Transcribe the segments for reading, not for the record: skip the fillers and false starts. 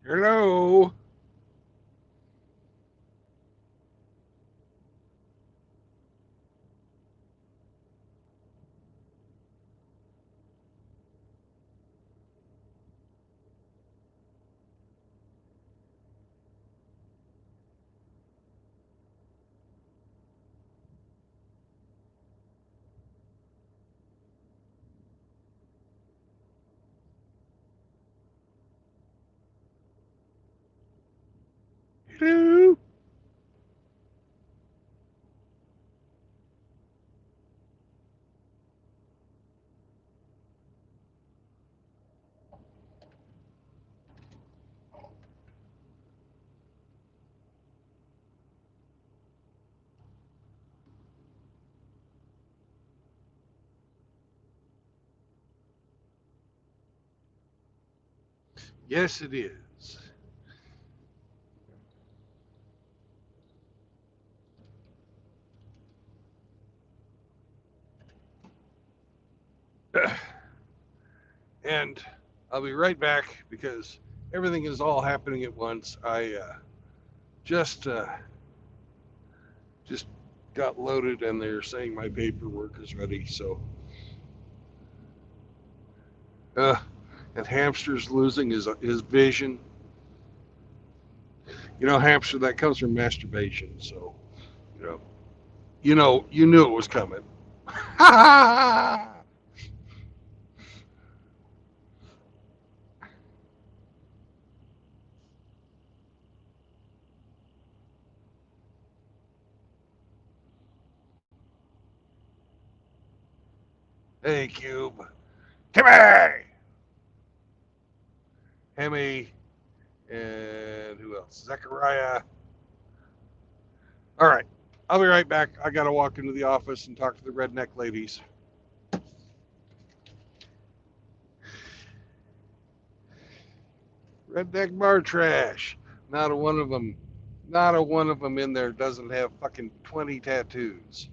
Hello. Hello. Yes, it is. And I'll be right back because everything is all happening at once. I just uh, just got loaded, and they're saying my paperwork is ready. So, uh, and Hamster's losing his vision. Hamster, that comes from masturbation. So, you know, you knew it was coming. Hey, Cube. Timmy. Hemi. And who else? Zechariah. All right. I'll be right back. I got to walk into the office and talk to the redneck ladies. Redneck bar trash. Not a one of them. Not a one of them in there doesn't have fucking 20 tattoos.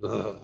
Ugh.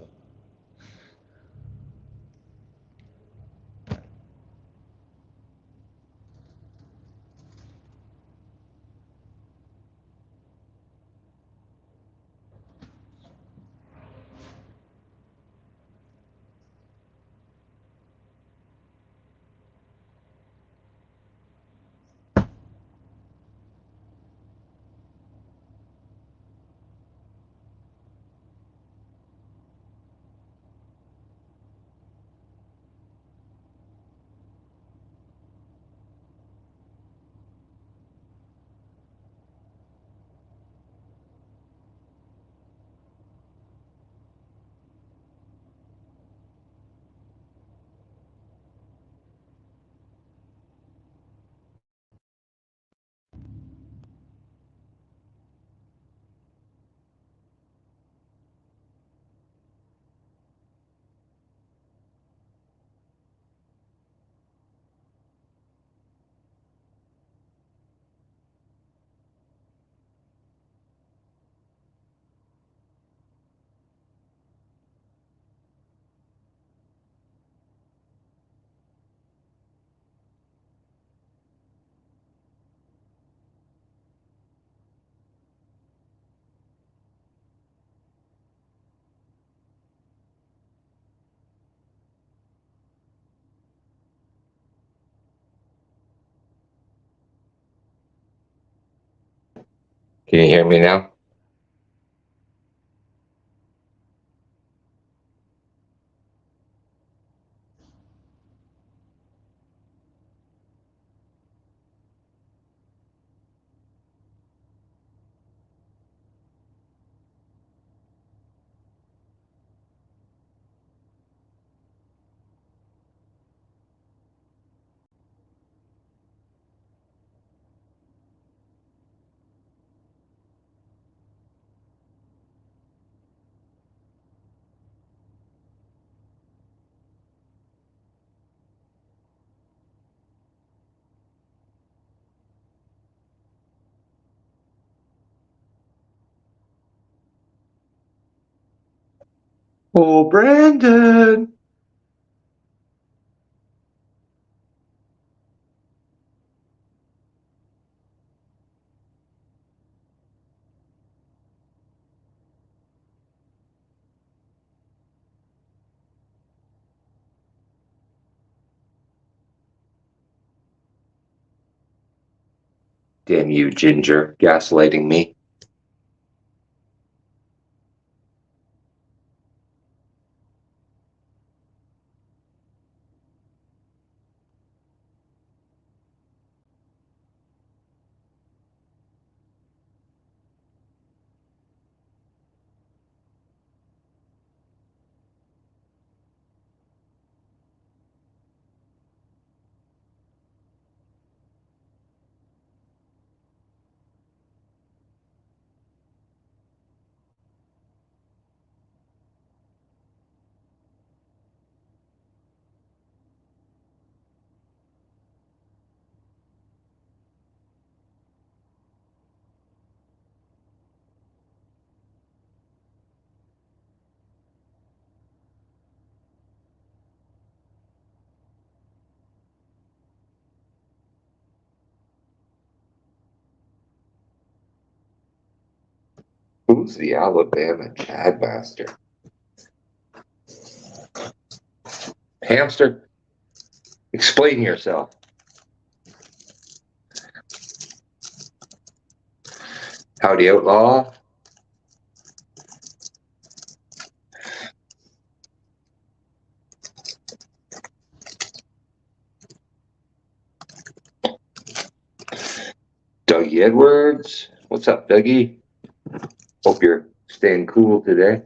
Can you hear me now? Oh, Brandon. Damn you, Ginger, gaslighting me. Who's the Alabama Chad Master? Hamster, explain yourself. Howdy, outlaw. Dougie Edwards. What's up, Dougie? Hope you're staying cool today.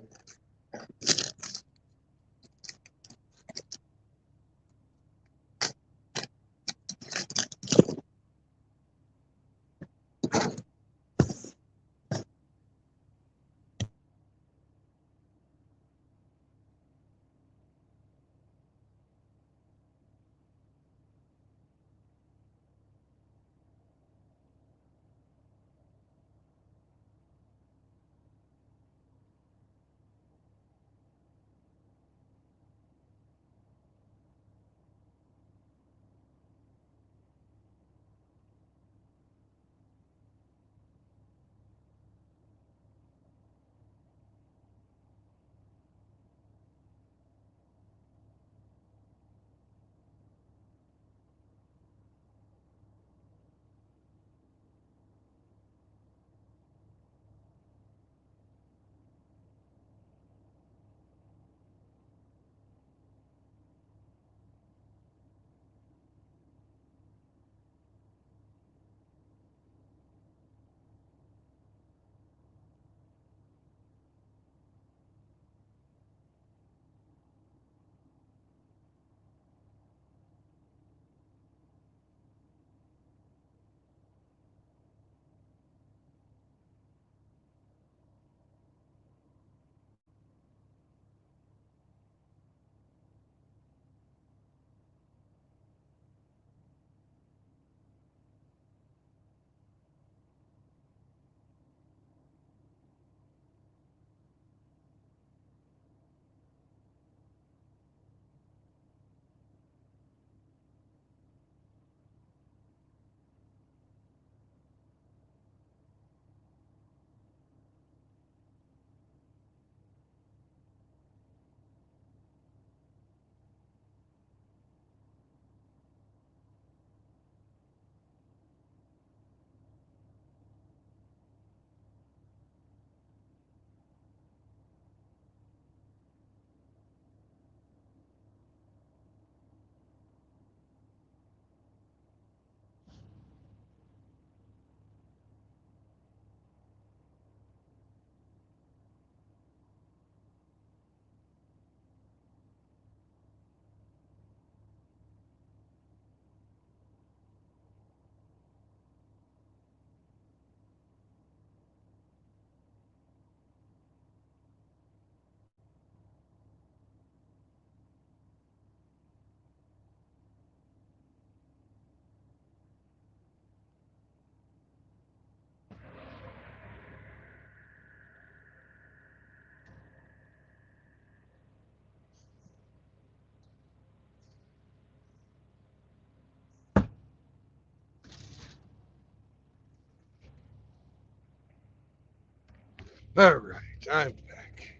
All right, I'm back.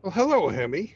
Well, hello, Hemi.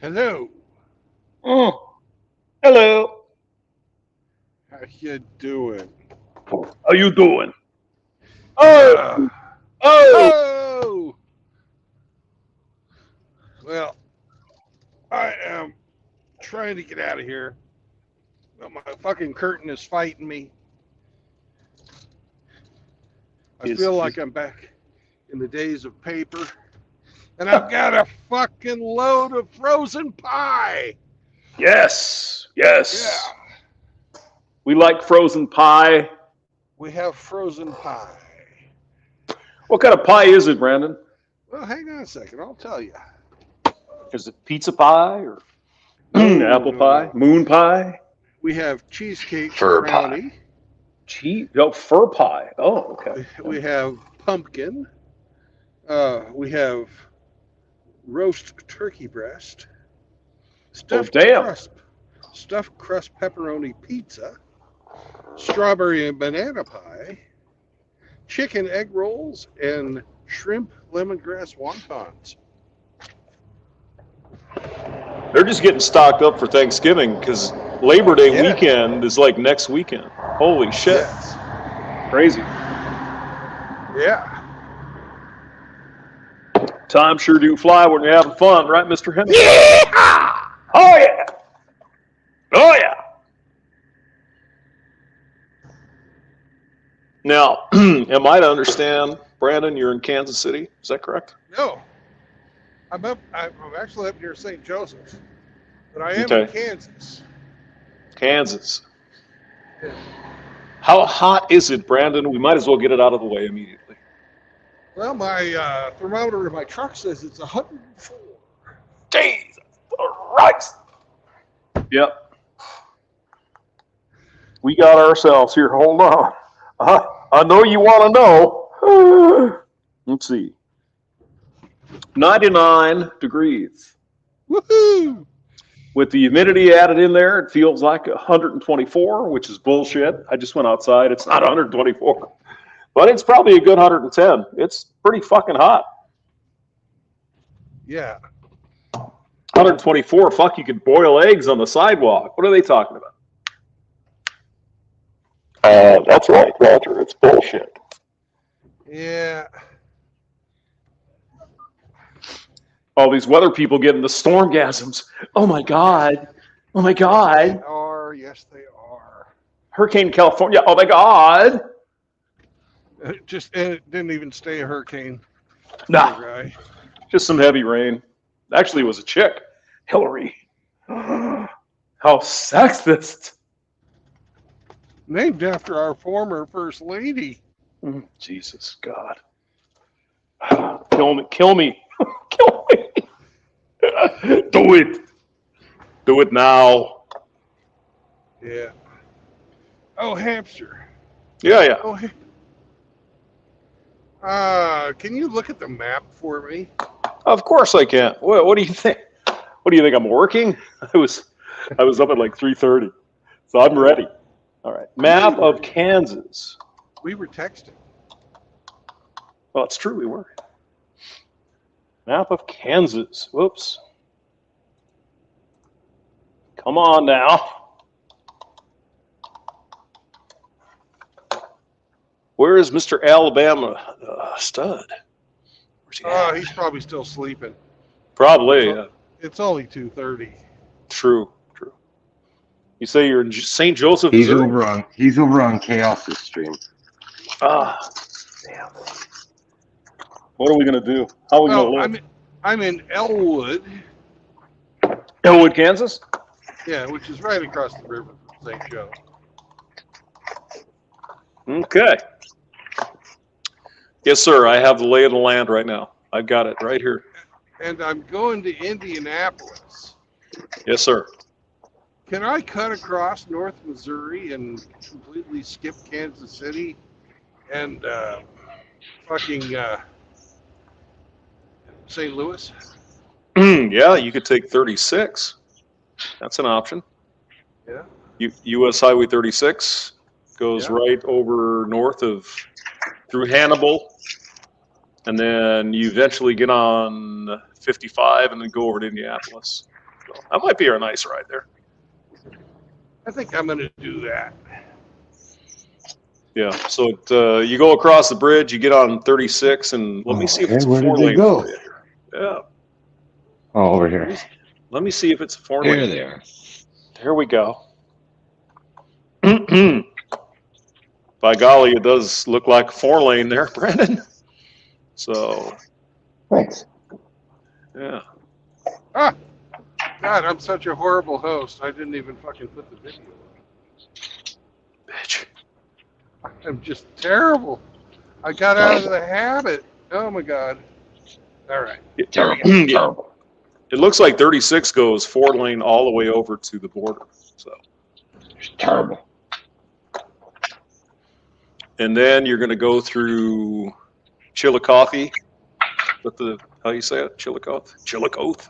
Hello. Oh, hello. How you doing? How you doing? Oh, Uh, oh. oh! Well, I am trying to get out of here. But my fucking curtain is fighting me. I feel like I'm back in the days of paper. And I've got a fucking load of frozen pie. Yes, yes. Yeah, We like frozen pie. we have frozen pie. What kind of pie is it, Brandon? Well, hang on a second. I'll tell you. Is it pizza pie or No, apple no, pie? no. Moon pie? We have cheesecake Fur pie. brownie. Cheese? Oh, fur pie. Oh, okay. We have pumpkin. We have roast turkey breast, Oh, damn. stuffed crust pepperoni pizza, strawberry and banana pie, chicken egg rolls, and shrimp lemongrass wontons. They're just getting stocked up for Thanksgiving because Labor Day Yeah. weekend is like next weekend. Holy shit. Yes. Crazy. Yeah. Time sure do fly when you're having fun, right, Mr. Henry? Yeah. Oh, yeah. Oh, yeah. Now, am I to understand, Brandon, you're in Kansas City? Is that correct? No, I'm up. I'm actually up near St. Joseph's, but I am Okay. in Kansas. Kansas. Yeah. How hot is it, Brandon? We might as well get it out of the way immediately. Well, my thermometer in my truck says it's 104. Jesus Christ. Yep. We got ourselves here. Hold on. I know you want to know. Let's see. 99 degrees. Woohoo! With the humidity added in there, it feels like 124, which is bullshit. I just went outside. It's not 124. But it's probably a good 110. It's pretty fucking hot. Yeah. 124, fuck, you could boil eggs on the sidewalk. What are they talking about? That's right, Roger. It's bullshit. Yeah. All these weather people getting the stormgasms. Oh my God. Oh my God. They are. Yes, they are. Hurricane California. Oh my God. It didn't even stay a hurricane. Nah, Right. just some heavy rain. Actually, it was a chick. Hillary. How sexist. Named after our former first lady. Jesus God. Kill me. Kill me. Kill me. Do it. Do it now. Yeah. Oh, hamster. Yeah, yeah. Oh, can you look at the map for me? Of course I can. What do you think? What do you think? I'm working? I was up at like 3:30, so I'm ready. All right. Map of Kansas. We were texting. Well, it's true. We were. Map of Kansas. Whoops. Come on now. Where is Mr. Alabama stud? Where's he Oh, at? he's probably still sleeping. Probably. It's only 2:30. True. True. You say you're in St. Joseph, He's Missouri? over on Chaos's stream. Ah, damn. What are we gonna do? How are we gonna Well, live? I'm in Elwood. Elwood, Kansas? Yeah, which is right across the river from St. Joe. Okay. Yes, sir. I have the lay of the land right now. I've got it right here. And I'm going to Indianapolis. Yes, sir. Can I cut across North Missouri and completely skip Kansas City and fucking St. Louis? Yeah, you could take 36. That's an option. Yeah. U.S. Highway 36 goes Yeah. right over north of through Hannibal, and then you eventually get on 55 and then go over to Indianapolis. So that might be a nice ride there. I think I'm going to do that. Yeah. So you go across the bridge, you get on 36, and let me see if it's a Where did they 4-lane go? for you. Yeah. Oh, over here. Let me see if it's a 4-lane. There they are. There we go. By golly, it does look like a 4-lane there, Brandon. So, Thanks. yeah. Ah, God, I'm such a horrible host. I didn't even fucking put the video on. Bitch. I'm just terrible. I got out of the habit. Oh my God. All right. Terrible. Yeah. Terrible. It looks like 36 goes 4-lane all the way over to the border. So, Terrible. and then you're going to go through Chillicothe. What the how you say it? Chillicothe. Chillicothe.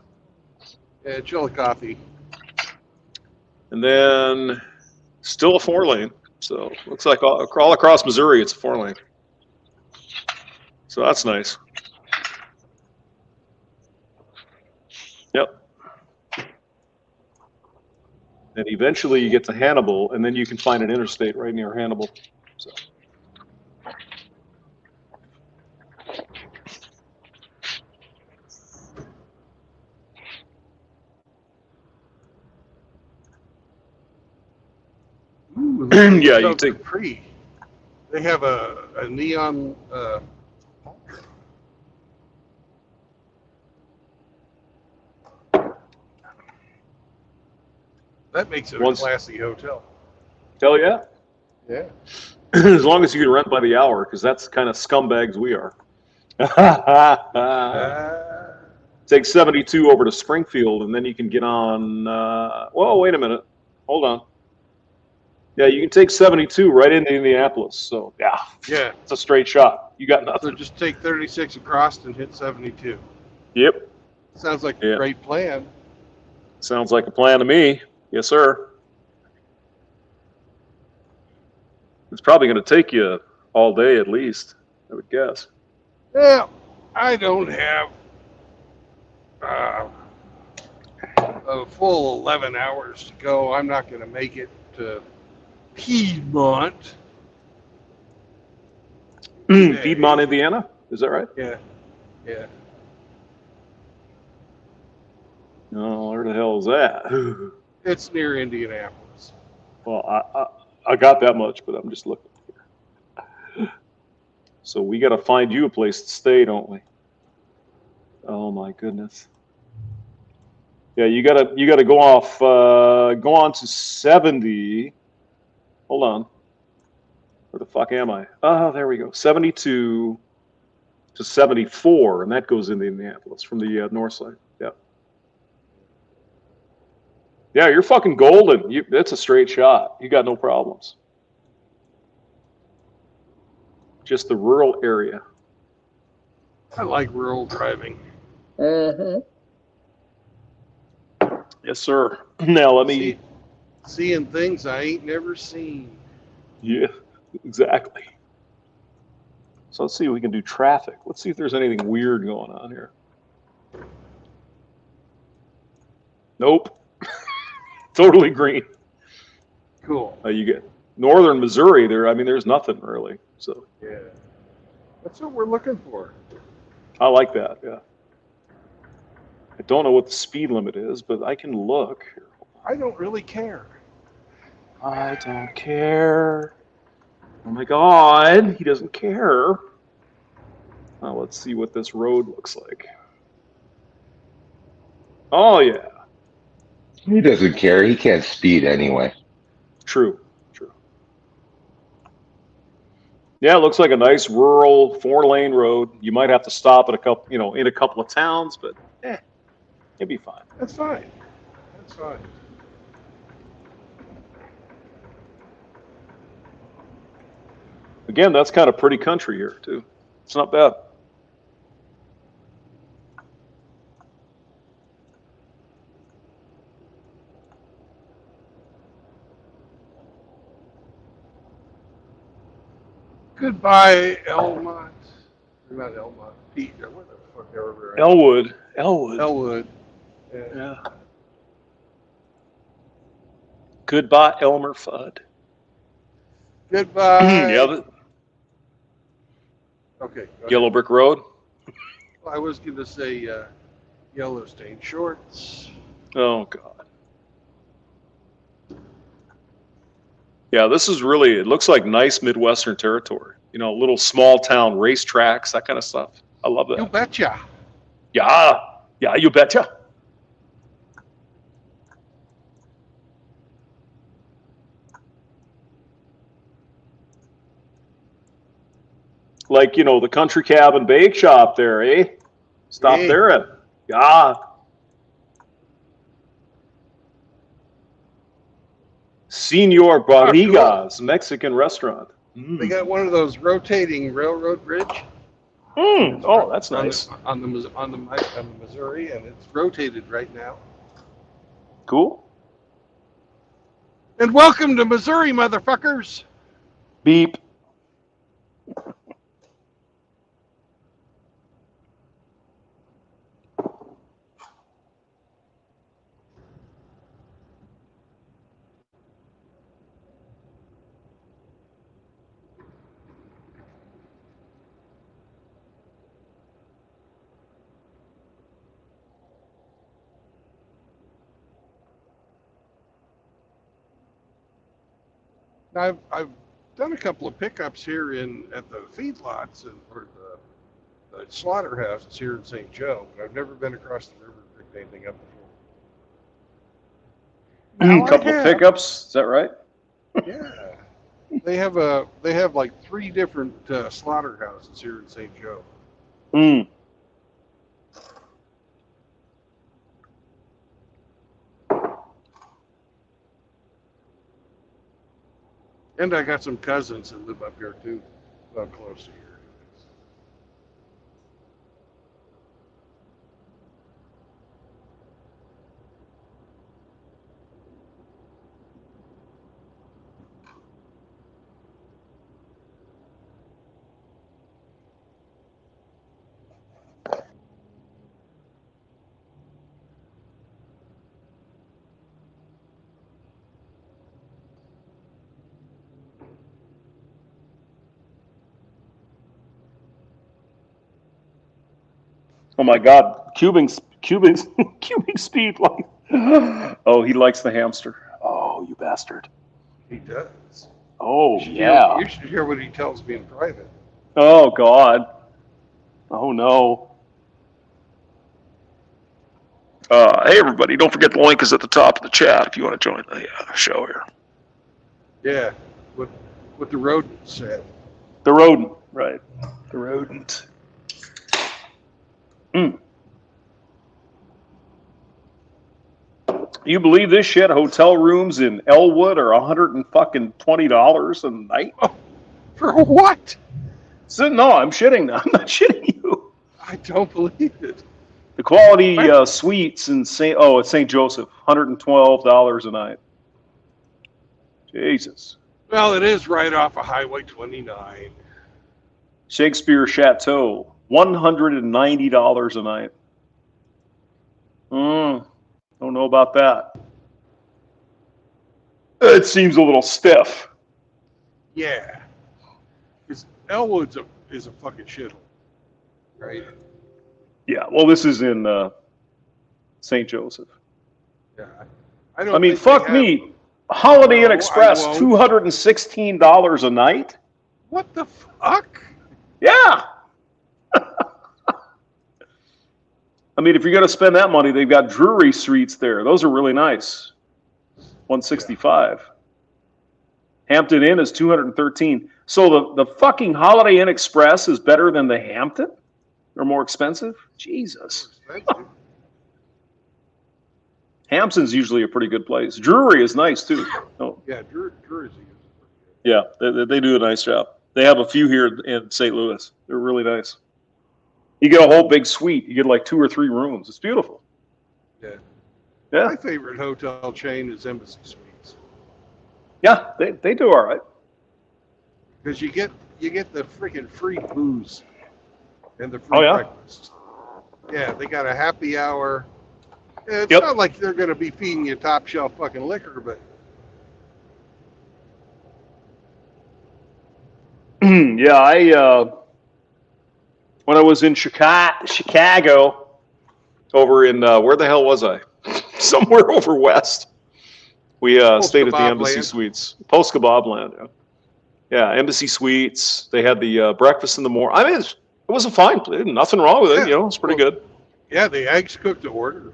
Yeah, Chillicothe. And then still a 4-lane. So looks like all across Missouri, it's a 4-lane. So that's nice. Yep. And eventually you get to Hannibal, and then you can find an interstate right near Hannibal. So. Ooh, Yeah, you so take. Capri. They have a neon. That makes it a classy hotel. Hell yeah. Yeah. As long as you can rent by the hour, because that's the kind of scumbags we are. Take 72 over to Springfield, and then you can get on. Well, wait a minute. Hold on. Yeah, you can take 72 right into Indianapolis. So, yeah, it's a straight shot. You got nothing. So just take 36 across and hit 72. Yep. Sounds like a great plan. Sounds like a plan to me. Yes, sir. It's probably going to take you all day at least, I would guess. Well, I don't have a full 11 hours to go. I'm not going to make it to Piedmont. Piedmont, Indiana? Is that right? Yeah. Yeah. Oh, where the hell is that? It's near Indianapolis. Well, I got that much, but I'm just looking here. So we got to find you a place to stay, don't we? Oh my goodness. Yeah, you gotta go off, go on to 70. Hold on. Where the fuck am I? Oh, there we go. 72 to 74, and that goes into Indianapolis from the north side. Yeah. Yeah, you're fucking golden. That's a straight shot. You got no problems. Just the rural area. I like rural driving. Yes, sir. Now let me. Seeing things I ain't never seen. Yeah, exactly. So let's see if we can do traffic. Let's see if there's anything weird going on here. Nope. Totally green. Cool. You get northern Missouri there. I mean, there's nothing really. So yeah, that's what we're looking for. I like that. Yeah. I don't know what the speed limit is, but I can look. I don't really care. I don't care. Oh my God, he doesn't care. Now let's see what this road looks like. Oh yeah. He doesn't care. He can't speed anyway. True. Yeah, it looks like a nice rural 4-lane road. You might have to stop at a couple, in a couple of towns, but it'd be fine. That's fine. That's fine. Again, that's kind of pretty country here too. It's not bad. Goodbye, Elmont. Not Elmont. Pete. Where the fuck ever? Elwood. Elwood. Yeah. Goodbye, Elmer Fudd. Goodbye. Yeah, Okay. Go Yellow ahead. Brick Road. I was going to say yellow stained shorts. Oh God. Yeah, this is really. It looks like nice Midwestern territory. You know, little small town racetracks, that kind of stuff. I love You that. betcha. Yeah, yeah, you betcha. Like, you know, the Country Cab and Bake Shop there, eh? Stop Hey. there and yeah. Senor Barriga's Mexican restaurant. They got one of those rotating railroad bridge. Oh, that's on nice. the Missouri, and it's rotated right now. Cool. And welcome to Missouri, motherfuckers. Beep. I've done a couple of pickups here at the feedlots or the slaughterhouses here in St. Joe, but I've never been across the river and picked anything up before. Now A couple I of have. pickups. Is that right? Yeah, they have like 3 different slaughterhouses here in St. Joe. Mm. And I got some cousins that live up here too, close to here. Oh my God, cubing speed like. Oh, he likes the hamster. Oh, you bastard. He does. Oh You yeah. should hear what he tells me in private. Oh God. Oh no. Hey everybody! Don't forget the link is at the top of the chat if you want to join the show here. Yeah, what the rodent said. The rodent, right? The rodent. Mm. You believe this shit? Hotel rooms in Elwood are $120 a night. Oh, for what? So no, I'm shitting. I'm not shitting you. I don't believe it. The quality suites in it's St. Joseph, $112 a night. Jesus. Well, it is right off of Highway 29. Shakespeare Chateau, $190 a night. Don't know about that. It seems a little stiff. Yeah, because Elwood's is a fucking shithole, right? Yeah. Well, this is in St. Joseph. Yeah, I mean, fuck me. Holiday Inn Express, $216 a night. What the fuck? Yeah. I mean, if you're going to spend that money, they've got Drury Suites there. Those are really nice. $165. Hampton Inn is $213. So the fucking Holiday Inn Express is better than the Hampton? Or more expensive? Jesus. More expensive. Hampton's usually a pretty good place. Drury is nice too. Oh. Yeah, Drury's is. Yeah, they do a nice job. They have a few here in St. Louis. They're really nice. You get a whole big suite. You get like 2 or 3 rooms. It's beautiful. Yeah. Yeah. My favorite hotel chain is Embassy Suites. Yeah, they do all right. Because you get the freaking free booze and the free breakfast. Yeah, they got a happy hour. It's not like they're going to be feeding you top shelf fucking liquor, but Yeah, when I was in Chicago, over in where the hell was I? Somewhere over west. We stayed at the Kebab Embassy Land. Suites, post kebab land. Yeah, Embassy Suites. They had the breakfast in the morning. I mean, it was a fine place. Nothing wrong with it. Yeah. You know, it's pretty good. Yeah, the eggs cooked to order.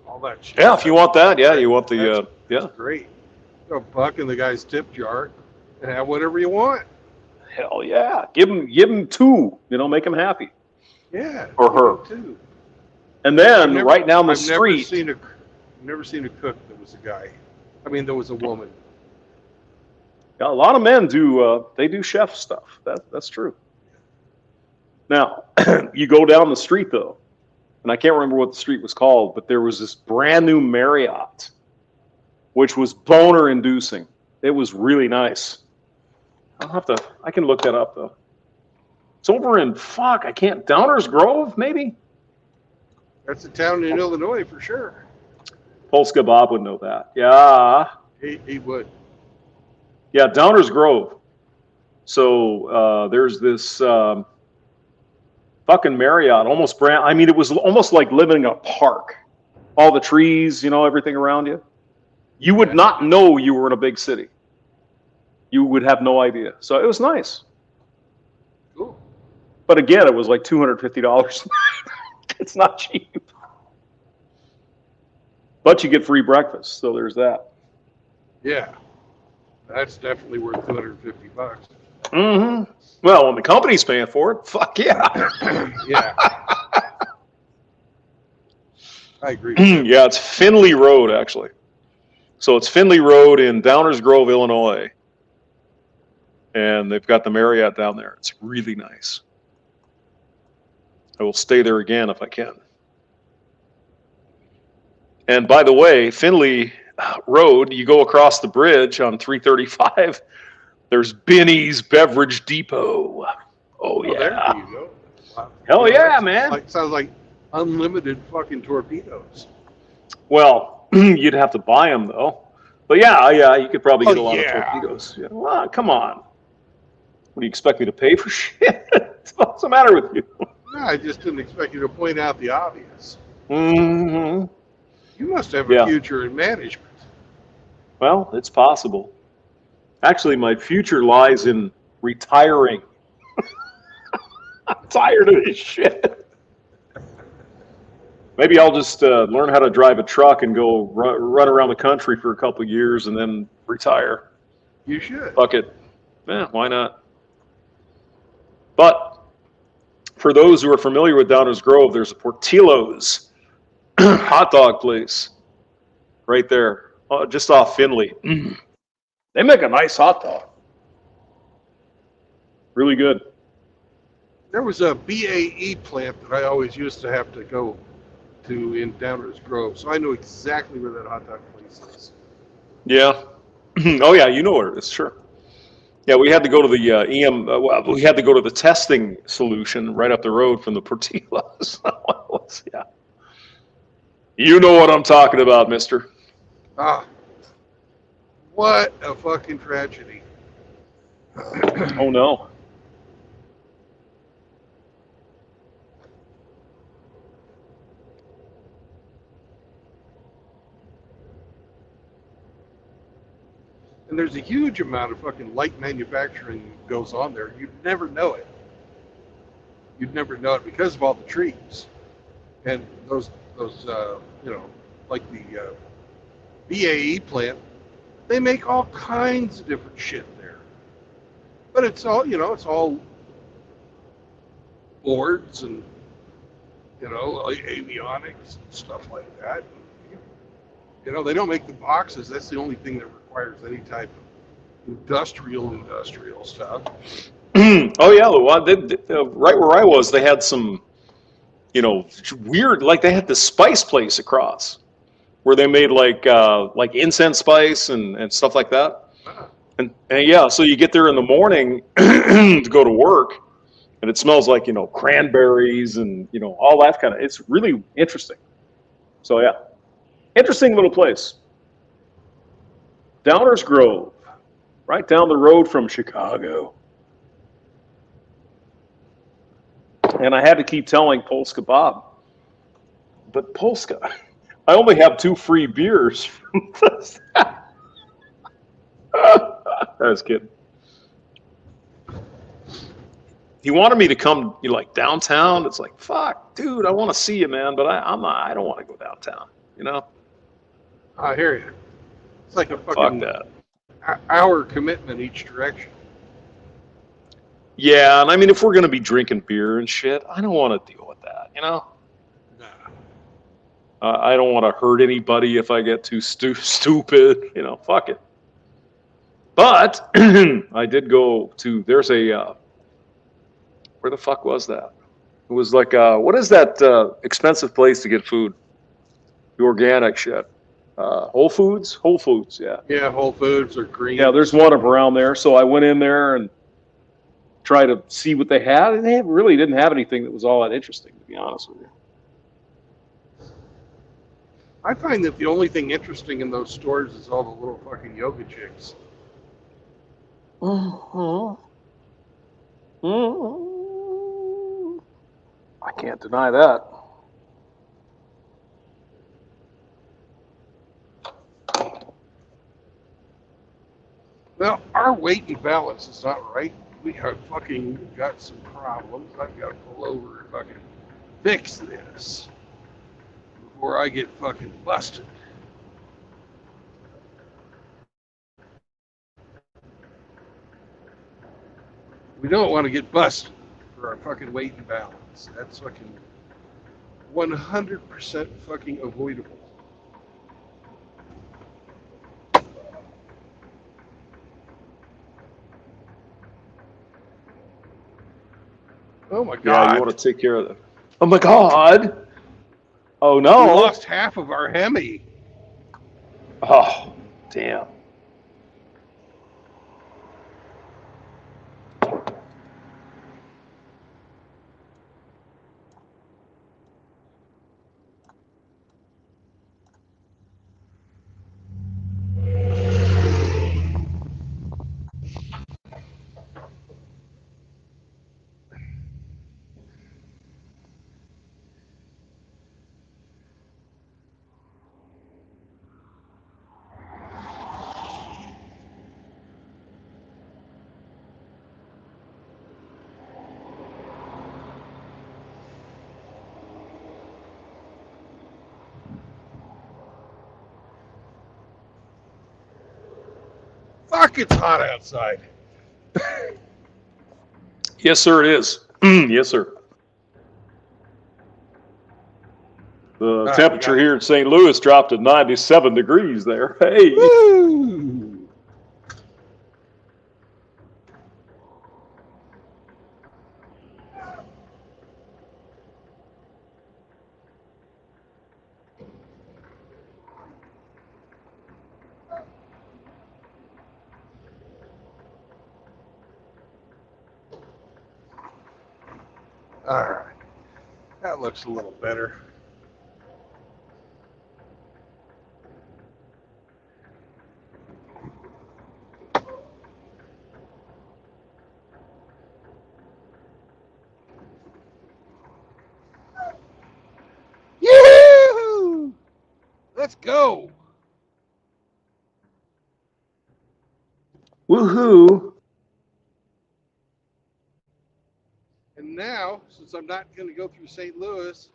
All that shit. Yeah, if you want that, yeah, you want the That's yeah. great. Throw a buck in the guy's tip jar and have whatever you want. Hell yeah, give him two. You know, make him happy. Yeah. Or her. Too. And then right down the street. Never seen a cook that was a guy. I mean, there was a woman. Yeah, a lot of men do. They do chef stuff. That's true. Now, you go down the street though, and I can't remember what the street was called, but there was this brand new Marriott, which was boner inducing. It was really nice. I can look that up though. It's over in Downers Grove, maybe? That's a town in Illinois for sure. Polska Bob would know that. Yeah. He would. Yeah, Downers Grove. So there's this fucking Marriott, almost brand. I mean, it was almost like living in a park. All the trees, everything around you. You would not know you were in a big city. You would have no idea. So it was nice. Cool. But again, it was like $250. It's not cheap. But you get free breakfast, so there's that. Yeah. That's definitely worth $250. Mm-hmm. Well, when the company's paying for it, fuck yeah. Yeah. I agree. Yeah, it's Finley Road, actually. So it's Finley Road in Downers Grove, Illinois. And they've got the Marriott down there. It's really nice. I will stay there again if I can. And by the way, Finley Road, you go across the bridge on 335, there's Benny's Beverage Depot. Oh, yeah. There you go. Wow. Hell yeah, man. Sounds like unlimited fucking torpedoes. Well, you'd have to buy them, though. But yeah, you could probably get a lot of yeah. torpedoes. Yeah. Well, come on. What do you expect me to pay for shit? What's the matter with you? No, I just didn't expect you to point out the obvious. Mm-hmm. You must have a future in management. Well, it's possible. Actually, my future lies in retiring. I'm tired of this shit. Maybe I'll just learn how to drive a truck and go run around the country for a couple of years and then retire. You should. Fuck it. Yeah, why not? But for those who are familiar with Downers Grove, there's a Portillo's hot dog place right there, just off Finley. They make a nice hot dog. Really good. There was a BAE plant that I always used to have to go to in Downers Grove, so I know exactly where that hot dog place is. Yeah. Oh yeah, you know where it is, sure. Yeah, we had to go to the we had to go to the testing solution right up the road from the Portillo's. Yeah. You know what I'm talking about, mister. Ah. What a fucking tragedy. Oh no. And there's a huge amount of fucking light manufacturing that goes on there. You'd never know it. You'd never know it because of all the trees. And those like the BAE plant, they make all kinds of different shit there. But it's all, it's all boards and, like avionics and stuff like that. They don't make the boxes. That's the only thing that requires any type of industrial stuff. Oh yeah, right where I was, they had some, weird, like they had this spice place across where they made like incense spice and stuff like that. And yeah, so you get there in the morning to go to work, and it smells like cranberries and all that kind of. It's really interesting. So yeah, interesting little place. Downers Grove, right down the road from Chicago. And I had to keep telling Polska Bob, but Polska, I only have 2 free beers from this. I was kidding. He wanted me to come, like downtown. It's like, fuck, dude, I want to see you, man, but I don't want to go downtown. You know? I hear you. It's like a Fuck fucking that. hour commitment each direction. Yeah, and I mean, if we're gonna be drinking beer and shit, I don't want to deal with that. You know? Nah. I don't want to hurt anybody if I get too stupid. You know, fuck it. But I did go to. There's a. Where the fuck was that? It was like, what is that expensive place to get food? The organic shit. Whole Foods? Whole Foods, yeah. Yeah, Whole Foods or Green. Yeah, there's one of around there. So I went in there and tried to see what they had, and they really didn't have anything that was all that interesting, to be honest with you. I find that the only thing interesting in those stores is all the little fucking yoga chicks. I can't deny that. Well, our weight and balance is not right. We have fucking got some problems. I've got to pull over and fucking fix this before I get fucking busted. We don't want to get busted for our fucking weight and balance. That's fucking 100% fucking avoidable. Oh my Yeah, god. you want to take care of that. Oh my god. Oh We no. lost half of our Hemi. Oh, damn. Fuck, it's hot outside. Yes, sir, it is. Yes, sir. The temperature here in St. Louis dropped to 97 degrees there. Hey. Woo! All right. That looks a little better. Yoo-hoo! Let's go. Woohoo. And now, since I'm not going to go through St. Louis,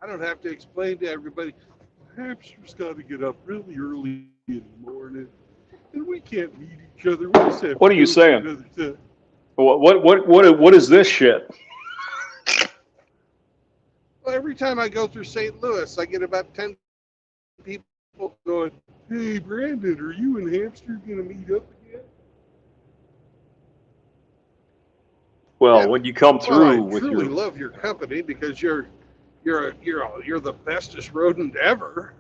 I don't have to explain to everybody, hamster's got to get up really early in the morning, and we can't meet each other. We just have What to are you go saying? another time. What is this shit? Well, every time I go through St. Louis, I get about 10 people going, hey, Brandon, are you and Hamster going to meet up again? Well, Yeah. when you come through Well, I with truly your love your company because you're the bestest rodent ever.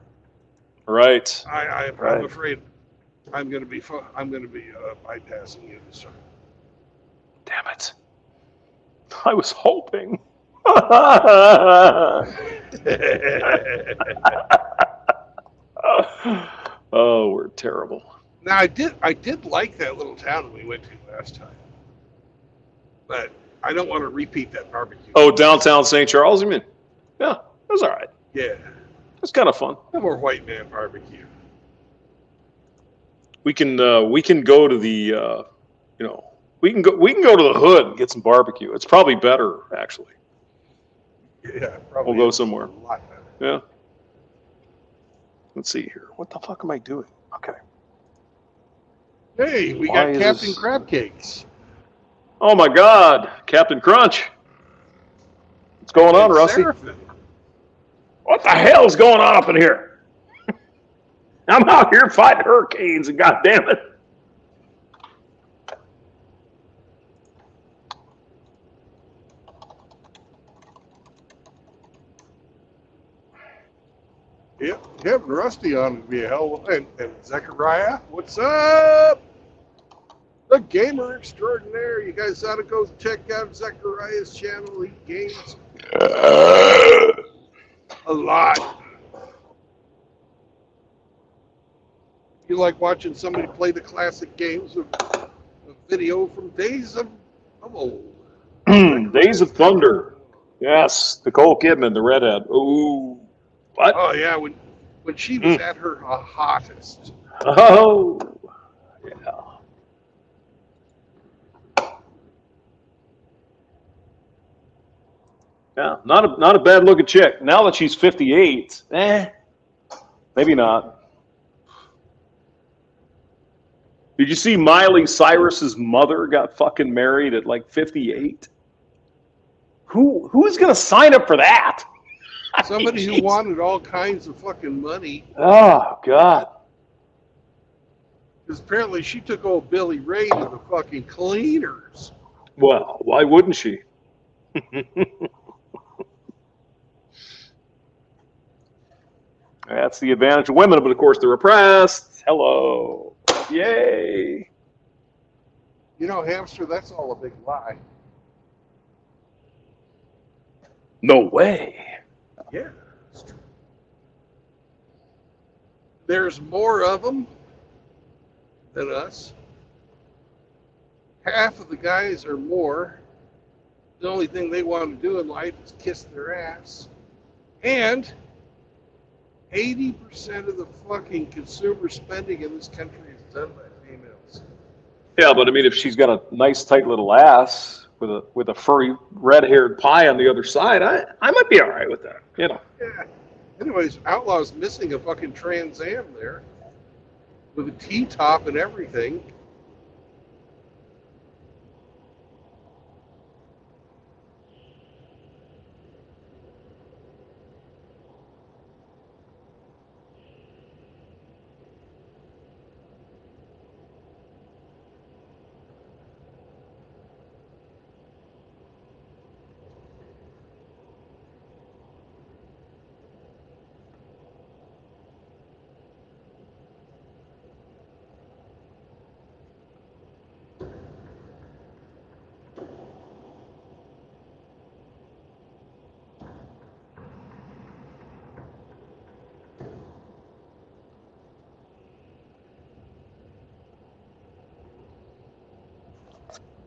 right. I'm Right. afraid I'm going to be bypassing you this time. Damn it. I was hoping. Oh, we're terrible. Now I did like that little town we went to last time, but I don't want to repeat that barbecue. Oh, downtown St. Charles, you mean? Yeah, that was all right. Yeah. It's kind of fun. No more white man barbecue. We can go to the we can go to the hood and get some barbecue. It's probably better, actually. Yeah, probably. We'll go somewhere. A lot better. Yeah. Let's see here. What the fuck am I doing? Okay. Hey, we Why got is Captain this- Crab Cakes. Oh my God, Captain Crunch. What's going on, And Rusty? Seraphin. What the hell is going on up in here? I'm out here fighting hurricanes, and goddamn it. Yep, having Rusty on would be a hell of a... And Zechariah, what's up? The gamer extraordinaire. You guys ought to go check out Zechariah's channel. He games a lot. You like watching somebody play the classic games of video from days of old. Days of Thunder. Yes, Nicole Kidman, the redhead. Ooh. What? Oh yeah, when she was at her hottest. Oh. Yeah. Yeah, not a bad looking chick. Now that she's 58, maybe not. Did you see Miley Cyrus's mother got fucking married at like 58? Who's gonna sign up for that? Somebody who wanted all kinds of fucking money. Oh God. Because apparently she took old Billy Ray to the fucking cleaners. Well, why wouldn't she? That's the advantage of women, but of course they're oppressed. Hello. Yay. You know, hamster, that's all a big lie. No way. Yeah. It's true. There's more of them than us. Half of the guys or more, the only thing they want to do in life is kiss their ass. And 80% of the fucking consumer spending in this country is done by females. Yeah, but I mean, if she's got a nice, tight little ass with a furry, red-haired pie on the other side, I might be all right with that. You know. Yeah. Anyways, Outlaw's missing a fucking Trans Am there with a T-top and everything.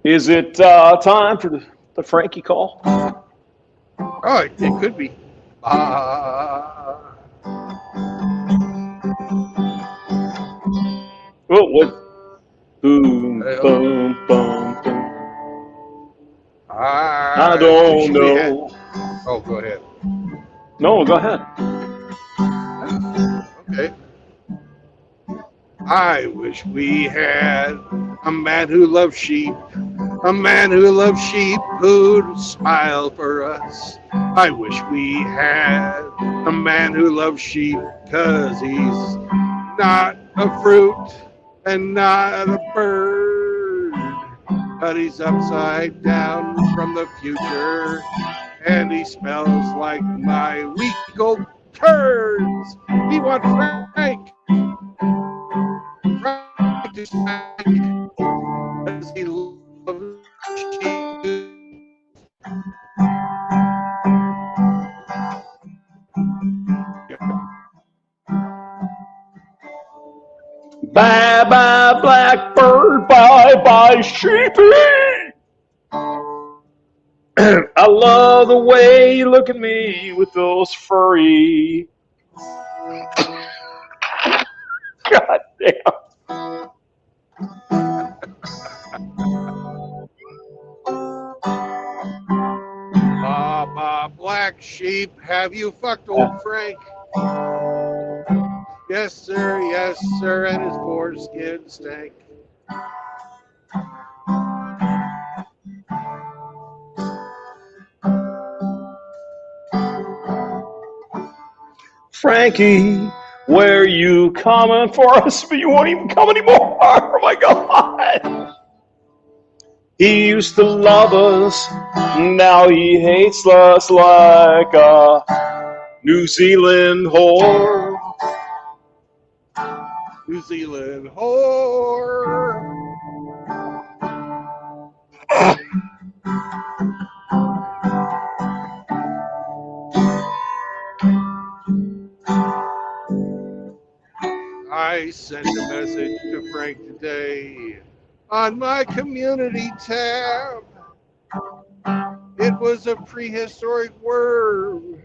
Is it time for the Frankie call? Oh, it could be. Oh, what? Boom, Hey, boom, boom, boom. I I don't know. Oh, go ahead. No, go ahead. Okay. I wish we had a man who loved sheep, a man who loved sheep who'd smile for us. I wish we had a man who loved sheep, 'cause he's not a fruit and not a bird, but he's upside down from the future, and he smells like my week old turds. He wants Frank. Frank is Frank, 'cause he loves sheep. Bye bye blackbird, bye bye sheepy. I love the way you look at me with those furry. God damn. Black sheep, have you fucked old Frank? Yes, sir, and his foreskin stank. Frankie, where you coming for us? But you won't even come anymore. Oh my God. He used to love us. Now he hates us like a New Zealand whore. New Zealand whore. I sent a message to Frank today on my community tab. It was a prehistoric worm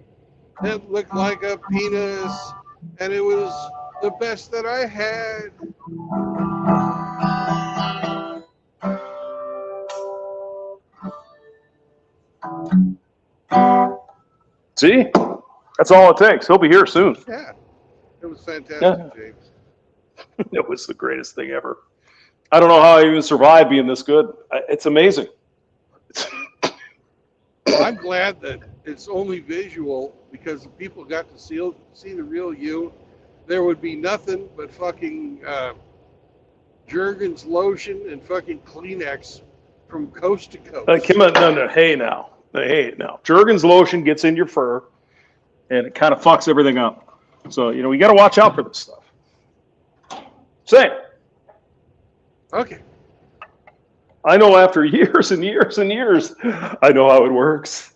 that looked like a penis, and it was the best that I had. See? That's all it takes. He'll be here soon. Yeah, it was fantastic, Yeah. James. It was the greatest thing ever. I don't know how I even survived being this good. It's amazing. I'm glad that it's only visual because if people got to see the real you, there would be nothing but fucking Jergens lotion and fucking Kleenex from coast to coast. Kim, no, hey now. Jergens lotion gets in your fur, and it kind of fucks everything up. So, we got to watch out for this stuff. Say, Okay. I know after years and years and years, I know how it works.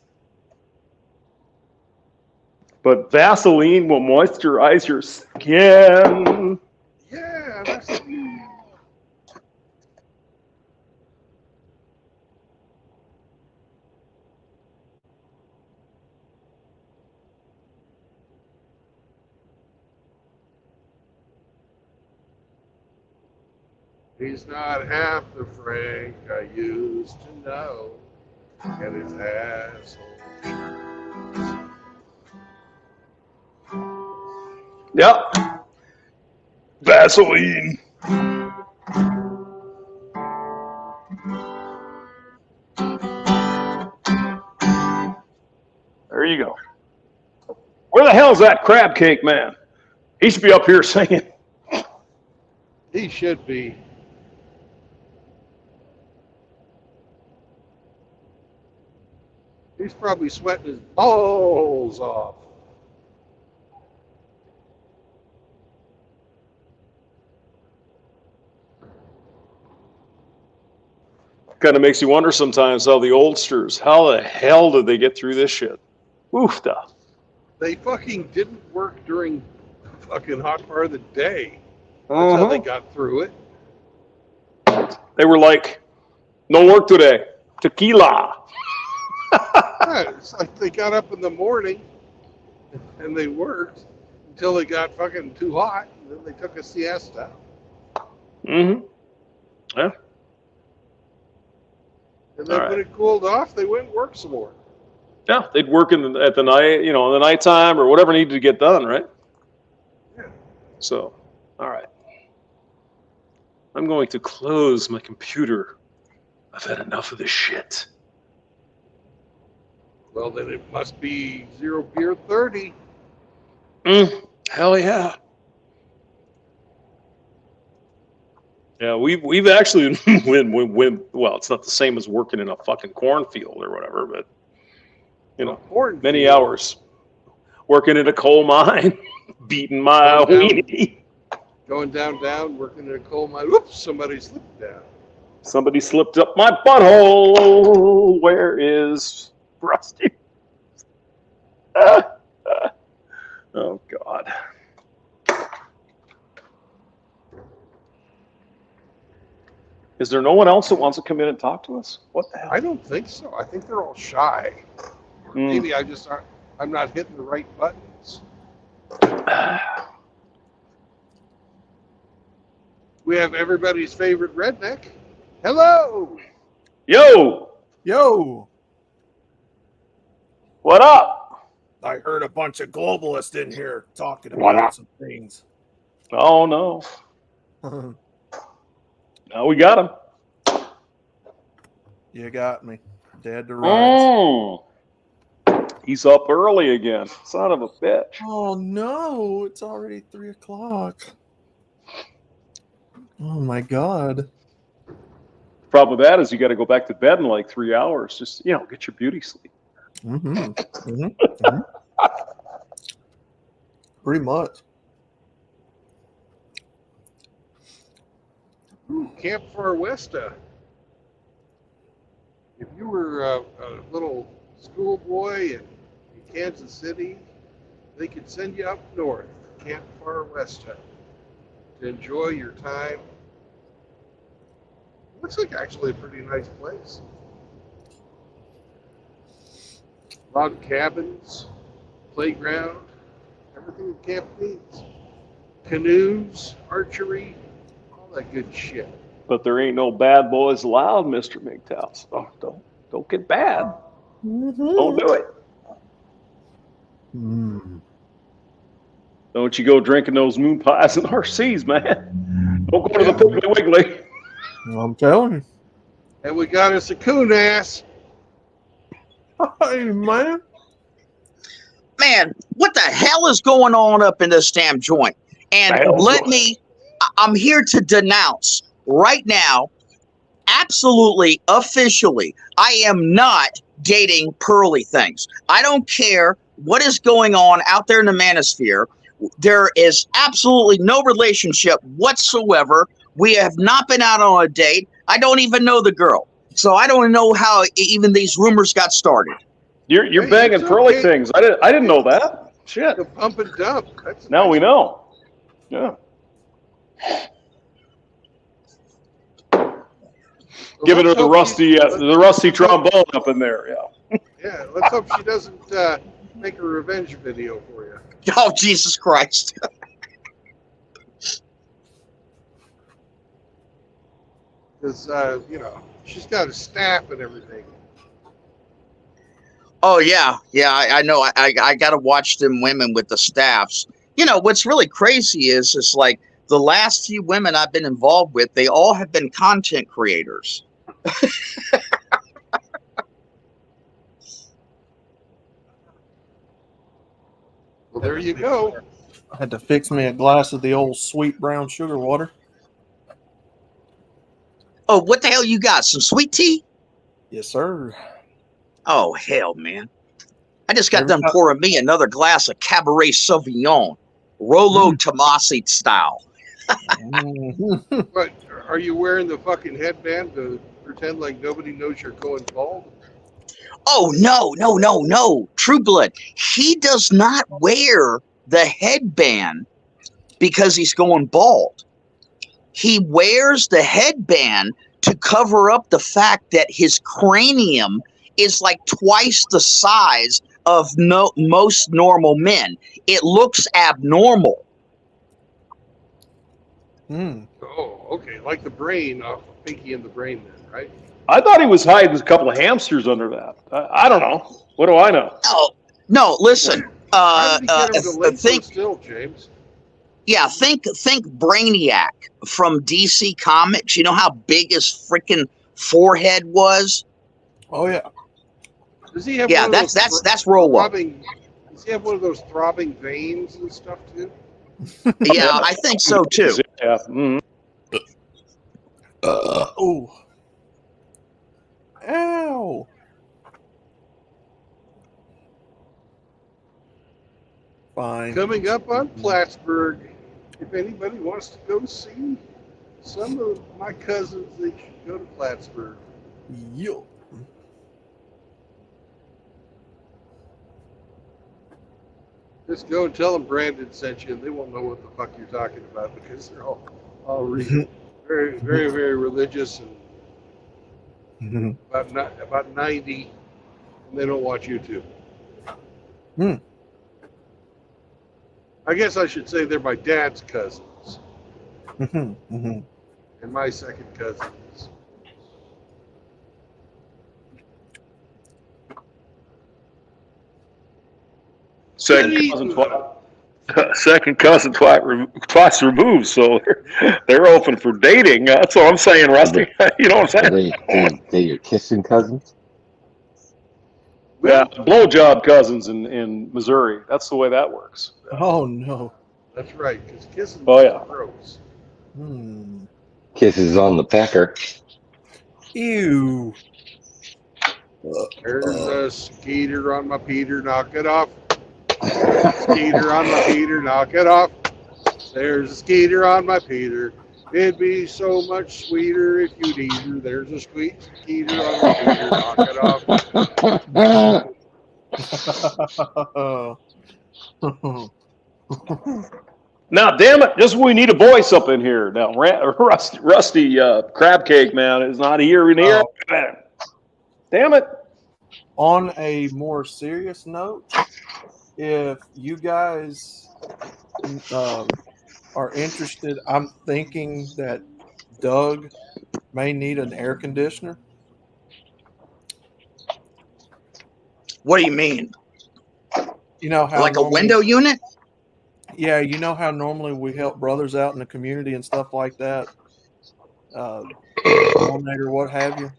But Vaseline will moisturize your skin. Yeah, that's He's not half the Frank I used to know, and his asshole. Yep. Vaseline. There you go. Where the hell's that crab cake man? He should be up here singing. He should be. He's probably sweating his balls off. Kind of makes you wonder sometimes how the oldsters, how the hell did they get through this shit? Oofda. They fucking didn't work during the fucking hot part of the day. That's how they got through it. They were like, no work today. Tequila. Yeah, it's like they got up in the morning and they worked until it got fucking too hot, and then they took a siesta. Mm-hmm. Yeah. And then when it cooled off, they went and worked some more. Yeah, they'd work at the night, in the nighttime or whatever needed to get done, right? Yeah. So, all right. I'm going to close my computer. I've had enough of this shit. Well, then it must be 0 beer 30. Hell yeah. Yeah, we've actually well, it's not the same as working in a fucking cornfield or whatever, but many hours working in a coal mine, beating my weenie. Going down, working in a coal mine. Whoops, somebody slipped down. Somebody slipped up my butthole. Where is Rusty? Oh, God. Is there no one else that wants to come in and talk to us? What the hell? I don't think so. I think they're all shy. Maybe I'm not hitting the right buttons. We have everybody's favorite redneck. Hello. Yo, what up? I heard a bunch of globalists in here talking What about up? some things. Oh no. Now we got him. You got me. Dead to rights. Oh. He's up early again. Son of a bitch. Oh no, it's already 3 o'clock. Oh my god. Problem with that is you got to go back to bed in like 3 hours. Just, get your beauty sleep. Pretty much. Ooh, Camp Far West. If you were a little schoolboy in Kansas City, they could send you up north, Camp Far West, to enjoy your time. Looks like actually a pretty nice place. A lot of cabins, playground, everything the camp needs. Canoes, archery, all that good shit. But there ain't no bad boys allowed, Mr. MGTOW. So don't get bad. Don't do it. Don't you go drinking those moon pies and RCs, man. Don't go to the Piggly Wiggly. I'm telling you. And we got us a coon ass. Hey, man. Man, what the hell is going on up in this damn joint? And I'm here to denounce right now, absolutely, officially, I am not dating pearly things. I don't care what is going on out there in the manosphere. There is absolutely no relationship whatsoever. We have not been out on a date. I don't even know the girl. So I don't know how even these rumors got started. You're Hey, banging it's pearly okay. things. I didn't know that. Shit. The pump and dump. That's Now we nice. know. Yeah. Well, Giving her let's the hope rusty trombone up in there. Yeah. Yeah, let's hope she doesn't make a revenge video for you. Oh, Jesus Christ. Because, she's got a staff and everything. Oh, yeah. Yeah, I know. I got to watch them women with the staffs. You know, what's really crazy is like the last few women I've been involved with, they all have been content creators. Well, there you go. I had to fix me a glass of the old sweet brown sugar water. Oh, what the hell you got? Some sweet tea? Yes, sir. Oh, hell, man. I just got Every done time- pouring me another glass of Cabernet Sauvignon, Rolo Tomasi style. But are you wearing the fucking headband to pretend like nobody knows you're going bald? Oh, no. True Blood. He does not wear the headband because he's going bald. He wears the headband to cover up the fact that his cranium is like twice the size of most normal men. It looks abnormal. Oh, okay. Like the brain off of Pinky and the Brain then, right? I thought he was hiding a couple of hamsters under that. I don't know. What do I know? Oh, no, listen. How did he get him to lay so Think still, James? Brainiac from DC Comics. You know how big his freaking forehead was? Oh, yeah. Does he have Yeah, one of that's Rolo. throbbing? Does he have one of those throbbing veins and stuff too? Yeah, I think so too. Yeah. Mm. Oh. Ow. Fine. Coming up on Plattsburgh, if anybody wants to go see some of my cousins, they should go to Plattsburgh. Yo. Just go and tell them Brandon sent you, and they won't know what the fuck you're talking about because they're all reading. very, very, very religious, and Mhm. about 90, and they don't watch YouTube. Hmm. I guess I should say they're my dad's cousins Mhm. Mhm. and my second cousins. Second Good cousin evening. second cousin twice removed, so they're open for dating. That's what I'm saying, Rusty. You know what I'm Are saying? they your kissing cousins? Yeah, Well, blowjob cousins in Missouri. That's the way that works. Oh no. that's right, because kissing Oh is yeah. gross. Hmm. Kisses on the pecker. Ew. There's a skeeter on my Peter, knock it off. Skeeter on my Peter, knock it off. There's a skeeter on my Peter. It'd be so much sweeter if you'd eat her. There's a skeeter on my Peter, knock it off. Now, damn it! Just we need a voice up in here now. Rusty Crab Cake Man is not here in here. Oh. Damn it! On a more serious note, if you guys are interested, I'm thinking that Doug may need an air conditioner. What do you mean? You know how Like a normally, window unit? yeah, you know how normally we help brothers out in the community and stuff like that, donate or what have you.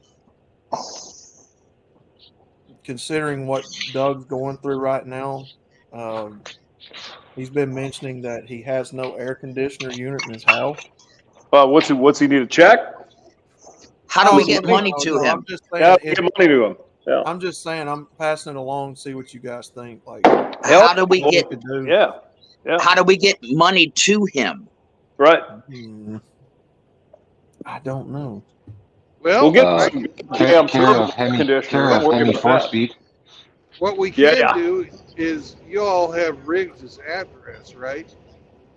Considering what Doug's going through right now, he's been mentioning that he has no air conditioner unit in his house. What's he need a check? How do we Oh, get no, money no, to no, him? I'm just Yeah, saying. give money to him. Yeah. I'm just saying. I'm passing it along. See what you guys think. Like, How do we what we get could do. Yeah. Yeah. how do we get money to him? Right. I don't know. Well, We'll get Uh, some Care damn of Hemi, conditioner. care Don't of worry Hemi about four that. speed. what we Yeah, can yeah. do is you all have Riggs' address, right?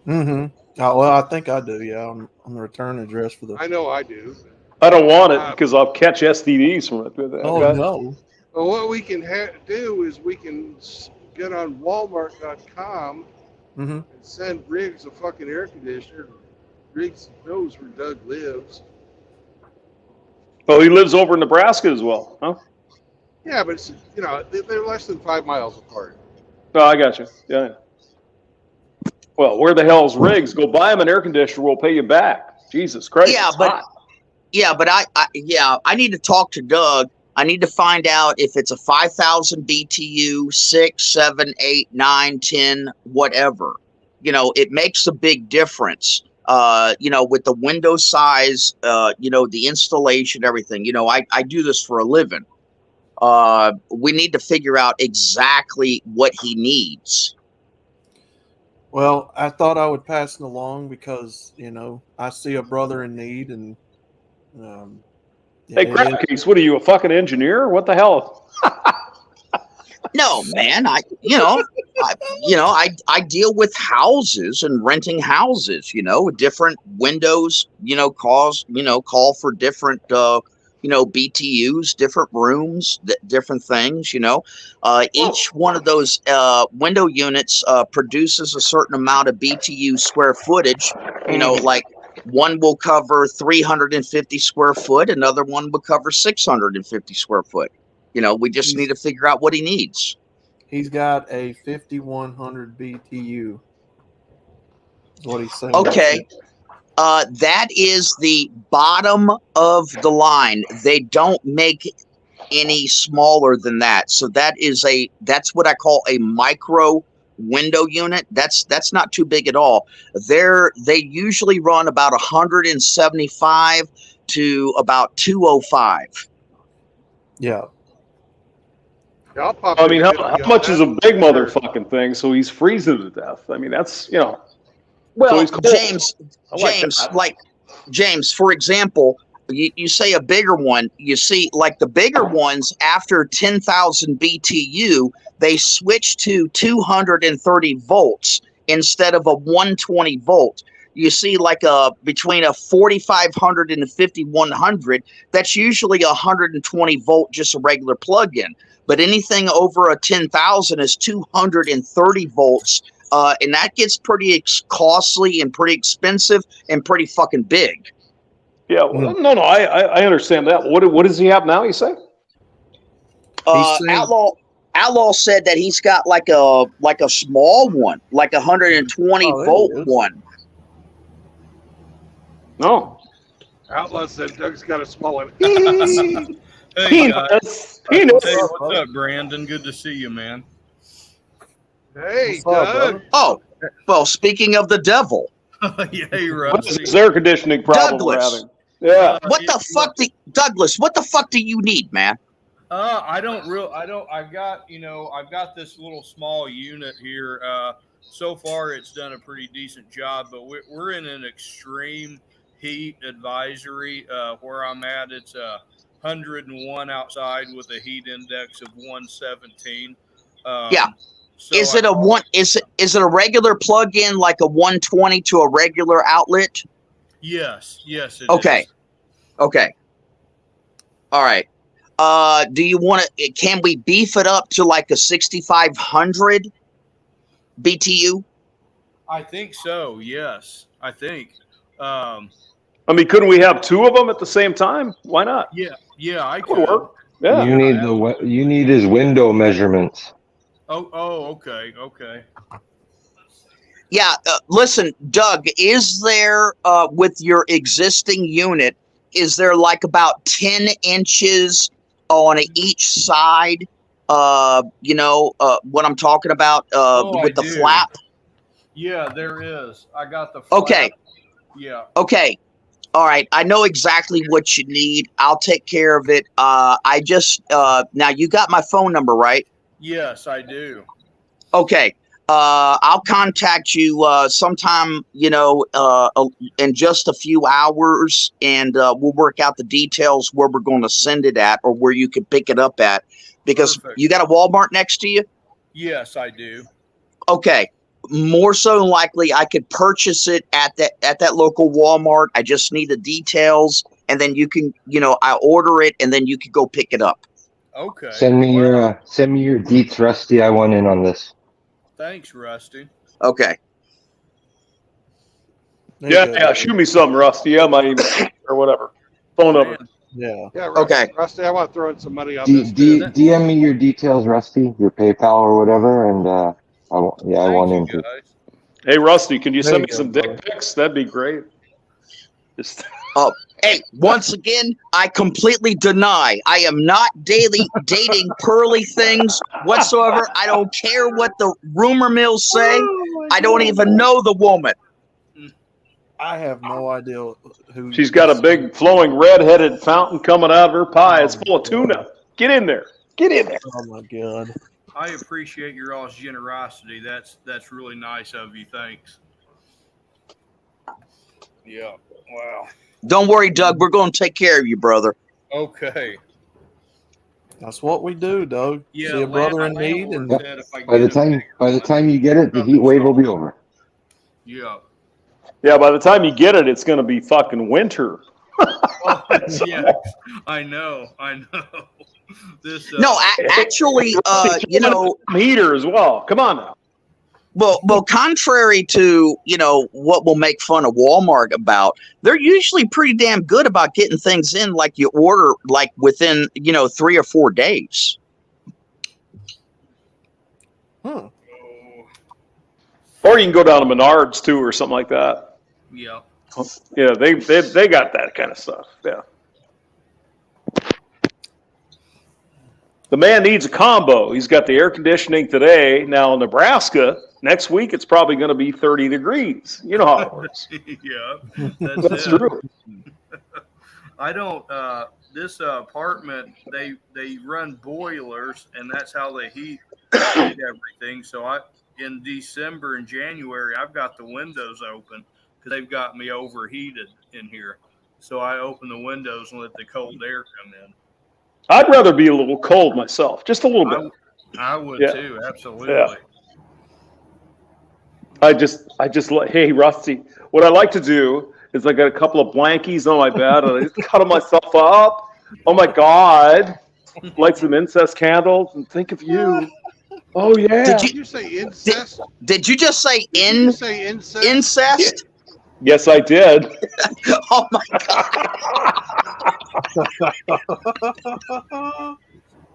Mm-hmm. Oh, well, I think I do. Yeah, on the return address for the. I know I do. I don't want it because I'll catch STDs from it. Oh Okay? no. Well, what we can do is we can get on Walmart.com Mm-hmm. and send Riggs a fucking air conditioner. Riggs knows where Doug lives. Oh, he lives over in Nebraska as well, huh? Yeah, but it's, they're less than 5 miles apart. Oh, I got you. Yeah. Well, where the hell's Riggs? Go buy him an air conditioner. We'll pay you back. Jesus Christ. Yeah, it's but hot. I need to talk to Doug. I need to find out if it's a 5,000 BTU, 6, 7, 8, 9, 10, whatever. It makes a big difference. With the window size, the installation, everything. I do this for a living. We need to figure out exactly what he needs. Well, I thought I would pass it along because I see a brother in need, and Hey, crap case, what are you, a fucking engineer? What the hell? No, man. I deal with houses and renting houses. Different windows. Call for different. BTUs, different rooms, different things. Each one of those window units produces a certain amount of BTU square footage. Like one will cover 350 square foot, another one will cover 650 square foot. We just need to figure out what he needs. He's got a 5,100 BTU. Is what he's saying. Okay. That is the bottom of the line. They don't make any smaller than that. So that's what I call a micro window unit. That's not too big at all. They usually run about 175 to about 205. Yeah. Yeah, I'll pop I mean, in how 50 on much is a that. big motherfucking thing? So he's freezing to death. I mean, that's, Well, so he's cold. James, for example, you say a bigger one, you see, like the bigger ones after 10,000 BTU, they switch to 230 volts instead of a 120 volt. you see like between a 4500 and a 5100, that's usually 120 volt, just a regular plug-in. But anything over a 10,000 is 230 volts, and that gets pretty costly and pretty expensive and pretty fucking big. Yeah, well, no, I understand that. What does he have now? You say? Outlaw said that he's got like a small one, like 120 volt one. No. Outlaw said Doug's got a small one. Hey, guys. He knows. Hey, what's up, Brandon? Good to see you, man. Hey, What's up, Doug. brother? Oh, well, speaking of the devil, Yeah, hey, What's Rusty. this air conditioning problem we're Douglas. having? Yeah. what the fuck, Douglas? What the fuck do you need, man? I got, I've got this little small unit here. So far, it's done a pretty decent job, but we're in an extreme heat advisory. Where I'm at, it's 101 outside with a heat index of 117. Yeah. So Is it is it a regular plug-in, like a 120 to a regular outlet? Yes, it Okay. is. Okay. All right. Do you want to? Can we beef it up to like a 6500 BTU? I think so. Yes, I think. I mean, couldn't we have two of them at the same time? Why not? Yeah, I That could. would work. Yeah. You need his window measurements. Okay. Yeah. Listen, Doug, is there with your existing unit? Is there like about 10 inches on each side? What I'm talking about with the flap? Yeah, there is. I got the flap. Okay. Yeah. Okay. All right. I know exactly what you need. I'll take care of it. I just now you got my phone number, right? Yes, I do. Okay. I'll contact you sometime, in just a few hours, and we'll work out the details where we're going to send it at or where you can pick it up at. Because Perfect. you got a Walmart next to you? Yes, I do. Okay. More so than likely, I could purchase it at that local Walmart. I just need the details, and then you can, I order it, and then you can go pick it up. Okay. Send me your deets, Rusty. I want in on this. Thanks, Rusty. Okay. Yeah. Shoot me something, Rusty. Yeah, my email or whatever. Phone number. Yeah. Yeah, Rusty, Okay. Rusty, I want to throw in some money on this. DM me your details, Rusty, your PayPal or whatever, and I want in too. Guys. Hey, Rusty, can you There send you me go, some brother. dick pics? That'd be great. Just Hey, once again, I completely deny. I am not dating pearly things whatsoever. I don't care what the rumor mills say. I don't even know the woman. I have no idea who. she's got a big flowing red-headed fountain coming out of her pie. It's full of tuna. Get in there. Get in there. Oh my god. I appreciate your all's generosity. That's really nice of you. Thanks. Yeah. Wow. Don't worry, Doug. We're going to take care of you, brother. Okay. That's what we do, Doug. Yeah. See a brother in Landlord need, and said if I By the get a bigger time you get it, the heat wave will be over. Yeah. Yeah, by the time you get it, it's going to be fucking winter. Oh, yeah. I know. This. No, actually, Heater as well. Come on now. well, contrary to what we'll make fun of Walmart about, they're usually pretty damn good about getting things in, like you order, like within 3 or 4 days. huh? Or you can go down to Menards too, or something like that. Yeah. Yeah, they got that kind of stuff. Yeah. The man needs a combo. He's got the air conditioning today. Now in Nebraska, next week it's probably going to be 30 degrees. You know how it works. Yeah. That's true. I don't. This apartment, they run boilers, and that's how they heat everything. So in December and January, I've got the windows open because they've got me overheated in here. So I open the windows and let the cold air come in. I'd rather be a little cold myself, just a little bit. I would Yeah. too, absolutely. Yeah. Hey, Rusty, what I like to do is I got a couple of blankies on my bed and I just cuddle myself up. Oh my God. Light some incest candles and think of you. Oh Did yeah. you Did you say did, incest? did you just say Did you just say incest? Yeah. incest? Yes, I did. Oh my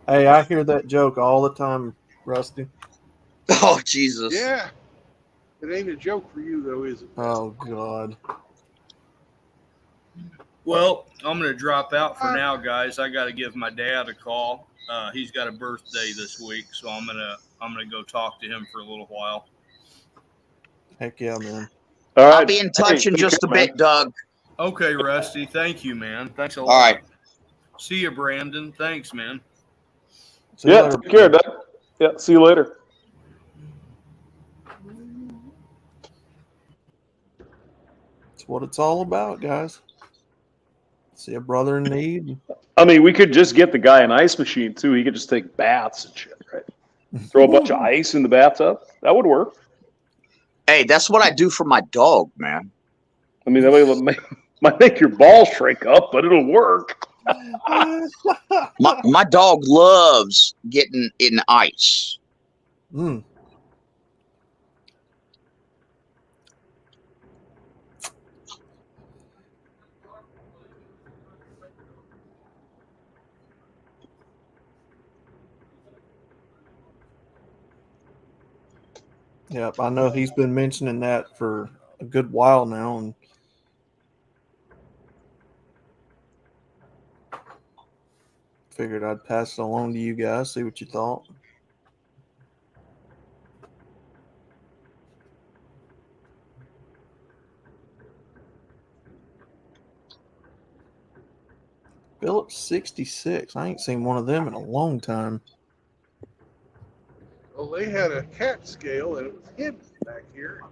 Hey, I hear that joke all the time, Rusty. oh Jesus. Yeah. It ain't a joke for you though, is it? Oh God. Well, I'm going to drop out for Uh, now, guys. I got to give my dad a call. He's got a birthday this week, so I'm gonna go talk to him for a little while. Heck yeah, man. All I'll right. be in Hey, touch in take care, just a man. bit, Doug. Okay, Rusty. Thank you, man. Thanks a All lot. right. See you, Brandon. Thanks, man. See you Yeah, later. take care, Doug. Yeah, see you later. That's what it's all about, guys. See a brother in need. I mean, we could just get the guy an ice machine too. He could just take baths and shit, right? Throw a bunch of ice in the bathtub. That would work. Hey, that's what I do for my dog, man. I mean, that might make your balls shrink up, but it'll work. My dog loves getting in ice. Mm. Yep, I know he's been mentioning that for a good while now, and figured I'd pass it along to you guys, see what you thought. Phillips 66. I ain't seen one of them in a long time. well, they had a cat scale and it was hidden back here.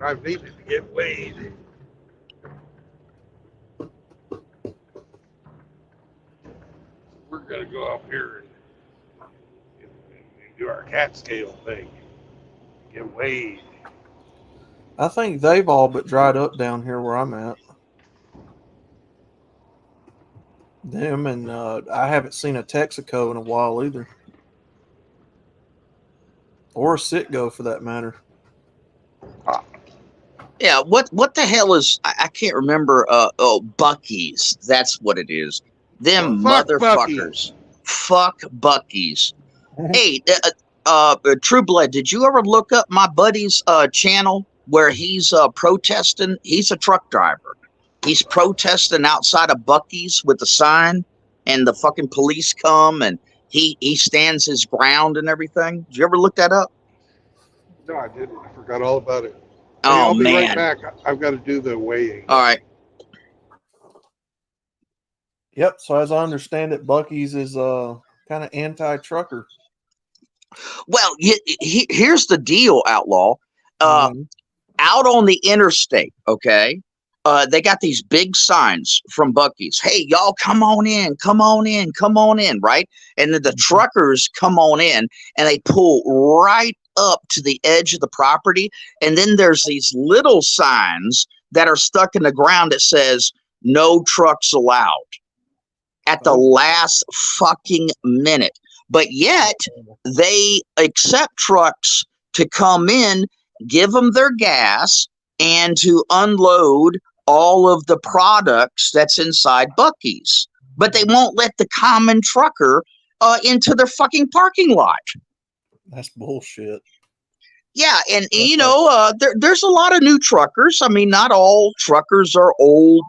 I've needed to get weighed. We're gonna go up here and do our cat scale thing. Get weighed. I think they've all but dried up down here where I'm at. Them and I haven't seen a Texaco in a while either, or a Citgo for that matter. Yeah, what the hell is I can't remember Bucky's. That's what it is. Well, Them fuck Bucky. motherfuckers. Fuck Bucky's. Hey, True Blood, did you ever look up my buddy's channel where he's protesting? He's a truck driver. He's protesting outside of Bucky's with a sign, and the fucking police come, and he stands his ground and everything. Did you ever look that up? No, I didn't. I forgot all about it. Hey, Oh I'll be right man. back. I've got to do the weighing. All right. Yep. So as I understand it, Bucky's is kind of anti-trucker. Well, here's the deal, Outlaw. Mhm. Out on the interstate, okay, they got these big signs from Bucky's. Hey, y'all, come on in, come on in, come on in, right? And then the truckers come on in and they pull right up to the edge of the property. And then there's these little signs that are stuck in the ground that says, no trucks allowed at the last fucking minute. But yet they accept trucks to come in, give them their gas, and to unload all of the products that's inside Bucky's. But they won't let the common trucker into their fucking parking lot. That's bullshit. Yeah, and you know, there's a lot of new truckers. I mean, not all truckers are old,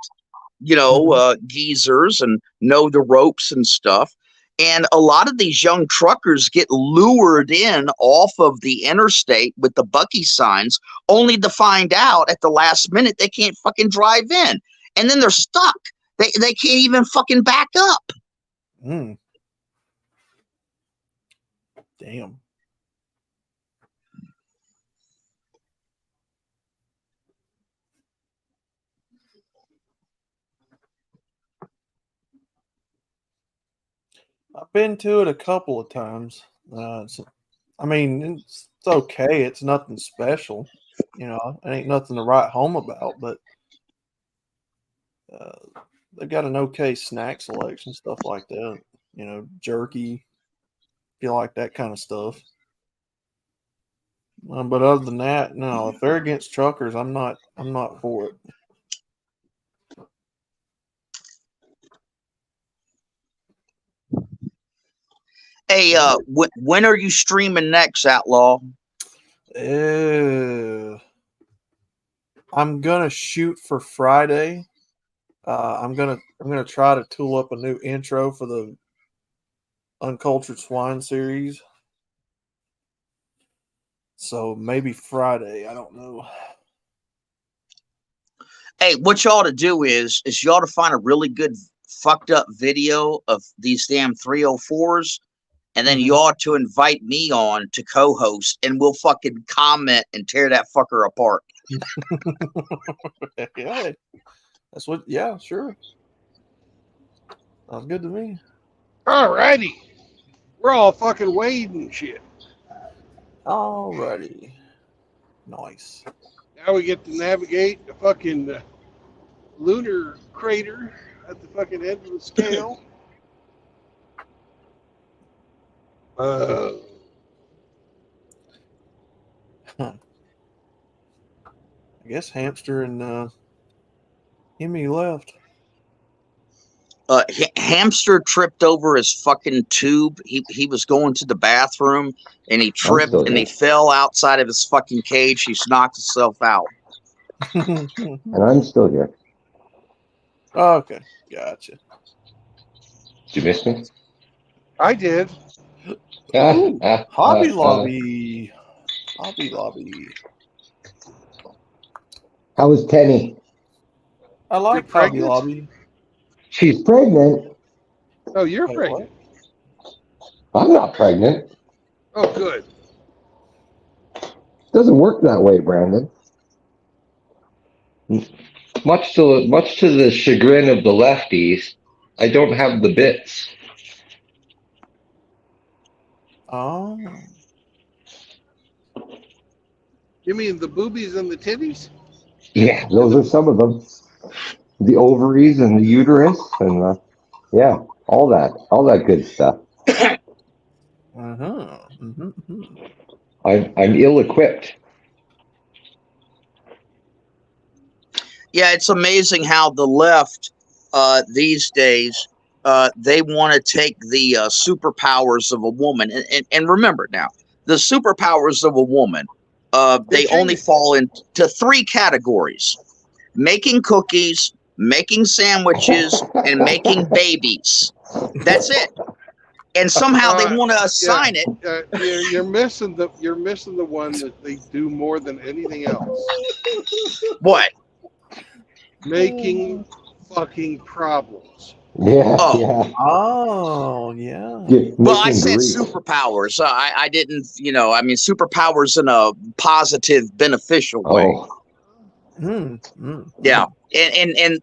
you know, geezers and know the ropes and stuff. And a lot of these young truckers get lured in off of the interstate with the Bucky signs, only to find out at the last minute they can't fucking drive in. And then they're stuck. They can't even fucking back up. Mm. Damn. I've been to it a couple of times. I mean, it's okay. It's nothing special. You know, it ain't nothing to write home about, but they've got an okay snack selection, stuff like that. You know, jerky, if you like that kind of stuff. But other than that, no. If they're against truckers, I'm not for it. Hey, when are you streaming next, Outlaw? I'm gonna shoot for Friday. I'm gonna try to tool up a new intro for the Uncultured Swine series. So maybe Friday. I don't know. Hey, what you ought to do is you ought to find a really good fucked up video of these damn 304s, and then you ought to invite me on to co-host, and we'll fucking comment and tear that fucker apart. Yeah, that's what. Yeah, sure. Sounds good to me. Alrighty. We're all fucking waiting and shit. Alrighty. Nice. Now we get to navigate the fucking lunar crater at the fucking end of the scale. Huh. I guess Hamster and Emmy left. Hamster tripped over his fucking tube. He was going to the bathroom and he tripped and he fell outside of his fucking cage. He's knocked himself out. And I'm still here. Okay, gotcha. Did you miss me? I did. Ooh, Hobby Lobby. Hobby Lobby. How was Tenny? I like Hobby Lobby. She's pregnant. Oh, you're Wait, pregnant. I'm not pregnant. Oh, good. Doesn't work that way, Brandon. Much to the chagrin of the lefties, I don't have the bits. Oh. You mean the boobies and the titties? Yeah, Those are some of them. The ovaries and the uterus and yeah, all that good stuff. I'm ill-equipped. Yeah, it's amazing how the left these days they want to take the superpowers of a woman, and remember now, the superpowers of a woman they only fall into three categories: making cookies, making sandwiches, and making babies. That's it. And somehow they want to assign it. You're missing the one that they do more than anything else. What? Making fucking problems. Yeah. Oh. Yeah. Oh, yeah. Well, I said superpowers. I didn't, I mean, superpowers in a positive, beneficial way. Yeah. And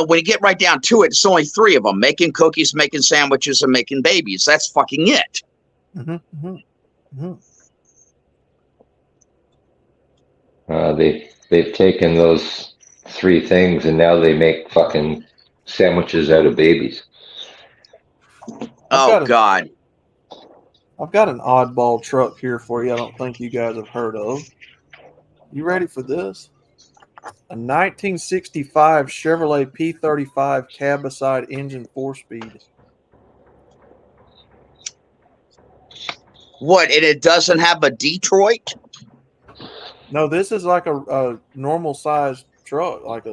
when you get right down to it, it's only three of them: making cookies, making sandwiches, and making babies. That's fucking it. They've taken those three things and now they make fucking sandwiches out of babies. Oh, God. I've got an oddball truck here for you I don't think you guys have heard of. You ready for this? A 1965 Chevrolet P35 cab-beside engine 4-speed. What? And it doesn't have a Detroit? No, this is like a normal sized truck, like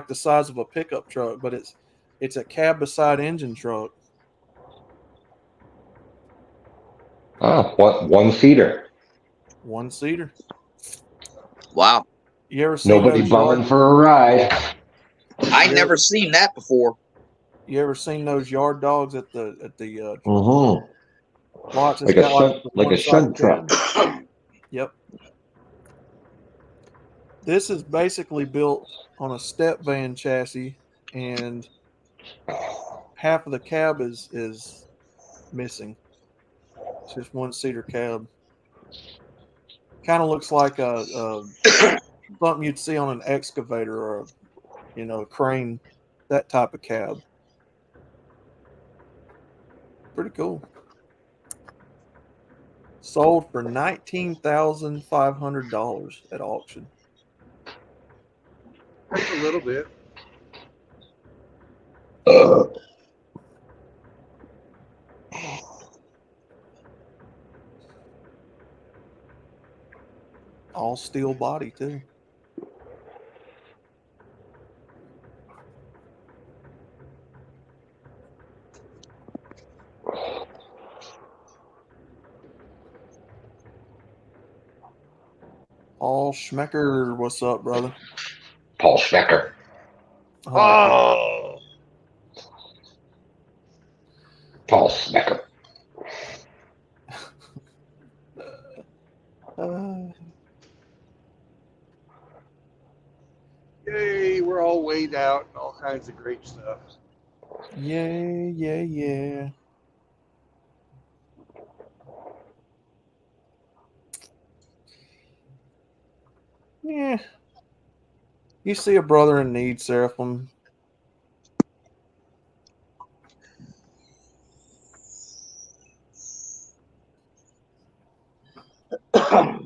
the size of a pickup truck, but it's a cab-beside engine truck. Ah, one-seater. One-seater. Wow. You ever seen nobody buying for a ride? I never seen that before. You ever seen those yard dogs at the lots? Like a shunt truck. Yep. This is basically built on a step van chassis, and half of the cab is missing. It's just one-seater cab. Kind of looks like a something you'd see on an excavator or a crane, that type of cab. Pretty cool. Sold for $19,500 at auction. That's a little bit. All steel body too. Paul Schmecker, what's up, brother? Paul Schmecker. Oh, Paul Schmecker. yay, we're all weighed out and all kinds of great stuff. Yeah. Yeah. You see a brother in need, Seraphim. I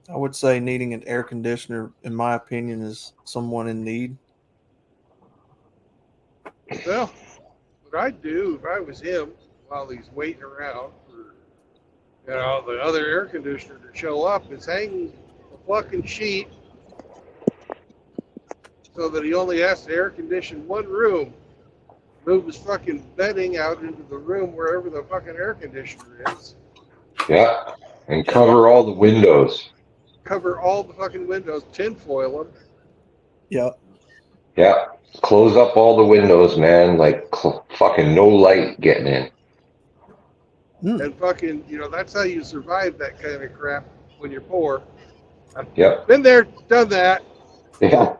would say needing an air conditioner, in my opinion, is someone in need. Well, what I'd do if I was him while he's waiting around for the other air conditioner to show up is hang a fucking sheet so that he only has to air condition one room. Move his fucking bedding out into the room wherever the fucking air conditioner is. Yeah. And cover all the windows. Cover all the fucking windows, tinfoil them. Yep. Yeah. Close up all the windows, man. Like fucking no light getting in. And fucking, that's how you survive that kind of crap when you're poor. Yep. Been there, done that. Yeah.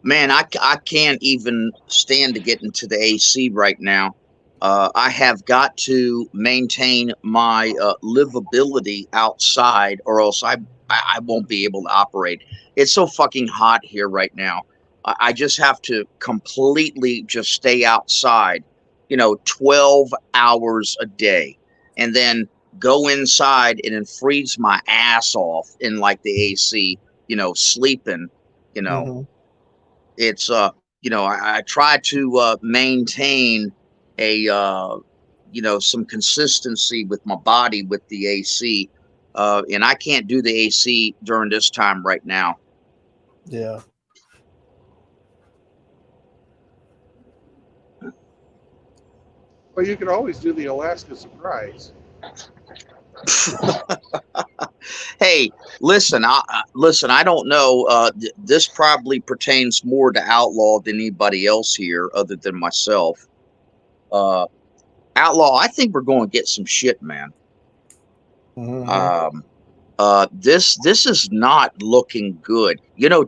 Man, I can't even stand to get into the AC right now. I have got to maintain my livability outside, or else I won't be able to operate. It's so fucking hot here right now. I just have to completely just stay outside, 12 hours a day, and then go inside and then freeze my ass off in like the AC, sleeping, It's I try to maintain a some consistency with my body with the AC, and I can't do the AC during this time right now. Yeah. Well, you can always do the Alaska surprise. Hey, listen, I don't know. This probably pertains more to Outlaw than anybody else here, other than myself. Outlaw, I think we're going to get some shit, man. This is not looking good.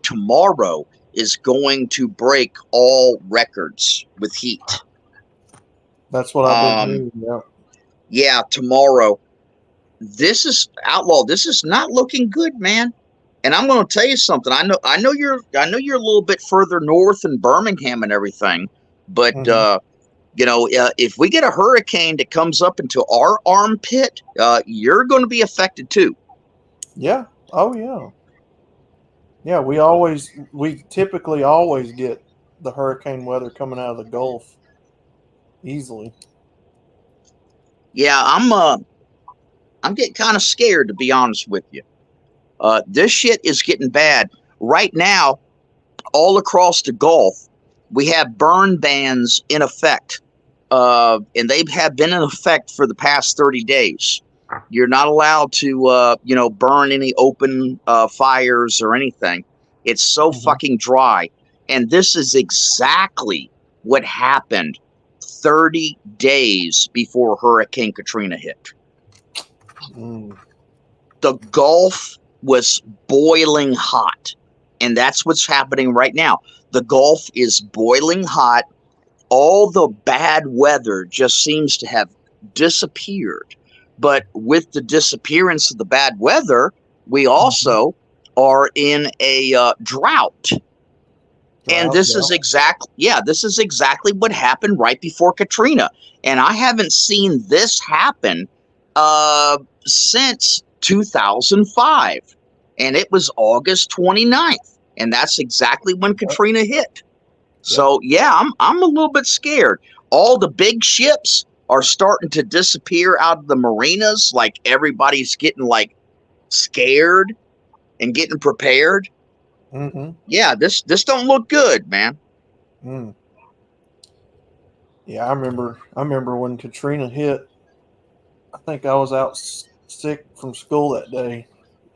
Tomorrow is going to break all records with heat. That's what I've been hearing. Yeah. Yeah, tomorrow. This is Outlaw. This is not looking good, man. And I'm going to tell you something. I know you're a little bit further north in Birmingham and everything, but if we get a hurricane that comes up into our armpit, you're going to be affected too. Yeah. Oh yeah. Yeah, we typically always get the hurricane weather coming out of the Gulf easily. Yeah, I'm getting kind of scared, to be honest with you. This shit is getting bad right now. All across the Gulf, we have burn bans in effect, and they have been in effect for the past 30 days. You're not allowed to, burn any open fires or anything. It's so fucking dry. And this is exactly what happened 30 days before Hurricane Katrina hit. The Gulf was boiling hot. And that's what's happening right now. The Gulf is boiling hot. all the bad weather just seems to have disappeared. But with the disappearance of the bad weather, we also are in a drought. And this is this is exactly what happened right before Katrina. And I haven't seen this happen since 2005. And it was August 29th. And that's exactly when Katrina hit. So yeah, I'm a little bit scared. All the big ships are starting to disappear out of the marinas. Like everybody's getting like scared and getting prepared. Mm-hmm. Yeah, this don't look good, man. Mm. Yeah, I remember when Katrina hit. I think I was out sick from school that day,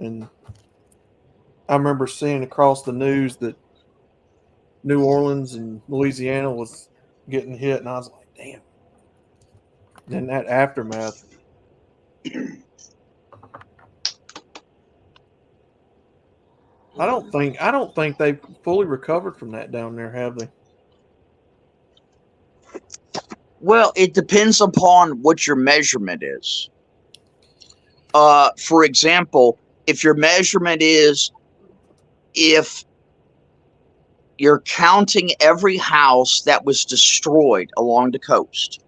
and I remember seeing across the news that New Orleans and Louisiana was getting hit, and I was like, "Damn!" Then that aftermath. I don't think they've fully recovered from that down there, have they? Well, it depends upon what your measurement is. For example, if your measurement is if you're counting every house that was destroyed along the coast,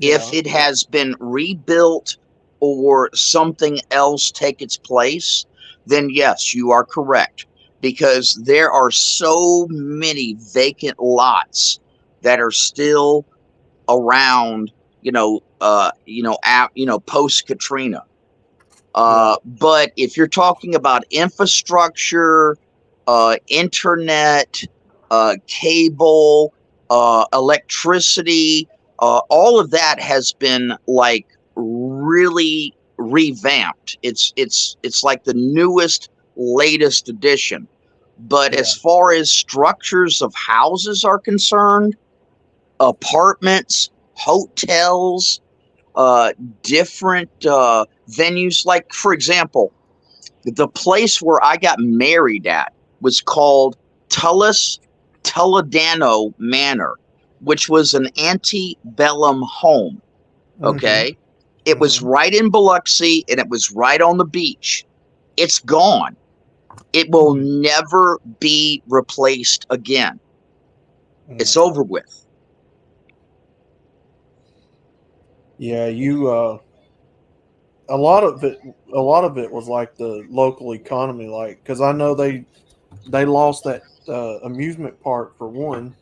if it has been rebuilt or something else take its place, then yes, you are correct. Because there are so many vacant lots that are still around, post Katrina. But if you're talking about infrastructure, internet, cable, electricity, all of that has been like really revamped. It's like the newest, latest edition. But as far as structures of houses are concerned, apartments, hotels, different venues. Like, for example, the place where I got married at was called Toledano Manor, which was an antebellum home. Okay. It was right in Biloxi, and it was right on the beach. It's gone. It will never be replaced again. It's over with. Yeah, a lot of it was like the local economy, like, because I know they lost that amusement park for one,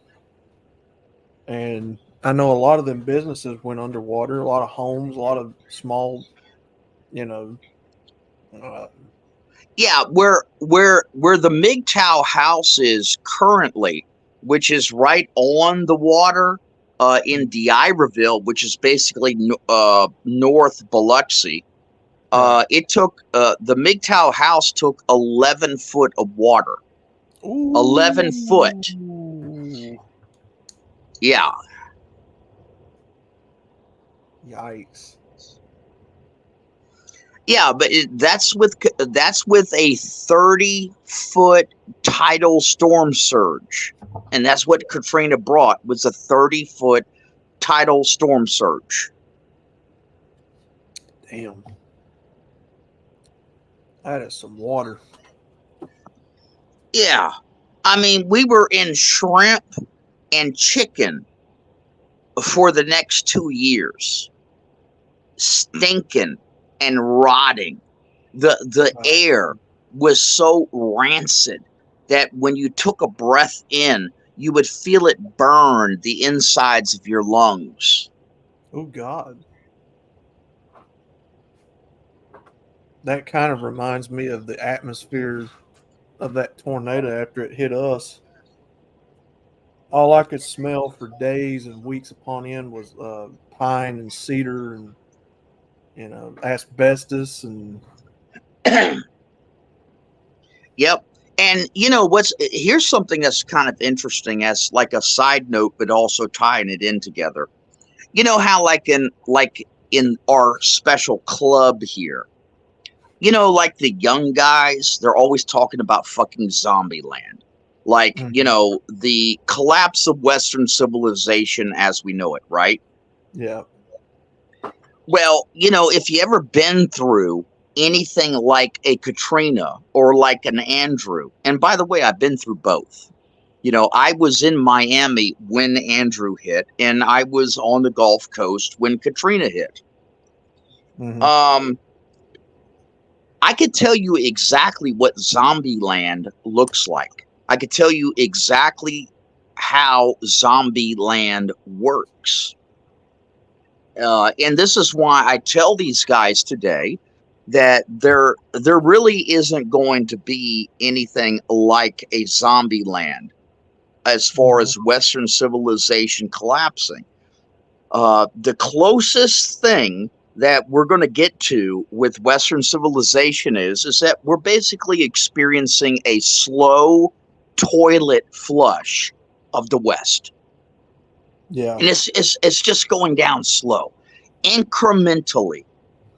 and I know a lot of them businesses went underwater. A lot of homes, a lot of small, Yeah, where the MGTOW house is currently, which is right on the water, in D'Iberville, which is basically north Biloxi. It took the MGTOW house took 11 foot of water. 11 foot. Yeah. Yikes. Yeah, but that's with a 30-foot tidal storm surge, and that's what Katrina brought, was a 30-foot tidal storm surge. Damn, that is some water. Yeah, I mean, we were in shrimp and chicken for the next 2 years, stinking and rotting. The air was so rancid that when you took a breath in, you would feel it burn the insides of your lungs. Oh God. That kind of reminds me of the atmosphere of that tornado after it hit us. All I could smell for days and weeks upon end was pine and cedar and asbestos and Yep. And here's something that's kind of interesting as like a side note, but also tying it in together. You know how like in our special club here, like the young guys, they're always talking about fucking Zombieland. like, Mhm. you know, the collapse of Western civilization as we know it, right? Yeah. Well, you know, if you ever been through anything like a Katrina or like an Andrew, and by the way, I've been through both. You know, I was in Miami when Andrew hit, and I was on the Gulf Coast when Katrina hit. Mhm. I could tell you exactly what Zombie Land looks like. I could tell you exactly how Zombie Land works. And this is why I tell these guys today that there really isn't going to be anything like a Zombie Land as far Mhm. as Western civilization collapsing. The closest thing that we're going to get to with Western civilization is that we're basically experiencing a slow toilet flush of the West, Yeah. and it's just going down slow, incrementally.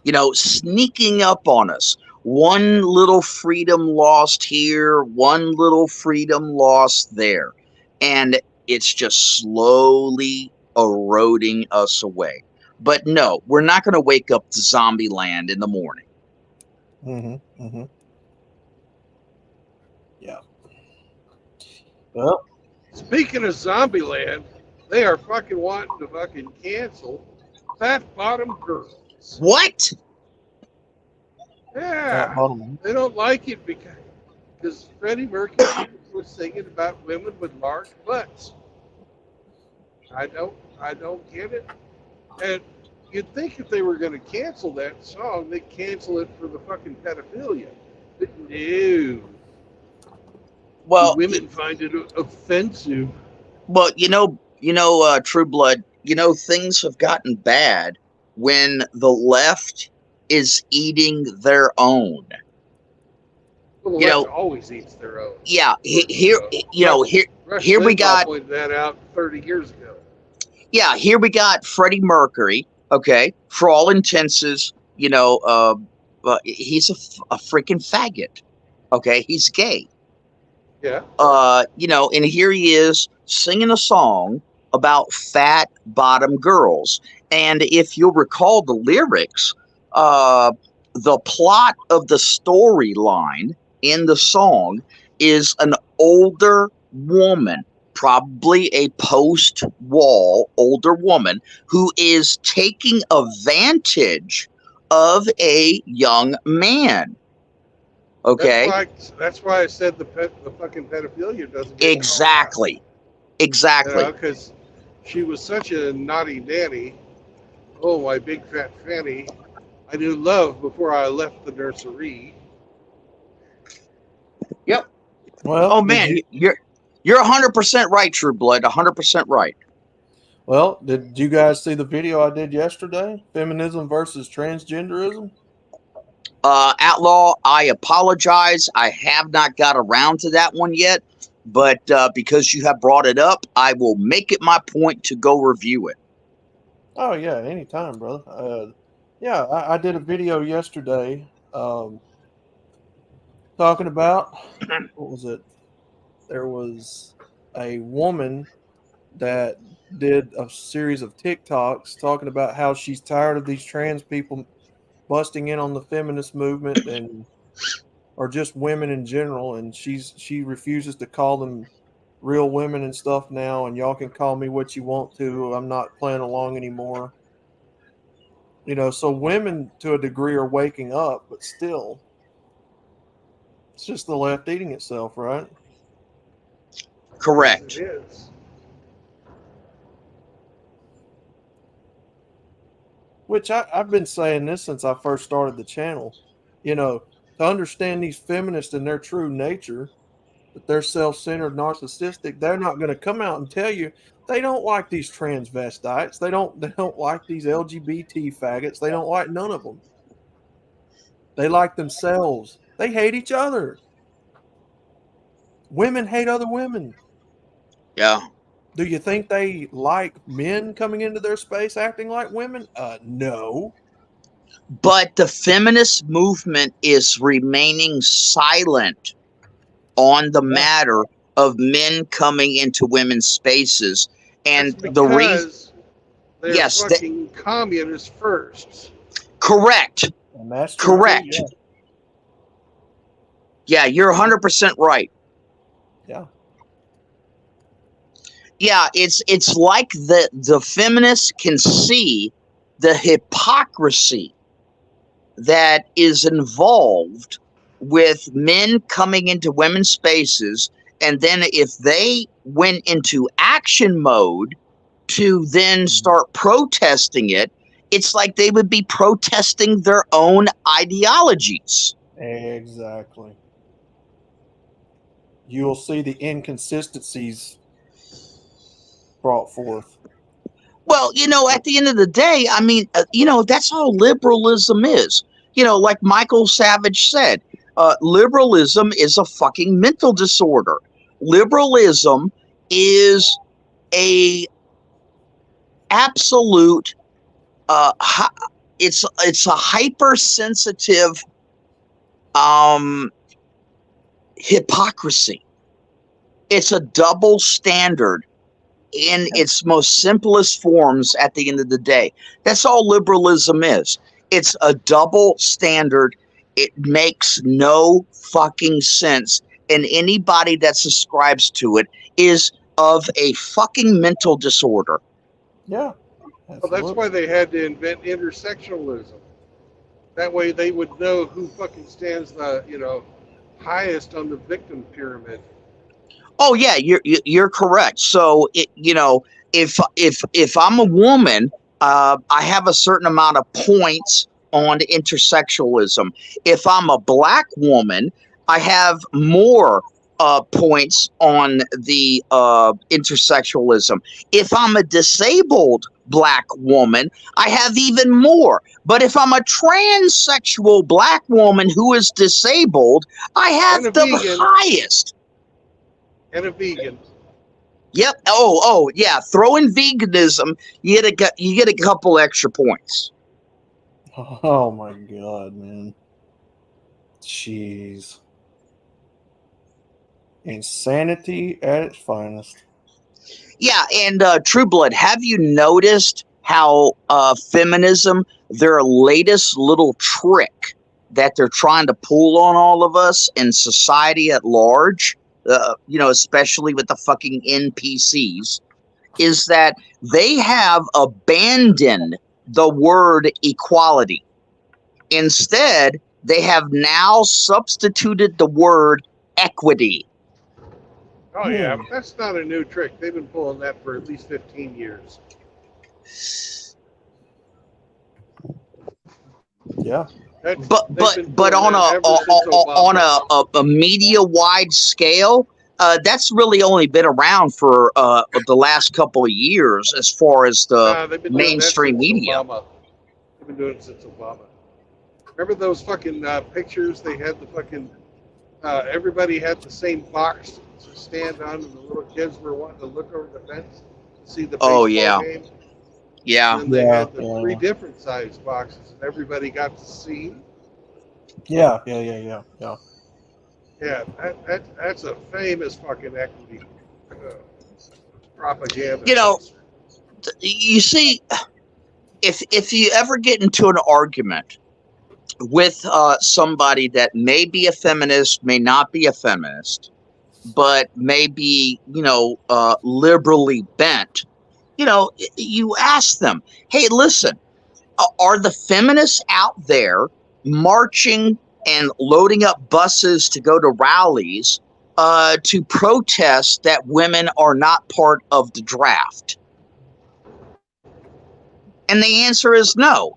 You know, sneaking up on us. One little freedom lost here, one little freedom lost there. And it's just slowly eroding us away. But no, we're not going to wake up to zombie land in the morning. Mhm. Mhm. Yeah. Well, Speaking of Zombieland, they are fucking wanting to fucking cancel Fat Bottom Girls. What? fat Yeah, bottom. they don't like it because Freddie Mercury was singing about women with large butts. I don't get it. And you'd think if they were going to cancel that song, they'd cancel it for the fucking pedophilia. But no, the Well, women find it offensive. True Blood, you know, things have gotten bad when the left is eating their own. Well, the You left know, always eats their own. yeah, First, here, you know, Rush here we Limbaugh got, pointed that out 30 years ago. yeah, here we got Freddie Mercury. Okay, for all intenses, he's a freaking faggot. Okay, he's gay. Yeah, And here he is singing a song about fat bottom girls. And if you'll recall the lyrics, the plot of the storyline in the song is an older woman, probably a post-war older woman, who is taking advantage of a young man. that's Okay, why that's why I said the fucking pedophilia doesn't get called out. exactly, You know, exactly. because she was such a naughty nanny. Oh, my big fat fanny. I knew love before I left the nursery. Yep. Well, Oh did man, you? you're 100% right, True Blood. 100% right. Well, did you guys see the video I did yesterday? Feminism versus transgenderism. Outlaw, I apologize. I have not got around to that one yet, but because you have brought it up, I will make it my point to go review it. Oh yeah, anytime, brother. Yeah, I did a video yesterday talking about what was it? There was a woman that did a series of TikToks talking about how she's tired of these trans people busting in on the feminist movement and or just women in general, and she refuses to call them real women and stuff now, and y'all can call me what you want to. I'm not playing along anymore. So women to a degree are waking up, but still it's just the left eating itself, right? Yes, it Correct. is. Which I've been saying this since I first started the channel. To understand these feminists and their true nature, that they're self-centered, narcissistic, they're not going to come out and tell you they don't like these transvestites. They don't like these LGBT faggots. They don't like none of them. They like themselves. They hate each other. Women hate other women. Yeah. Do you think they like men coming into their space acting like women? No. But the feminist movement is remaining silent on the Yeah. matter of men coming into women's spaces. And That's the reason, because they're yes, fucking communists first. correct, And that's true, too, correct. Yeah, you're 100% right. Yeah. Yeah, it's like the feminists can see the hypocrisy that is involved with men coming into women's spaces, and then if they went into action mode to then start protesting it, it's like they would be protesting their own ideologies. Exactly. You'll see the inconsistencies brought forth. Well, at the end of the day, I mean, that's all liberalism is. Like Michael Savage said, liberalism is a fucking mental disorder. Liberalism is a absolute, it's a hypersensitive hypocrisy. It's a double standard in its most simplest forms at the end of the day. That's all liberalism is. It's a double standard. It makes no fucking sense. And anybody that subscribes to it is of a fucking mental disorder. Yeah. Well, that's why they had to invent intersectionalism. That way they would know who fucking stands the, highest on the victim pyramid. Oh yeah, you're correct. So if I'm a woman, I have a certain amount of points on intersexualism. If I'm a black woman, I have more points on the intersexualism. If I'm a disabled black woman, I have even more. But if I'm a transsexual black woman who is disabled, I have the vegan. highest. And a vegan. Yep. Oh, yeah. Throw in veganism, you get a couple extra points. Oh my god, man. Jeez. Insanity at its finest. Yeah, and True Blood, have you noticed how feminism, their latest little trick that they're trying to pull on all of us and society at large, especially with the fucking NPCs, is that they have abandoned the word equality. Instead, they have now substituted the word equity. Oh, yeah. That's not a new trick. They've been pulling that for at least 15 years. Yeah. But on a media wide scale, that's really only been around for the last couple of years as far as the mainstream media. Obama. They've been doing it since Obama. Remember those fucking pictures? They had the fucking everybody had the same box to stand on, and the little kids were wanting to look over the fence to see the baseball game. Yeah. And they had the 3 different size boxes, and everybody got to see. Yeah. Yeah, that's a famous fucking equity propaganda. You see, if you ever get into an argument with somebody that may be a feminist, may not be a feminist, but may be, liberally bent, you ask them, hey, listen, are the feminists out there marching and loading up buses to go to rallies to protest that women are not part of the draft? And the answer is no.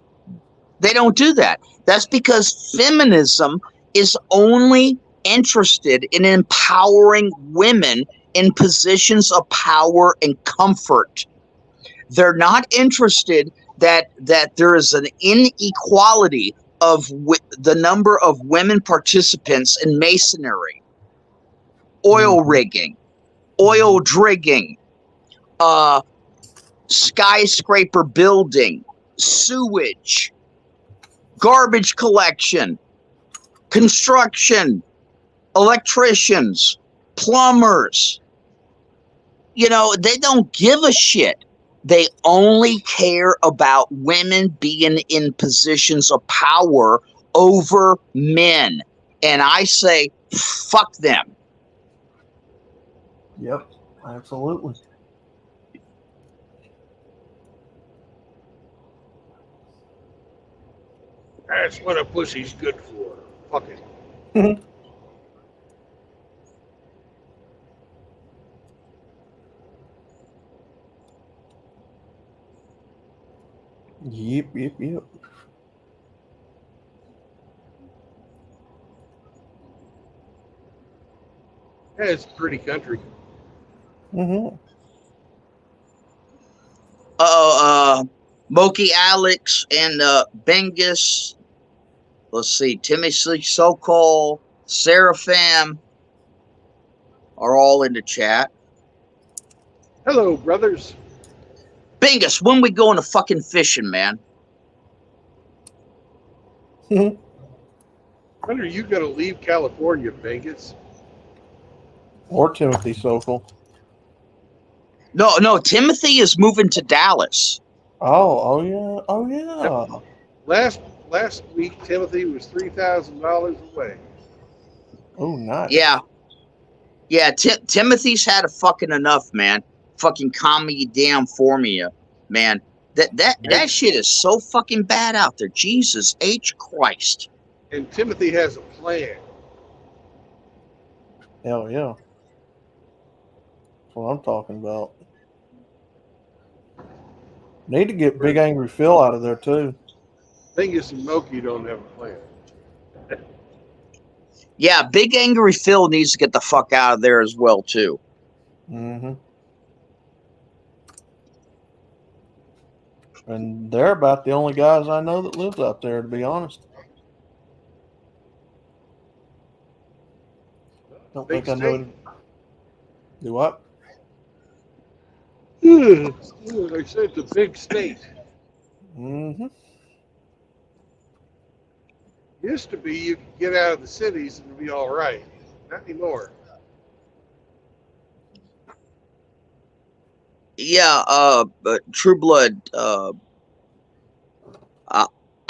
They don't do that. That's because feminism is only interested in empowering women in positions of power and comfort. They're not interested that there is an inequality of the number of women participants in masonry, oil rigging, oil drigging, skyscraper building, sewage, garbage collection, construction, electricians, plumbers. You know, they don't give a shit. They only care about women being in positions of power over men. And I say, fuck them. Yep, absolutely. That's what a pussy's good for. Fuck it. Yep, yep, yep. Yeah, it's a pretty country. Mm-hmm. Moki Alex and Bengus. Let's see, Timothy Sokol, Seraphim are all in the chat. Hello, brothers. Bengus, when we going to fucking fishing, man? When are you going to leave California, Vegas? Or Timothy Sokol. No, Timothy is moving to Dallas. Oh yeah. Last week, Timothy was $3,000 away. Oh, nice. Yeah. Timothy's had a fucking enough, man. Fucking calm me damn formula, man. That shit is so fucking bad out there. Jesus H Christ. And Timothy has a plan. Hell yeah. That's what I'm talking about. Need to get Big Angry Phil out of there too. Vegas and Moki don't have a plan. Yeah, Big Angry Phil needs to get the fuck out of there as well too. Mm-hmm. And they're about the only guys I know that lives out there, to be honest. Don't Big think I know. state. Do what? I said it's a big state. Mm-hmm. Used to be you could get out of the cities and be all right. Not anymore. Yeah, but True Blood, I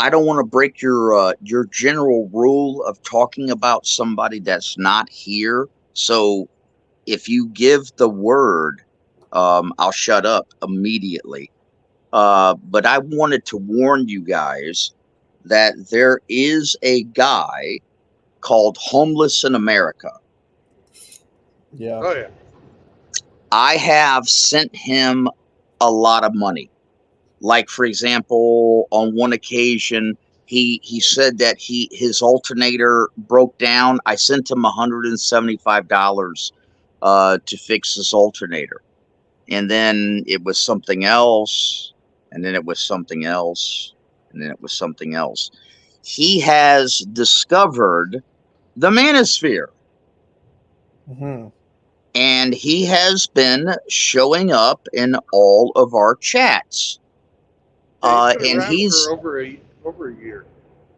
don't want to break your general rule of talking about somebody that's not here. So if you give the word, I'll shut up immediately. But I wanted to warn you guys that there is a guy called Homeless in America. Yeah. Oh, yeah. I have sent him a lot of money. Like, for example, on one occasion, he said that his alternator broke down. I sent him $175 to fix his alternator. And then it was something else, and then it was something else, and then it was something else. He has discovered the manosphere. Mm-hmm. And he has been showing up in all of our chats. Yeah, he's been And around he's for over a year.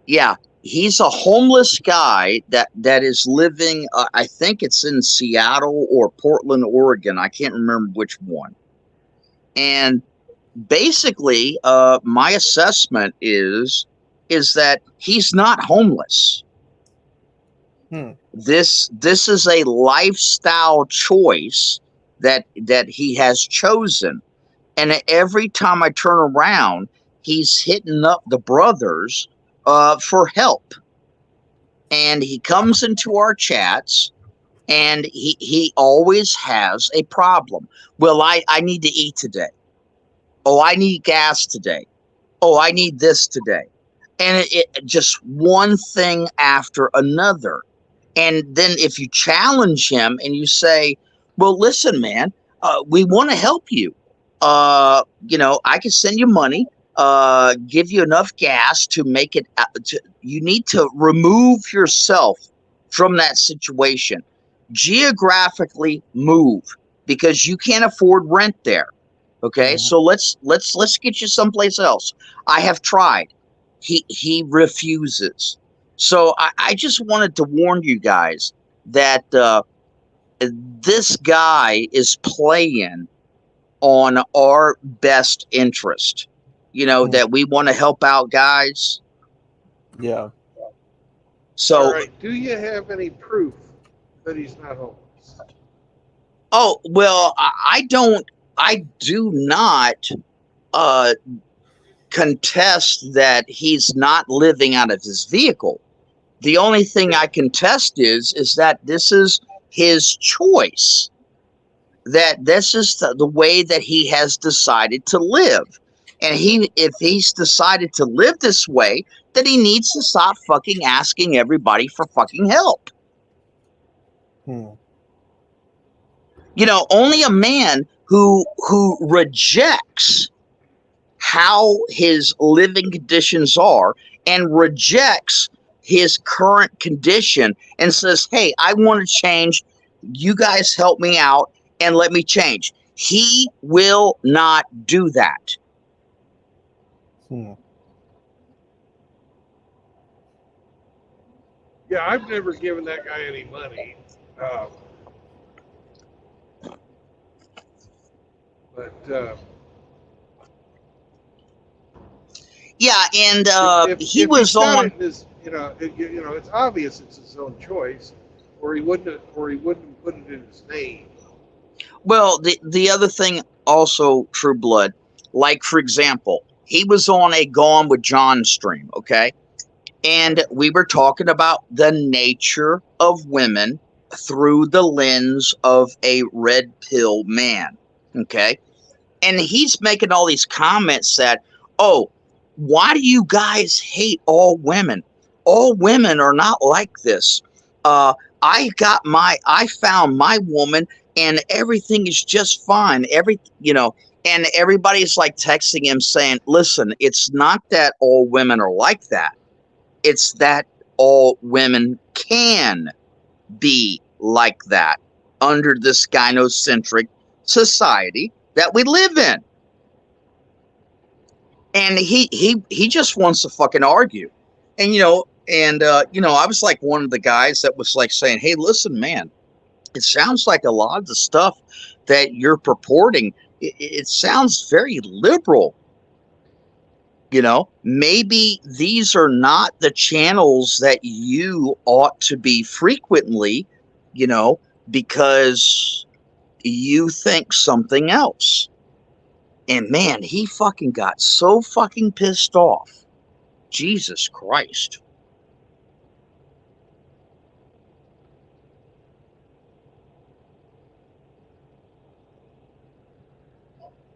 yeah, he's a homeless guy that is living. I think it's in Seattle or Portland, Oregon. I can't remember which one. And basically, my assessment is that he's not homeless. This is a lifestyle choice that he has chosen. And every time I turn around, he's hitting up the brothers for help. And he comes into our chats, and he always has a problem. Well, I need to eat today. Oh, I need gas today. Oh, I need this today. And it just one thing after another. And then if you challenge him and you say, well, listen, man, we want to help you. I can send you money, give you enough gas to make it. You need to remove yourself from that situation. Geographically move, because you can't afford rent there. Okay, so let's get you someplace else. I have tried. He refuses. So I just wanted to warn you guys that this guy is playing on our best interest. That we want to help out guys. Yeah. So, all right, do you have any proof that he's not homeless? oh well, I do not contest that he's not living out of his vehicle. The only thing I contest is that this is his choice. That this is the way that he has decided to live. And if he's decided to live this way, then he needs to stop fucking asking everybody for fucking help. Only a man who rejects how his living conditions are and rejects his current condition and says, hey, I want to change. You guys help me out and let me change. He will not do that. Yeah, I've never given that guy any money. Yeah, and he if was on. His, it's obvious it's his own choice, or he wouldn't have put it in his name. Well, the other thing also, True Blood, like for example, he was on a Gone with John stream, okay, and we were talking about the nature of women through the lens of a red pill man, okay, and he's making all these comments that, oh, why do you guys hate all women? All women are not like this. I found my woman and everything is just fine. And everybody's like texting him saying, listen, it's not that all women are like that. It's that all women can be like that under this gynocentric society that we live in. And he just wants to fucking argue. And, I was like one of the guys that was like saying, hey, listen, man, it sounds like a lot of the stuff that you're purporting, it sounds very liberal. Maybe these are not the channels that you ought to be frequently, because you think something else. And man, he fucking got so fucking pissed off. Jesus Christ.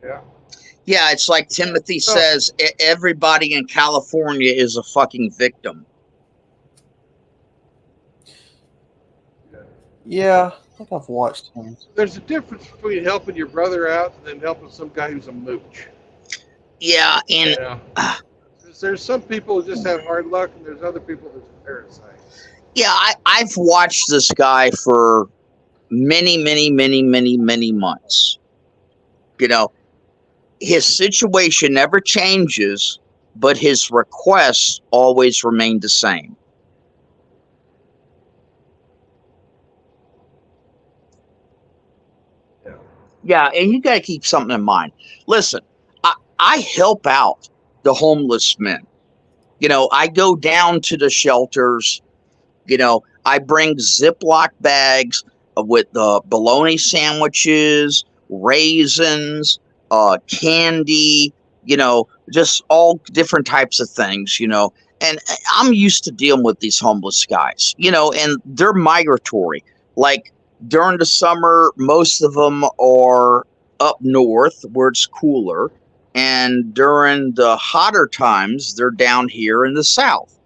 Yeah. Yeah, it's like Timothy says, everybody in California is a fucking victim. Yeah, I think I've watched him. There's a difference between helping your brother out and then helping some guy who's a mooch. Yeah, and there's some people who just have hard luck, and there's other people that's parasites. Yeah, I've watched this guy for many, many, many, many, many months. His situation never changes, but his requests always remain the same. Yeah, and you got to keep something in mind. Listen, I help out the homeless men. I go down to the shelters. I bring Ziploc bags with bologna sandwiches, raisins, candy, just all different types of things, and I'm used to dealing with these homeless guys, and they're migratory. Like during the summer, most of them are up north where it's cooler. And during the hotter times, they're down here in the south.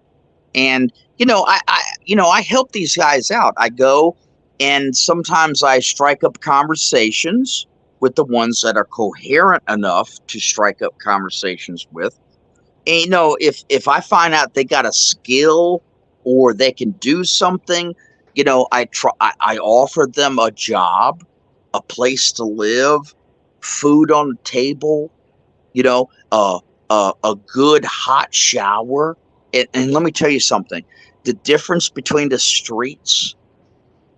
And, I help these guys out. I go and sometimes I strike up conversations with the ones that are coherent enough to strike up conversations with. And, if I find out they got a skill or they can do something, I offer them a job, a place to live, food on the table, a good hot shower. And let me tell you something. The difference between the streets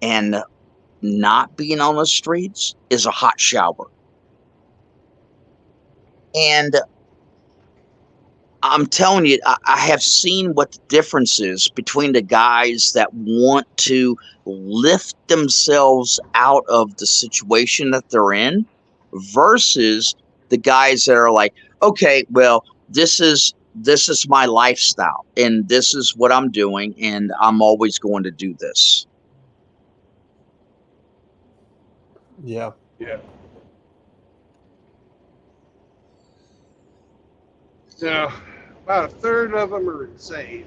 and not being on the streets is a hot shower. And I'm telling you, I have seen what the difference is between the guys that want to lift themselves out of the situation that they're in versus the guys that are like, okay, well, this is my lifestyle and this is what I'm doing and I'm always going to do this. Yeah. Yeah. Now, about a third of them are insane.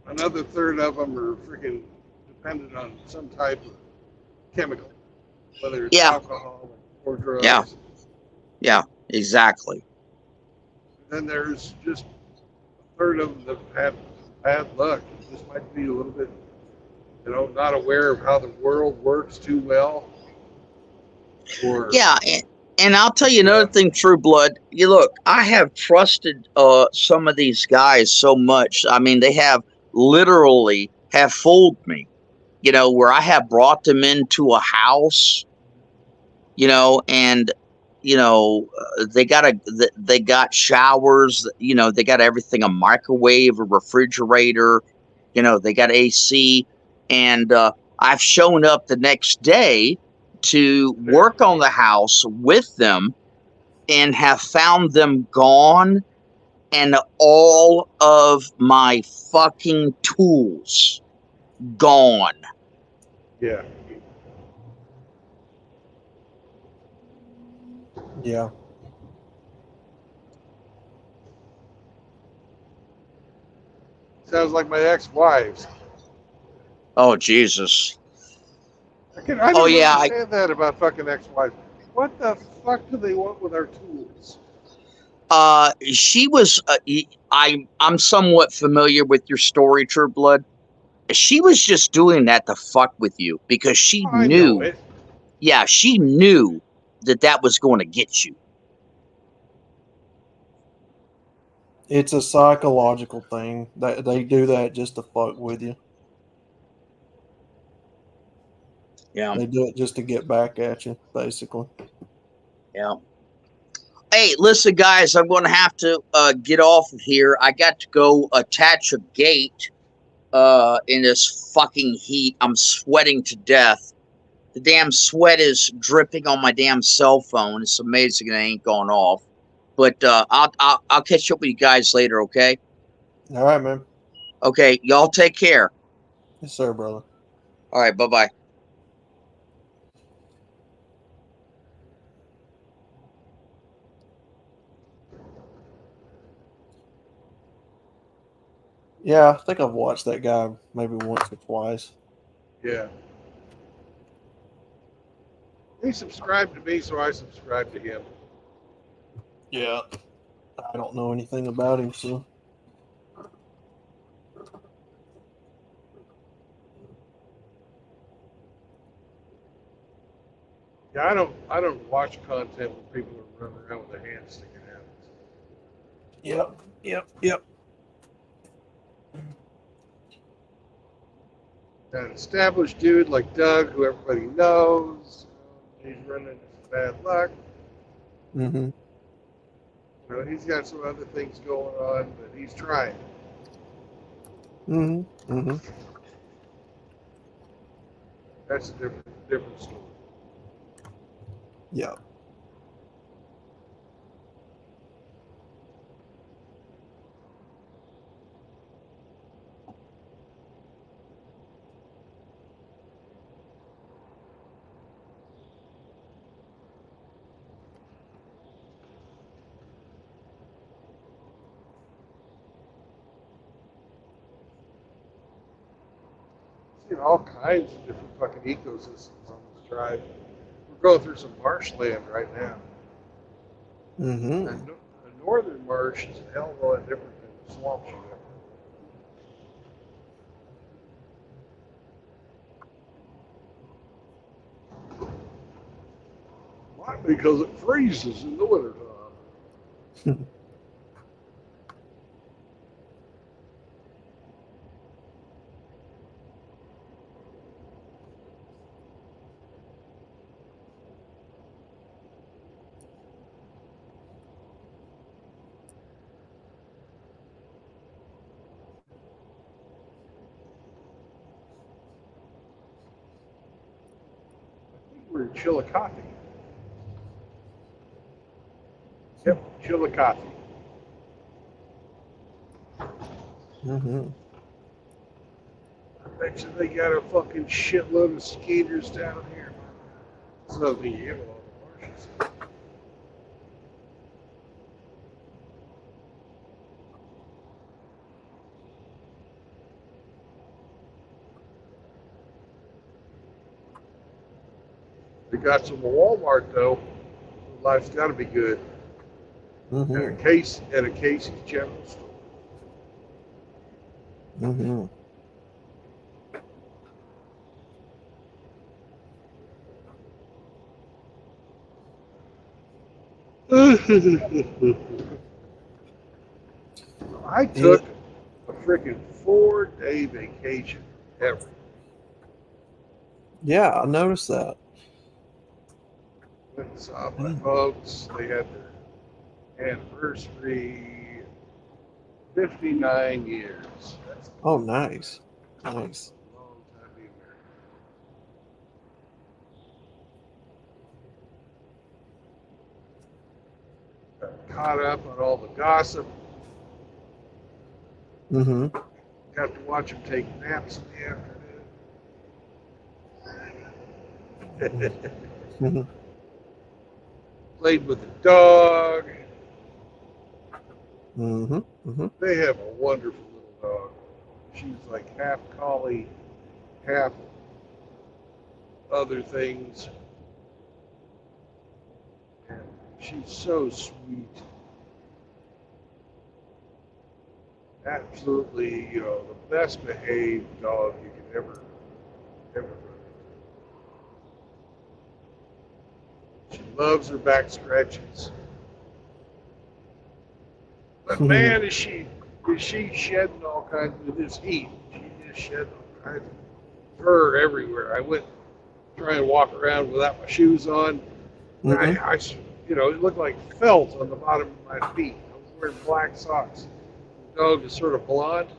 Another third of them are freaking dependent on some type of chemical, whether it's Yeah. alcohol or drugs. Yeah. Yeah, exactly. And then there's just a third of them that have bad luck. Just might be a little bit, not aware of how the world works too well. Or Yeah, and I'll tell you another thing, True Blood. You look, I have trusted some of these guys so much. I mean, they have literally have fooled me. Where I have brought them into a house, and they got showers, they got everything, a microwave, a refrigerator, they got AC, and I've shown up the next day to work on the house with them and have found them gone and all of my fucking tools gone. yeah. Yeah. Sounds like my ex-wives. Oh, Jesus. I don't understand that about fucking ex-wives. What the fuck do they want with our tools? She was, I'm somewhat familiar with your story, True Blood. She was just doing that to fuck with you because she I know knew, it. yeah, she knew that was going to get you. It's a psychological thing. That they do that just to fuck with you. Yeah. They do it just to get back at you, basically. Yeah. Hey, listen, guys, I'm going to have to get off of here. I got to go attach a gate in this fucking heat. I'm sweating to death. The damn sweat is dripping on my damn cell phone. It's amazing it ain't going off. But I'll catch up with you guys later, okay? All right, man. Okay, y'all take care. Yes, sir, brother. All right, bye-bye. Yeah, I think I've watched that guy maybe once or twice. Yeah. He subscribed to me, so I subscribed to him. Yeah. I don't know anything about him, so. Yeah, I don't watch content where people are running around with their hands sticking out. Yep. An established dude like Doug, who everybody knows, he's running into some bad luck. Mm-hmm. He's got some other things going on, but he's trying. Mm-hmm. Mm-hmm. That's a different story. Yeah. All kinds of different fucking ecosystems on this drive. We're going through some marshland right now. Mm-hmm. The northern marsh is a hell of a lot different than the swamps you have. Why? Because it freezes in the wintertime. in Chillicothe. Yep, Chillicothe. Mm-hmm. I bet you they got a fucking shitload of skaters down here. That's another thing you get with all the marshes. They got some Walmart though. Life's got to be good. Mm-hmm. And a Casey's General Store. Mm-hmm. I took a freaking 4-day vacation ever. Yeah, I noticed that. Went and saw my folks. They had their anniversary, 59 years. That's Oh, nice. Nice. a long time being married. Got caught up on all the gossip. Mm-hmm. Got to watch them take naps in the afternoon. Mm-hmm. Played with the dog. Mm-hmm. Mm-hmm. They have a wonderful little dog. She's like half collie, half other things. And she's so sweet. Absolutely, the best behaved dog you could ever run into. She loves her back scratches. But man, is she shedding all kinds of this heat. She just shedding all kinds of fur everywhere. I went try and walk around without my shoes on. Mm-hmm. It looked like felt on the bottom of my feet. I was wearing black socks. The dog is sort of blonde.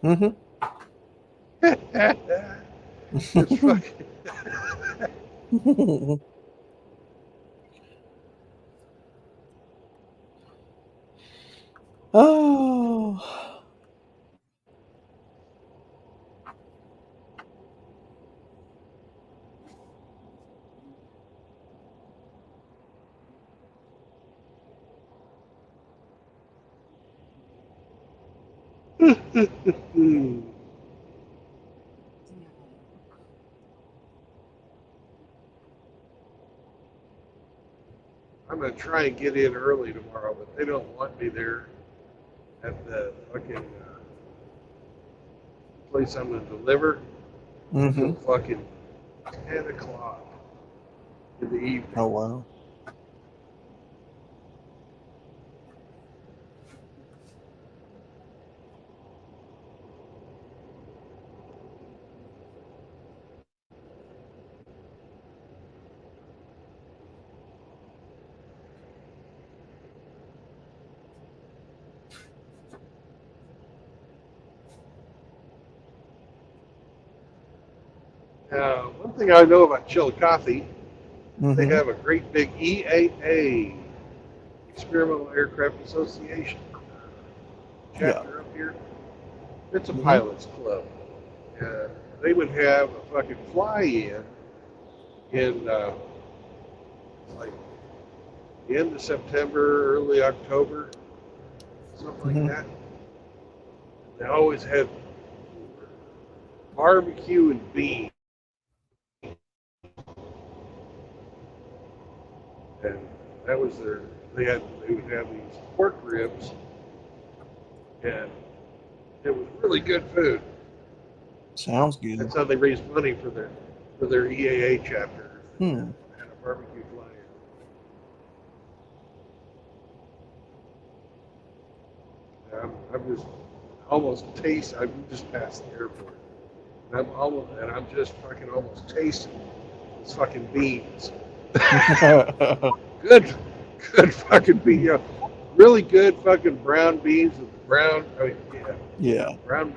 Mm-hmm. It's fucking. Oh. I'm gonna try and get in early tomorrow, but they don't want me there at the fucking place I'm gonna deliver until Mm-hmm. fucking 10 o'clock in the evening. Oh, wow. One thing I know about Chillicothe, they Mm-hmm. have a great big EAA, Experimental Aircraft Association chapter up here. It's a Mhm. pilot's club. They would have a fucking fly-in in like the end of September, early October, something like Mhm. that. They always had barbecue and beans. And that was they would have these pork ribs, and it was really good food. Sounds good. That's how they raised money for their EAA chapter. Hmm. And a barbecue fly-in. I'm just almost I'm just past the airport. And I'm just fucking almost tasting these fucking beans. Good fucking beans. Really good fucking brown beans with Yeah. brown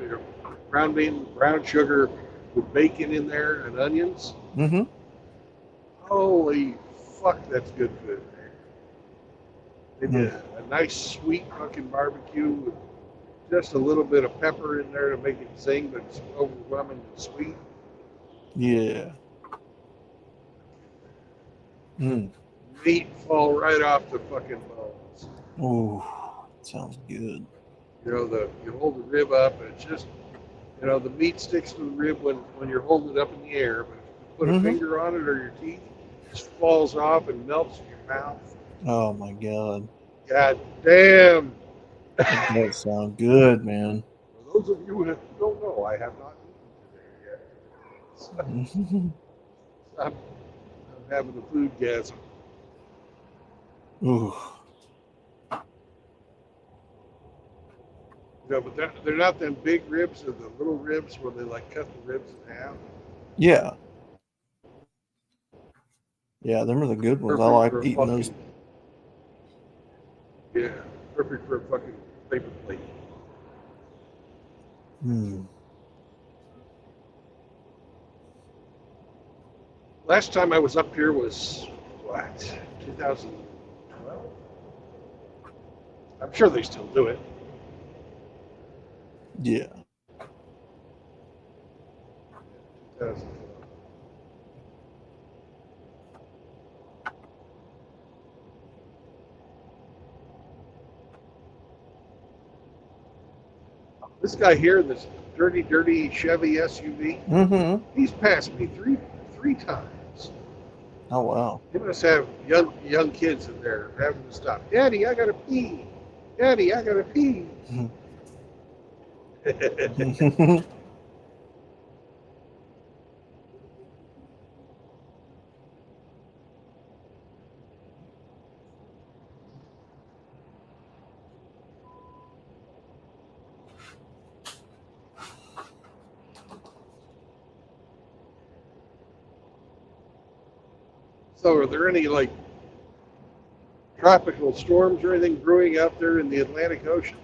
beans, brown sugar with bacon in there and onions. Mm-hmm. Holy fuck, that's good food. Maybe a nice sweet fucking barbecue with just a little bit of pepper in there to make it sing, but it's overwhelmingly sweet. Yeah. Mm. Meat fall right off the fucking bones. Ooh, sounds good. You know, you hold the rib up and it's just, you know, the meat sticks to the rib when you're holding it up in the air, but if you put a finger on it or your teeth, it just falls off and melts in your mouth. Oh my God. God damn. That does sound good, man. For those of you who don't know, I have not eaten today yet. I'm having a food gasm. Ooh. You know, but they're not them big ribs, they're the little ribs where they like cut the ribs in half. Yeah. Yeah, them are the good ones. I like eating those. Yeah, perfect for a fucking paper plate. Last time I was up here was, what, 2012? I'm sure they still do it. Yeah. 2012. This guy here, this dirty Chevy SUV, he's passed me three times. Oh wow. He must have young kids in there having to stop. Daddy, I gotta pee. Daddy, I gotta pee. So, are there any like tropical storms or anything brewing out there in the Atlantic Ocean?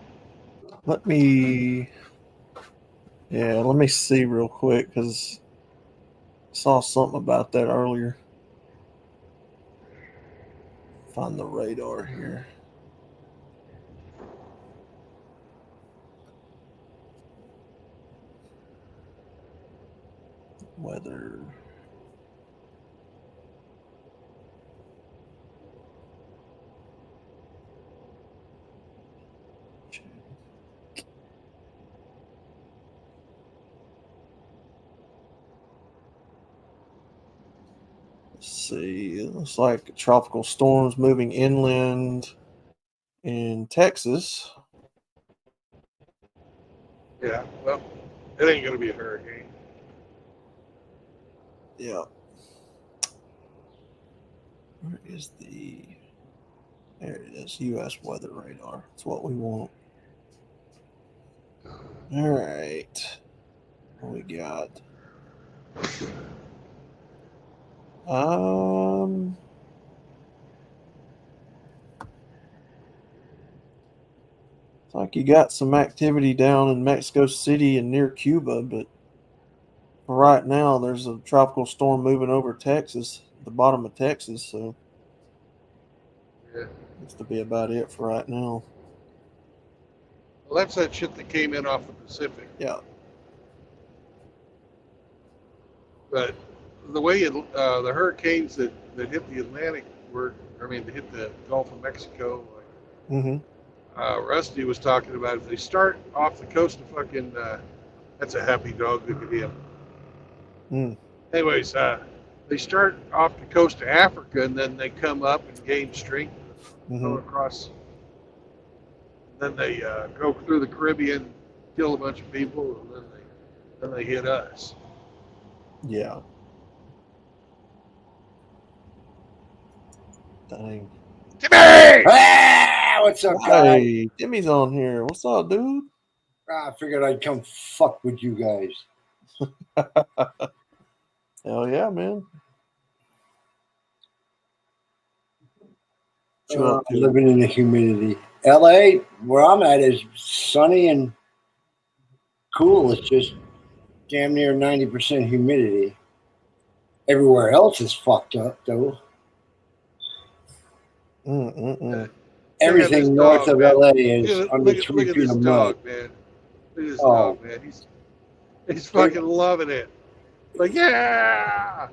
Let me see real quick because I saw something about that earlier. Find the radar here. Weather. Let's see. It looks like tropical storms moving inland in Texas. Yeah, well, it ain't gonna be a hurricane. Yeah. Where is the... There it is. U.S. weather radar. That's what we want. All right. What we got? It's like you got some activity down in Mexico City and near Cuba, but for right now, there's a tropical storm moving over Texas, the bottom of Texas, so Yeah. looks to be about it for right now. Well, that's that shit that came in off the Pacific. Yeah. But the way the hurricanes that hit the Atlantic they hit the Gulf of Mexico. Mm-hmm. Rusty was talking about if they start off the coast of fucking, that's a happy dog. Look at him. Anyways, they start off the coast of Africa and then they come up and gain strength, go across. Then they go through the Caribbean, kill a bunch of people, and then they hit us. Yeah. Dang. Timmy! Ah, what's up, guys? Hey, Timmy's on here. What's up, dude? I figured I'd come fuck with you guys. Hell yeah, man. What you up to? Living in the humidity. LA, where I'm at, is sunny and cool. It's just damn near 90% humidity. Everywhere else is fucked up, though. Mm-mm-mm. Check out this Everything north dog, of man. LA is Look under at 3 feet this of mud. dog, man. Look at this Oh, dog, man. He's fucking loving it. Like, yeah.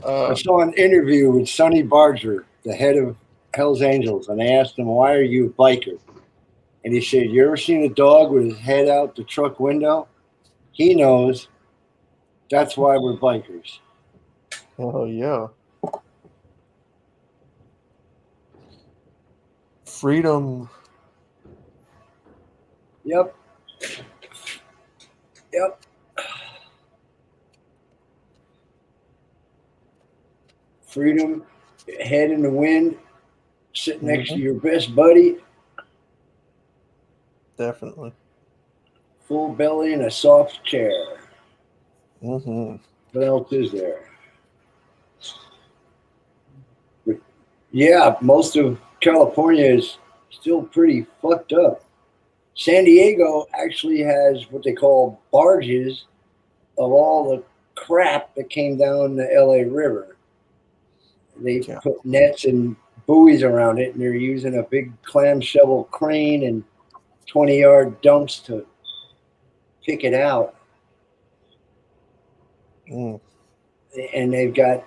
I saw an interview with Sonny Barger, the head of Hell's Angels, and they asked him, "Why are you a biker?" And he said, "You ever seen a dog with his head out the truck window? He knows. That's why we're bikers." Oh yeah. Freedom. Yep. Yep. Freedom, head in the wind, sit next to your best buddy, Definitely. full belly in a soft chair. Mm-hmm. What else is there? But yeah, most of California is still pretty fucked up. San Diego actually has what they call barges of all the crap that came down the LA River. They Yeah. put nets and buoys around it, and they're using a big clam shovel crane and 20-yard dumps to pick it out. Mm. And they've got,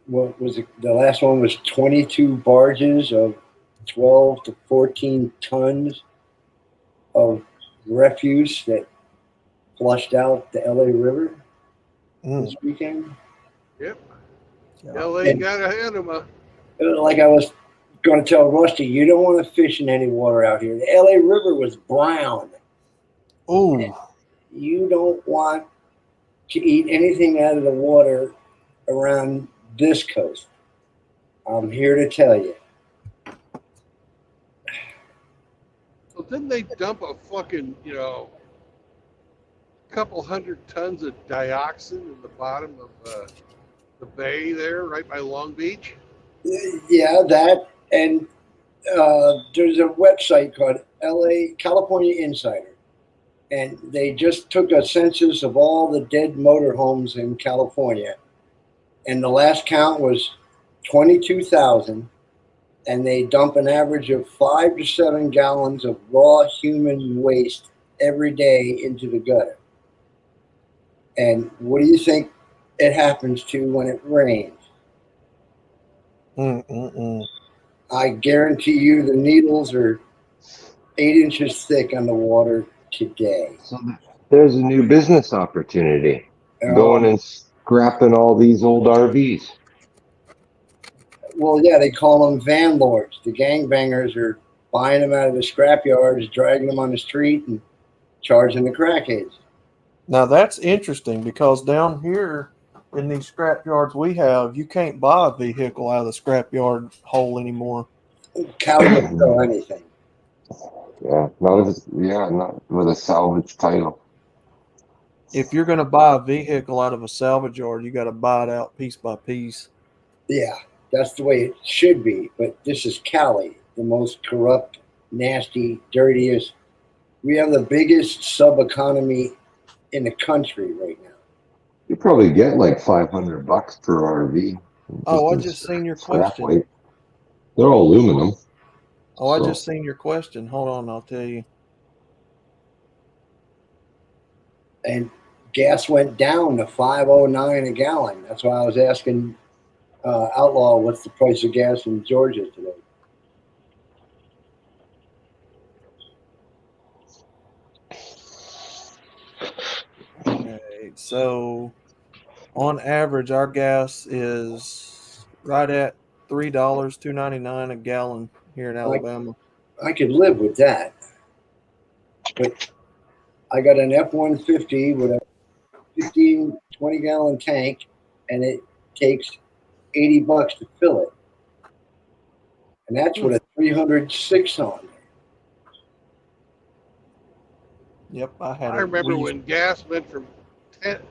what was it? The last one was 22 barges of 12 to 14 tons of refuse that flushed out the LA River this weekend. Yep. Yeah. LA got ahead of him. Like I was going to tell Rusty, you don't want to fish in any water out here. The LA River was brown. Ooh. You don't want to eat anything out of the water around this coast. I'm here to tell you. So didn't they dump a fucking, couple hundred tons of dioxin in the bottom of the bay there, right by Long Beach? Yeah, that. And there's a website called LA California Insider. And they just took a census of all the dead motorhomes in California. And the last count was 22,000. And they dump an average of 5 to 7 gallons of raw human waste every day into the gutter. And what do you think it happens to when it rains? Mm-mm-mm. I guarantee you the needles are 8 inches thick on the water today. So there's a new business opportunity. Going and scrapping all these old RVs. Well, yeah, they call them van lords. The gangbangers are buying them out of the scrap yards, dragging them on the street, and charging the crackheads. Now that's interesting because down here in these scrap yards we have, you can't buy a vehicle out of the scrap yard hole anymore. Cali will sell anything. Yeah, not with a salvage title. If you're going to buy a vehicle out of a salvage yard, you got to buy it out piece by piece. Yeah, that's the way it should be. But this is Cali, the most corrupt, nasty, dirtiest. We have the biggest sub-economy in the country right now. You probably get like $500 per RV. Oh, I just seen your question. Weight. They're all aluminum. Oh, I just seen your question. Hold on, I'll tell you. And gas went down to $5.09 a gallon. That's why I was asking Outlaw, what's the price of gas in Georgia today? Okay, so on average, our gas is right at $3.299 a gallon here in Alabama. I could live with that. But I got an F-150 with a 15, 20-gallon tank, and it takes $80 to fill it. And that's with a 306 on. Yep, I remember when gas went from 10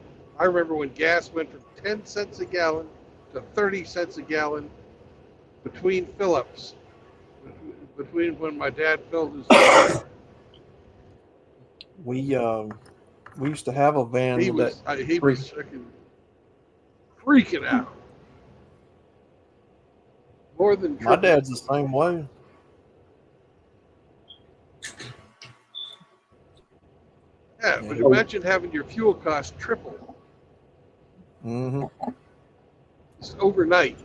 cents a gallon to 30 cents a gallon between fill-ups. Between when my dad filled his car. We We used to have a van He with was he was freaking out. More than my triple. dad's the same way. Yeah, but imagine having your fuel cost triple. Mm-hmm. It's overnight.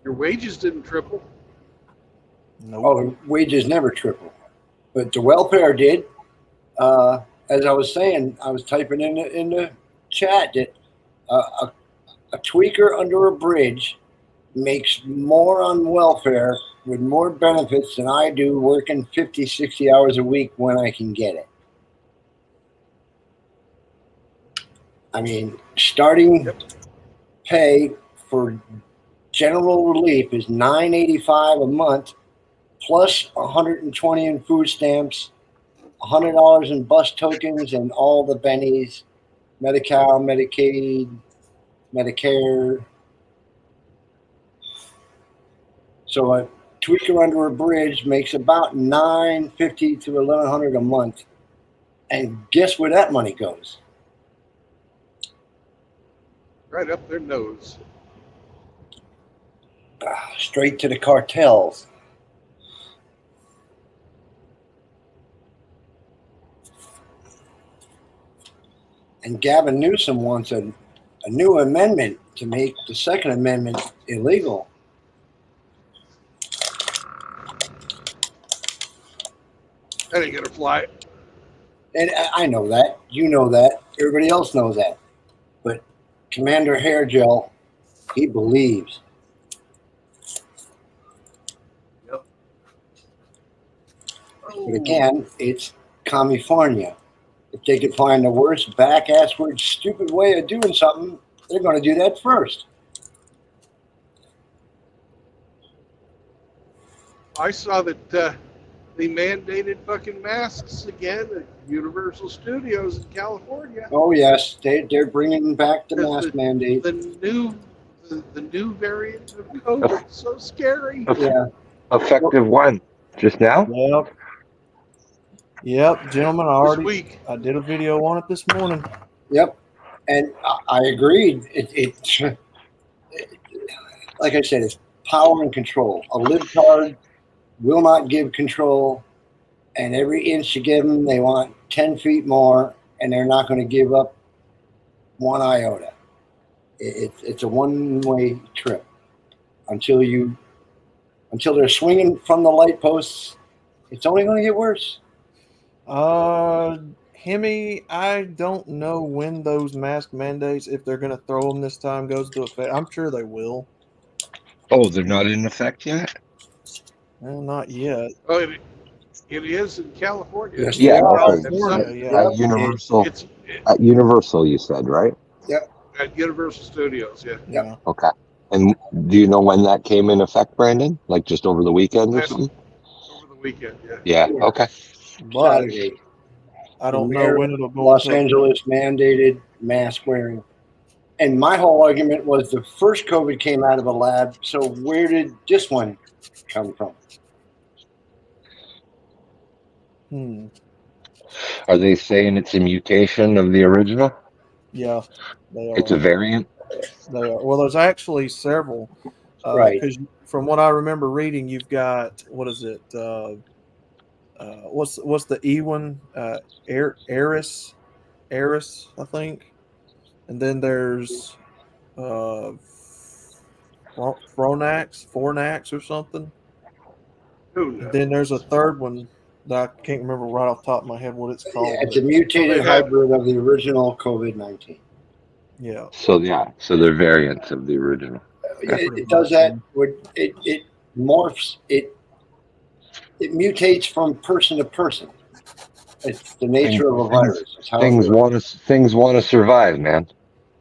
Your wages didn't triple. Nope. Oh, wages never triple, but the welfare did. As I was saying, I was typing in the chat that a tweaker under a bridge makes more on welfare with more benefits than I do working 50, 60 hours a week when I can get it. I mean, starting pay for general relief is $9.85 a month, plus $120 in food stamps, $100 in bus tokens, and all the bennies, Medi-Cal, Medicaid, Medicare. So a tweaker under a bridge makes about $950 to $1,100 a month, and guess where that money goes? Right up their nose. Straight to the cartels. And Gavin Newsom wants a new amendment to make the Second Amendment illegal. That ain't gonna fly. And I know that. You know that. Everybody else knows that. But Commander Hairgel, he believes. Yep. But again, it's California. If they could find the worst back-assward, stupid way of doing something, they're going to do that first. I saw that they mandated fucking masks again at Universal Studios in California. Oh yes, they're bringing back the mask mandate. The new variant of COVID is so scary. Yeah. Effective when? Just now? Yep. Yep, gentlemen, This week. I did a video on it this morning. Yep, and I agreed. It like I said, it's power and control. A libtard will not give control, and every inch you give them, they want 10 feet more, and they're not going to give up one iota. It's a one-way trip until they're swinging from the light posts. It's only going to get worse. Hemi, I don't know when those mask mandates, if they're going to throw them this time, goes into effect. I'm sure they will. Oh, they're not in effect yet? Well, not yet. Oh, it is in California. Yes, Yeah, they okay. are. California, yeah. At Universal, It's at Universal, you said, right? at Universal Studios. Yeah. Yeah. Okay. And do you know when that came in effect, Brandon? Like just over the weekend or Last- something? Over the weekend. Yeah. Yeah. Okay. But Saturday. I don't The know mayor when of it'll go Los into Angeles mandated mask wearing. And my whole argument was the first COVID came out of a lab, so where did this one come from? Are they saying it's a mutation of the original? Yeah, they are. It's a variant? They are. Well, there's actually several. Right. Because from what I remember reading, you've got, what is it? What's the E one? Eris, I think. And then there's Fornax or something. Who And knows? then there's a third one that I can't remember right off the top of my head what it's called. Yeah, it's a mutated They have- hybrid of the original COVID-19. Yeah. So they're variants of the original. It does that. It morphs. It mutates from person to person. It's the nature of a virus. It's how it Things works. want to survive, man.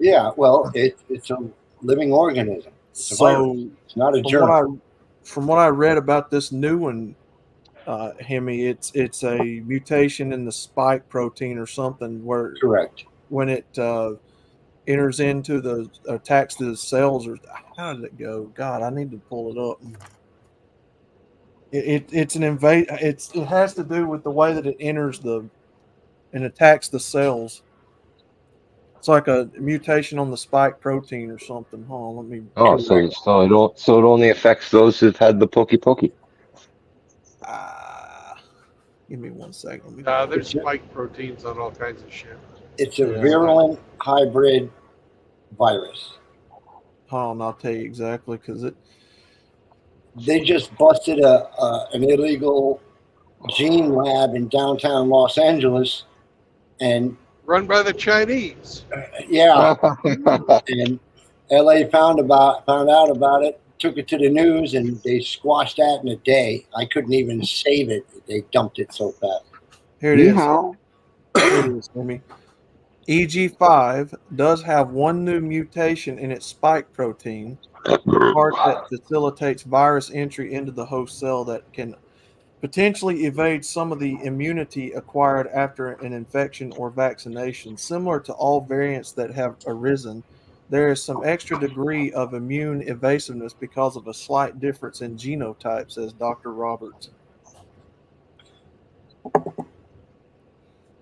Yeah, well, it's a living organism. It's a virus. It's not a germ. From what I read about this new one, Hemi, it's a mutation in the spike protein or something where Correct. when it enters into the attacks to the cells, or how did it go? God, I need to pull it up. It's an invade. It has to do with the way that it enters and attacks the cells. It's like a mutation on the spike protein or something. Hold on, let me. Oh, so it only affects those who've had the pokey pokey. Give me 1 second. Let me There's spike proteins on all kinds of shit. It's a virulent hybrid virus. Hold on, I'll tell you exactly because They just busted an illegal gene lab in downtown Los Angeles, and Run by the Chinese. yeah, and LA found out about it, took it to the news, and they squashed that in a day. I couldn't even save it. They dumped it so fast. here it is. Here it is, Jimmy. EG5 does have one new mutation in its spike protein, the part that facilitates virus entry into the host cell that can potentially evade some of the immunity acquired after an infection or vaccination. Similar to all variants that have arisen, there is some extra degree of immune evasiveness because of a slight difference in genotype, says Dr. Roberts.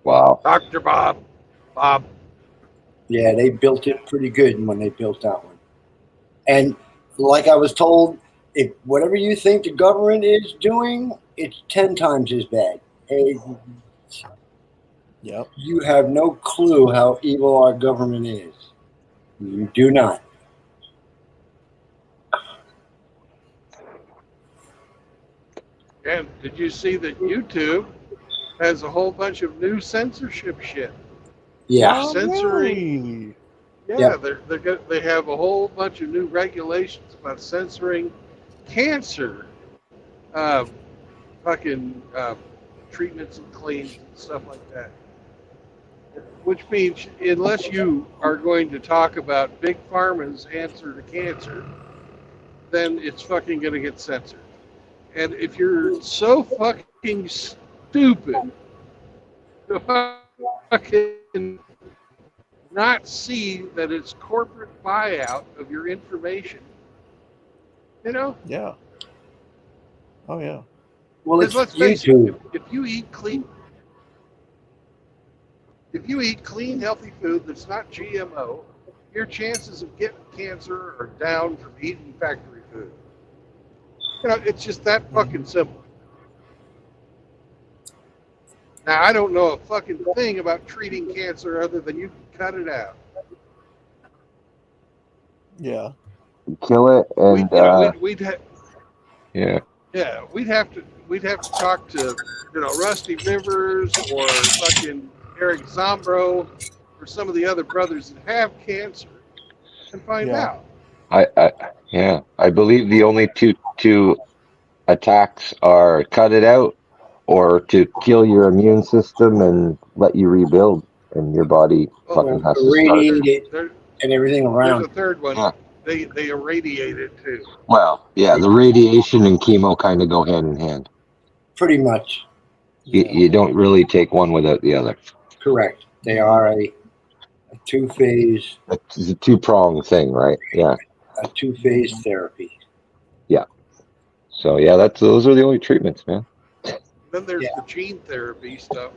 Wow. Dr. Bob. Yeah, they built it pretty good when they built that one. And like I was told, if whatever you think the government is doing, it's 10 times as bad. Yep. You have no clue how evil our government is. You do not. And did you see that YouTube has a whole bunch of new censorship shit? Yeah. Censoring. Yeah, they have a whole bunch of new regulations about censoring cancer, treatments and cleans and stuff like that. Which means unless you are going to talk about Big Pharma's answer to cancer, then it's fucking going to get censored. And if you're so fucking stupid to fucking not see that it's corporate buyout of your information, you know? Yeah. Oh, yeah. Well, it's let's face YouTube. it, if you eat clean, healthy food that's not GMO, your chances of getting cancer are down from eating factory food. You know, it's just that fucking simple. Now, I don't know a fucking thing about treating cancer other than you can cut it out. Yeah. Kill it and we'd have. Yeah. Yeah, we'd have to talk to, Rusty Rivers or fucking Eric Zombro or some of the other brothers that have cancer and find out. I believe the only two attacks are cut it out or to kill your immune system and let you rebuild, and your body fucking has to start. Irradiate it and everything around. There's a third one. Yeah. They irradiate it too. Well, yeah, the radiation and chemo kind of go hand in hand. Pretty much. You don't really take one without the other. Correct. They are a two-phase. It's a two-pronged thing, right? Yeah. A two-phase therapy. Yeah. So yeah, those are the only treatments, man. Then there's the gene therapy stuff,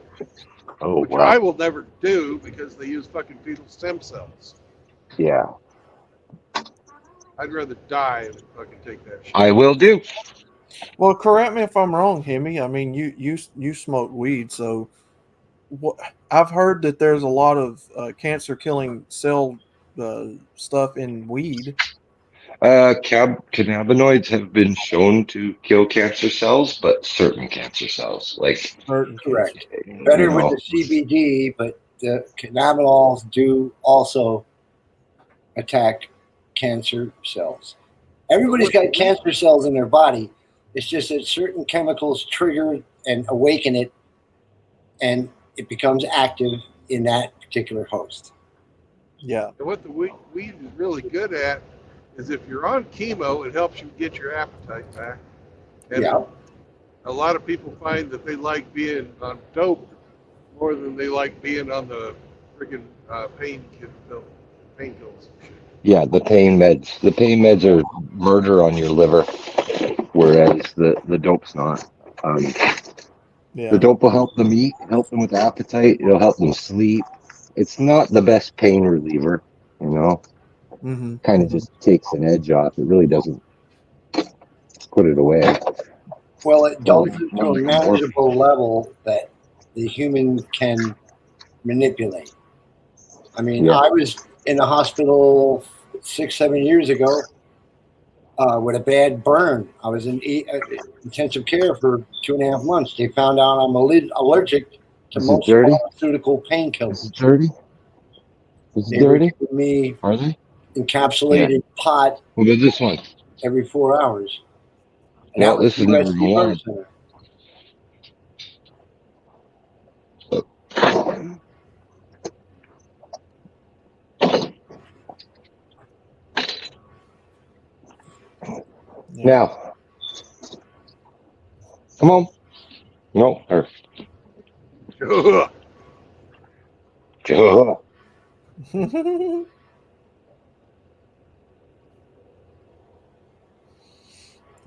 which I will never do because they use fucking fetal stem cells. Yeah. I'd rather die than fucking take that shit. I will do. Well, correct me if I'm wrong, Hemi. I mean, you smoke weed, so I've heard that there's a lot of cancer-killing cell stuff in weed. Cannabinoids have been shown to kill cancer cells, but certain cancer cells, like correct. Better with the CBD, but the cannabinoids do also attack cancer cells. Everybody's got cancer cells in their body. It's just that certain chemicals trigger and awaken it, and it becomes active in that particular host. Yeah. And what the weed is really good at is if you're on chemo, it helps you get your appetite back. And a lot of people find that they like being on dope more than they like being on the freaking painkillers and shit. Yeah, the pain meds. The pain meds are murder on your liver. whereas the dope's not. Yeah. The dope will help them eat, help them with appetite. It'll help them sleep. It's not the best pain reliever, you know. Mm-hmm. Kind of just takes an edge off. It really doesn't put it away. Well, it Well, dulls it to more a like manageable level that the human can manipulate. I mean, Yeah. I was in the hospital 6-7 years ago with a bad burn. I was in intensive care for 2.5 months. They found out I'm allergic to Is it most dirty? pharmaceutical Is painkillers. it dirty? Is it They were dirty? giving me Are they? encapsulated pot What about this one? every 4 hours. And that No, was this is never USC Burn warm. Center. Yeah. Now, come on. No, her.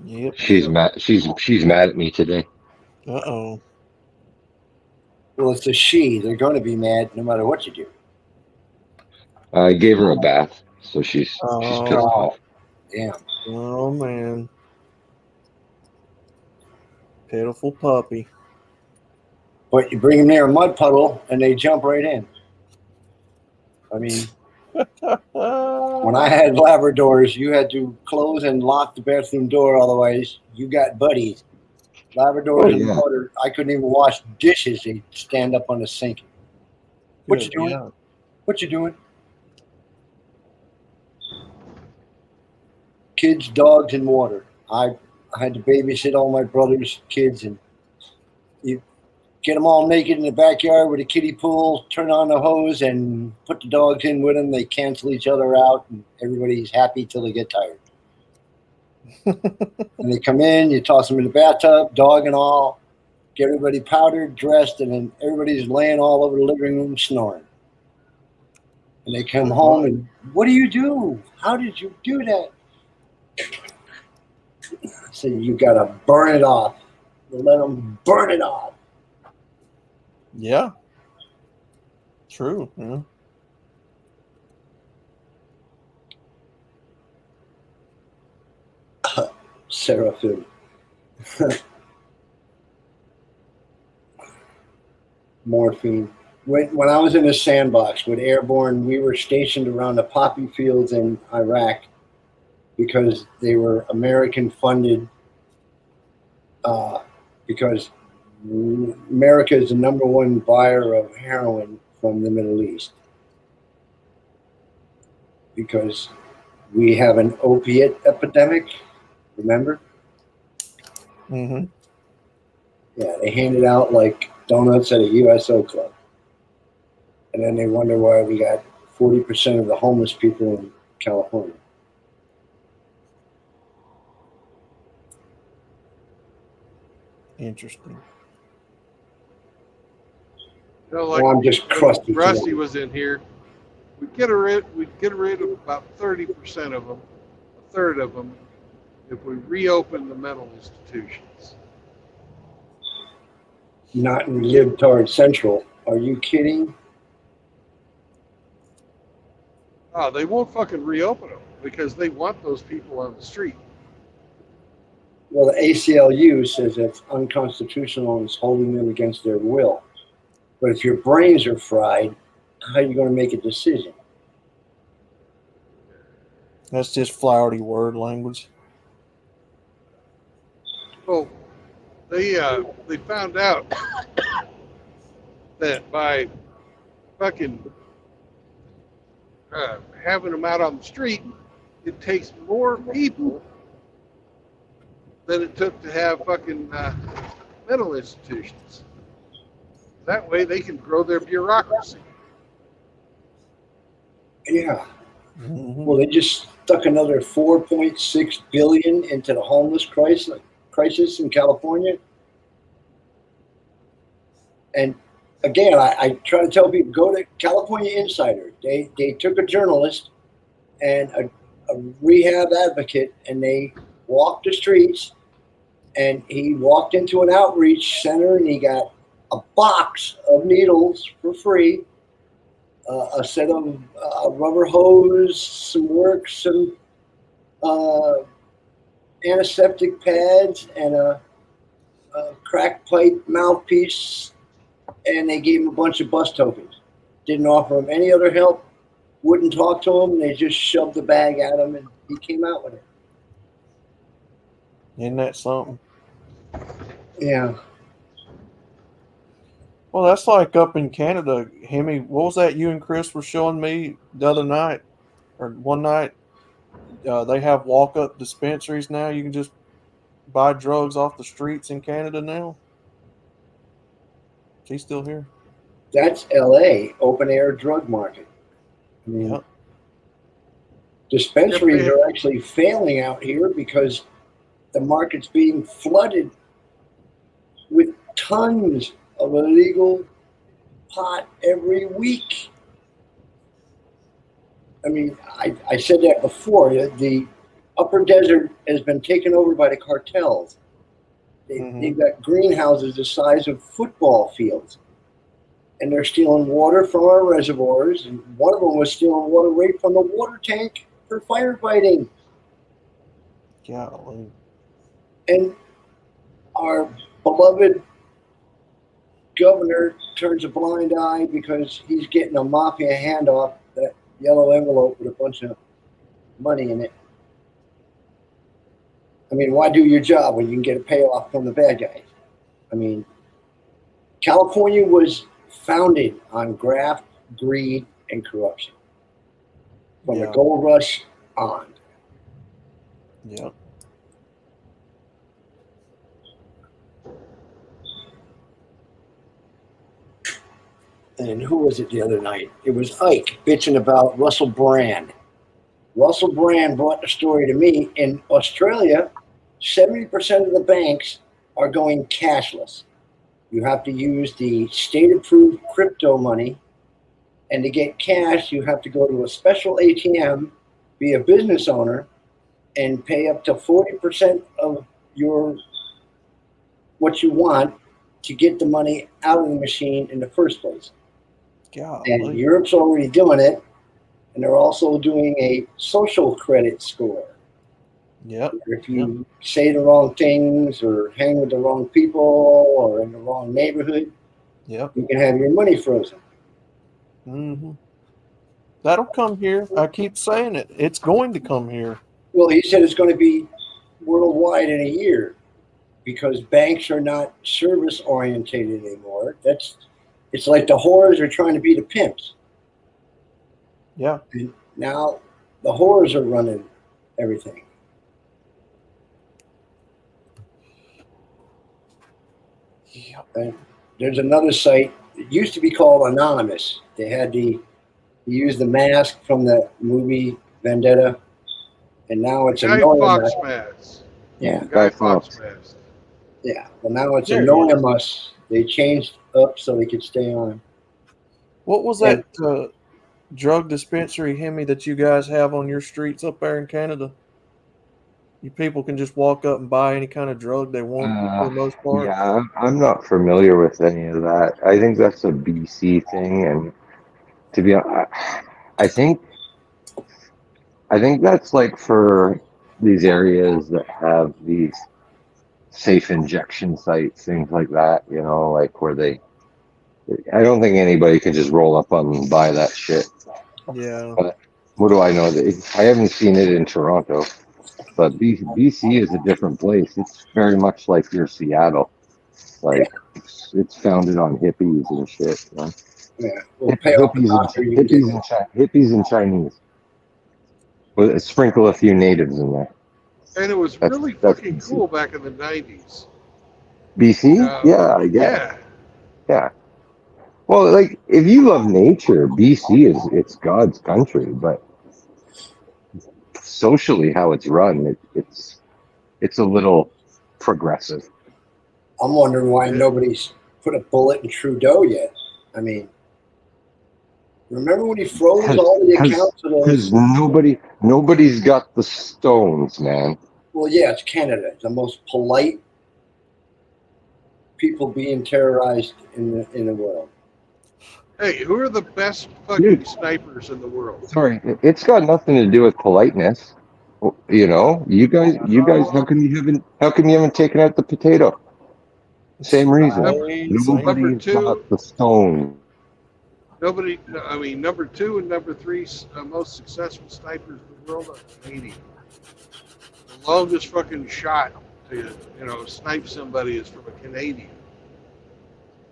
Yep. She's mad. She's mad at me today. Uh-oh. Well, it's a she. They're going to be mad no matter what you do. I gave her a bath, so she's pissed Oh, off. Damn. oh man. Pitiful puppy. But you bring them near a mud puddle and they jump right in. I mean, when I had Labradors, you had to close and lock the bathroom door, otherwise you got buddies. Labradors Oh, in the yeah. water, I couldn't even wash dishes. They'd stand up on the sink. What you doing? Yeah. What you doing? Kids, dogs, and water. I had to babysit all my brother's kids, and you get them all naked in the backyard with a kiddie pool, turn on the hose, and put the dogs in with them. They cancel each other out, and everybody's happy till they get tired. And they come in, you toss them in the bathtub, dog and all, get everybody powdered, dressed, and then everybody's laying all over the living room snoring. And they come home and, what do you do? How did you do that? I said, you got to burn it off. Let them burn it off. Yeah. True. Yeah. Seraphim. Morphine. When I was in the sandbox with Airborne, we were stationed around the poppy fields in Iraq because they were American funded. Because America is the number one buyer of heroin from the Middle East. Because we have an opiate epidemic, remember? Mm-hmm. Yeah, they hand it out like donuts at a USO club. And then they wonder why we got 40% of the homeless people in California. Interesting. You know, like Well, I'm just when crusty Rusty today. was in here, we'd get rid of about 30% of them, a third of them, if we reopen the mental institutions. Not in Libtard Central. Are you kidding? Oh, they won't fucking reopen them because they want those people on the street. Well, the ACLU says it's unconstitutional and is holding them against their will. But if your brains are fried, how are you going to make a decision? That's just flowery word language. Well, they found out that by fucking having them out on the street, it takes more people than it took to have fucking mental institutions. That way they can grow their bureaucracy. Yeah. Mm-hmm. Well, they just stuck another $4.6 billion into the homeless crisis in California. And again, I try to tell people, go to California Insider. They took a journalist and a rehab advocate, and they walked the streets And he walked into an outreach center and he got a box of needles for free, a set of rubber hose, some work, some antiseptic pads, and a crack pipe mouthpiece. And they gave him a bunch of bus tokens. Didn't offer him any other help. Wouldn't talk to him. They just shoved the bag at him, and he came out with it. Isn't that something? Yeah. Well, that's like up in Canada, Hemi. What was that you and Chris were showing me the other night or one night? They have walk-up dispensaries now. You can just buy drugs off the streets in Canada now. Is he still here? That's LA, open air drug market. I mean, Yep. dispensaries are actually failing out here because the market's being flooded with tons of illegal pot every week. I mean, I said that before. The upper desert has been taken over by the cartels. They've got greenhouses the size of football fields. And they're stealing water from our reservoirs. And one of them was stealing water right from the water tank for firefighting. Golly. And our beloved governor turns a blind eye because he's getting a mafia handoff, that yellow envelope with a bunch of money in it. I mean, why do your job when you can get a payoff from the bad guys? I mean, California was founded on graft, greed, and corruption. From the gold rush on. Yep. And who was it the other night? It was Ike bitching about Russell Brand. Russell Brand brought the story to me. In Australia, 70% of the banks are going cashless. You have to use the state-approved crypto money. And to get cash, you have to go to a special ATM, be a business owner, and pay up to 40% of what you want to get the money out of the machine in the first place. Golly. And Europe's already doing it, and they're also doing a social credit score. Yep. If you say the wrong things or hang with the wrong people or in the wrong neighborhood, yep, you can have your money frozen. Mm-hmm. That'll come here. I keep saying it. It's going to come here. Well, he said it's going to be worldwide in a year because banks are not service orientated anymore. It's like the whores are trying to be the pimps. Yeah. And now the whores are running everything. Yep. And there's another site. It used to be called Anonymous. They had you use the mask from the movie Vendetta, and now it's Guy Anonymous. Fawkes mask. Yeah. Guy Fawkes mask. Yeah. Well, now it's There it Anonymous. They changed up so they could stay on. What was that drug dispensary, Hemi, that you guys have on your streets up there in Canada? You people can just walk up and buy any kind of drug they want for the most part. Yeah, I'm not familiar with any of that. I think that's a BC thing, and to be honest, I think that's like for these areas that have these safe injection sites, things like that. You know, like where I don't think anybody can just roll up and buy that shit. Yeah. But what do I know? I haven't seen it in Toronto. But BC is a different place. It's very much like your Seattle. Like it's founded on hippies and shit. You know? Yeah, we'll pay off the doctor. Hippies and Chinese. With a sprinkle a few natives in there. And it was really fucking cool back in the 90s. BC? Yeah, I guess. Yeah. Well, like if you love nature, BC it's God's country, but socially how it's run, it's a little progressive. I'm wondering why nobody's put a bullet in Trudeau yet. I mean, remember when he froze all the accounts of those? Because nobody's got the stones, man. Well, yeah, it's Canada. It's the most polite people being terrorized in the world. Hey, who are the best fucking snipers in the world? Sorry, it's got nothing to do with politeness. You know, you guys, how come you haven't taken out the potato? Same reason. Right, Number Nobody's got two, the stone. nobody. I mean, number two and number three most successful snipers in the world are Canadian. The longest fucking shot to snipe somebody is from a Canadian.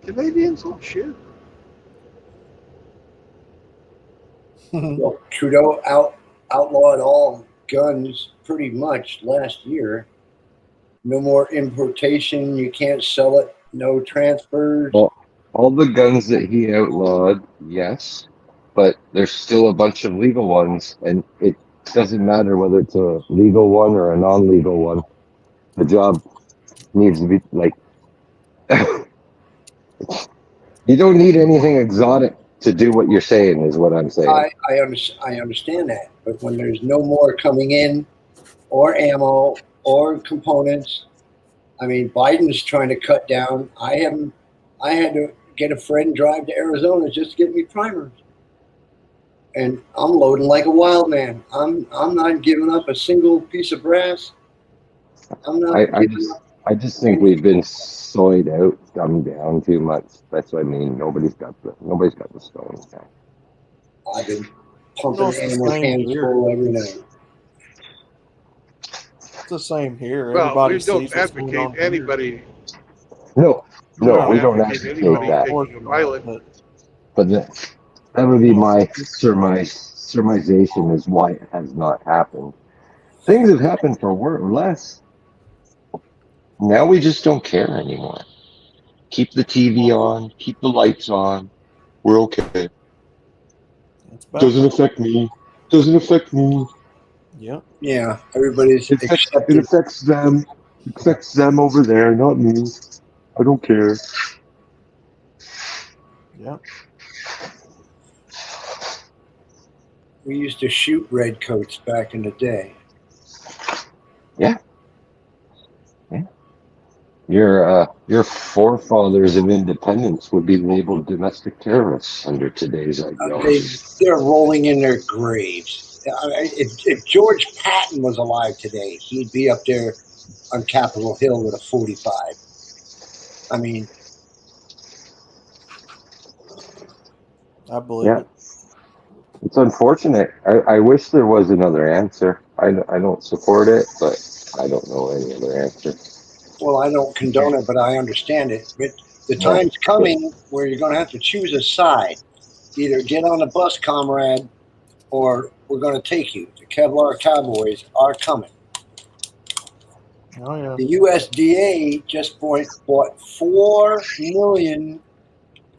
Canadians don't shit. Well, Trudeau outlawed all guns pretty much last year. No more importation. You can't sell it. No transfers. Well, all the guns that he outlawed, yes, but there's still a bunch of legal ones, and it doesn't matter whether it's a legal one or a non-legal one. The job needs to be like. You don't need anything exotic to do what you're saying, is what I'm saying. I understand that, but when there's no more coming in, or ammo, or components, I mean, Biden's trying to cut down. I had to get a friend drive to Arizona just to get me primers, and I'm loading like a wild man. I'm not giving up a single piece of brass. I'm not. I just think we've been soyed out, dumbed down too much. That's what I mean. Nobody's got the stones now. I've been pumping No, it's the ammo same cans here. full every night. It's the same here. Well, Everybody we don't sees what's going on advocate anybody. No, We we don't advocate advocate anybody that. taking a violent. But that would be my surmisation is why it has not happened. Things have happened for less. Now we just don't care anymore. Keep the TV on, keep the lights on. We're okay. Doesn't affect me. Doesn't affect me. Yep. Yeah, everybody's It accepted. affects them. It affects them over there, not me. I don't care. Yep. We used to shoot redcoats back in the day. Yeah. Your forefathers of independence would be labeled domestic terrorists under today's ideology. They're rolling in their graves. If George Patton was alive today, he'd be up there on Capitol Hill with a 45. I mean, I believe it. It's unfortunate. I wish there was another answer. I don't support it, but I don't know any other answer. well, I don't condone it, but I understand it. But the time's coming where you're going to have to choose a side. Either get on the bus, comrade, or we're going to take you. The Kevlar Cowboys are coming. Oh yeah. The USDA just bought 4 million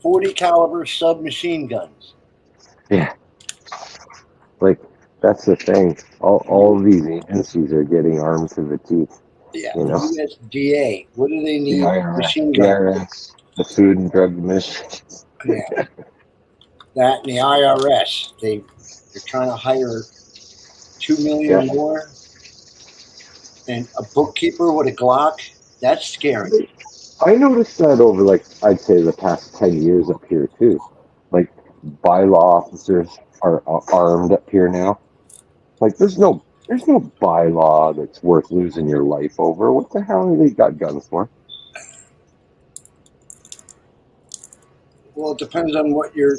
40 caliber submachine guns. Yeah. Like, that's the thing. All of these agencies are getting armed to the teeth. Yeah, You know? the USDA. What do they need? The Machine guns. IRS, the Food and Drug Administration. Yeah. That and the IRS. They're trying to hire 2 million more. And a bookkeeper with a Glock. That's scary. I noticed that over, like, I'd say the past 10 years up here, too. Like, bylaw officers are armed up here now. Like, there's no bylaw that's worth losing your life over. What the hell have they got guns for? Well, it depends on what you're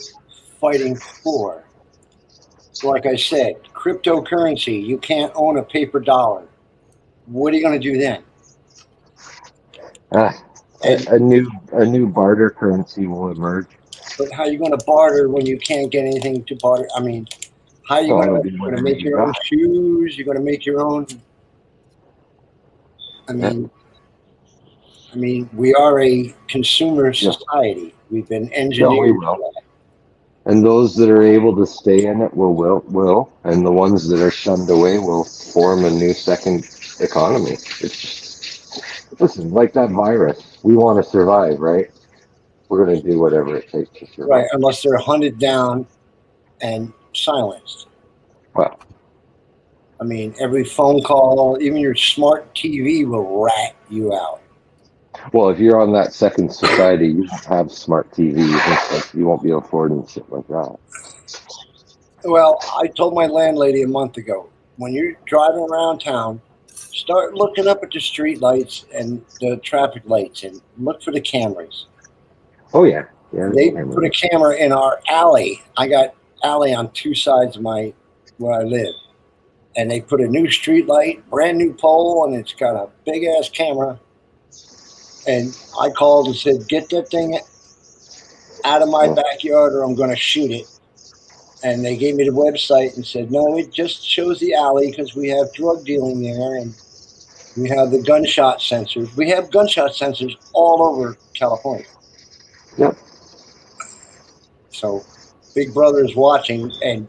fighting for. Like I said, cryptocurrency, you can't own a paper dollar. What are you going to do then? A new barter currency will emerge. But how are you going to barter when you can't get anything to barter? I mean, how are you going to make your own shoes? You're going to make your own. I mean, we are a consumer society. We've been engineered. No, we will. And those that are able to stay in it will, and the ones that are shunned away will form a new second economy. It's just, listen, like that virus. We want to survive, right? We're going to do whatever it takes to survive. Right, unless they're hunted down and silenced. Well, I mean, every phone call, even your smart TV will rat you out. Well, if you're on that second society, you don't have smart TVs. Like, you won't be affording shit like that. Well, I told my landlady a month ago, when you're driving around town, start looking up at the street lights and the traffic lights and look for the cameras. Oh yeah, yeah. And There's they cameras. put a camera in our alley. I got alley on two sides of my where I live. And they put a new street light, brand new pole, and it's got a big ass camera. And I called and said, get that thing out of my backyard or I'm going to shoot it. And they gave me the website and said, no, it just shows the alley because we have drug dealing there and we have the gunshot sensors. We have gunshot sensors all over California. Yep. So Big Brother is watching, and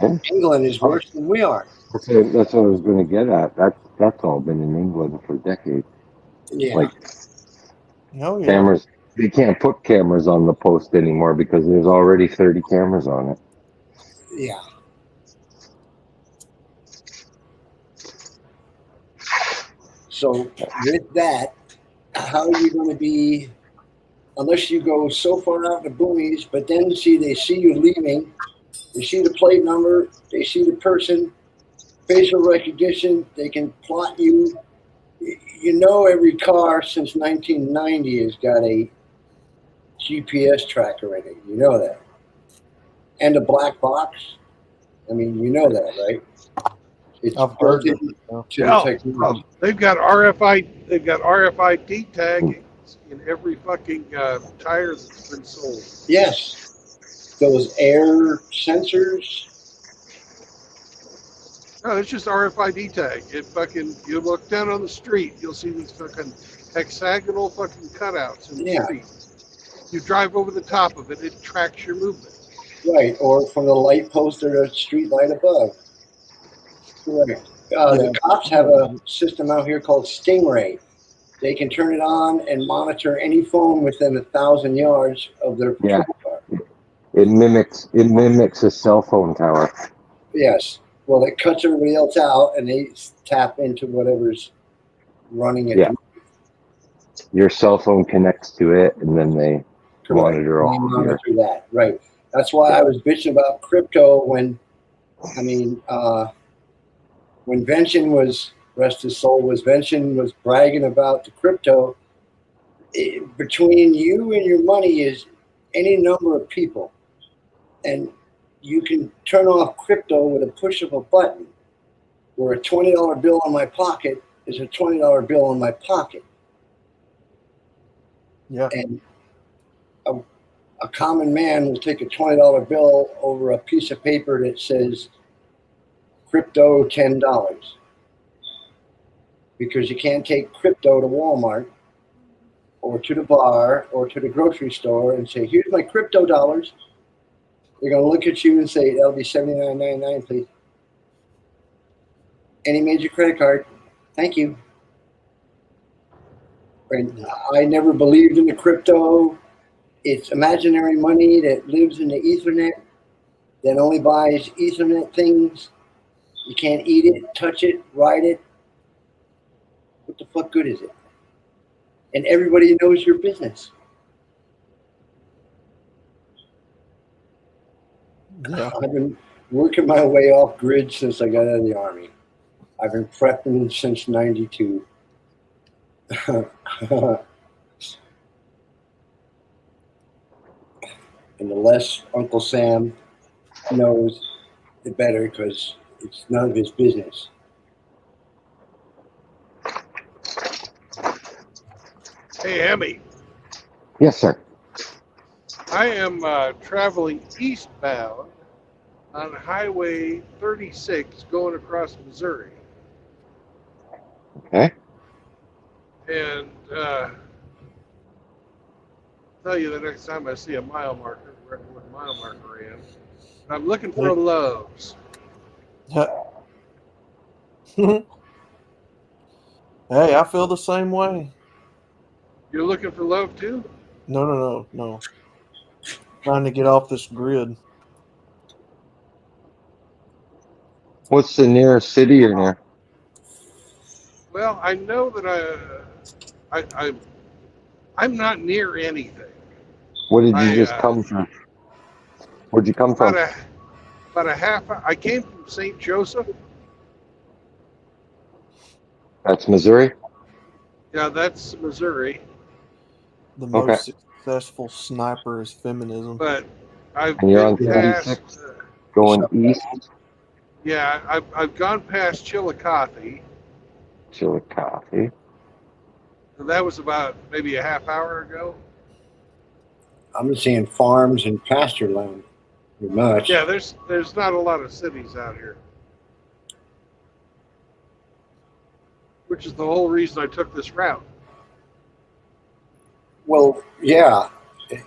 Yeah. England is worse than we are. That's what I was going to get at. That's all been in England for decades. Yeah. Like Oh yeah. cameras, they can't put cameras on the post anymore because there's already 30 cameras on it. Yeah. So with that, how are you going to be, unless you go so far out in the boonies, but then they see you leaving, they see the plate number, they see the person, facial recognition, they can plot you. You know, every car since 1990 has got a GPS tracker in it. You know that. And a black box. I mean, you know that, right? It's I've built heard in that. to the Hell, technology. they've got RFID tag in every fucking tire that's been sold. Yes. Those air sensors. No, it's just RFID tag. It fucking, you look down on the street, you'll see these fucking hexagonal fucking cutouts in the Yeah. street. You drive over the top of it, it tracks your movement. Right, or from the light post or the street light above. Correct. The cops have a system out here called Stingray. They can turn it on and monitor any phone within 1,000 yards of their Yeah. patrol car. It mimics a cell phone tower. Yes. Well, it cuts everybody else out, and they tap into whatever's running it. Yeah. Your cell phone connects to it, and then they monitor all They of your. monitor that. Right. That's why I was bitching about crypto when Vention was, rest his soul, Vention was bragging about the crypto. Between you and your money is any number of people. And you can turn off crypto with a push of a button, where a $20 bill in my pocket is a $20 bill in my pocket. Yeah. And a common man will take a $20 bill over a piece of paper that says crypto $10, because you can't take crypto to Walmart or to the bar or to the grocery store and say, here's my crypto dollars. They're going to look at you and say, that'll be $79.99, please. Any major credit card. Thank you. And I never believed in the crypto. It's imaginary money that lives in the Ethernet, that only buys Ethernet things. You can't eat it, touch it, ride it. What the fuck good is it? And everybody knows your business. Yeah. I've been working my way off grid since I got out of the Army. I've been prepping since '92. And the less Uncle Sam knows, the better, because it's none of his business. Hey, Emmy, Yes, sir. I am traveling eastbound on Highway 36 going across Missouri. Okay. And tell you the next time I see a mile marker, where the mile marker is. I'm looking for a Lowe's. Hey, I feel the same way. You're looking for love too? No. Trying to get off this grid. What's the nearest city you're near? Well, I know that I'm I'm not near anything. What did you I just come from? Where'd you come from? about a half. I came from St. Joseph. That's Missouri? Yeah, that's Missouri. The Okay. most successful sniper is feminism. But I've And you're been on past. 36 going east? Yeah, I've gone past Chillicothe. Chillicothe. So that was about maybe a half hour ago. I'm seeing farms and pasture land, pretty much. Yeah, there's not a lot of cities out here, which is the whole reason I took this route. Well, yeah,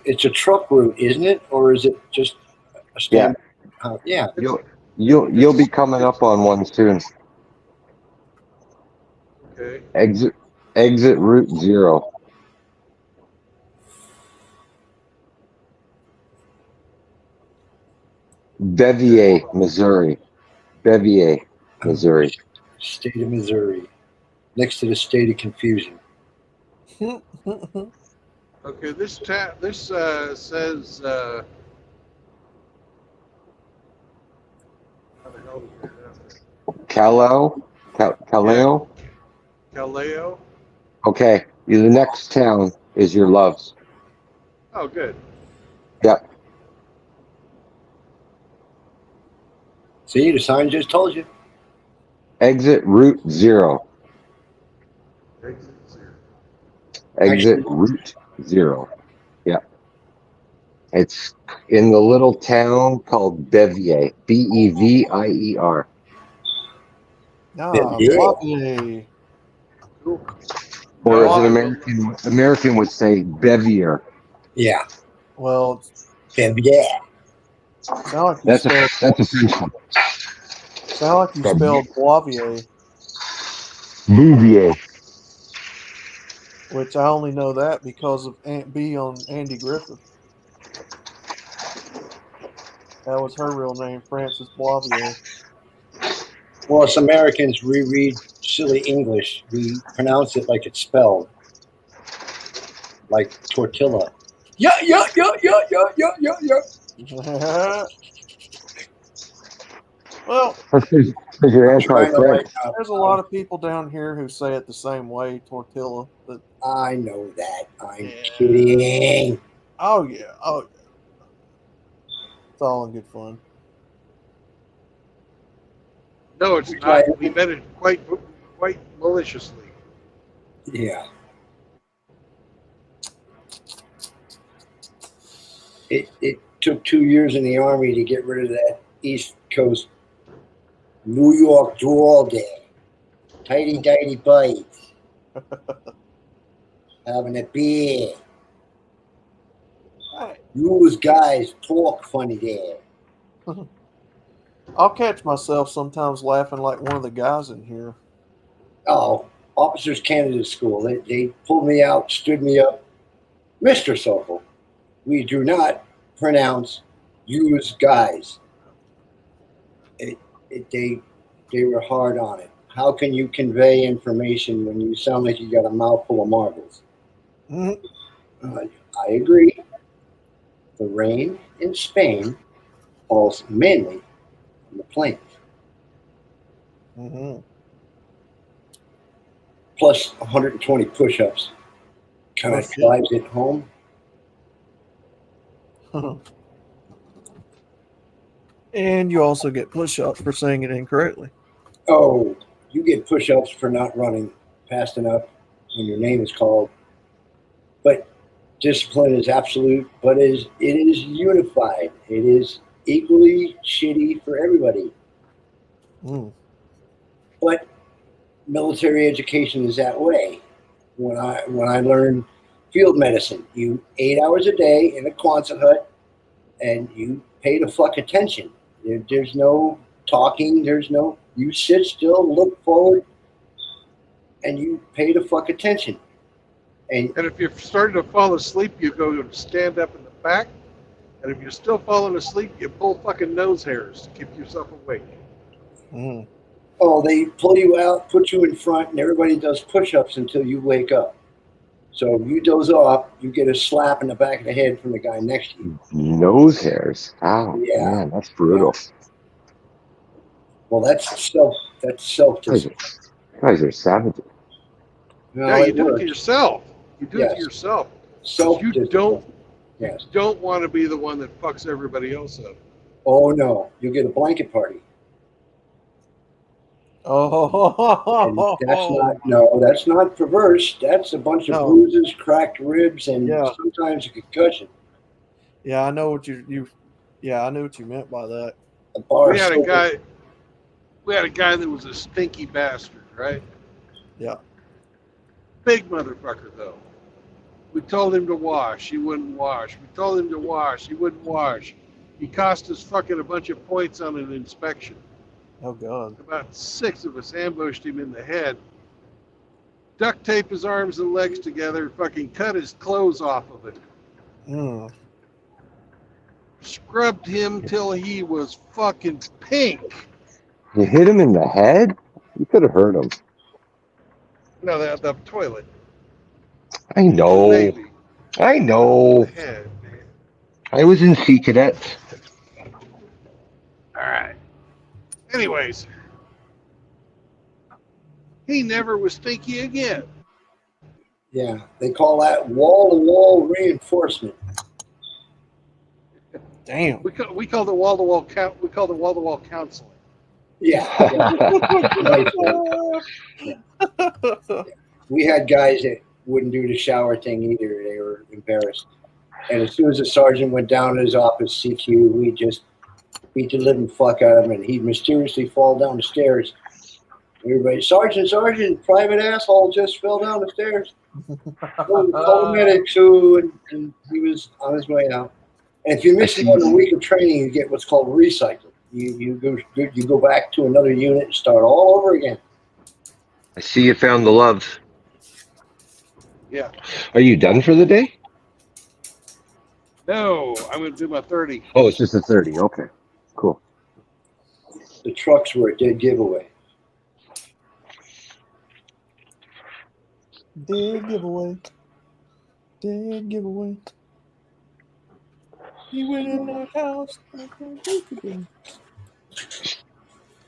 it's a truck route, isn't it, or is it just a standard? Yeah. You'll be coming up on one soon. Okay. Exit Route 0. Bevier, Missouri. Bevier, Missouri. State of Missouri, next to the state of confusion. Okay. This says. How the hell do you pronounce it? Calao? Caleo. Okay. The next town is your loves. Oh, good. Yep. See, the sign just told you. Exit Route 0. Exit 0. Exit Actually- Route 0. Yeah. It's in the little town called Bevier. Bevier. Ah, Yeah. Boise. Cool. Or No, as an I'm- American would say, Bevier. Yeah. Well, Yeah. sound like you That's a spelled French one. sound like you spelled Boivier, Bouvier. which I only know that because of Aunt B on Andy Griffith. That was her real name, Frances Boivier. Well, us Americans reread silly English. We pronounce it like it's spelled, like tortilla. Yeah. Well, Because you're I'm trying to anti-French. lighten up. there's a lot of people down here who say it the same way, tortilla. But I know that. I'm Yeah. kidding. oh yeah, it's all in good fun. No, it's not. We meant it quite maliciously. Yeah. It took 2 years in the Army to get rid of that East Coast New York drawl there. Tighty tighty bites. Having a beer. Hey, You guys talk funny there. I'll catch myself sometimes laughing like one of the guys in here. Oh, Officers Candidate School. They pulled me out, stood me up. Mr. Sokol, we do not pronounce use guys. They were hard on it. How can you convey information when you sound like you got a mouthful of marbles? Mhm. I agree. The rain in Spain falls mainly on the plains. Mhm. Plus 120 push-ups kind of Oh, shit. drives it home. And you also get push-ups for saying it incorrectly. Oh, you get push-ups for not running fast enough when your name is called. But discipline is absolute, but it is unified. It is equally shitty for everybody. Mm. But military education is that way. When I learned field medicine, you 8 hours a day in a Quonset hut, and you pay to fuck attention. There's no talking. There's no. You sit still, look forward, and you pay to fuck attention. And And if you're starting to fall asleep, you go to stand up in the back. And if you're still falling asleep, you pull fucking nose hairs to keep yourself awake. Mm. oh, they pull you out, put you in front, and everybody does push-ups until you wake up. So if you doze off, you get a slap in the back of the head from the guy next to you. Nose hairs. Ow, Yeah. man, that's brutal. Well, that's self Guys, discipline. guys are savages. No, you do it to yourself. You do it to Yes. yourself. Self You discipline. don't Yes. don't want to be the one that fucks everybody else up. Oh no, you get a blanket party. And Oh, that's not perverse. That's a bunch of No. bruises, cracked ribs, and Yeah. sometimes a concussion. yeah, I know what you. Yeah, I knew what you meant by that. The bar We had a sober. guy that was a stinky bastard, right? Yeah. Big motherfucker though. We told him to wash, he wouldn't wash. We told him to wash, he wouldn't wash. He cost us fucking a bunch of points on an inspection. Oh God. About 6 of us ambushed him in the head, duct taped his arms and legs together, fucking cut his clothes off of it, Mm. scrubbed him till he was fucking pink. You hit him in the head? You could have hurt him. No, the toilet. I know. Maybe. I know. The head, man. I was in Sea Cadets. All right. Anyways, he never was stinky again. Yeah, they call that wall-to-wall reinforcement. Damn. We call the wall-to-wall count. We call the wall-to-wall counseling. Yeah. We had guys that wouldn't do the shower thing either. They were embarrassed. And as soon as the sergeant went down to his office, CQ, we just beat the living fuck out of him, and he'd mysteriously fall down the stairs. Everybody, Sergeant, private asshole just fell down the stairs. Call the medic too, and he was on his way out. And if you miss more than a week of training, you get what's called recycling. You go back to another unit and start all over again. I see you found the loves. Yeah. Are you done for the day? No, I'm going to do my 30. Oh, it's just a 30. Okay, cool. The trucks were a dead giveaway. Dead giveaway. Dead giveaway. He went in the house.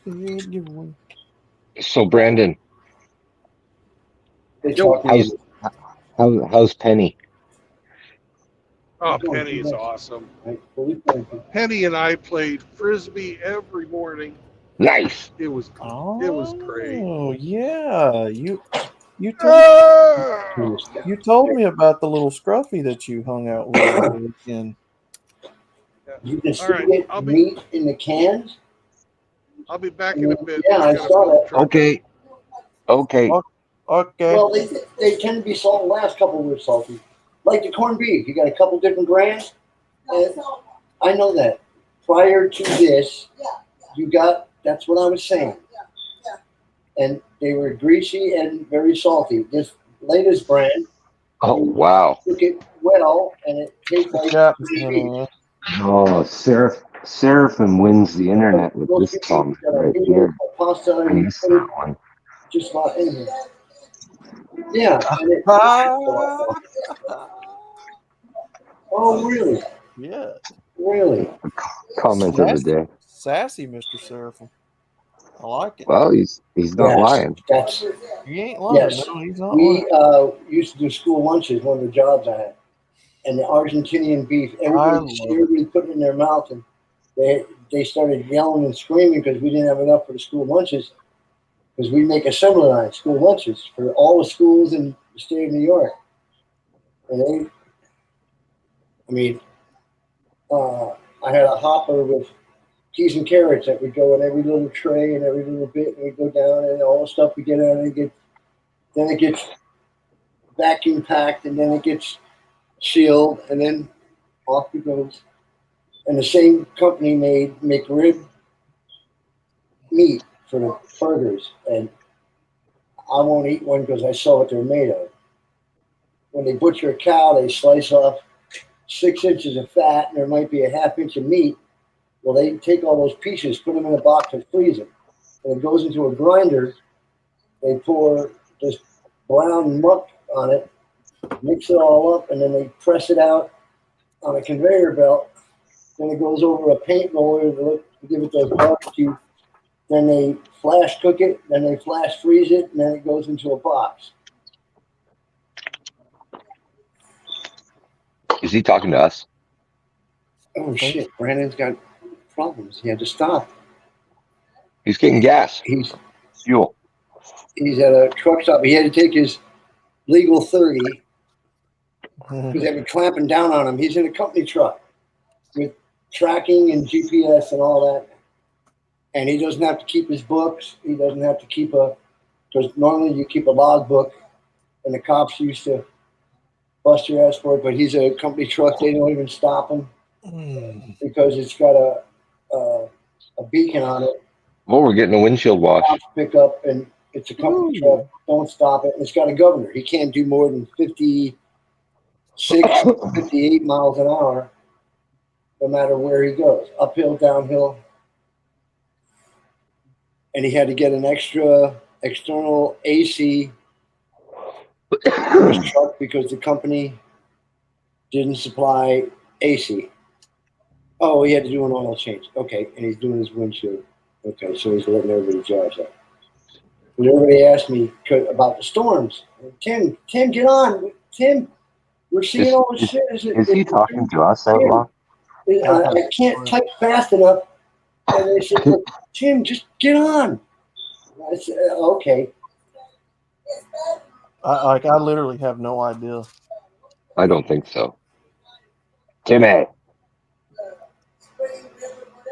Dead giveaway. So, Brandon, They talk how's Penny? Oh, Penny is awesome. right? Penny and I played Frisbee every morning. Nice. It was great. Oh yeah, you Ah! told me about the little scruffy that you hung out with over the weekend. You can All still right, get I'll be- meat in the cans. I'll be back in a bit. Yeah, I saw that. Okay. Okay. Okay. Well, they tend to be salty. Last couple were salty. Like the corned beef, you got a couple different brands. I know that. Prior to this, you got. That's what I was saying. And they were greasy and very salty. This latest brand, Oh, wow. cook it well, and it tastes like Yeah. beef. Oh, Seraphim wins the internet with Those this people song got a right little here. pasta I and missed that one. just about in here. Yeah. And it, oh, really? Yeah. Really? Comment of the day. Sassy, Mr. Seraphim. I like it. Well, he's not Yes, lying. That's He ain't lying. Yes. No, he's not we lying. used to do school lunches. One of the jobs I had, and the Argentinian beef. I love Everybody put it in their mouth, and they started yelling and screaming because we didn't have enough for the school lunches. Because we make assembly line school lunches for all the schools in the state of New York, and I had a hopper with peas and carrots that would go in every little tray and every little bit, and we'd go down and all the stuff we get out, and then it gets vacuum packed, and then it gets sealed, and then off it goes. And the same company made McRib meat for the burgers, and I won't eat one because I saw what they're made of. When they butcher a cow, they slice off 6 inches of fat, and there might be a ½ inch of meat. Well, they take all those pieces, put them in a box, and freeze them. And it goes into a grinder. They pour this brown muck on it, mix it all up, and then they press it out on a conveyor belt. Then it goes over a paint roller to give it those barbecue. Then they flash cook it. Then they flash freeze it, and then it goes into a box. Is he talking to us? Oh shit! Brandon's got problems. He had to stop. He's getting gas, He's fuel. at a truck stop. He had to take his legal 30 because they've been clamping down on him. He's in a company truck with tracking and GPS and all that. And he doesn't have to keep his books. He doesn't have to keep because normally you keep a log book, and the cops used to bust your ass for it. But he's a company truck. They don't even stop him because it's got a beacon on it. Oh, we're getting a windshield wash. Cops pick up, and it's a company truck. Don't stop it. And it's got a governor. He can't do more than 56, 58 miles an hour, no matter where he goes, uphill, downhill. And he had to get an external AC for his truck because the company didn't supply AC. Oh, he had to do an oil change. Okay, and he's doing his windshield. Okay, so he's letting everybody drive that. And everybody asked me about the storms. Tim, get on. Tim, we're seeing all this shit. Is he talking to us out loud? I can't type fast enough. And they said, look, Tim, just get on. I said, okay. I literally have no idea. I don't think so. Timmy.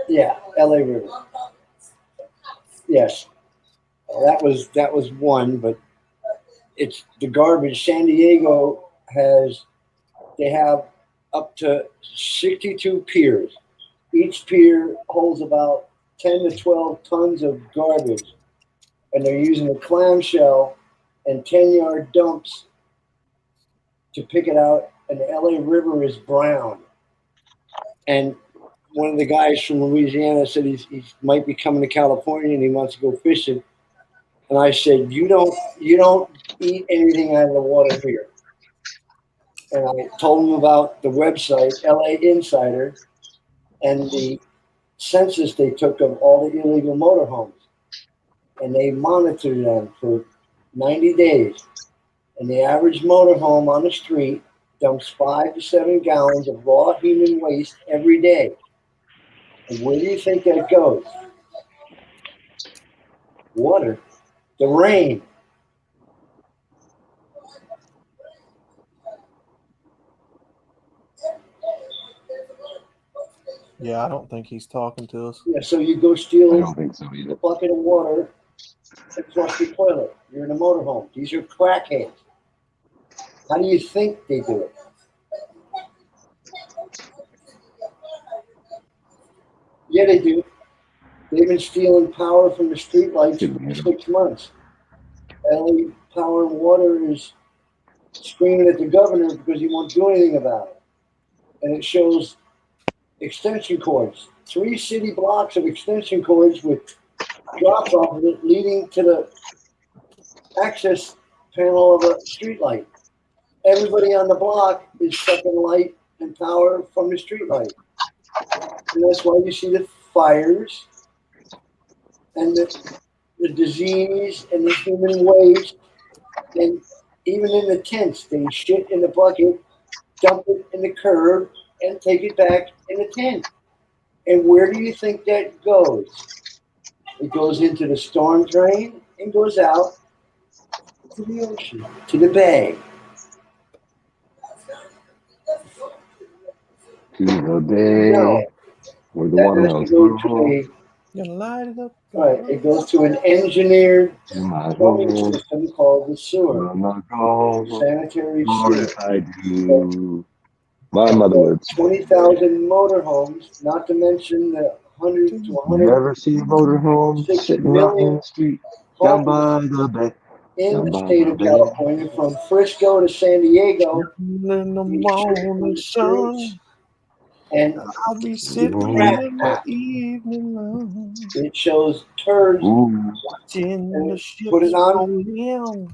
Yeah, LA River. Yes. That was one, but it's the garbage. San Diego they have up to 62 piers. Each pier holds about 10 to 12 tons of garbage, and they're using a clamshell and 10-yard dumps to pick it out, and the LA River is brown. And one of the guys from Louisiana said he might be coming to California and he wants to go fishing. And I said, you don't eat anything out of the water here. And I told him about the website, LA Insider, and the census they took of all the illegal motorhomes. And they monitored them for 90 days. And the average motorhome on the street dumps 5 to 7 gallons of raw human waste every day. And where do you think that goes? Water. The rain. Yeah, I don't think he's talking to us. Yeah, so you go steal I don't think so either. a bucket of water and flush your toilet. You're in a motorhome. These are crackheads. How do you think they do it? Yeah, they do. They've been stealing power from the streetlights for 6 months. LA Power and Water is screaming at the governor because he won't do anything about it. And it shows extension cords, 3 city blocks of extension cords with drops off of it leading to the access panel of a streetlight. Everybody on the block is sucking light and power from the streetlight. And that's why you see the fires and the disease and the human waste. And even in the tents, they shit in the bucket, dump it in the curb, and take it back in the tent. And where do you think that goes? It goes into the storm drain and goes out to the ocean, to the bay. To the bay. No, Where the that water has to house go to a, You light it up. right, it goes to an engineered my plumbing home. system called the sewer, Gonna go. sanitary Lord, sewer. if I do. My mother would. 20,000 motorhomes, not to mention the 100 to You ever see a motorhome 6 sitting right in million the street down homes by the bay? in the state of California, from Frisco to San Diego. In the morning sun, And I'll be sitting Crap. in the evening room, it shows turds Ooh. watching the ships Put it on. go in.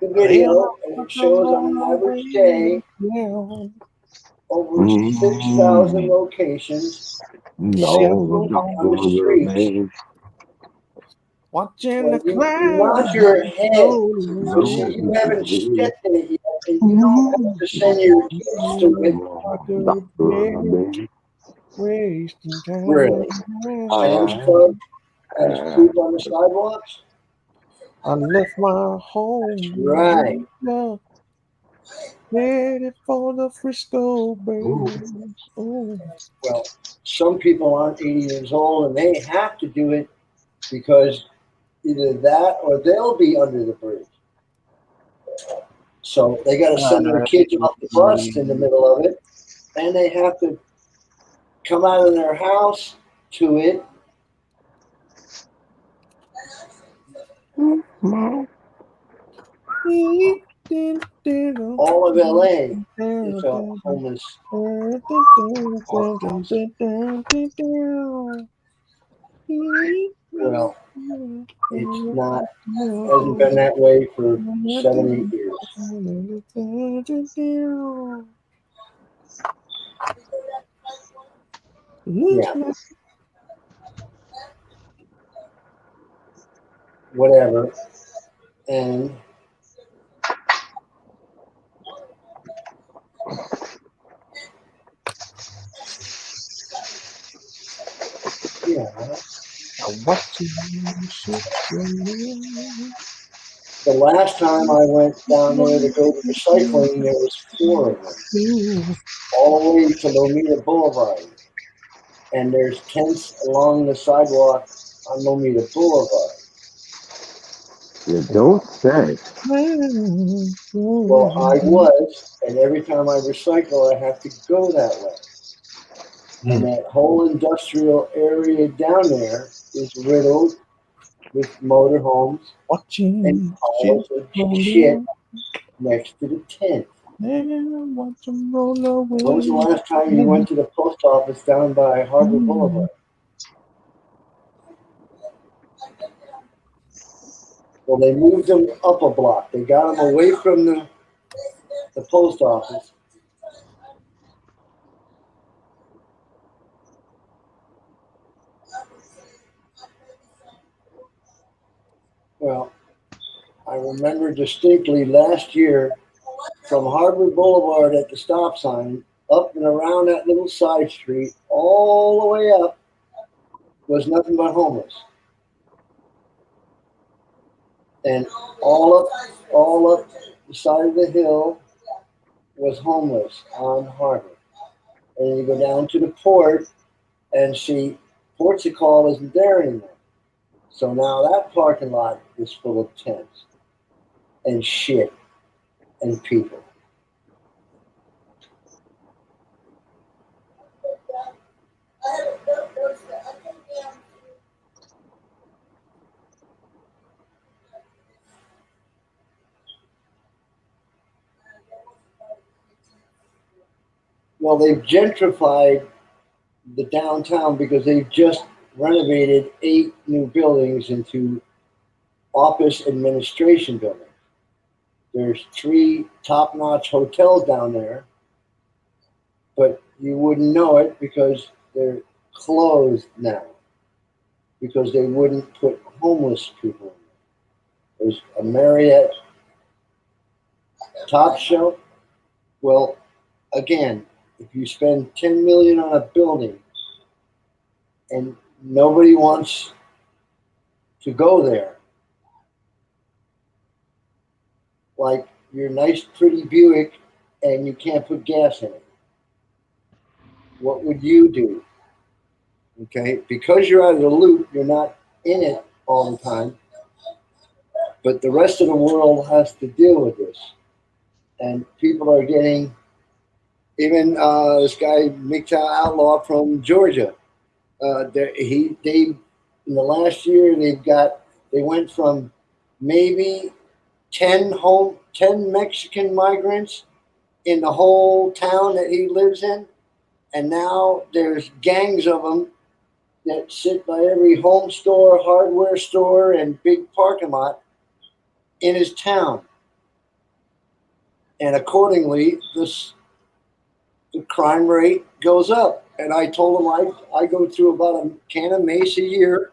the video, and it shows on an average day over 6,000 locations No, on the streets. Watching Well, the you clouds. nod your head. You see, you haven't stepped in it yet, and you don't have to send your kids to it. Wasting time. Really? Sam's Club and food on the sidewalks? I left my home. Right. Headed for the Frisco Bay. Oh. Well, some people aren't 80 years old, and they have to do it because either that or they'll be under the bridge. So they got to send their kids off the bus in the middle of it, and they have to come out of their house to it. All of LA is a homeless. Well, it's not. Hasn't been that way for 7, 8 years. Yeah. Whatever. And yeah. The last time I went down there to go to recycling, there was 4 of them, all the way to Lomita Boulevard. And there's tents along the sidewalk on Lomita Boulevard. You don't say. Well, I was, and every time I recycle, I have to go that way. And that whole industrial area down there is riddled with motorhomes and piles of shit next to the tent. When was the last time you went to the post office down by Harbor Boulevard? Well, they moved them up a block. They got them away from the post office. Well, I remember distinctly last year from Harbor Boulevard at the stop sign, up and around that little side street, all the way up, was nothing but homeless. And all up the side of the hill was homeless on Harbor. And you go down to the port and see Portugal isn't there anymore. So now that parking lot is full of tents and shit and people. Well, they've gentrified the downtown because they've just renovated 8 new buildings into office administration buildings. There's 3 top-notch hotels down there, but you wouldn't know it because they're closed now because they wouldn't put homeless people in there. There's a Marriott Top Shelf. Well, again, if you spend $10 million on a building and nobody wants to go there, like your nice, pretty Buick, and you can't put gas in it, what would you do? Okay, because you're out of the loop, you're not in it all the time, but the rest of the world has to deal with this, and people are getting. Even this guy MGTOW Outlaw from Georgia, they in the last year they went from maybe 10 Mexican migrants in the whole town that he lives in, and now there's gangs of them that sit by every home store, hardware store, and big parking lot in his town. and accordingly, the crime rate goes up. And I told them I go through about a can of mace a year,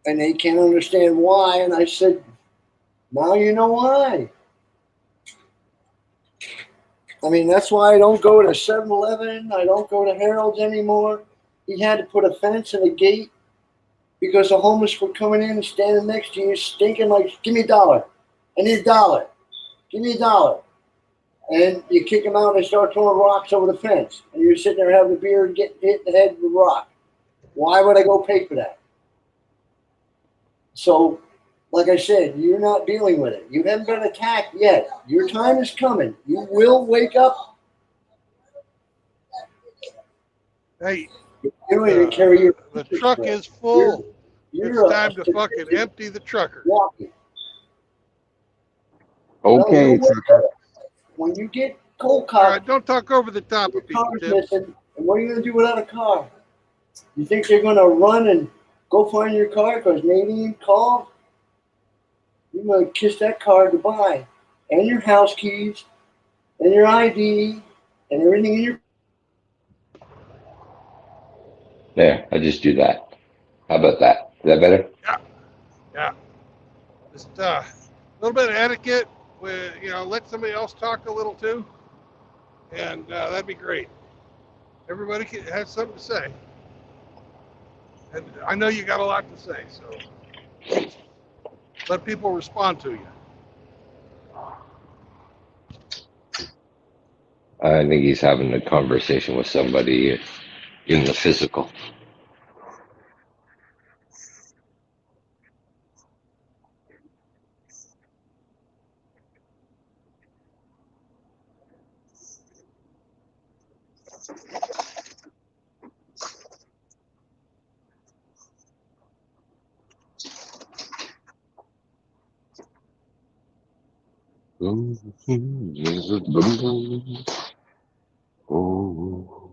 and they can't understand why. And I said, now you know why. I mean, that's why I don't go to 7-Eleven. I don't go to Harold's anymore. He had to put a fence and a gate because the homeless were coming in and standing next to you, stinking like, give me a dollar. I need a dollar. Give me a dollar. And you kick them out and they start throwing rocks over the fence. And you're sitting there having a beer and getting hit in the head with a rock. Why would I go pay for that? So, like I said, you're not dealing with it. You haven't been attacked yet. Your time is coming. You will wake up. Hey, You and carry your the truck is You're, full. you're It's time to fucking empty the trucker. walking. Okay, Well, when you get cold All cocked, right, don't talk over the top your of people, car's Tim. missing, and what are you going to do without a car? You think they're going to run and go find your car because Nadine called? You're going to kiss that car goodbye, and your house keys, and your ID, and everything in your. there. I just do that. How about that? Is that better? Yeah. Just a little bit of etiquette. With, let somebody else talk a little too, and that'd be great. Everybody has something to say, and I know you got a lot to say, so let people respond to you. I think he's having a conversation with somebody in the physical. Oh.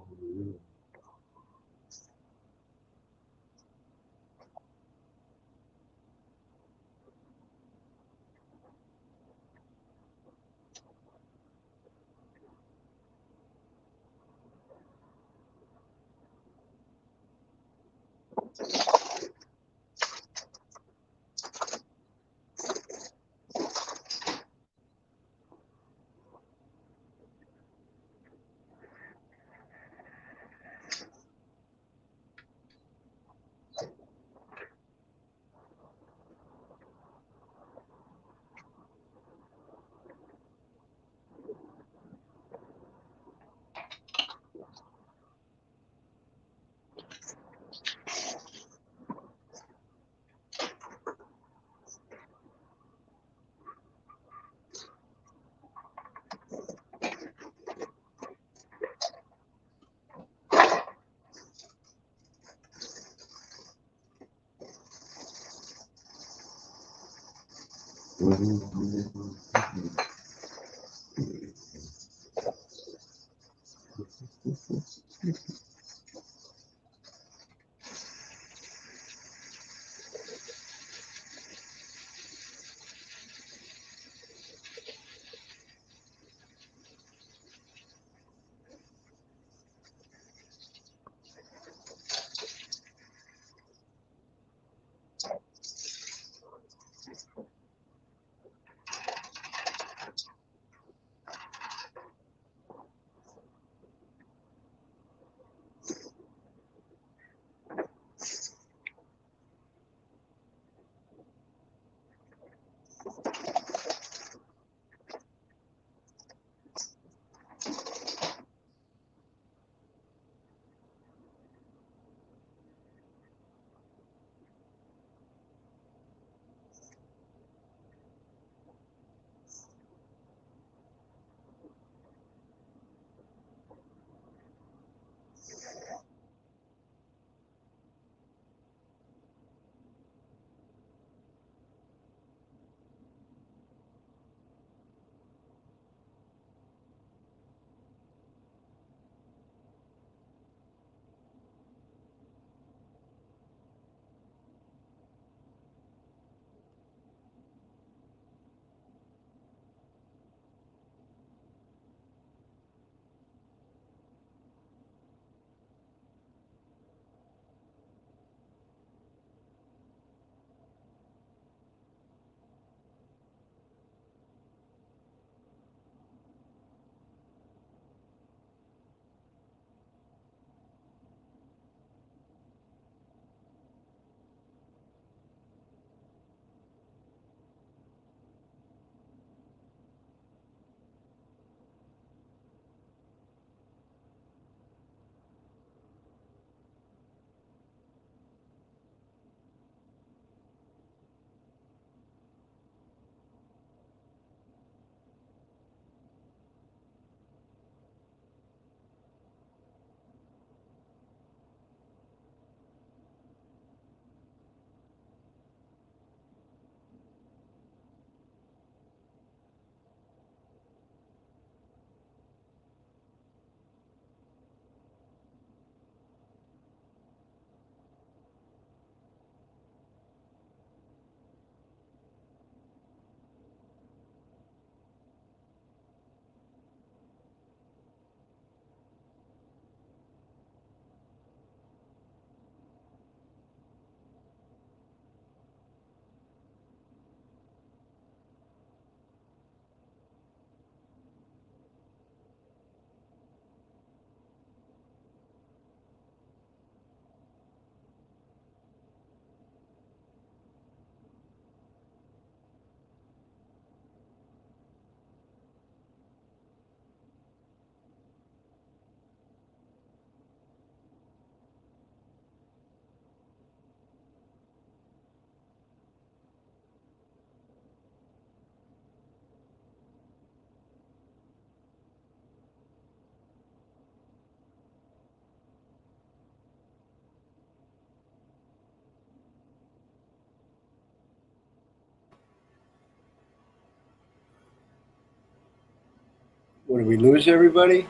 Did we lose everybody?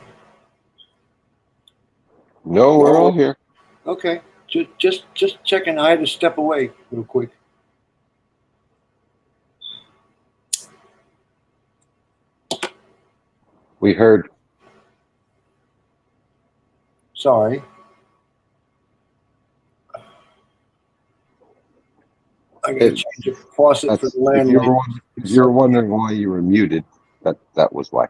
No, we're all here. Okay. Just checking. I had to step away real quick. We heard. Sorry. I got to It- change the faucet for That's, the landlord. if you're wondering why you were muted, that was why.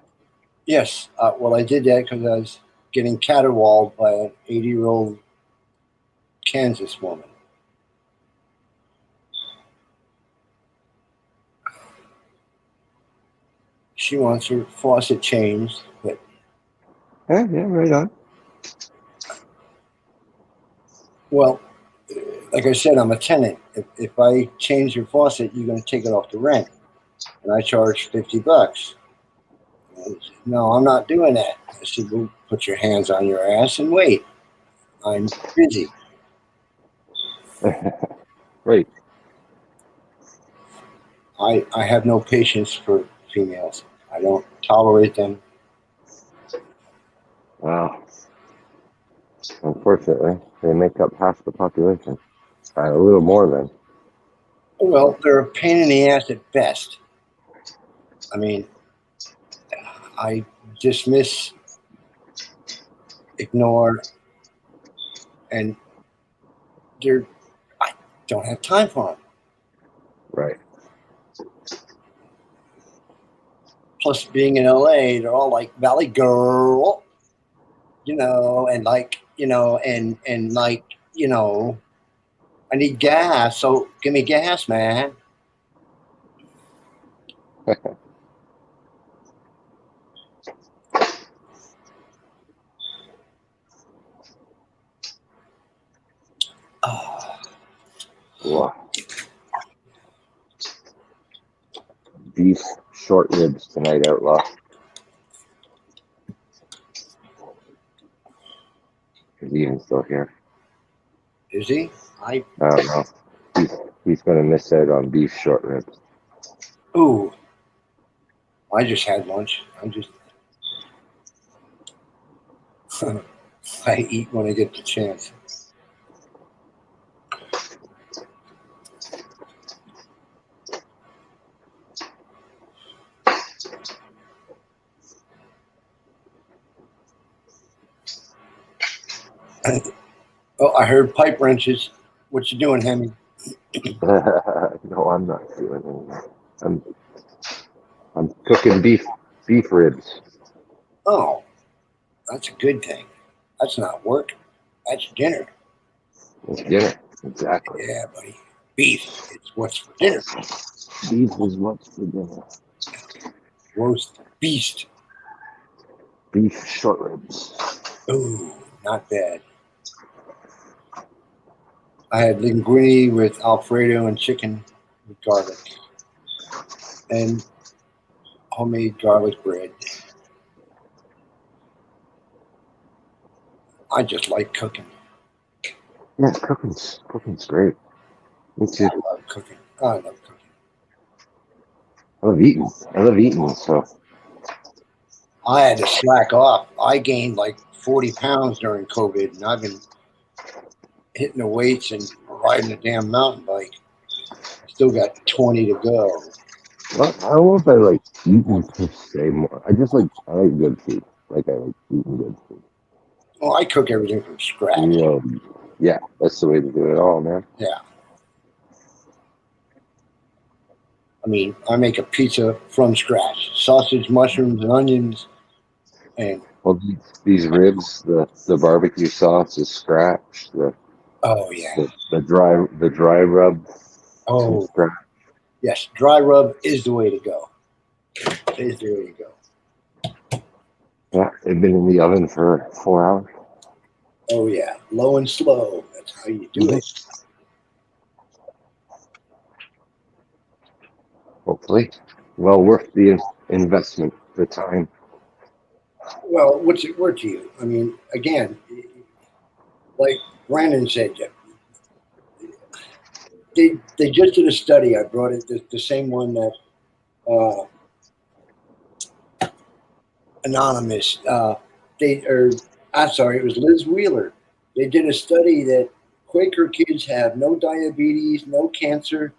Yes. Well, I did that because I was getting caterwauled by an 80-year-old Kansas woman. She wants her faucet changed, but Yeah, right on. well, like I said, I'm a tenant. If I change your faucet, you're going to take it off the rent, and I charge $50. No, I'm not doing that. I said, well, put your hands on your ass and wait. I'm busy. Right. I have no patience for females. I don't tolerate them. Wow. Unfortunately, they make up half the population. A little more than. Well, they're a pain in the ass at best. I mean, I dismiss, ignore, and I don't have time for them. Right. Plus, being in LA, they're all like Valley Girl, and I need gas, so give me gas, man. Oh, Wow. Beef short ribs tonight, Outlaw. Is he even still here? is he? I don't know. He's going to miss out on beef short ribs. Ooh, I just had lunch. I eat when I get the chance. Oh, I heard pipe wrenches. What you doing, Hemi? No, I'm not doing anything. I'm cooking beef ribs. Oh, that's a good thing. That's not work. That's dinner. It's dinner. Exactly. Yeah, buddy. Beef. It's what's for dinner. Beef is what's for dinner. Roast beast. Beef short ribs. Ooh, not bad. I had linguine with Alfredo and chicken with garlic and homemade garlic bread. I just like cooking. Yeah, cooking's great. Me too. I love cooking. I love cooking. I love eating. So I had to slack off. I gained like 40 pounds during COVID, and I've been hitting the weights and riding a damn mountain bike. Still got 20 to go. well, I don't know if I like eating per se more. I like good food. Like I like eating good food. Well, I cook everything from scratch. Yeah, that's the way to do it all, man. Yeah. I mean, I make a pizza from scratch. Sausage, mushrooms, and onions. And Well, these ribs, the barbecue sauce is scratch. oh yeah. The dry rub. Oh Scratch. yes, dry rub is the way to go. Is the way to go. Yeah, they've been in the oven for 4 hours. Oh yeah, low and slow. That's how you do it. Hopefully, well worth the investment, the time. Well, what's it worth to you? I mean, again, like Brandon said, they just did a study. I brought it the same one that Anonymous. I'm sorry, it was Liz Wheeler. They did a study that Quaker kids have no diabetes, no cancer,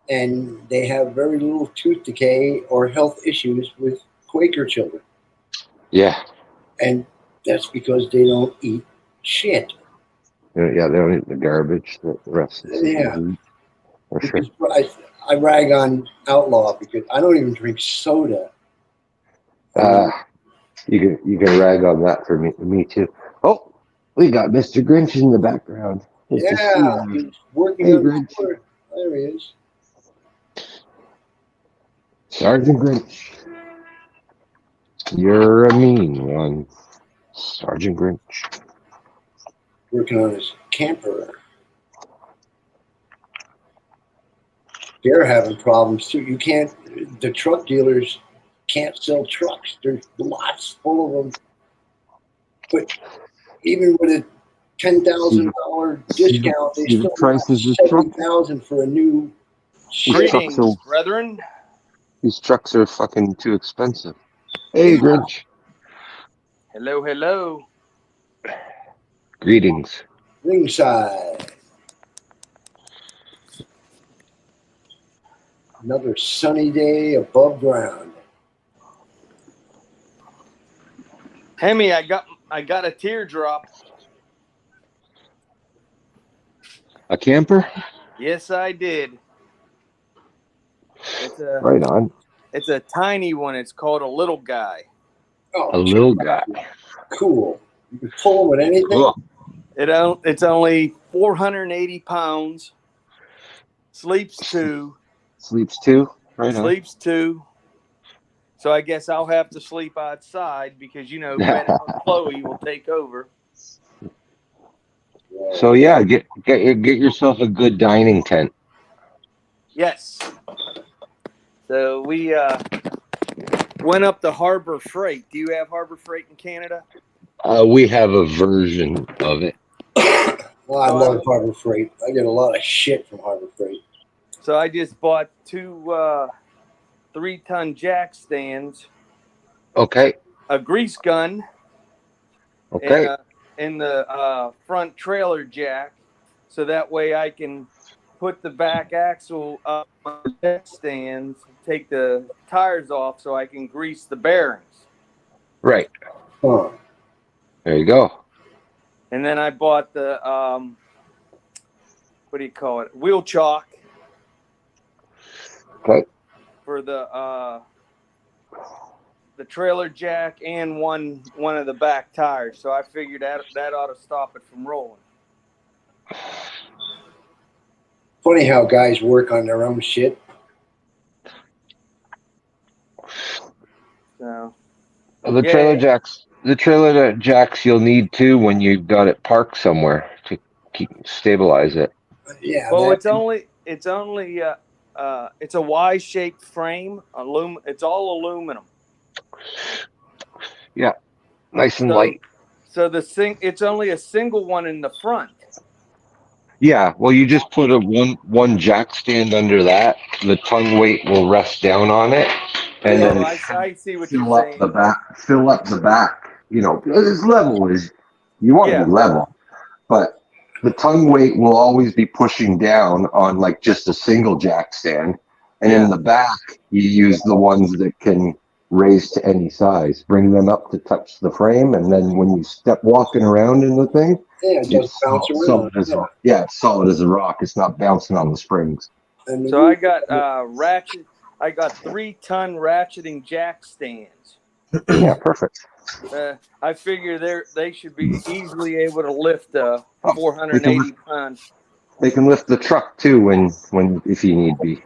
and they have very little tooth decay or health issues with Quaker children. Yeah. And that's because they don't eat shit. Yeah, they don't eat the garbage that the rest of the Yeah. eat, for sure. Because I rag on Outlaw because I don't even drink soda. You can rag on that for me too. Oh, we got Mr. Grinch in the background. Good to see Yeah, you. he's working Hey, on Grinch. There he is. Sergeant Grinch. You're a mean one, Sergeant Grinch. Working on his camper. They're having problems too. The truck dealers can't sell trucks. There's lots full of them. But even with a $10,000 discount, they see the still prices want of truck? $70,000 for a new ship. trucks Greetings, are- brethren. These trucks are fucking too expensive. Hey, Yeah. Grinch. Hello, hello. Greetings. Ringside. Another sunny day above ground. Hemi, I got a teardrop. A camper? Yes, I did. Right on. It's a tiny one. It's called a little guy. Oh, A little guy. cool. You can pull them with anything. Cool. It's only 480 pounds. Sleeps two. Sleeps too? Right on. Sleeps two. So I guess I'll have to sleep outside because Ben and Chloe will take over. So yeah, get yourself a good dining tent. Yes. So we went up to Harbor Freight. Do you have Harbor Freight in Canada? We have a version of it. Well, I love Harbor Freight. I get a lot of shit from Harbor Freight. So I just bought two 3-ton jack stands, Okay. a grease gun, Okay. and the front trailer jack, so that way I can put the back axle up on the jack stands, take the tires off so I can grease the bearings. Right. Huh. There you go. And then I bought the what do you call it? Wheel chalk. Okay. For the trailer jack and one of the back tires. So I figured that ought to stop it from rolling. Funny how guys work on their own shit. So The trailer jacks you'll need too when you've got it parked somewhere to stabilize it. Yeah. Well, it's a Y-shaped frame. It's all aluminum. Yeah. Nice and light. So it's only a single one in the front. Yeah, well, you just put a one jack stand under that. The tongue weight will rest down on it, and then I see what fill you're up saying. the back. Fill up the back. As level as you want to be level, but the tongue weight will always be pushing down on like just a single jack stand, and in the back you use the ones that can raise to any size. Bring them up to touch the frame, and then when you step walking around in the thing. Yeah, it does bounce around. It's solid as a rock. It's not bouncing on the springs. So I got I got 3-ton ratcheting jack stands. Yeah, perfect. I figure they should be easily able to lift 480 pounds. They can lift the truck too when if you need be.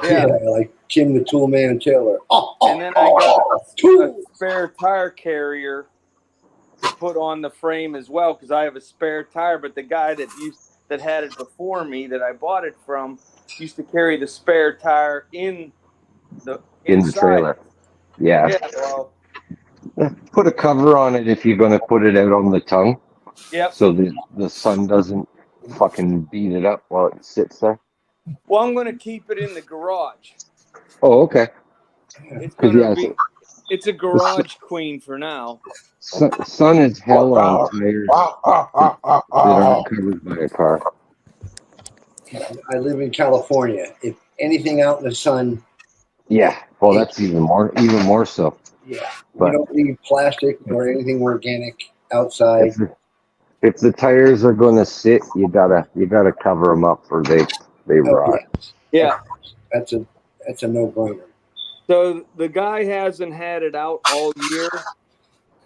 Yeah, like Jim the Toolman Taylor. And then I got a spare tire carrier to put on the frame as well because I have a spare tire. But the guy that had it before me that I bought it from used to carry the spare tire in the trailer. Yeah. Well, put a cover on it if you're going to put it out on the tongue. Yep. So the sun doesn't fucking beat it up while it sits there. Well, I'm going to keep it in the garage. Oh, okay. It's going to be It's a garage queen for now. Sun is hell on tires that aren't covered by a car. I live in California. If anything out in the sun, Yeah, well, that's even more so. yeah, But you don't leave plastic or anything organic outside. if the tires are going to sit, you gotta cover them up, or they Oh, rot. yeah. Yeah. That's a no-brainer. So the guy hasn't had it out all year.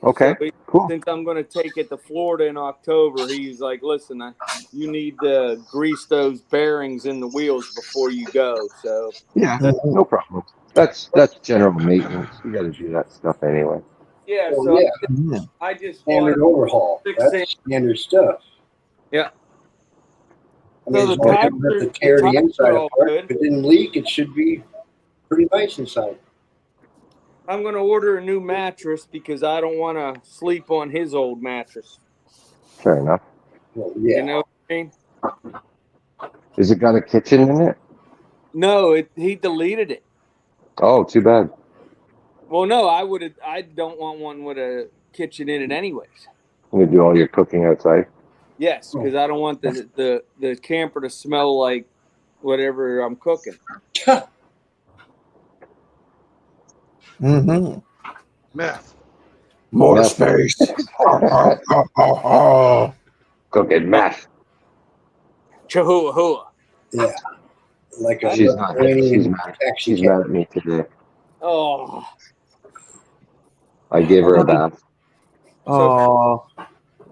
Okay, So cool. since I'm going to take it to Florida in October, he's like, listen, you need to grease those bearings in the wheels before you go. So Yeah, no problem. That's general maintenance. You got to do that stuff anyway. yeah, Oh, so yeah. I just Standard bought overhaul. 6 That's standard stuff. Yeah. I mean, So as long as you don't have to tear the inside are all apart. good. If it didn't leak, it should be pretty nice inside. I'm going to order a new mattress because I don't want to sleep on his old mattress. Fair enough. Well, yeah. You know what I mean? Has it got a kitchen in it? No, he deleted it. Oh, too bad. Well, no, I don't want one with a kitchen in it anyways. You do all your cooking outside. Yes, because I don't want the camper to smell like whatever I'm cooking. Mm-hmm. Meth. More Meth. space. Cooking meth. Chahua hua. Yeah. Like a She's not. She's mad. taxi She's cab. mad at me today. Oh, I gave her a bath. Oh,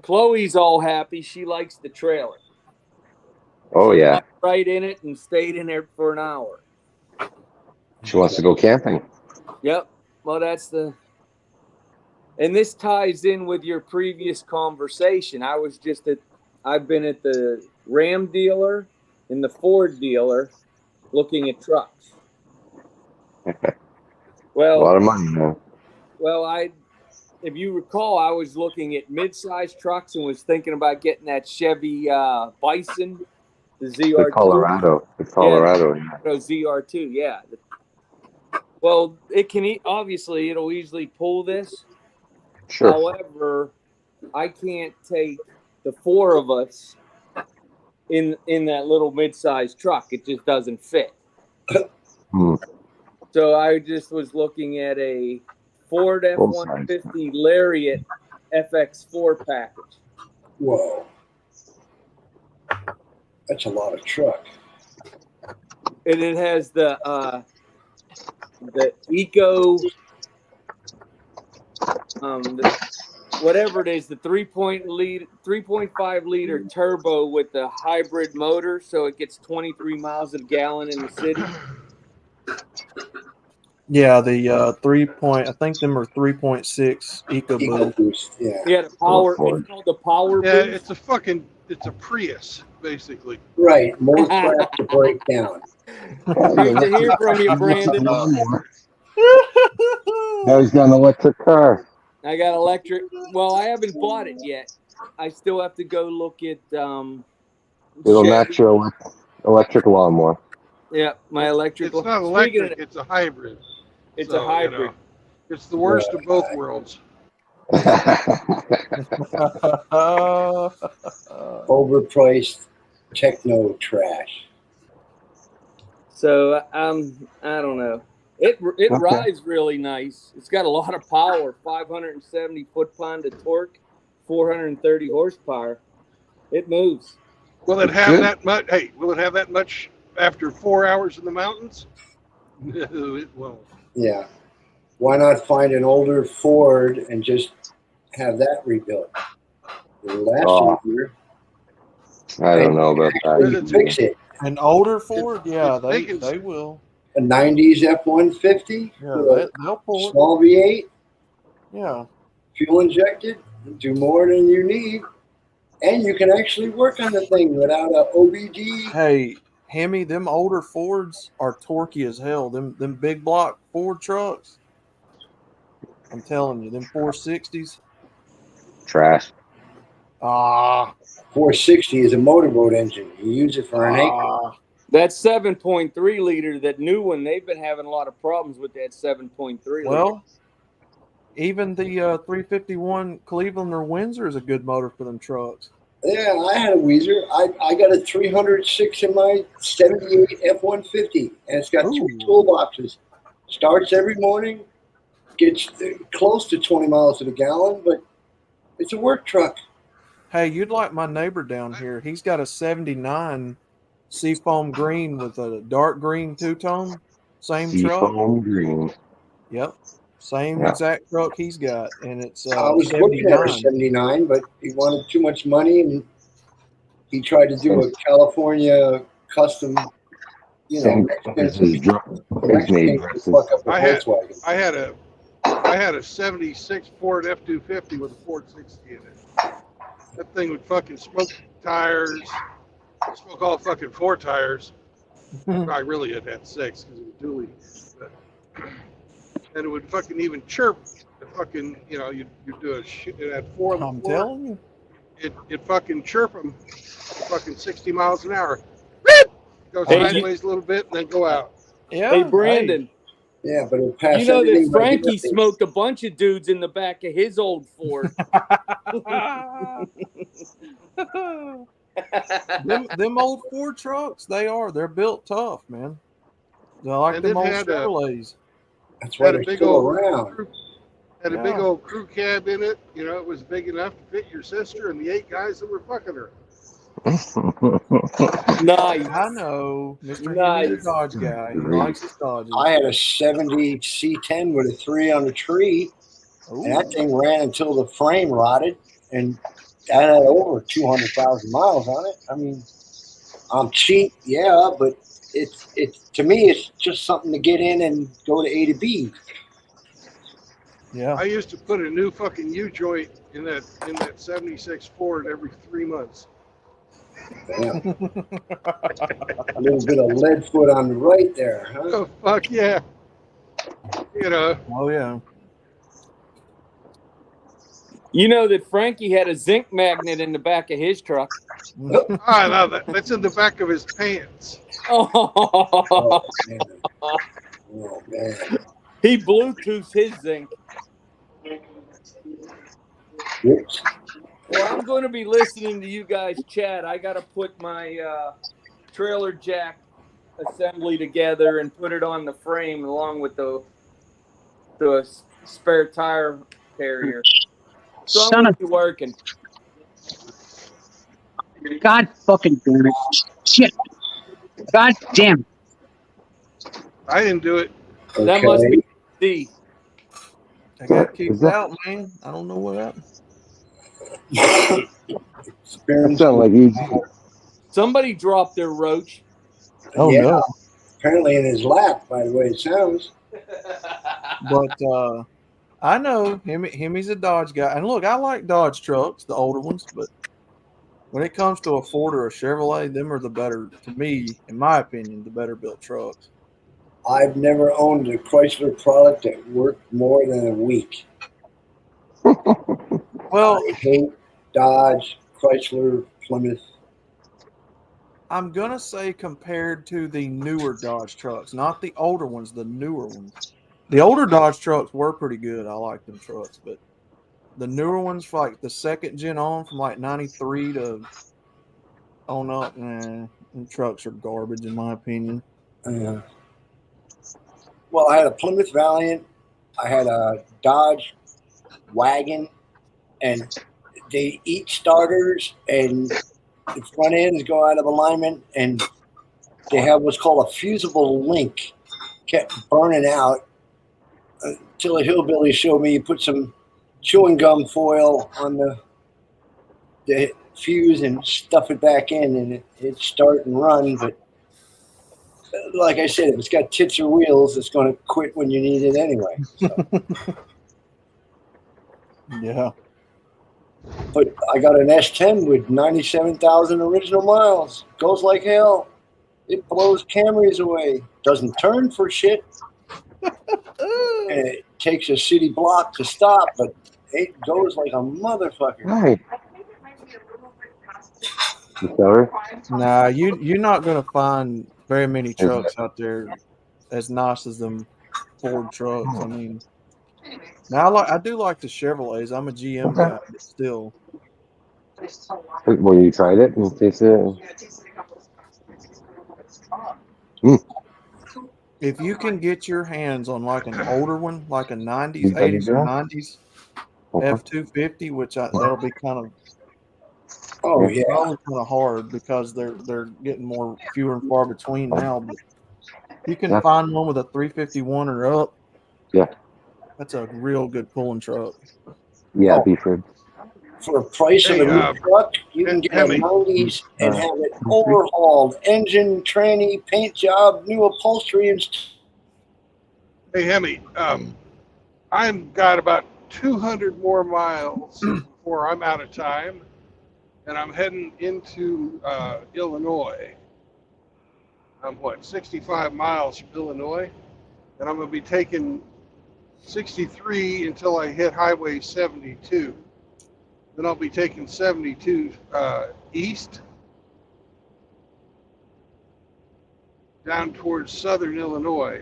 Chloe's all happy. She likes the trailer. Oh yeah, Got right in it and stayed in there for an hour. she wants to go camping. Yep. Well, and this ties in with your previous conversation. I've been at the Ram dealer and the Ford dealer looking at trucks. A Well, lot of money, man. well, if you recall, I was looking at mid-sized trucks and was thinking about getting that Chevy Bison, the ZR2. The Colorado. Yeah. ZR2, yeah. Well, it can obviously it'll easily pull this. Sure. However, I can't take the 4 of us in that little mid-sized truck. It just doesn't fit. Hmm. So I just was looking at a Ford F-150 Lariat FX4 package. Whoa. That's a lot of truck. And it has the Eco, whatever it is, the 3.5 liter turbo with the hybrid motor, so it gets 23 miles a gallon in the city. yeah. The 3 point. I think them are 3.6 EcoBoost. EcoBoost, yeah. Yeah, the power. It's called the Power Yeah, Boost. it's a Prius, basically. Right. More crap to break down. Great to hear from you, Brandon. Now he's got an electric car. I got electric. Well, I haven't bought it yet. I still have to go look at. It'll Chevy. match your electric lawnmower. Yeah, my electric. It's not electric, it's a hybrid. It's So, a hybrid. It's the worst of both worlds. Overpriced techno trash. So I don't know. It rides really nice. It's got a lot of power, 570 foot-pound of torque, 430 horsepower. It moves. Will it have that much? Hey, will it have that much after 4 hours in the mountains? No, it won't. Yeah. Why not find an older Ford and just have that rebuilt? It'll last you a year. I don't know about You can fix that. it. An older Ford, yeah, They they will. A 90s F-150, Yeah, they'll pull it. small V8, Yeah. fuel injected, do more than you need, and you can actually work on the thing without a OBD. Hey, Hemi, them older Fords are torquey as hell. Them big block Ford trucks. I'm telling you, them 460s. Trash. 460 is a motorboat engine. You use it for an acre. That 7.3 liter, that new one, they've been having a lot of problems with that 7.3 liter. Well, Even the 351 Cleveland or Windsor is a good motor for them trucks. Yeah, I had a Weezer. I got a 306 in my 78 F-150, and it's got three Ooh. toolboxes. Starts every morning, gets close to 20 miles to the gallon, but it's a work truck. Hey, you'd like my neighbor down here. He's got a 79 Seafoam Green with a dark green two-tone. Same truck. Seafoam green. Yep. Same Yeah. exact truck he's got. And it's I was looking at a 79. 79, but he wanted too much money, and he tried to do a California custom, Same as his drum is made versus. fuck up a I had- Volkswagen. I had a 76 Ford F-250 with a Ford 60 in it. That thing would fucking smoke tires, smoke all fucking four tires. I really had 6 because it was dually. But, and it would fucking even chirp. The fucking, you'd do a shit. It had 4 on the I'm floor. telling you. It fucking chirp them fucking 60 miles an hour. Go Hey, sideways a little bit and then go out. Yeah. Hey, Brandon, Yeah, but it passed you know that everything but Frankie the- smoked a bunch of dudes in the back of his old Ford. them old Ford trucks, they're built tough, man. I like And them it old had a- Chevrolets. That's why Had a they're big still old around. Had a big Yeah. old crew cab in it. It was big enough to fit your sister and the 8 guys that were fucking her. Nice. I know. Mr. Nice. Henry's a Dodge guy. He likes his Dodges. I had a 70 C10 with a 3 on the tree, Ooh. and that thing ran until the frame rotted, and I had over 200,000 miles on it. I mean, I'm cheap, yeah, but it's to me, it's just something to get in and go to A to B. Yeah. I used to put a new fucking U-joint in that 76 Ford every 3 months. Damn. A little bit of lead foot on the right there, huh? Oh fuck yeah! Oh, yeah. You know that Frankie had a zinc magnet in the back of his truck. Ah, no, that's in the back of his pants. Oh, Oh, man. Oh, man. he Bluetooths his zinc. Whoops. Well, I'm going to be listening to you guys chat. I got to put my trailer jack assembly together and put it on the frame along with the spare tire carrier. So I'm Son going of to be working. God fucking damn it. Shit. God damn. I didn't do it. That must Okay. be C. I got kicked Is that- out, man. I don't know what happened. That Experience. sounds like easy. Somebody dropped their roach. Oh, Yeah, no. apparently in his lap, by the way it sounds. But I know him. He's a Dodge guy. And look, I like Dodge trucks, the older ones, but when it comes to a Ford or a Chevrolet, them are the better, to me, in my opinion, the better built trucks. I've never owned a Chrysler product that worked more than a week. Well, I hate Dodge, Chrysler, Plymouth. I'm going to say compared to the newer Dodge trucks, not the older ones, the newer ones. The older Dodge trucks were pretty good. I like them trucks, but the newer ones, for like the second gen on, from like 93 to on up, them trucks are garbage in my opinion. Well, I had a Plymouth Valiant. I had a Dodge wagon, and they eat starters, and the front ends go out of alignment, and they have what's called a fusible link. Kept burning out until a hillbilly showed me you put some chewing gum foil on the fuse and stuff it back in, and it'd start and run. But like I said, if it's got tits or wheels, it's going to quit when you need it anyway. So. Yeah. But I got an S10 with 97,000 original miles. Goes like hell. It blows Camrys away. Doesn't turn for shit. And it takes a city block to stop, but it goes like a motherfucker. Right. You sorry? Nah, you're not gonna find very many trucks out there as nice as them Ford trucks. I mean, Now I do like the Chevrolets. I'm a GM Okay. guy, but still. Well, you tried it and tasted it. If you can get your hands on like an older one, like a 90s, You ready 80s, or to 90s Okay. F250, that'll be kind of Oh yeah. probably kind of hard because they're getting more fewer and far between now. But you can Yeah. find one with a 351 or up. Yeah. That's a real good pulling truck. Yeah, Oh, Beeford. for a price of Hey, a new truck, you can get a Hemi. 90s and have it overhauled, engine, tranny, paint job, new upholstery, and Hey, Hemi. I've got about 200 more miles before I'm out of time, and I'm heading into Illinois. I'm 65 miles from Illinois, and I'm going to be taking 63 until I hit Highway 72. Then I'll be taking 72 east down towards southern Illinois.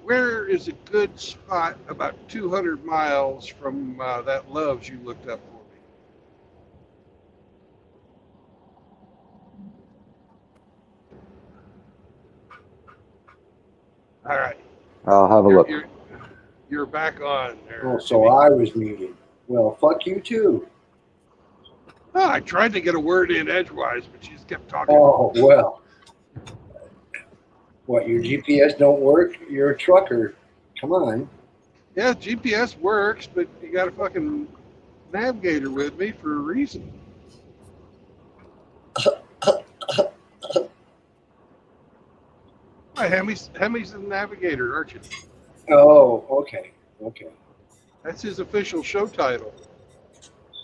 Where is a good spot about 200 miles from that Love's you looked up for me? All right. I'll have a You're, look. you're, you're back on there. oh, so I was muted. Well, fuck you too. Oh, I tried to get a word in edgewise, but she just kept talking. Oh well. What, your GPS don't work? You're a trucker. Come on. Yeah, GPS works, but you got a fucking navigator with me for a reason. Hi, Hemi's the navigator, aren't you? Oh, okay. Okay. That's his official show title.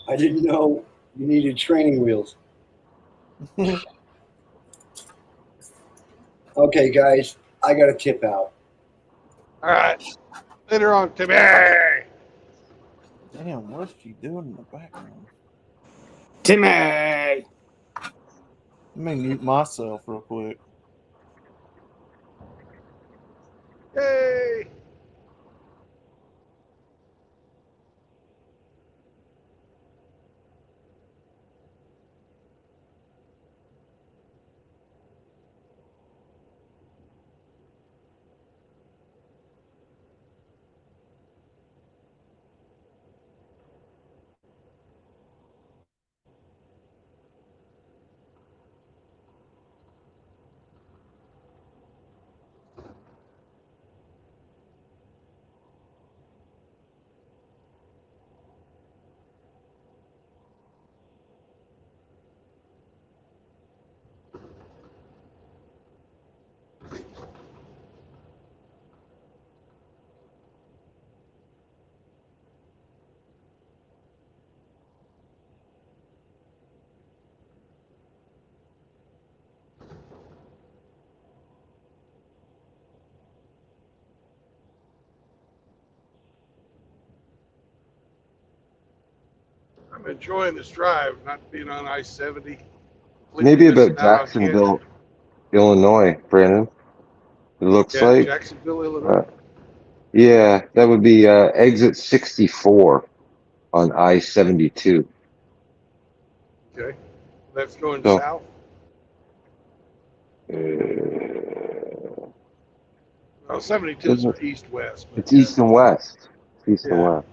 I didn't know you needed training wheels. Okay, guys, I got to tip out. All right. Later on, Timmy. Damn, what's she doing in the background? Timmy. Let me mute myself real quick. Yay! I'm enjoying this drive, not being on I-70. Maybe about Jacksonville, Illinois, Brandon. It looks Yeah, like. Jacksonville, Illinois. Yeah, that would be exit 64 on I-72. Okay. That's going So, south. Well, 72 is east-west, but it's yeah. east and west. It's east and Yeah. west.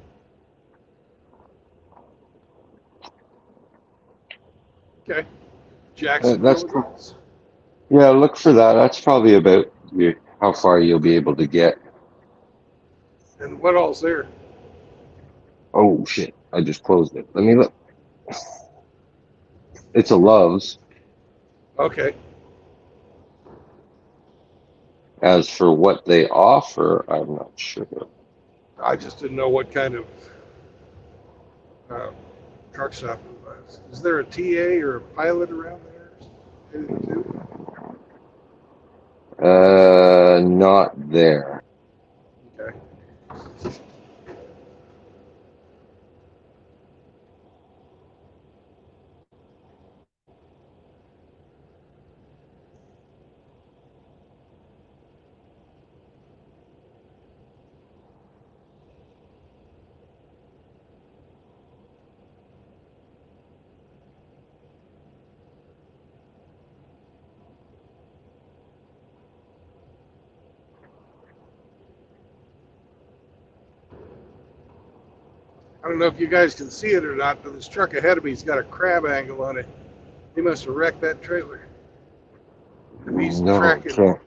Okay. Jacksonville it is. Yeah, look for that. That's probably about how far you'll be able to get. And what all's there? Oh shit! I just closed it. Let me look. It's a Love's. Okay. As for what they offer, I'm not sure. I just didn't know what kind of truck stop it was. Is there a TA or a pilot around there? Anything to do? Not there. Okay. I don't know if you guys can see it or not, but this truck ahead of me's got a crab angle on it. He must have wrecked that trailer. If he's No, tracking, can't.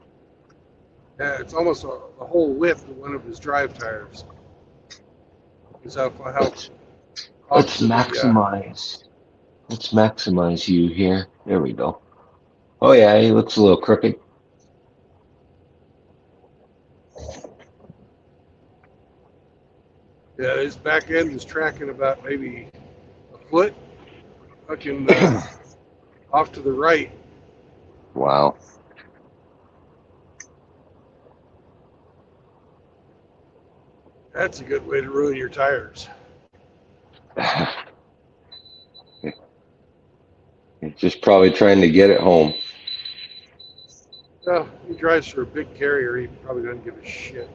it's almost the whole width of one of his drive tires. Is how Let's off to the maximize. Let's maximize you here. There we go. Oh yeah, he looks a little crooked. yeah, his back end is tracking about maybe a foot, fucking off to the right. Wow. That's a good way to ruin your tires. He's just probably trying to get it home. Well, he drives for a big carrier. He probably doesn't give a shit.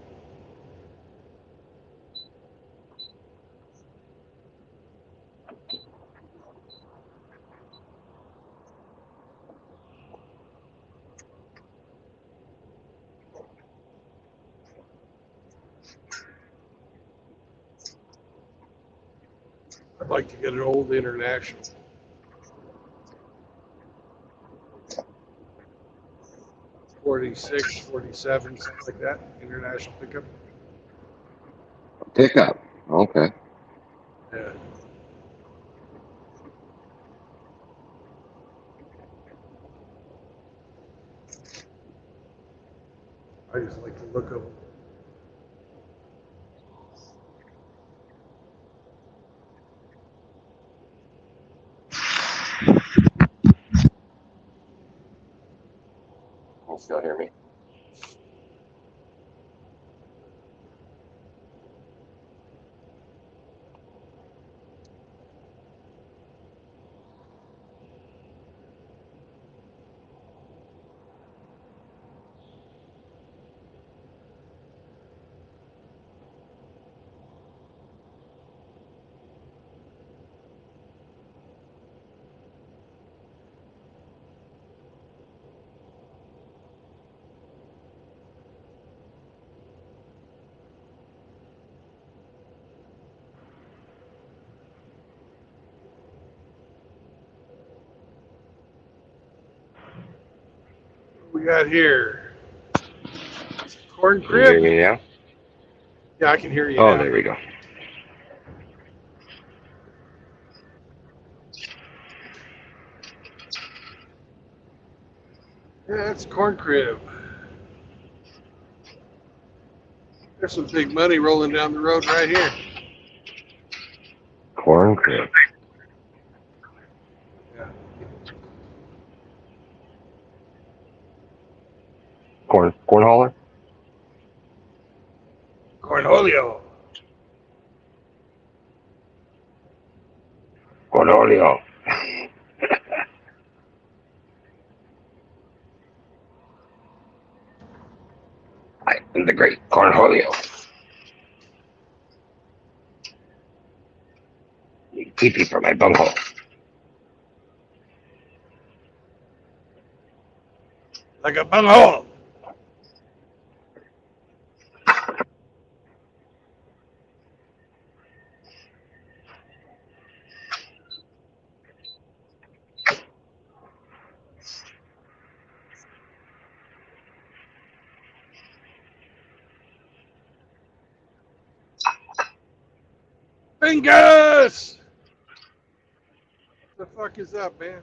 I'd like to get an old International. '46, '47, something like that. International pickup. Pickup. Okay. Yeah. I just like the look of them. You still hear me? What we got here? Corn Can you hear crib? me now? Yeah, I can hear you Oh, now. there we go. Yeah, that's corn crib. There's some big money rolling down the road right here. Corn crib. Yeah. Corn hauler? Cornholio. Cornholio. I am the great Cornholio. You pee for my bunghole. Like a bunghole. Bingus! What the fuck is up, man?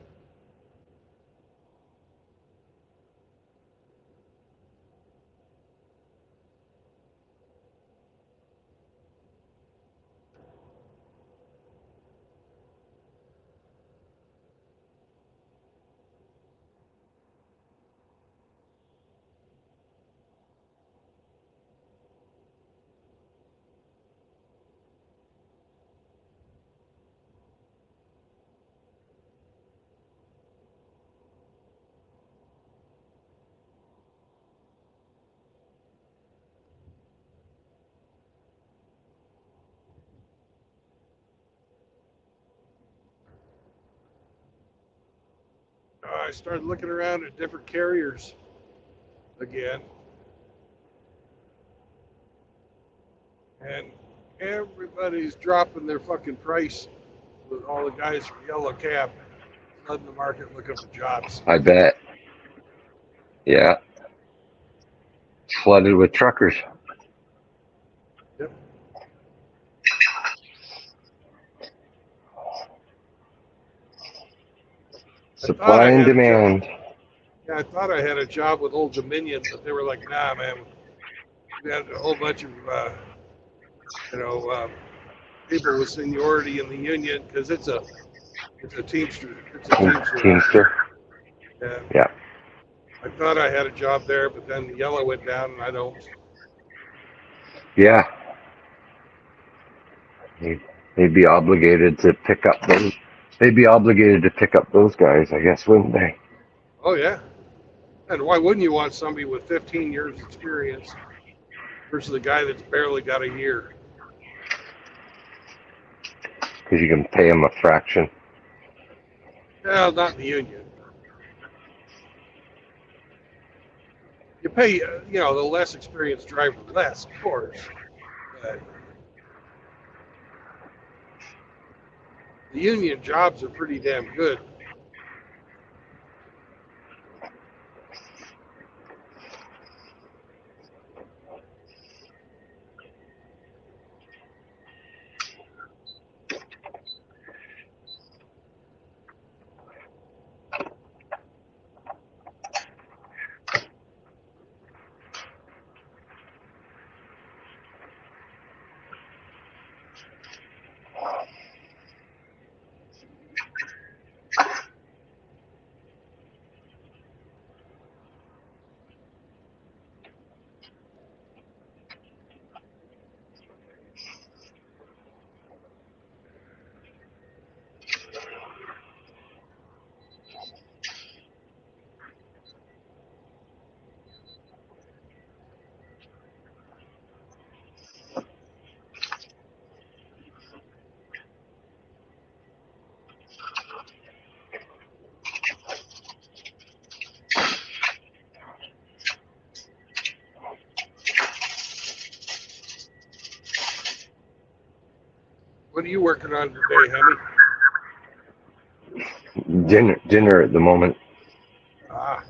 I started looking around at different carriers again. And Everybody's dropping their fucking price with all the guys from Yellow Cab flooding the market looking for jobs. I bet. Yeah. Flooded with truckers. Yep. Supply and demand. Yeah, I thought I had a job with Old Dominion, but they were like, "Nah, man, we had a whole bunch of you know people with seniority in the union because it's a Teamster outfit." Teamster. And Yeah. I thought I had a job there, but then the yellow went down, and I don't. Yeah. They'd be obligated to pick up those. They'd be obligated to pick up those guys, I guess, wouldn't they? Oh yeah, and why wouldn't you want somebody with 15 years experience versus a guy that's barely got a year? Because you can pay them a fraction. Well, not in the union. You pay, the less experienced driver less, of course. But the union jobs are pretty damn good. What are you working on today, Hemi? Dinner at the moment. Ah,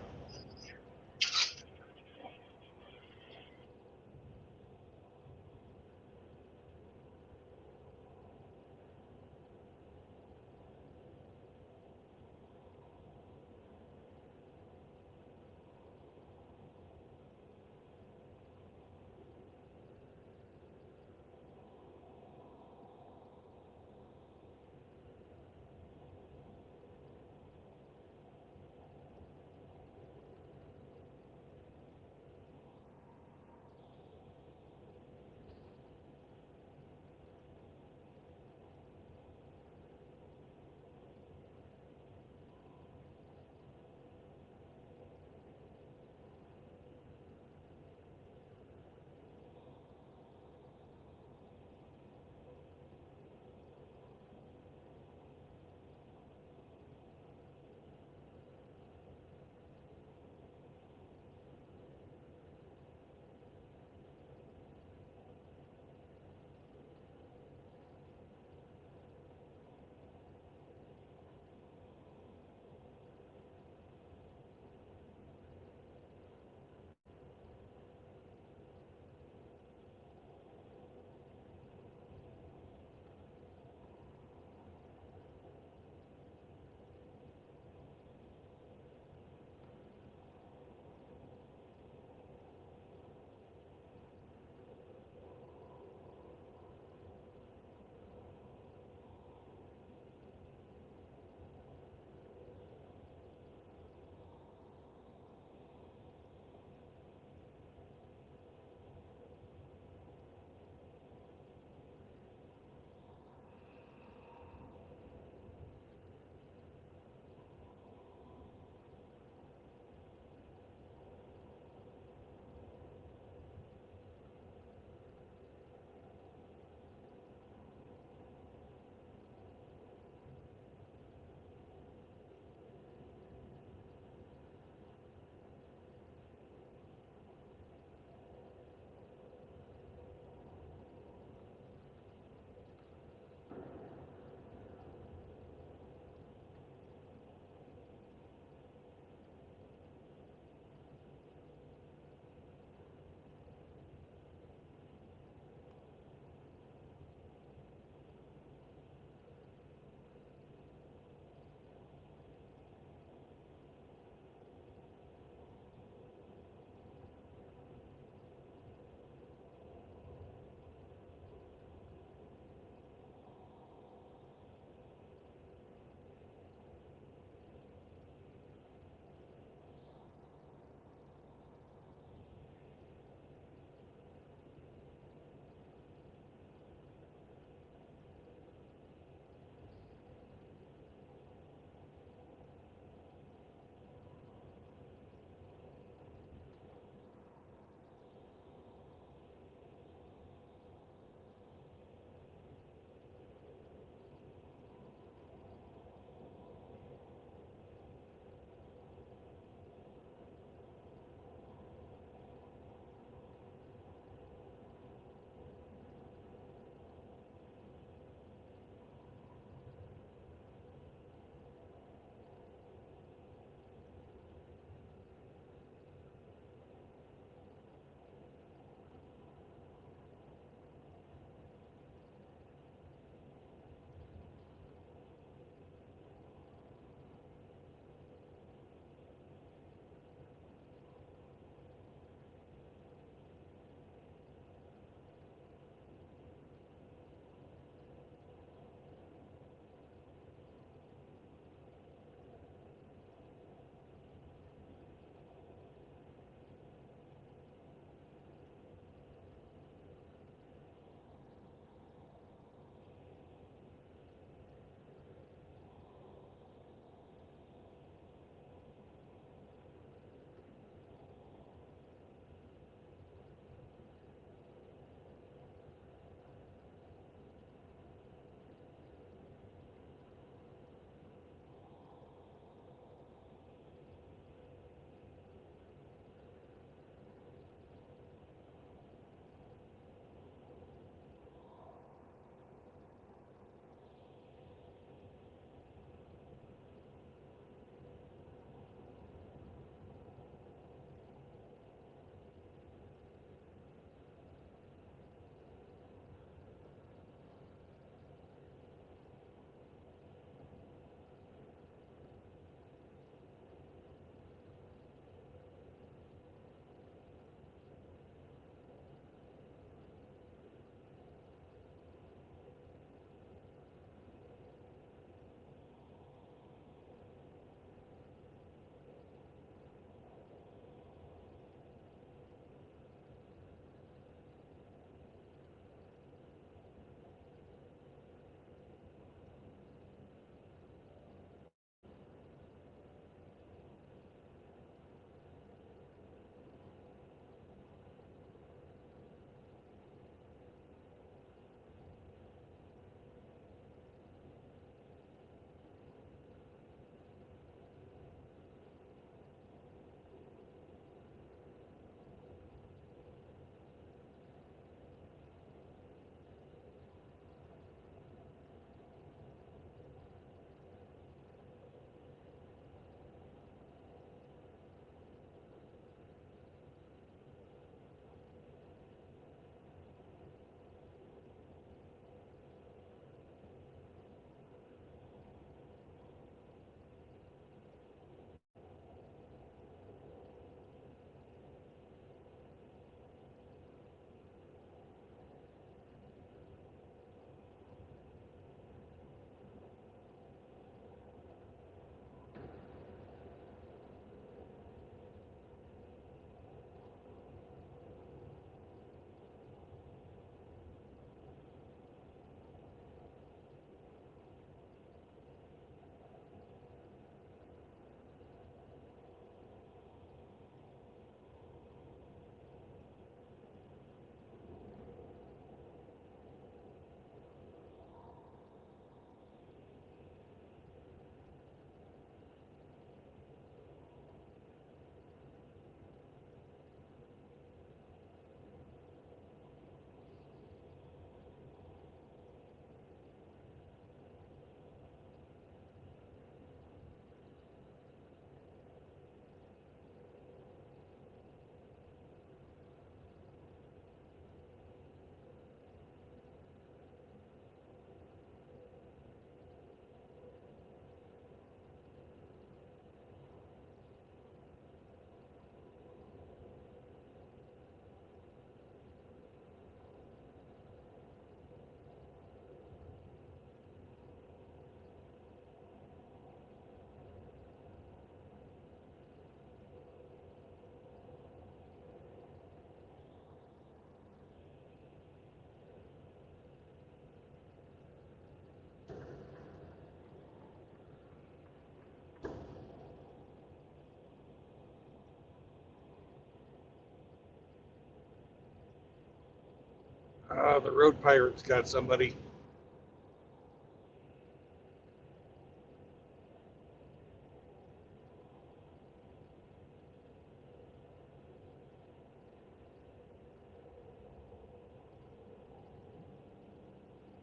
The road pirate's got somebody.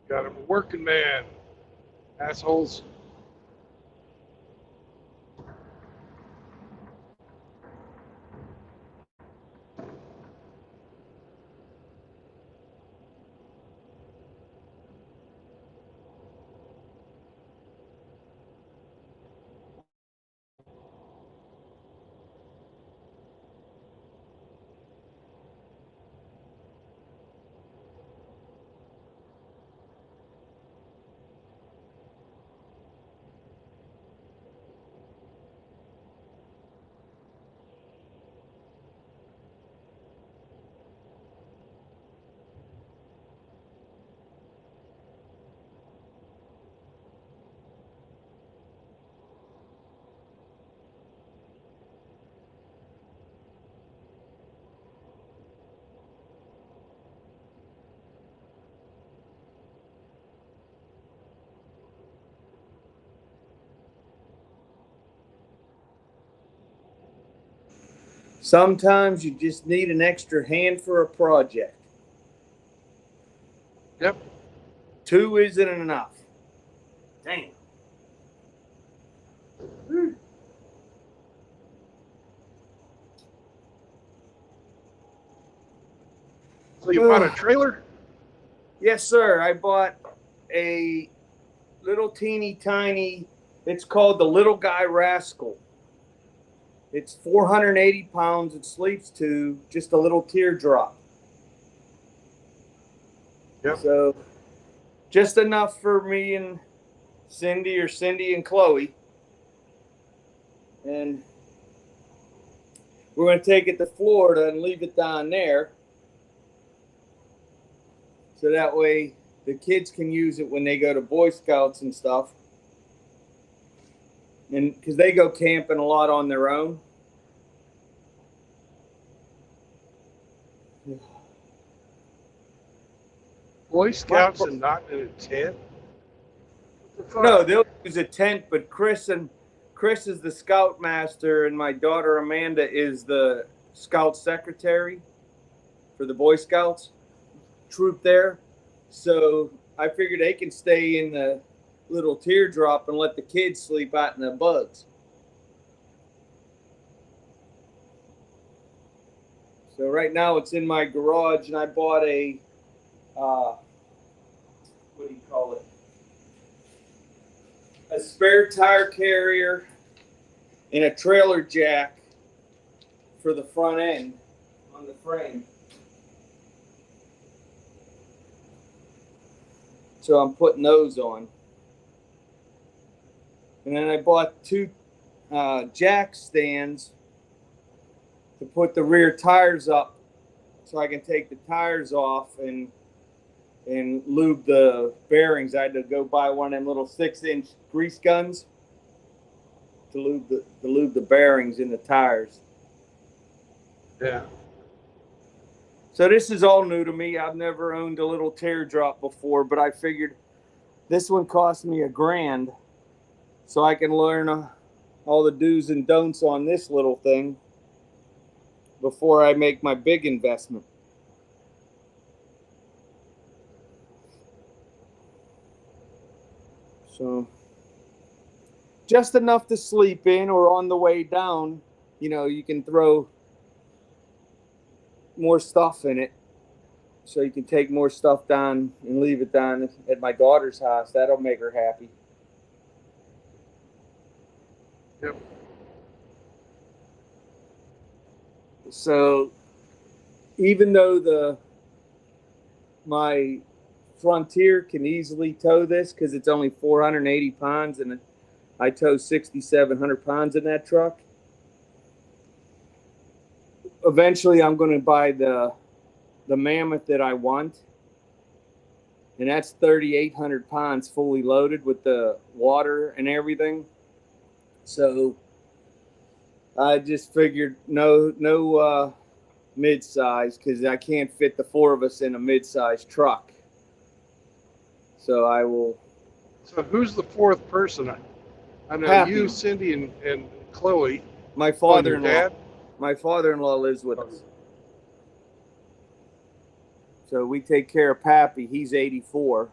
Got him a working man. Assholes. Sometimes you just need an extra hand for a project. Yep. 2 isn't enough. Damn. So you bought a trailer? Yes, sir. I bought a little teeny tiny, it's called the Little Guy Rascal. It's 480 pounds. It sleeps to just a little teardrop. Yep. So just enough for me and Cindy, or Cindy and Chloe. And we're going to take it to Florida and leave it down there. So that way the kids can use it when they go to Boy Scouts and stuff. And because they go camping a lot on their own. Boy Scouts and not in a tent? What the fuck? No, they'll use a tent, but Chris is the scoutmaster, and my daughter Amanda is the scout secretary for the Boy Scouts troop there. So I figured they can stay in the little teardrop and let the kids sleep out in the bugs. So right now it's in my garage, and I bought a what do you call it? A spare tire carrier and a trailer jack for the front end on the frame. So I'm putting those on. And then I bought 2 jack stands to put the rear tires up so I can take the tires off and lube the bearings. I had to go buy one of them little 6-inch grease guns to lube the bearings in the tires. Yeah. So this is all new to me. I've never owned a little teardrop before, but I figured this one cost me $1,000, so I can learn all the do's and don'ts on this little thing before I make my big investment. So just enough to sleep in, or on the way down, you can throw more stuff in it. So you can take more stuff down and leave it down at my daughter's house. That'll make her happy. Yep. So even though my Frontier can easily tow this because it's only 480 pounds and I tow 6,700 pounds in that truck. Eventually, I'm going to buy the Mammoth that I want, and that's 3,800 pounds fully loaded with the water and everything. So I just figured no mid-size because I can't fit the four of us in a mid-size truck. So I will. So who's the fourth person? I know Happy. you, Cindy, and Chloe. My Oh, and your father-in-law. dad? My father-in-law lives with us. So we take care of Pappy. He's 84.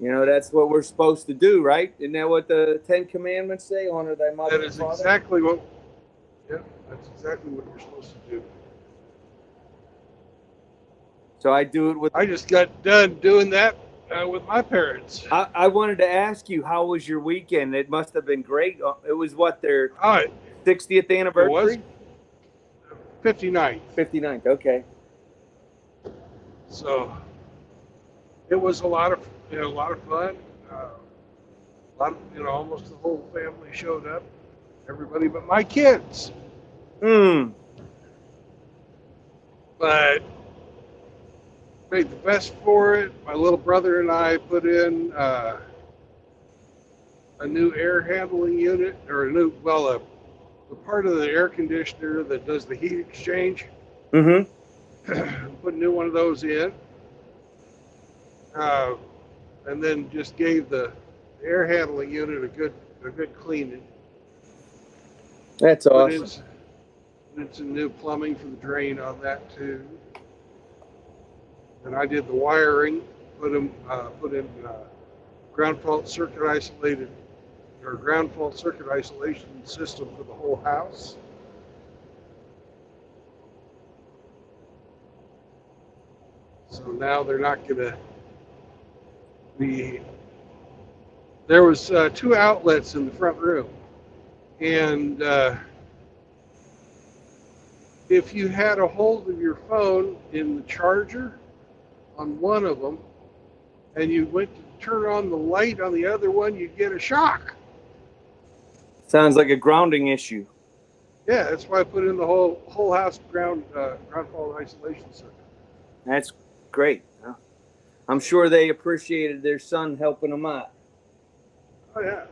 You know, that's what we're supposed to do, right? Isn't that what the Ten Commandments say? Honor thy mother That and is father. exactly what. Yeah, that's exactly what you're supposed to do. So I do it with. I just got done doing that with my parents. I wanted to ask you, how was your weekend? It must have been great. It was what, their Oh, 60th anniversary? it was 59th. 59th, okay. So it was a lot of fun. Almost the whole family showed up. Everybody but my kids. But made the best for it. My little brother and I put in a new air handling unit, or the part of the air conditioner that does the heat exchange. Mm-hmm. Put a new one of those in. And then just gave the air handling unit a good cleaning. That's awesome. Put some new plumbing for the drain on that too. And I did the wiring. Put in ground fault circuit isolation system for the whole house. So now they're not going to be. There was 2 outlets in the front room, and if you had a hold of your phone in the charger on one of them, and you went to turn on the light on the other one, you'd get a shock. Sounds like a grounding issue. Yeah, that's why I put in the whole house ground fault isolation circuit. That's great. I'm sure they appreciated their son helping them out. Oh yeah.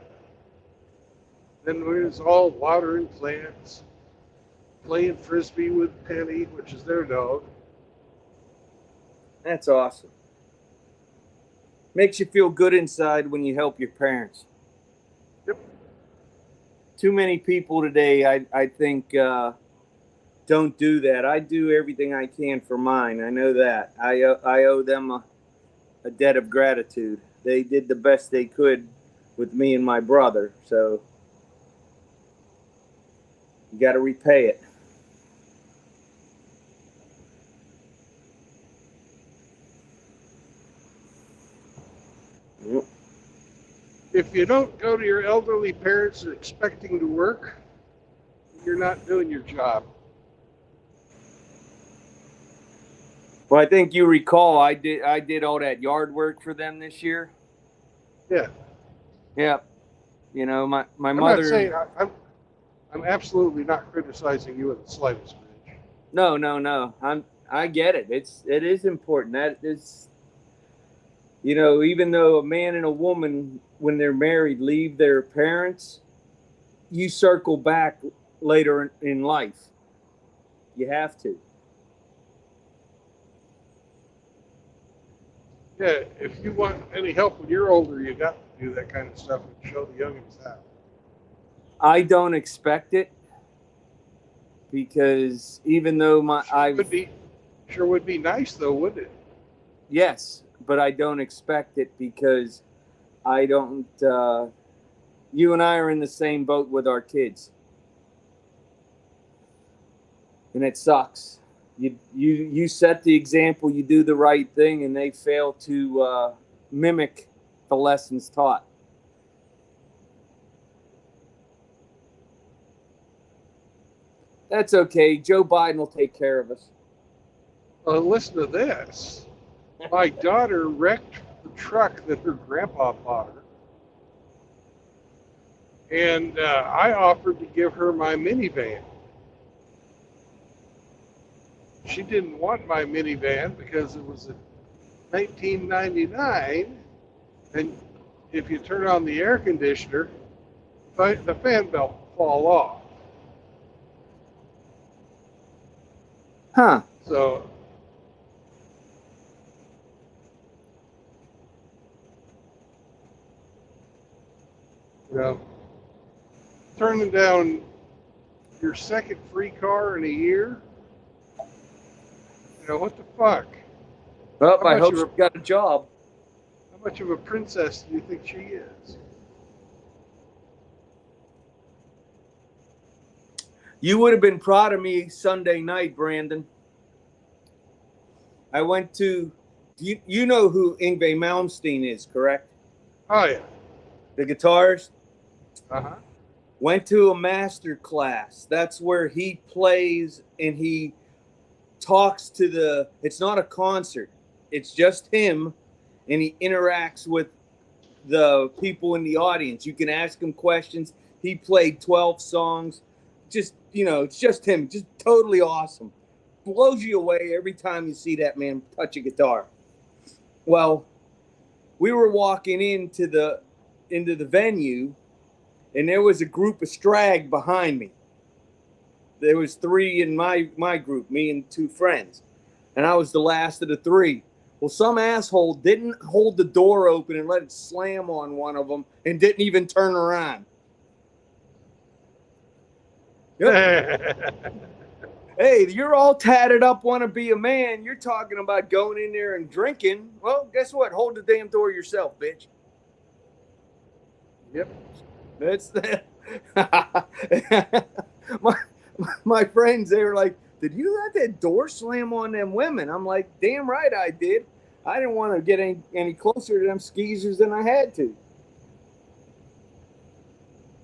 Then we was all watering plants, playing frisbee with Penny, which is their dog. That's awesome. Makes you feel good inside when you help your parents. Yep. Too many people today, I think, don't do that. I do everything I can for mine. I know that. I owe them a debt of gratitude. They did the best they could with me and my brother, so you got to repay it. Yep. If you don't go to your elderly parents expecting to work, you're not doing your job. Well, I think you recall I did all that yard work for them this year. Yeah. Yeah. You know, my I'm mother. not saying I'm absolutely not criticizing you in the slightest. No. I get it. It is important. That is, you know, even though a man and a woman, when they're married, leave their parents, you circle back later in life. You have to. Yeah, if you want any help when you're older, you got to do that kind of stuff and show the youngins how. I don't expect it because even though Sure would be nice though, wouldn't it? Yes, but I don't expect it because I don't. You and I are in the same boat with our kids, and it sucks. You set the example, you do the right thing, and they fail to mimic the lessons taught. That's okay. Joe Biden will take care of us. Listen to this. My daughter wrecked the truck that her grandpa bought her. And I offered to give her my minivan. She didn't want my minivan because it was a 1999. And if you turn on the air conditioner, the fan belt will fall off. Huh. So you know, turning down your second free car in a year. You know what the fuck? Well, How I much hope of she a got a job. how much of a princess do you think she is? You would have been proud of me Sunday night, Brandon. I went to, you know who Yngwie Malmsteen is, correct? Oh yeah. The guitarist. Uh-huh. Went to a master class. That's where he plays and he talks to the, it's not a concert. It's just him and he interacts with the people in the audience. You can ask him questions. He played 12 songs. Just, it's just him. Just totally awesome. Blows you away every time you see that man touch a guitar. Well, we were walking into the venue and there was a group of strag behind me. There was 3 in my group, me and 2 friends. And I was the last of the 3. Well, some asshole didn't hold the door open and let it slam on one of them and didn't even turn around. Yep. Hey, you're all tatted up, want to be a man. You're talking about going in there and drinking. Well, guess what? Hold the damn door yourself, bitch. Yep. That's my friends, they were like, did you let that door slam on them women? I'm like, damn right I did. I didn't want to get any closer to them skeezers than I had to.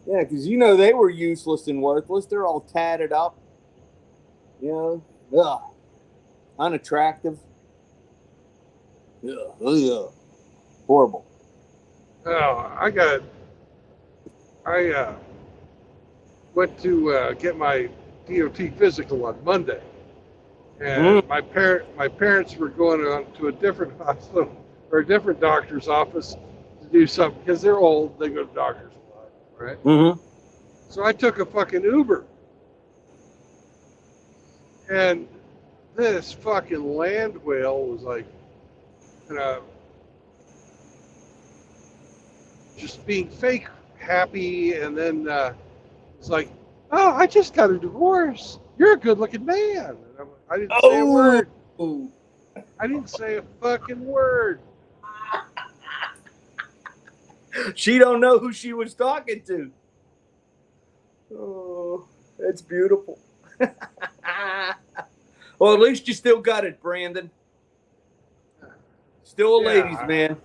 Yeah, because they were useless and worthless. They're all tatted up. Ugh, unattractive. Ugh. Horrible. Oh, I went to get my DOT physical on Monday, and my parents were going on to a different hospital or a different doctor's office to do something because they're old. They go to doctors a lot, right? Mm-hmm. So I took a fucking Uber, and this fucking land whale was like, just being fake happy, and then it's like, oh, I just got a divorce. You're a good-looking man. And I didn't say a word. I didn't say a fucking word. She don't know who she was talking to. Oh, that's beautiful. Well, at least you still got it, Brandon. Still a ladies' man.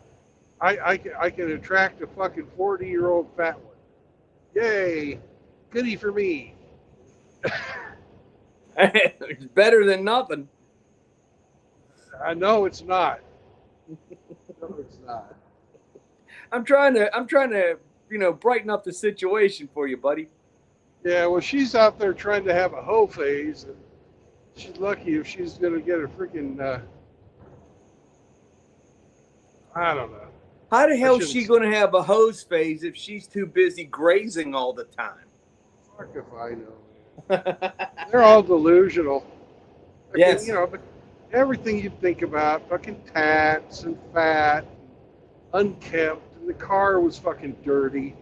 I can attract a fucking 40-year-old fat one. Yay. Goody for me. It's better than nothing. I know it's not. No, it's not. I'm trying to, brighten up the situation for you, buddy. Yeah, well, she's out there trying to have a hoe phase, and she's lucky if she's going to get a freaking, I don't know. How the hell is she going to have a hose phase if she's too busy grazing all the time? Fuck if I know, man. They're all delusional. Yes. Everything you think about, fucking tats and fat, and unkempt, and the car was fucking dirty.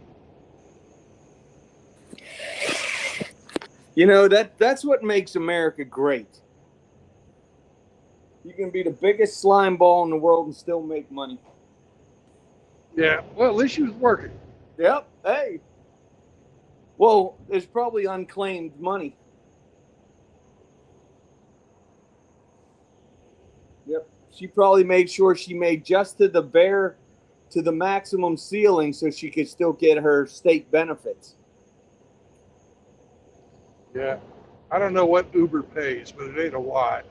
That's what makes America great. You can be the biggest slime ball in the world and still make money. Yeah, well, at least she was working. Yep. Hey. Well, there's probably unclaimed money. Yep. She probably made sure she made just to the maximum ceiling so she could still get her state benefits. Yeah. I don't know what Uber pays, but it ain't a lot.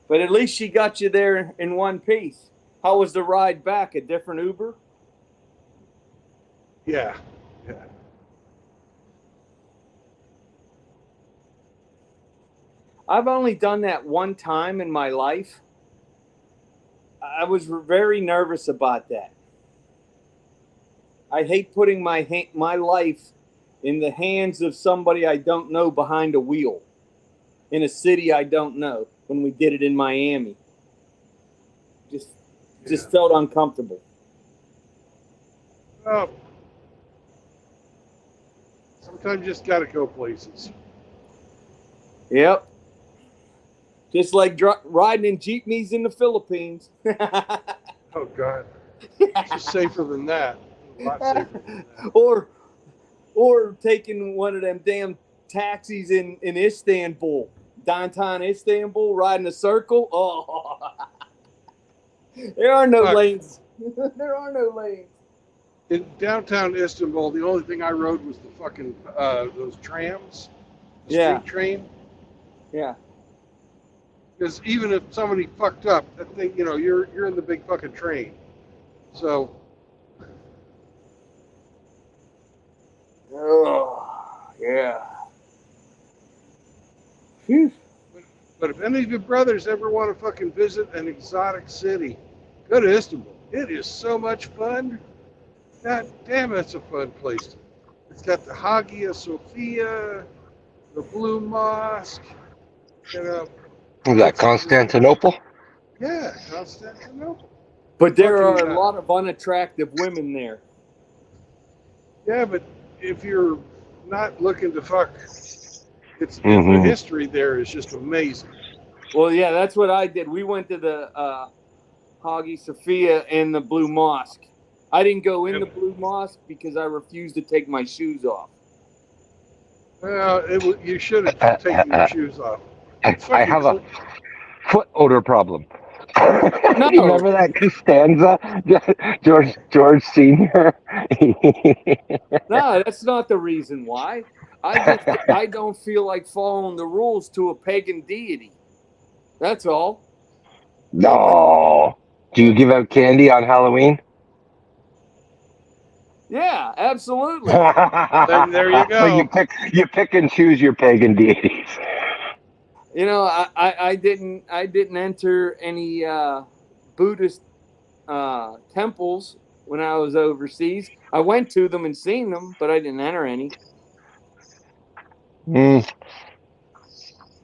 But at least she got you there in one piece. How was the ride back? A different Uber? Yeah. I've only done that one time in my life. I was very nervous about that. I hate putting my life in the hands of somebody I don't know behind a wheel in a city I don't know. When we did it in Miami, just felt uncomfortable. Oh, sometimes you just got to go places. Yep. Just like riding in jeepneys in the Philippines. Oh God, it's just safer than that. A lot safer than that. Or taking one of them damn taxis in Istanbul, downtown Istanbul, riding a circle. Oh, there are no Fuck. lanes. There are no lanes. In downtown Istanbul, the only thing I rode was the fucking those trams, the Yeah. street train. Yeah. Because even if somebody fucked up, that thing, you're in the big fucking train. So Oh, yeah. Phew. But if any of your brothers ever want to fucking visit an exotic city, go to Istanbul. It is so much fun. God damn, it's a fun place. It's got the Hagia Sophia, the Blue Mosque, Is that Constantinople? Yeah, Constantinople. But there Fucking, are a lot of unattractive women there. Yeah, but if you're not looking to fuck, the history there is just amazing. Well, yeah, that's what I did. We went to the Hagia Sophia and the Blue Mosque. I didn't go in the Blue Mosque because I refused to take my shoes off. Well, you should have taken your shoes off. I have a foot odor problem. No. You remember that Costanza, George Senior? No, that's not the reason why. I don't feel like following the rules to a pagan deity. That's all. No. Do you give out candy on Halloween? Yeah, absolutely. There you go. So you pick and choose your pagan deities. I didn't enter any Buddhist temples when I was overseas. I went to them and seen them, but I didn't enter any. Mm.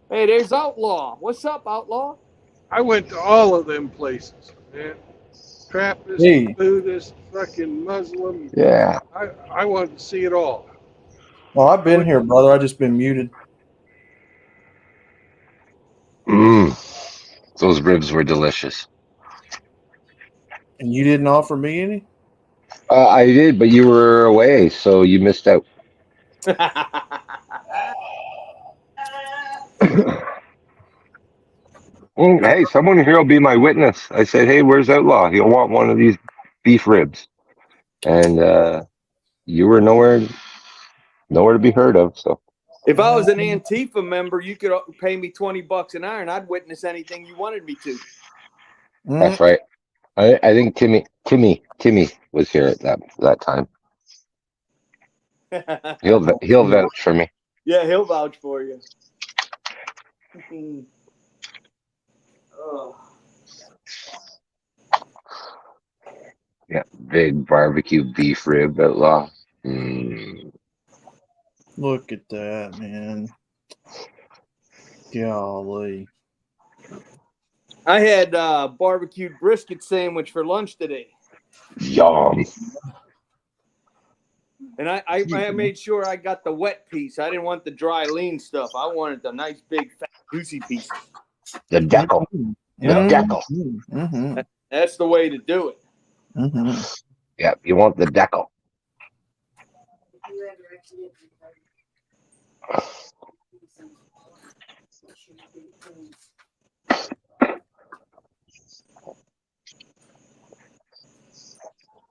Hey, there's Outlaw. What's up, Outlaw? I went to all of them places, man. Trappist, Hey. Buddhist, fucking Muslim. Yeah. I wanted to see it all. Well, I've been here, brother. I just been muted. Those ribs were delicious. And you didn't offer me any? I did, but you were away, so you missed out. Hey, someone here will be my witness. I said, hey, where's Outlaw? He'll want one of these beef ribs. And you were nowhere to be heard of. So if I was an Antifa member, you could pay me $20 an hour and I'd witness anything you wanted me to. That's right. I think Timmy was here at that time. He'll vouch for me. Yeah, he'll vouch for you. Yeah, big barbecue beef rib Outlaw. Look at that, man. Golly. I had barbecued brisket sandwich for lunch today. Yum. And I made sure I got the wet piece. I didn't want the dry, lean stuff. I wanted the nice, big, fat, juicy piece. The deckle. The deckle. Mm-hmm. That's the way to do it. Mm-hmm. Yeah, you want the deckle.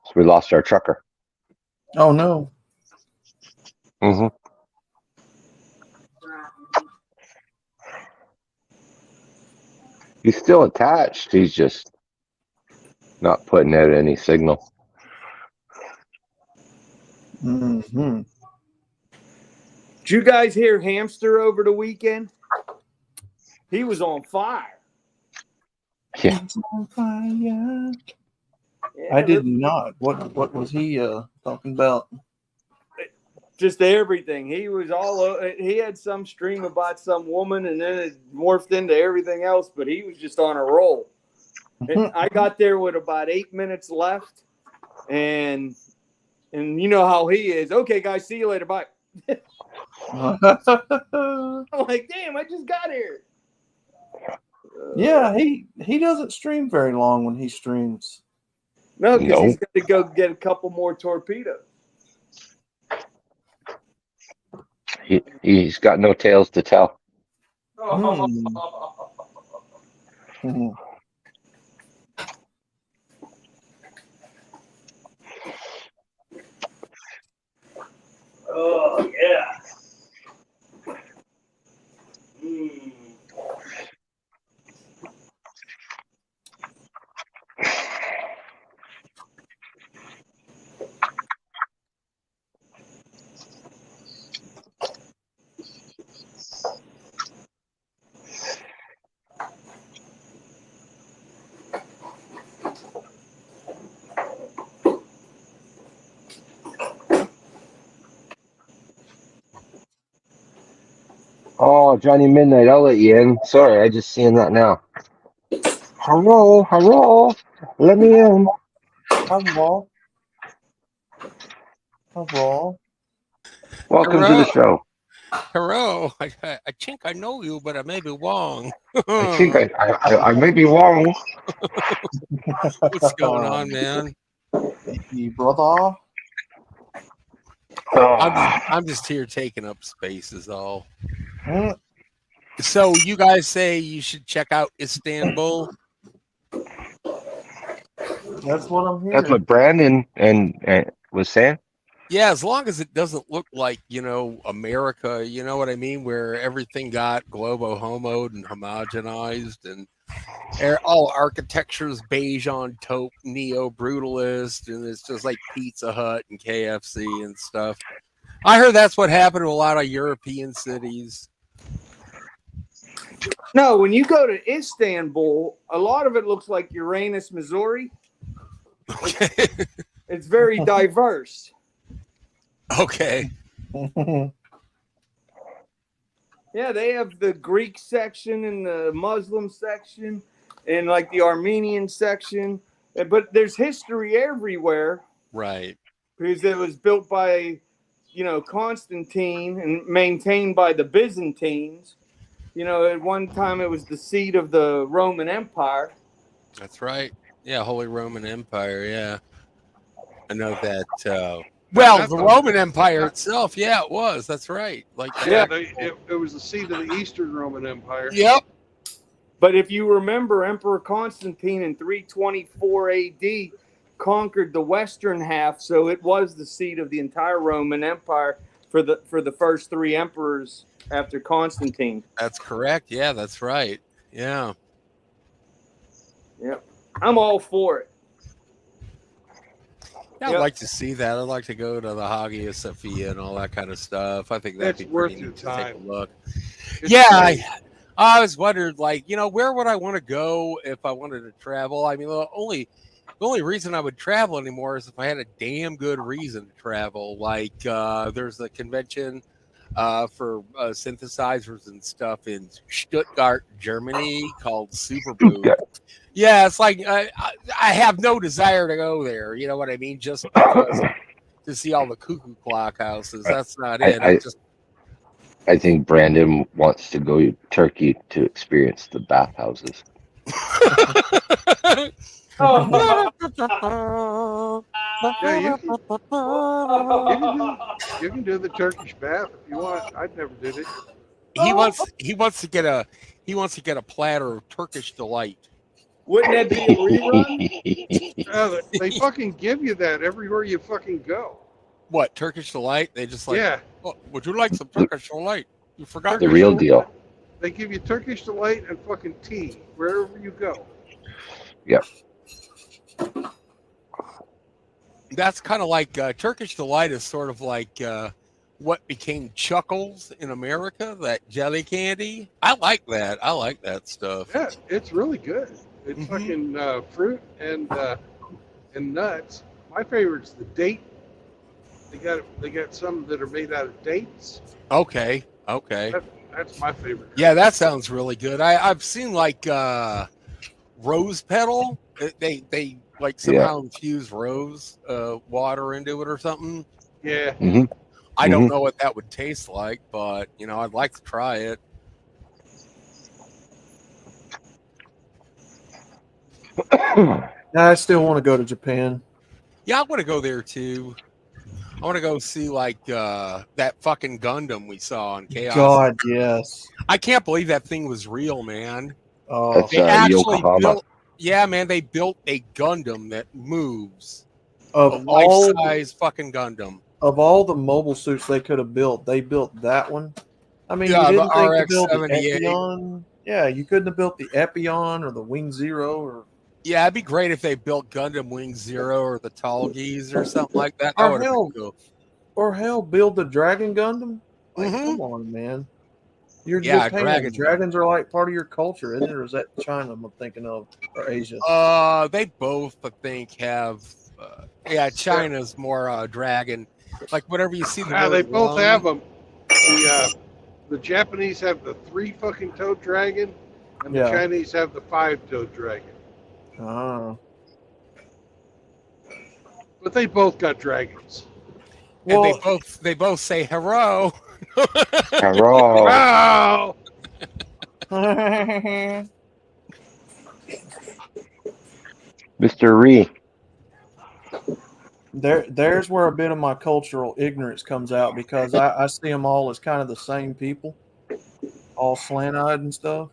So we lost our trucker. Oh, no. Mm-hmm. He's still attached. He's just not putting out any signal. Mm-hmm. Did you guys hear Hamster over the weekend? He was on fire. Yeah. Yeah, I did not. What was he talking about? just everything. He was he had some stream about some woman, and then it morphed into everything else. But he was just on a roll. I got there with about 8 minutes left, and you know how he is. Okay, guys, see you later. Bye. I'm like, damn, I just got here. Yeah, he doesn't stream very long when he streams. No, because he's got to go get a couple more torpedoes. He's got no tales to tell. Oh yeah. Oh, Johnny Midnight, I'll let you in. Sorry, I just seen that now. Hello, let me in. Hello. Welcome to the show. Hello. I think I know you, but I may be wrong. I think I may be wrong. What's going on, man? Hey, brother. I'm just here taking up space is all. So you guys say you should check out Istanbul? That's what I'm hearing. That's what Brandon and was saying. Yeah, as long as it doesn't look like, America, you know what I mean, where everything got globo-homoed and homogenized and all architecture is beige on taupe, neo-brutalist, and it's just like Pizza Hut and KFC and stuff. I heard that's what happened to a lot of European cities. No, when you go to Istanbul, a lot of it looks like Uranus, Missouri. It's very diverse. Okay. Yeah, they have the Greek section and the Muslim section and like the Armenian section. But there's history everywhere. Right. Because it was built by, Constantine and maintained by the Byzantines. At one time it was the seat of the Roman Empire. That's right. Yeah, Holy Roman Empire, yeah. I know that. Well, the Roman Empire itself, yeah, it was. That's right. It was the seat of the Eastern Roman Empire. Yep. But if you remember, Emperor Constantine in 324 AD conquered the western half, so it was the seat of the entire Roman Empire for the first three emperors after Constantine. That's correct. Yeah, that's right. Yeah. Yep. I'm all for it. Yeah, I'd like to see that. I'd like to go to the Hagia Sophia and all that kind of stuff. I think that'd be worth pretty your neat time. to take a look. It's I always wondered, where would I want to go if I wanted to travel? I mean, the only reason I would travel anymore is if I had a damn good reason to travel. Like there's a convention for synthesizers and stuff in Stuttgart, Germany called Superboot. Yeah, it's like I have no desire to go there. You know what I mean? Just because to see all the cuckoo clock houses. That's not it. I think Brandon wants to go to Turkey to experience the bathhouses. Yeah, you can do the Turkish bath if you want. I never did it. He wants to get a platter of Turkish delight. Wouldn't that be a rerun? They fucking give you that everywhere you fucking go. What, Turkish delight? They just yeah. Oh, would you like some Turkish delight? You forgot the real deal. They give you Turkish delight and fucking tea wherever you go. Yep. That's kind of like Turkish delight is sort of like what became Chuckles in America, that jelly candy. I like that. I like that stuff. Yeah, it's really good. It's fucking fruit and and nuts. My favorite's the date. They got some that are made out of dates. Okay. That's my favorite. Yeah, that sounds really good. I've seen like rose petal. They like somehow infuse rose water into it or something. Yeah. Mm-hmm. I don't know what that would taste like, but I'd like to try it. I still want to go to Japan. Yeah, I want to go there too. I want to go see like that fucking Gundam we saw on Chaos. God, yes. I can't believe that thing was real, man. Oh, They actually Yokohama. built. Yeah, man, they built a Gundam that moves. of A all life-size fucking Gundam. of all the mobile suits they could have built, they built that one. I mean, Yeah, you the didn't think to build the RX-78. Epion. Yeah, you couldn't have built the Epion or the Wing Zero or Yeah, it'd be great if they built Gundam Wing Zero or the Tallgeese or something like that. That Or would have hell, been cool. or hell, build the Dragon Gundam. Like, Mhm. come on, man. You're Yeah, Japan. Dragons are like part of your culture, isn't it? Or is that China I'm thinking of, or Asia? They both, I think, have. Yeah, China's more dragon. Like whatever you see the Yeah, word they both lung- have them. The Japanese have the 3 fucking toed dragon, and the Yeah. Chinese have the 5 toed dragon. Oh. But they both got dragons. And Well, they both say hello. Hello. Wow! Mr. Ree. there's where a bit of my cultural ignorance comes out because I see them all as kind of the same people, all slant-eyed and stuff.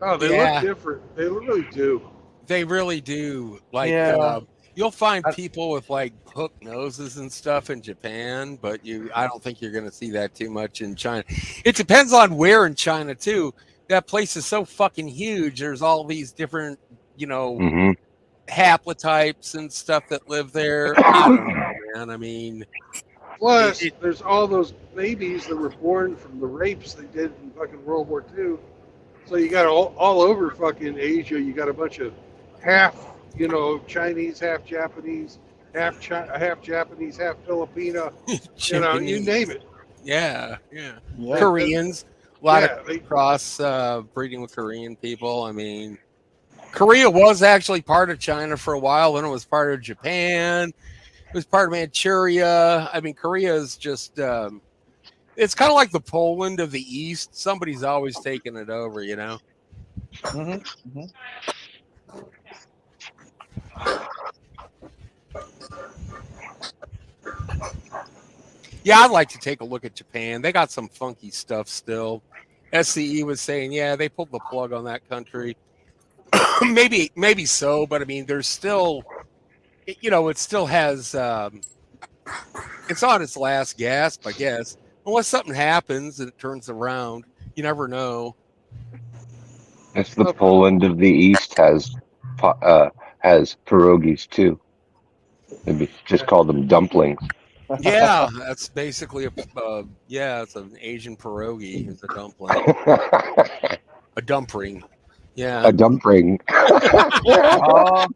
Oh, they Yeah. look different. They really do. They really do. Like, Yeah. you'll find I- people with like hook noses and stuff in Japan, but I don't think you're going to see that too much in China. It depends on where in China too. That place is so fucking huge. There's all these different, Mm-hmm. haplotypes and stuff that live there. I don't know, man. I mean, Plus, there's all those babies that were born from the rapes they did in fucking World War II. So you got all over fucking Asia. You got a bunch of half, Chinese, half Japanese, half Japanese, half Filipino. You name it. Yeah. Yeah. Koreans, a lot Yeah, of cross breeding with Korean people. I mean, Korea was actually part of China for a while, then it was part of Japan. It was part of Manchuria. I mean, Korea is just it's kind of like the Poland of the East. Somebody's always taking it over, Mm-hmm. Yeah, I'd like to take a look at Japan. They got some funky stuff still. SCE was saying, yeah, they pulled the plug on that country. maybe so, but I mean, there's still, it still has, it's on its last gasp, I guess. Unless something happens and it turns around, you never know. That's the Poland of the East has pierogies too. Maybe just call them dumplings. Yeah, that's basically it's an Asian pierogi. It's a dumpling, a dumpling. Yeah, A dumpling. Oh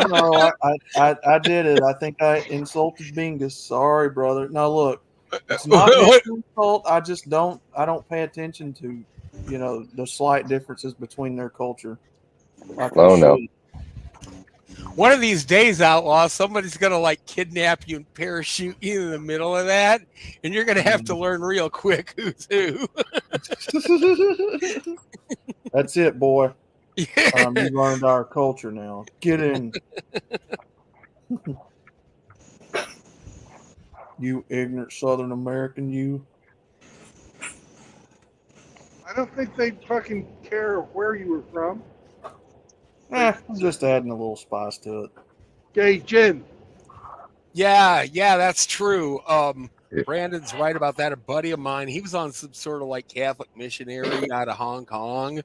no, I did it. I think I insulted Bingus. Sorry, brother. Now look, it's not an insult. I don't pay attention to, the slight differences between their culture. Like Oh, no. should. One of these days, Outlaw, somebody's gonna like kidnap you and parachute you in the middle of that, and you're gonna have to learn real quick who's who. That's it, boy. Yeah. You learned our culture now. Get in. You ignorant Southern American, you. I don't think they fucking care where you were from. I'm just adding a little spice to it. Gay gin. Yeah, that's true. Brandon's right about that. A buddy of mine, he was on some sort of like Catholic missionary out of Hong Kong.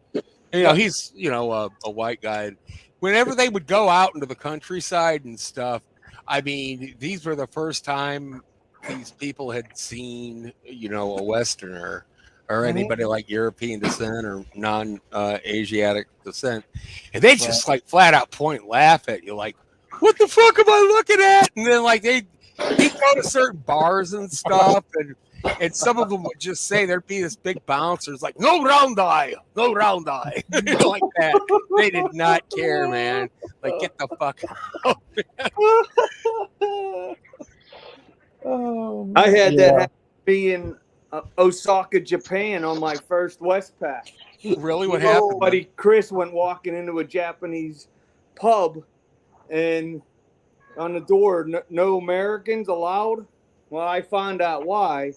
He's a white guy. Whenever they would go out into the countryside and stuff, I mean, these were the first time these people had seen, a Westerner or anybody like European descent or non-Asiatic descent, and they just like flat out point laugh at you, like, what the fuck am I looking at? And then like he'd go to certain bars and stuff, and some of them would just say there'd be this big bouncer. It's like, no round eye, no round eye. Like that. They did not care, man. Like, get the fuck out. Oh, man. I had that happen to me in Osaka, Japan on my first Westpac. Really? What happened? Buddy Chris went walking into a Japanese pub, and on the door, no Americans allowed. Well, I found out why.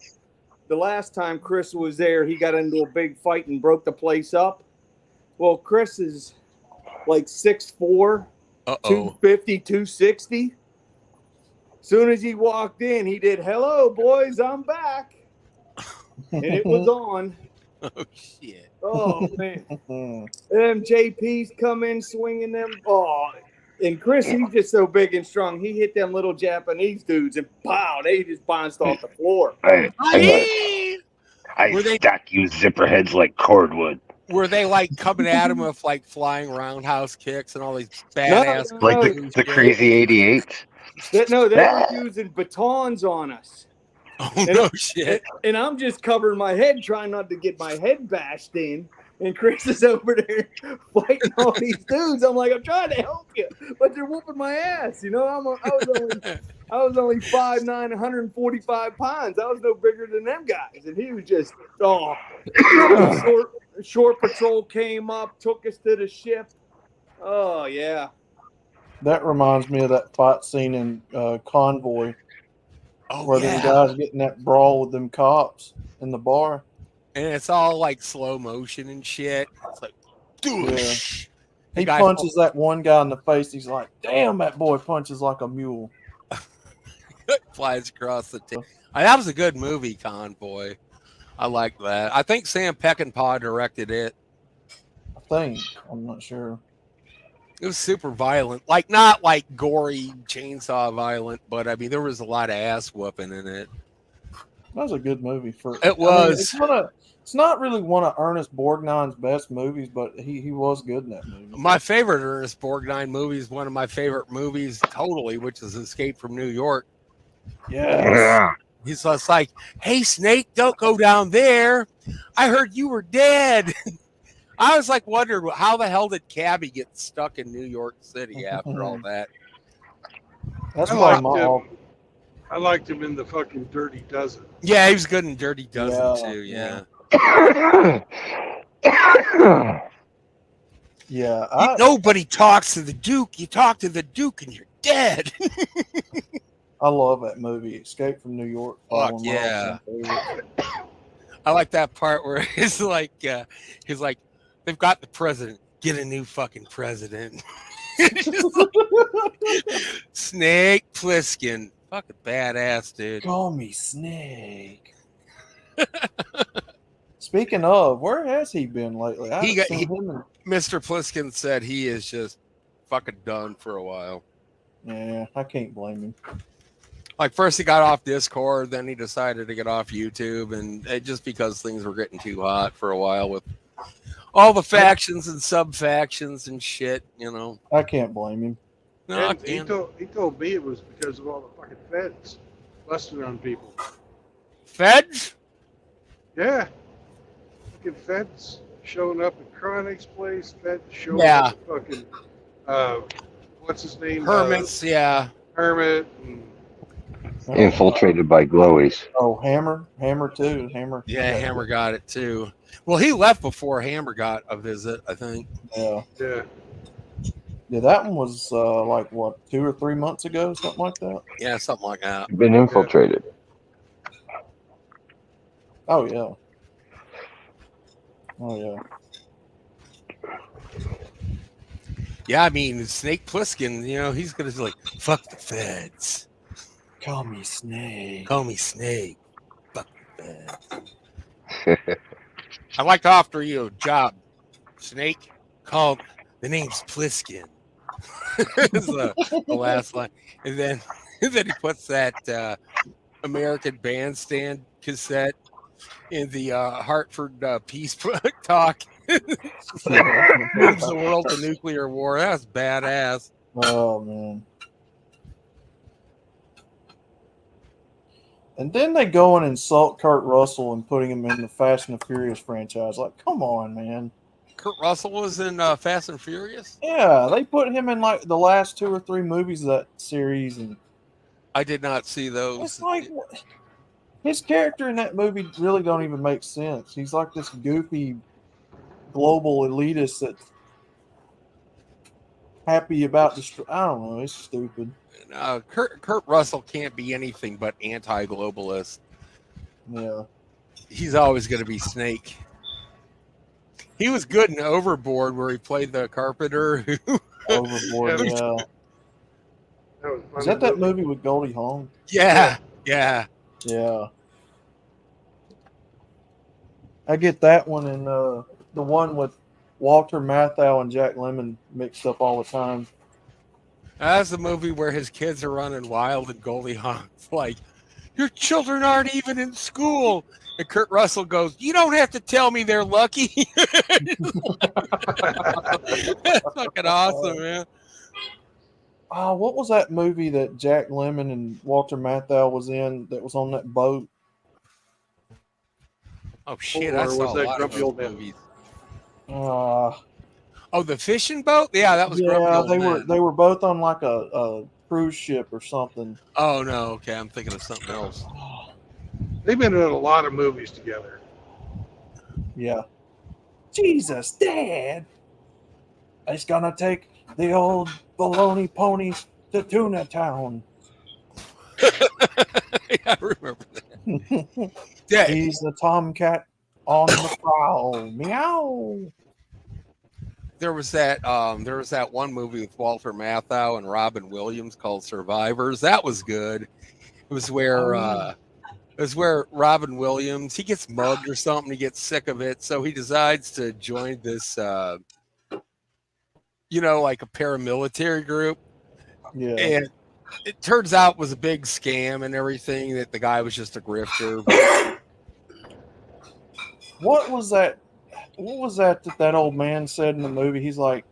The last time Chris was there, he got into a big fight and broke the place up. Well, Chris is like 6'4", 250, 260. Soon as he walked in, he did, "Hello, boys, I'm back." And it was on. Oh, shit. Oh, man. Them JPs come in swinging them. Oh, and Chris, he's just so big and strong. He hit them little Japanese dudes and pow, they just bounced off the floor. I Were they- stack you zipperheads like cordwood. Were they like coming at him with like flying roundhouse kicks and all these badass Like the crazy 88? They were using batons on us. Oh, no shit. And I'm just covering my head, trying not to get my head bashed in. And Chris is over there fighting all these dudes. I'm like, I'm trying to help you, but they're whooping my ass. You know, I was only 5'9", 145 pounds. I was no bigger than them guys. And he was just, short patrol came up, took us to the ship. Oh, yeah. That reminds me of that fight scene in Convoy, where them guys get in that brawl with them cops in the bar. And it's all like slow motion and shit. It's like, dude. Yeah. He punches that one guy in the face. He's like, damn, that boy punches like a mule. Flies across the table. That was a good movie, Convoy. I like that. I think Sam Peckinpah directed it. I think. I'm not sure. It was super violent. Like, not like gory chainsaw violent, but I mean, there was a lot of ass whooping in it. That was a good movie. It was. I mean, it's not really one of Ernest Borgnine's best movies, but he was good in that movie. My favorite Ernest Borgnine movie is one of my favorite movies totally, which is Escape from New York. Yeah. He's just like, hey, Snake, don't go down there. I heard you were dead. I was like wondering, how the hell did Cabby get stuck in New York City after all that? That's I liked him in the fucking Dirty Dozen. Yeah, he was good in Dirty Dozen too. Yeah. Nobody talks to the Duke. You talk to the Duke and you're dead. I love that movie, Escape from New York. Fuck yeah. I like that part where he's like, they've got the president. Get a new fucking president. Snake Plissken. Fucking badass, dude. Call me Snake. Speaking of, where has he been lately? Mr. Plissken said he is just fucking done for a while. Yeah, I can't blame him. Like, first he got off Discord, then he decided to get off YouTube, and just because things were getting too hot for a while with all the factions and sub-factions and shit, you know. I can't blame him. No, he told me it was because of all the fucking feds busting on people. Feds? Yeah. Fucking feds showing up at Chronic's place, feds showing up at fucking, what's his name? Hermits, Hermit. And, infiltrated by glowies. Oh, Hammer too. Hammer. Yeah, Hammer got it too. Well, he left before Hammer got a visit, I think. Yeah. Yeah, that one was like what, 2 or 3 months ago, something like that. Yeah, something like that. Been infiltrated. Oh yeah. Yeah, I mean, Snake Plissken, you know, he's gonna be like, fuck the feds. Call me Snake. Call me Snake. Fuck the feds. I'd like to offer you a job, Snake. The name's Plissken. Is the last line. And then he puts that American Bandstand cassette in the Hartford peace talk. Moves the world to nuclear war. That's badass. Oh man. And then they go and insult Kurt Russell and putting him in the Fast and the Furious franchise. Like, come on, man. Kurt Russell was in Fast and Furious? Yeah, they put him in like the last 2 or 3 movies of that series, and I did not see those. it's like his character in that movie really don't even make sense. He's like this goofy global elitist that's happy about I don't know. It's stupid. Kurt Russell can't be anything but anti-globalist. Yeah. He's always going to be Snake. He was good in Overboard, where he played the carpenter. Overboard, yeah. That was Is that movie with Goldie Hawn? Yeah. I get that one and the one with Walter Matthau and Jack Lemmon mixed up all the time. That's the movie where his kids are running wild and Goldie Hawn's like, your children aren't even in school. And Kurt Russell goes, you don't have to tell me they're lucky. That's fucking awesome, man. Oh, what was that movie that Jack Lemmon and Walter Matthau was in that was on that boat? Oh, shit. I saw a lot of those movies. Oh, the fishing boat? Yeah, that was Grumpy Old Man. They were both on like a cruise ship or something. Oh no, okay, I'm thinking of something else. They've been in a lot of movies together. Yeah. Jesus, Dad! It's gonna take the old baloney ponies to Tuna Town. I remember that. Yeah. He's the tomcat on the prowl. Meow. There was that one movie with Walter Matthau and Robin Williams called Survivors. That was good. It was where Robin Williams, he gets mugged or something, he gets sick of it, so he decides to join this like a paramilitary group. Yeah. And it turns out it was a big scam and everything, that the guy was just a grifter. What was that that old man said in the movie? He's like,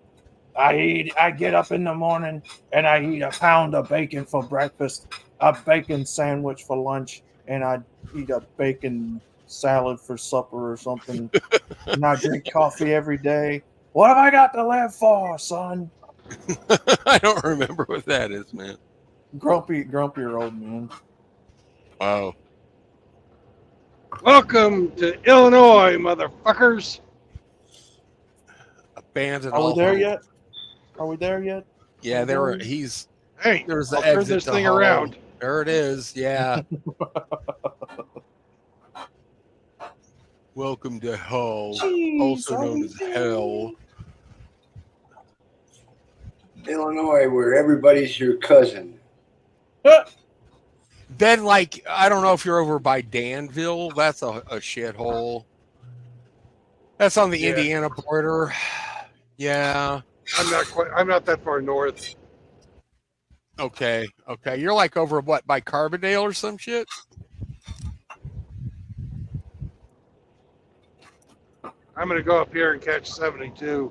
I get up in the morning and I eat a pound of bacon for breakfast, a bacon sandwich for lunch, and I eat a bacon salad for supper or something. And I drink coffee every day. What have I got to live for, son? I don't remember what that is, man. Grumpier old man. Wow. Welcome to Illinois, motherfuckers. Abandoned. Are we there yet? Are we there yet? Yeah, there's Hey, the I'll turn exit this to thing Hull. around. There it is. Yeah. Welcome to Hull, Jeez, also known as Hell. Illinois, where everybody's your cousin. Then, like, I don't know if you're over by Danville. That's a shithole. That's on the Indiana border. Yeah. I'm not that far north. Okay. You're like over what, by Carbondale or some shit? I'm going to go up here and catch 72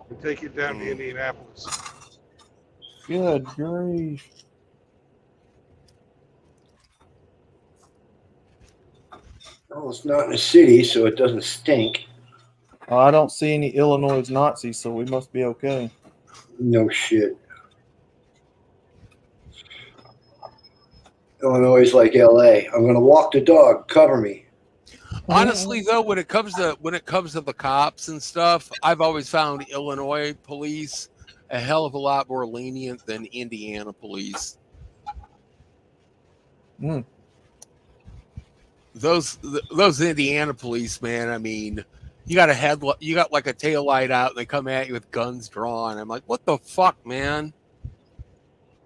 and take it down to Indianapolis. Good grief. Well, it's not in a city, so it doesn't stink. I don't see any Illinois Nazis, so we must be okay. No shit. Illinois is like LA. I'm going to walk the dog. Cover me. Honestly, though, when it comes to the cops and stuff, I've always found Illinois police a hell of a lot more lenient than Indiana police. Mm. Those Indiana police, man. I mean, you got like a tail light out, and they come at you with guns drawn. I'm like, what the fuck, man?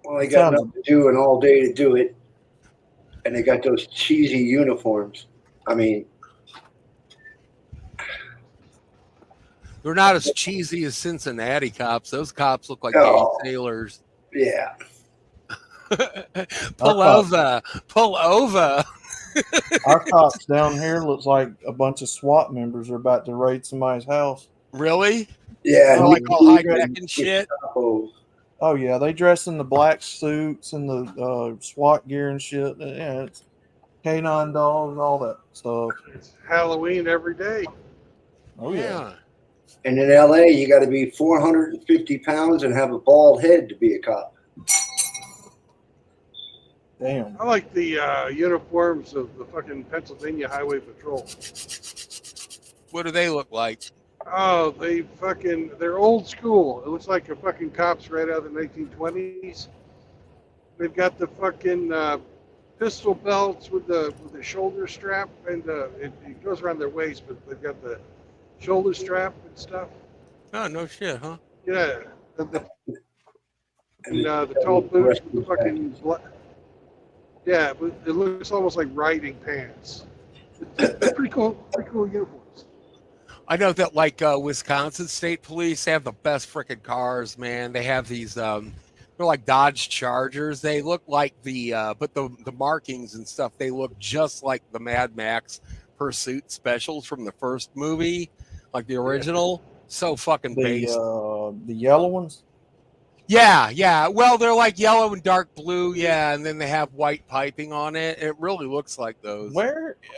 Well, they got nothing to do and all day to do it, and they got those cheesy uniforms. I mean, they're not as cheesy as Cincinnati cops. Those cops look like gay sailors. Yeah. Pull over. Our cops down here looks like a bunch of SWAT members are about to raid somebody's house. Really? Yeah. Like all high tech and shit. Oh yeah, they dress in the black suits and the SWAT gear and shit. Yeah, canine dogs, all that stuff. It's Halloween every day. Oh yeah. And in LA, you got to be 450 pounds and have a bald head to be a cop. Damn. I like the uniforms of the fucking Pennsylvania Highway Patrol. What do they look like? Oh, they're old school. It looks like a fucking cops right out of the 1920s. They've got the fucking pistol belts with the shoulder strap, and it goes around their waist, but they've got the shoulder strap and stuff. Oh, no shit, huh? Yeah, the tall boots with the fucking yeah, but it looks almost like riding pants. They're pretty cool uniforms. I know that like Wisconsin State Police have the best freaking cars, man. They have these they're like Dodge Chargers. They look like but the markings and stuff, they look just like the Mad Max Pursuit specials from the first movie, like the original. So fucking based. The yellow ones? Yeah. Well, they're like yellow and dark blue, yeah, and then they have white piping on it. It really looks like those.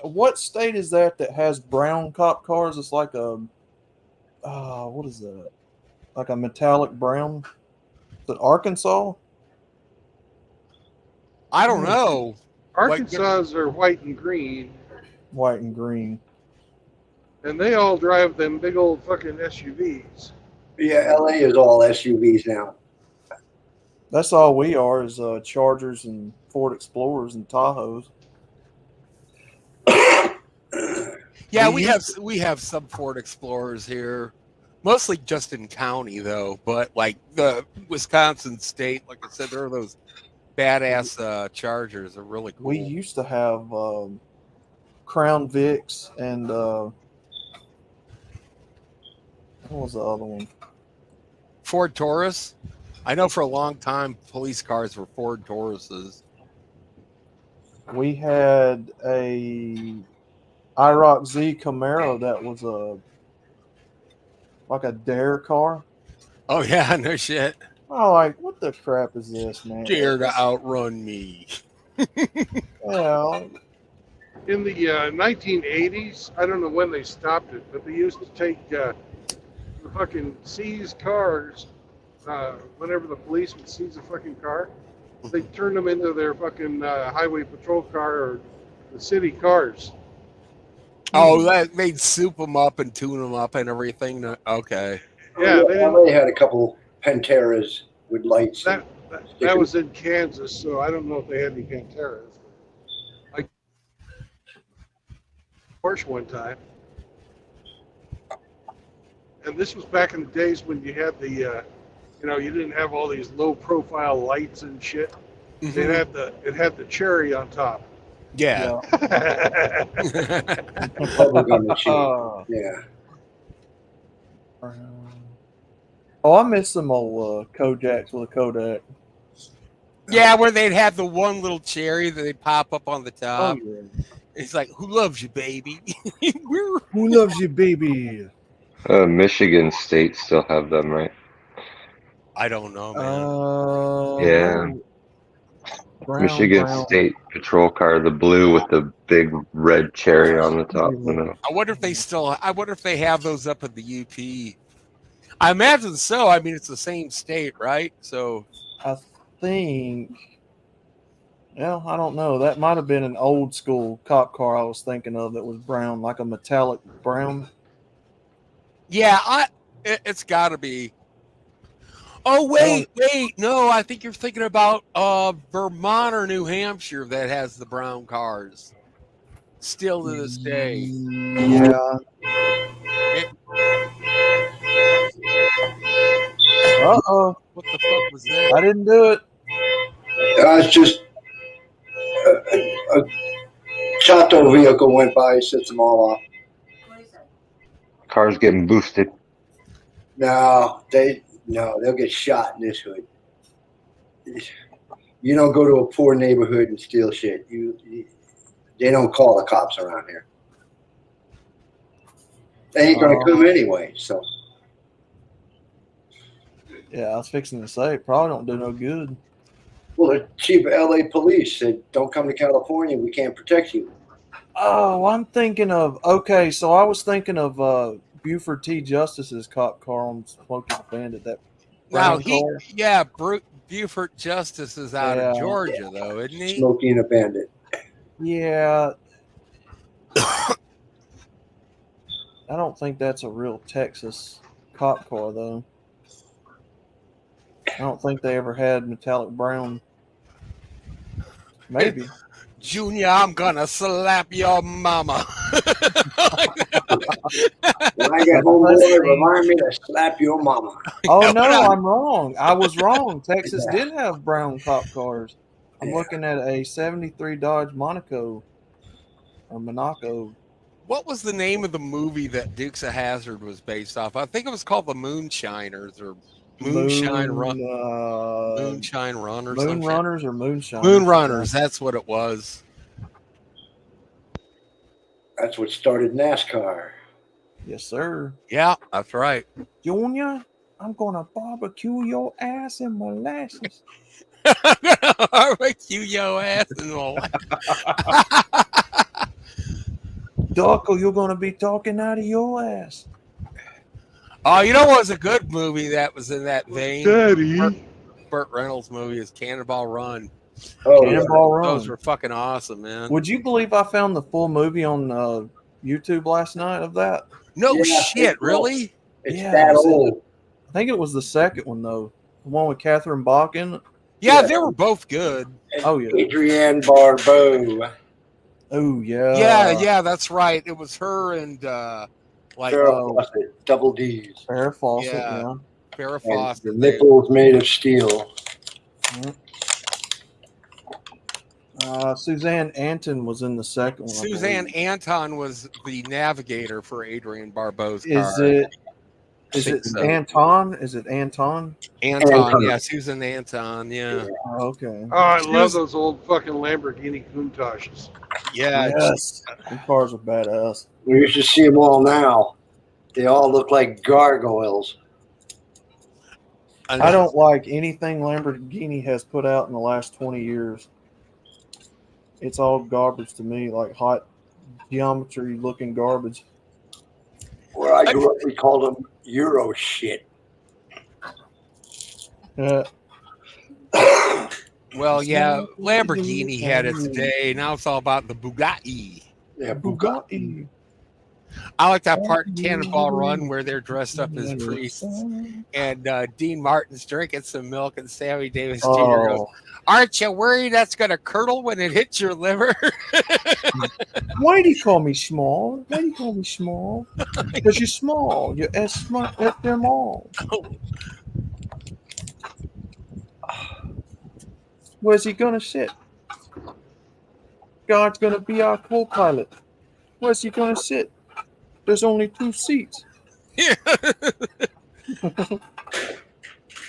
What state is that has brown cop cars? It's like a what is that? Like a metallic brown? Is it Arkansas? I don't know. Arkansas are white and green. White and green. And they all drive them big old fucking SUVs. Yeah, LA is all SUVs now. That's all we are is Chargers and Ford Explorers and Tahoes. Yeah, we have some Ford Explorers here, mostly just in county though. But like the Wisconsin State, like I said, there are those badass Chargers. Are really cool. We used to have Crown Vics and what was the other one? Ford Taurus. I know for a long time police cars were Ford Tauruses. We had a IROC Z Camaro that was like a dare car. Oh yeah, no shit. Oh, like what the crap is this, man? Dare to outrun me. Yeah. In the 1980s, I don't know when they stopped it, but they used to take the fucking seized cars. Whenever the police would seize a fucking car, they turned them into their fucking highway patrol car or the city cars. Oh, they'd soup them up and tune them up and everything. Okay. Yeah, they had a couple Panteras with lights. That was in Kansas, so I don't know if they had any Panteras. I Porsche one time, and this was back in the days when you had the. You didn't have all these low-profile lights and shit. Mm-hmm. It had the cherry on top. Yeah. Bubblegum machine. Yeah. Oh, I miss some old Kojaks with a Kodak. Yeah, where they'd have the one little cherry that they'd pop up on the top. Oh, yeah. It's like, who loves you, baby? Who loves you, baby? Michigan State still have them, right? I don't know, man. Yeah. Michigan State patrol car, the blue with the big red cherry on the top. I wonder if they have those up at the UP. I imagine so. I mean, it's the same state, right? So I think. Well, I don't know. That might have been an old school cop car I was thinking of that was brown, like a metallic brown. Yeah, it's got to be. Oh, wait. No, I think you're thinking about Vermont or New Hampshire that has the brown cars. Still to this day. Yeah. Uh-oh. What the fuck was that? I didn't do it. It's just a Chateau vehicle went by, sets them all off. Car's getting boosted. No, they'll get shot in this hood. You don't go to a poor neighborhood and steal shit. They don't call the cops around here. They ain't gonna come anyway. So. Yeah, I was fixing to say, probably don't do no good. Well, the chief of LA police said, "Don't come to California. We can't protect you." Oh, I'm thinking of okay. So I was thinking of Buford T. Justice's cop car on Smokey the Bandit. That Now brown car. yeah, Buford Justice is out Yeah. of Georgia, though, isn't he? Smokey and a Bandit. Yeah. I don't think that's a real Texas cop car, though. I don't think they ever had metallic brown. Maybe. Junior, I'm gonna slap your mama. When I get home, boy, remind me to slap your mama. Oh no, I'm wrong. I was wrong. Texas did have brown cop cars. I'm looking at a '73 Dodge Monaco or Monaco. What was the name of the movie that Dukes of Hazzard was based off? I think it was called The Moonshiners or Moonshine Run. Moonshine Run or something. Moon Runners or Moonshine. Moon Runners. That's what it was. That's what started NASCAR. Yes, sir. Yeah, that's right. Junior, I'm gonna barbecue your ass in molasses. Barbecue your ass in molasses. Duck, or you're gonna be talking out of your ass. Oh, you know what was a good movie that was in that vein? Daddy. Burt Reynolds movie is Cannonball Run. Oh, Cannonball Run. Those were fucking awesome, man. Would you believe I found the full movie on YouTube last night of that? No Yeah, shit, really? It's Yeah, that it was in old. I think it was the second one though. The one with Catherine Bakken. Yeah, Yeah. they were both good. Oh yeah. Adrienne Barbeau. Oh yeah. Yeah, that's right. It was her and like Farrah Fawcett, double D's. Farrah Fawcett, Yeah. yeah. Farrah And Fawcett. the nipples made of steel. Suzanne Anton was in the second one. I Suzanne believe. Anton was the navigator for Adrienne Barbeau's car. Is think it so. Anton? Is it Anton? Anton, yeah, Susan Anton, yeah. Oh, okay. Oh, I love those old fucking Lamborghini Countaches. Yeah. Yes. These cars are badass. We used to see them all now. They all look like gargoyles. I don't like anything Lamborghini has put out in the last 20 years. It's all garbage to me, like hot geometry looking garbage. Where I grew up, we called them Euro shit. Well, yeah, Lamborghini had its day. Now it's all about the Bugatti. Yeah, Bugatti. I like that part in Cannonball Run where they're dressed up as priests and Dean Martin's drinking some milk and Sammy Davis Jr. goes, "Aren't you worried that's going to curdle when it hits your liver?" Why do you call me small? Why do you call me small? Because you're small. You're as smart as them all. Where's he gonna sit? God's gonna be our co-pilot. Where's he gonna sit? There's only 2 seats.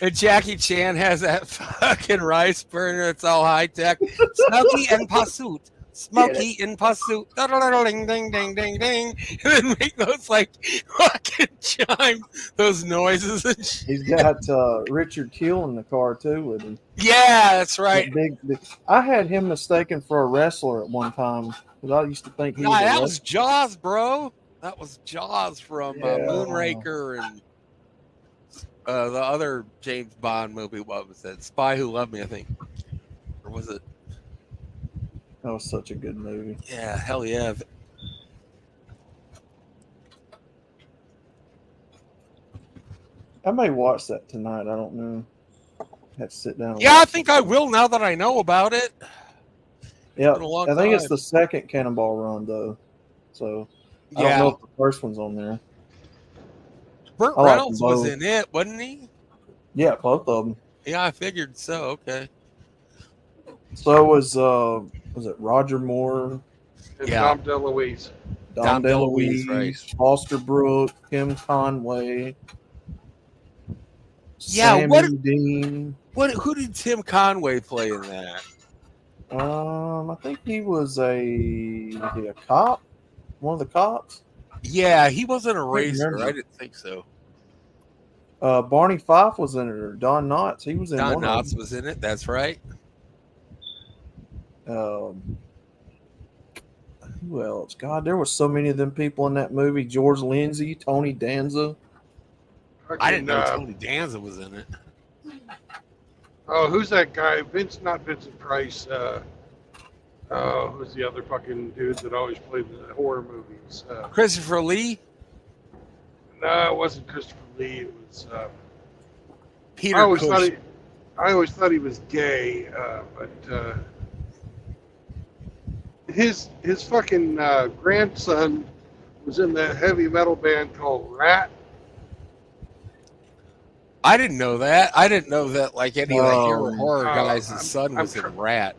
And Jackie Chan has that fucking rice burner. It's all high tech. Smokey in pursuit. Smokey in pursuit. Ding, ding, ding, ding, ding. And then make those like fucking chimes, those noises and shit. He's got Richard Kiel in the car too with him. Yeah, that's right. Big. I had him mistaken for a wrestler at one time because I used to think he was. Nah, a that was Jaws, bro. That was Jaws from Yeah. Moonraker and the other James Bond movie. What was that? Spy Who Loved Me, I think. Or was it? That was such a good movie. Yeah, hell yeah. I may watch that tonight. I don't know. Have to sit down. and Yeah, I watch think I will now that I know about it. Yeah, been a long I think it's time. the second Cannonball Run though. So I don't Yeah. know if the first one's on there. Burt I like Reynolds them was both. in it, wasn't he? Yeah, both of them. Yeah, I figured so. Okay. So was it Roger Moore, And Yeah. Tom DeLuise. Dom Dom DeLuise, DeLuise, right. Foster Brooke, Kim Conway, Yeah, Sammy what- Dean. Who did Tim Conway play in that? I think he was a cop, one of the cops. Yeah, he wasn't a can't racer. remember. I didn't think so. Barney Fife was in it, or Don Knotts. He was in Don one of Knotts them. was in it. That's right. Who else? God, there were so many of them people in that movie. George Lindsay, Tony Danza. I didn't know Tony Danza was in it. Oh, who's that guy? Not Vincent Price. Who's the other fucking dude that always played the horror movies? Christopher Lee? No, it wasn't Christopher Lee. It was Peter I always Cushing. thought he was gay, but his fucking grandson was in that heavy metal band called Rat. I didn't know that. I didn't know that like any of the horror guys' son was in Rat.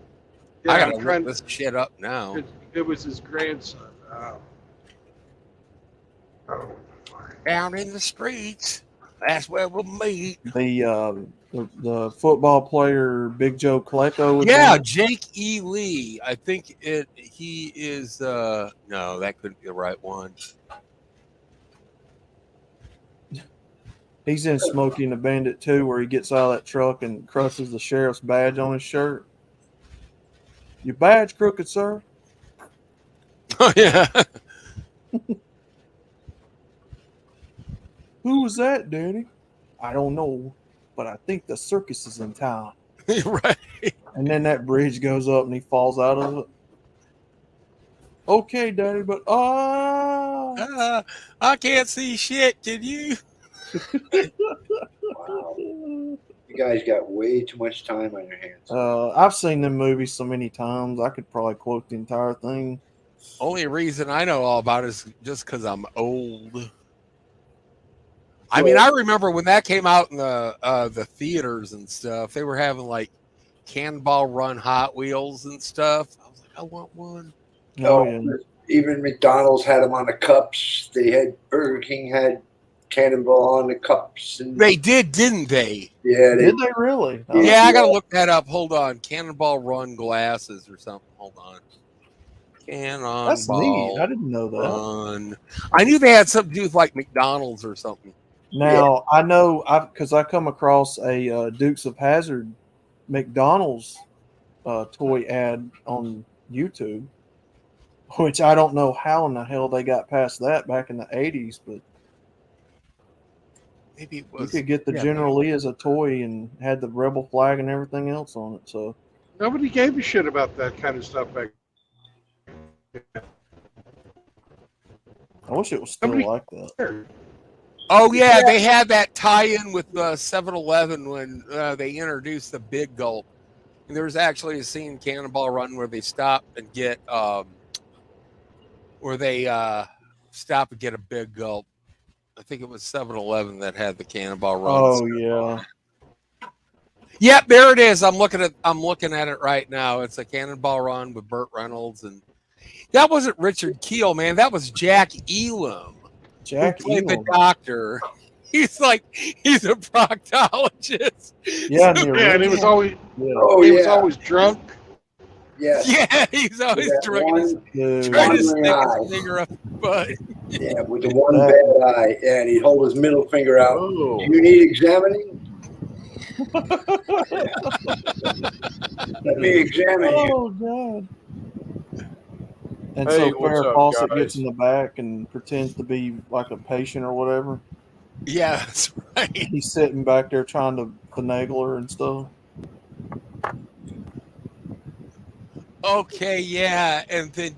Yeah, I gotta look this shit up now. It was his grandson. Down in the streets, that's where we'll meet. The football player Big Joe Colecco. Was Yeah, in it. Jake E. Lee. I think he is no, that couldn't be the right one. He's in Smokey and the Bandit too, where he gets out of that truck and crushes the sheriff's badge on his shirt. Your badge crooked, sir? Oh yeah. Who was that, Danny? I don't know, but I think the circus is in town. Right. And then that bridge goes up and he falls out of it. Okay, Daddy, but I can't see shit. Can you? Wow. You guys got way too much time on your hands. I've seen them movies so many times. I could probably quote the entire thing. Only reason I know all about it is just because I'm old. I mean, I remember when that came out in the theaters and stuff. They were having like Cannonball Run Hot Wheels and stuff. I was like, I want one. Oh, yeah. Even McDonald's had them on the cups. Burger King had Cannonball on the cups. And They did, didn't they? yeah, Did they really? Oh, Yeah, I gotta look that up. Hold on, Cannonball Run glasses or something. Hold on. Cannonball. That's neat. I didn't know that. Run. I knew they had something to do with like McDonald's or something. Now I know because I come across a Dukes of Hazzard McDonald's toy ad on YouTube, which I don't know how in the hell they got past that back in the 80s, but maybe it you was. could get the General Lee as a toy and had the rebel flag and everything else on it. So Nobody gave a shit about that kind of stuff back then. I wish it was still like that. Oh yeah, they had that tie-in with 7-Eleven when they introduced the Big Gulp. And there was actually a scene in Cannonball Run where they stop and get a Big Gulp. I think it was 7-Eleven that had the Cannonball Run. Oh yeah. Yep, there it is. I'm looking at it right now. It's a Cannonball Run with Burt Reynolds, and that wasn't Richard Keel, man. That was Jack Elam. Jack who played Elam. the doctor. He's a proctologist. Yeah, And he was always was always drunk. Yeah. Yeah, he's always That drunk. He's Dude. trying to Wandering stick eye. his finger up his butt. Yeah, with the one bad eye, and he'd hold his middle finger out. Oh. Do you need examining? Let me examine you. Oh god. And Hey, so what's Farrah up, Fawcett guys? gets in the back and pretends to be like a patient or whatever. Yeah, that's right. He's sitting back there trying to finagle her and stuff. Okay, yeah. And then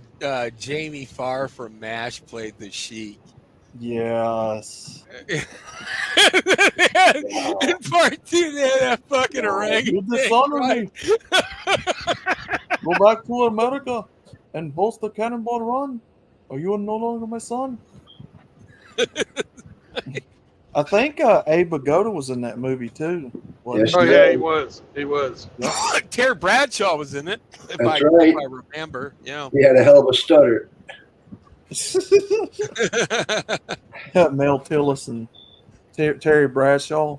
Jamie Farr from MASH played the Sheik. Yes. In part 2, they had that fucking orangutan. You dishonor me. Go back to America and host the Cannonball Run. Are you no longer my son? I think Abe Vigoda was in that movie too. wasn't Yes, Oh he? yeah, he was. He was. Terry Bradshaw was in it, if That's I right. remember. Yeah. He had a hell of a stutter. Mel Tillis and Terry Bradshaw.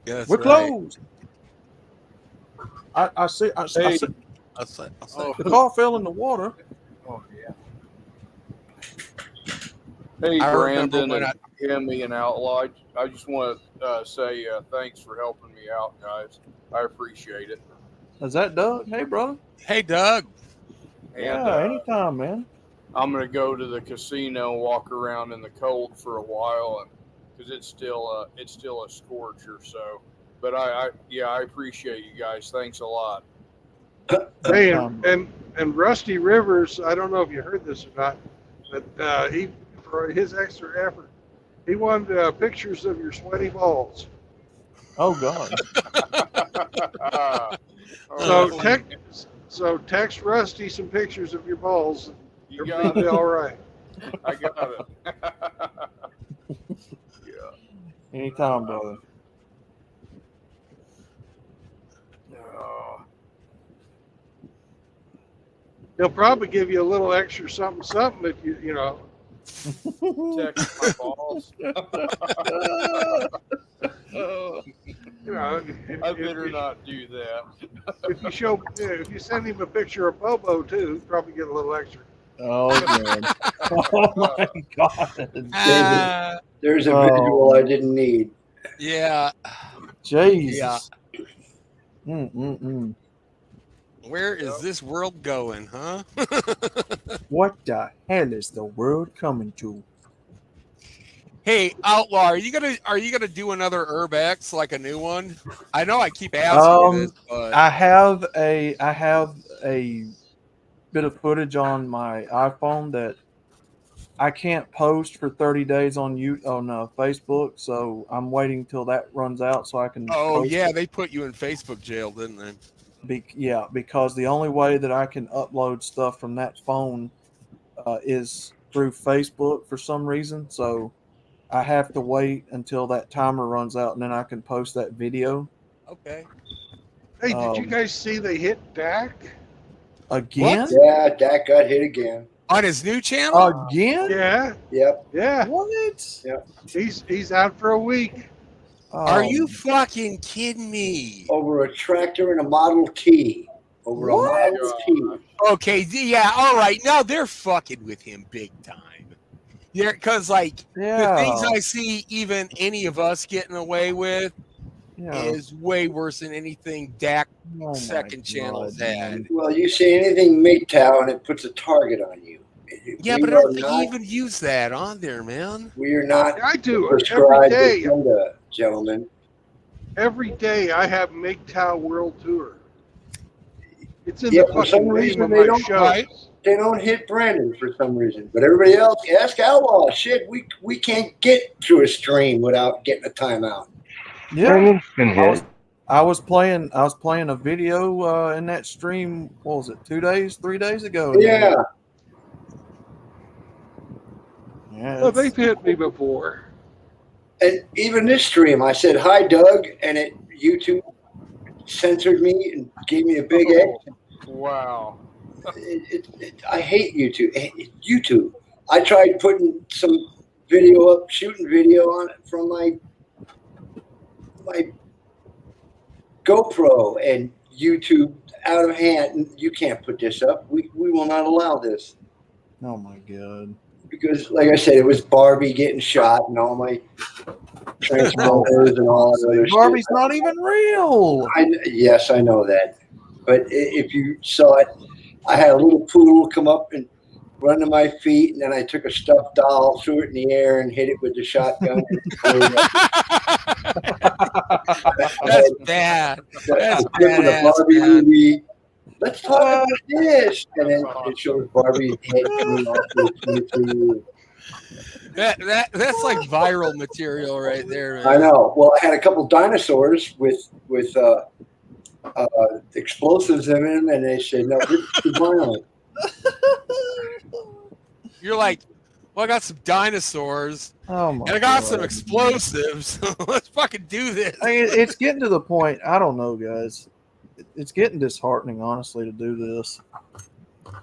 Yeah, that's We're right. closed. I see. I see. I'll say. The car fell in the water. Oh yeah. Hey, I remember Brandon when and Kimmy and Outlaw. I just want to say thanks for helping me out, guys. I appreciate it. Is that Doug? Hey, brother. Hey, Doug. Yeah, And, anytime, man. I'm gonna go to the casino, walk around in the cold for a while, and because it's still a scorcher. So, but I appreciate you guys. Thanks a lot. Hey, Anytime. and Rusty Rivers, I don't know if you heard this or not, but he, for his extra effort, he wanted pictures of your sweaty balls. Oh God. So text Rusty some pictures of your balls. You Everything got will be it. all right. I got it. Yeah. Anytime, brother. Oh, He'll probably give you a little extra something if you know. text my balls. You know, I better not do that. if you send him a picture of Bobo too, he'll probably get a little extra. Oh God. Oh my God. There's a visual I didn't need. Yeah. Jesus. Mm-mm-mm. Where is this world going, huh? What the hell is the world coming to? Hey, Outlaw, are you gonna do another Urbex, like a new one? I know I keep asking you this, but I have a bit of footage on my iPhone that I can't post for 30 days on Facebook, so I'm waiting till that runs out so I can. oh post yeah, it. they put you in Facebook jail, didn't they? Because the only way that I can upload stuff from that phone is through Facebook for some reason. So I have to wait until that timer runs out, and then I can post that video. Okay. Hey, did you guys see they hit Dak? Again? Yeah, Dak got hit again. On his new channel? Again? Yeah. Yep. Yeah. What? Yep. He's out for a week. Are you fucking kidding me? Over a tractor and a Model T. Over a Model T. Okay, yeah, all right. Now they're fucking with him big time. Yeah, because the things I see, even any of us getting away with, is way worse than anything Dak second channels had. Well, you say anything MGTOW and it puts a target on you. Yeah, but I don't think you even use that on there, man. We are not I do prescribed every day. agenda, gentlemen. Every day I have MGTOW World Tour. It's in Yeah, the for some fucking name reason of they my don't show. They don't hit Brandon for some reason, but everybody else, ask Outlaw. Shit, we can't get through a stream without getting a timeout. Yeah, I was playing a video in that stream. What was it? 3 days ago? Yeah. Yeah. Well, they've hit me before. And even this stream, I said hi, Doug, and YouTube censored me and gave me a big X. Wow. I hate YouTube. YouTube. I tried putting some video up, shooting video on it from my GoPro, and YouTube out of hand. You can't put this up. We will not allow this. Oh my God. Because, like I said, it was Barbie getting shot and all my Transformers and all that other Barbie's stuff. not even real. Yes, I know that. But if you saw it, I had a little poodle come up and run to my feet, and then I took a stuffed doll, threw it in the air, and hit it with the shotgun. That's bad. That's bad. badass, Barbie man. movie. Let's talk about this. And then it shows Barbie's head coming off the That's like viral material right there, man. I know. Well, I had a couple dinosaurs with explosives in them, and they said, "No, this is violent." You're like, well, I got some dinosaurs, Oh my and I got God. some explosives. Let's fucking do this. I mean, it's getting to the point. I don't know, guys. It's getting disheartening, honestly, to do this.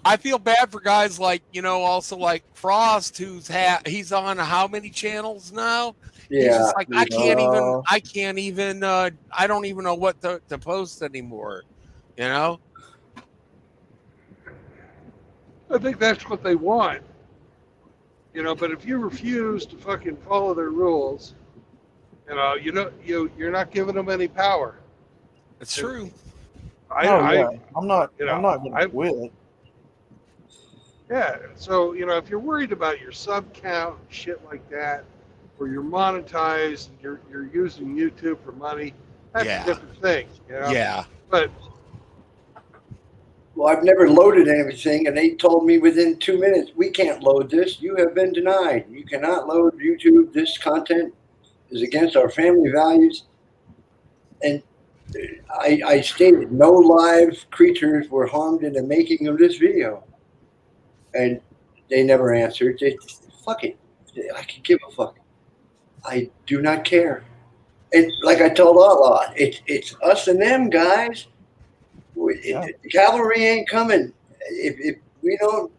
I feel bad for guys like, also like Frost, he's on how many channels now? Yeah. He's just like, I don't even know what to post anymore. I think that's what they want. But if you refuse to fucking follow their rules, you're not giving them any power. It's true. Yeah. I'm not you know, I'm not gonna quit. Yeah. So, if you're worried about your sub count and shit like that, or you're monetized and you're using YouTube for money, that's Yeah. a different thing. Yeah. But Well, I've never loaded anything, and they told me within 2 minutes, we can't load this. You have been denied. You cannot load YouTube. This content is against our family values. And I stated no live creatures were harmed in the making of this video. And they never answered. Fuck it. I can give a fuck. I do not care. And like I told Allah, it's us and them, guys. The cavalry ain't coming. If we don't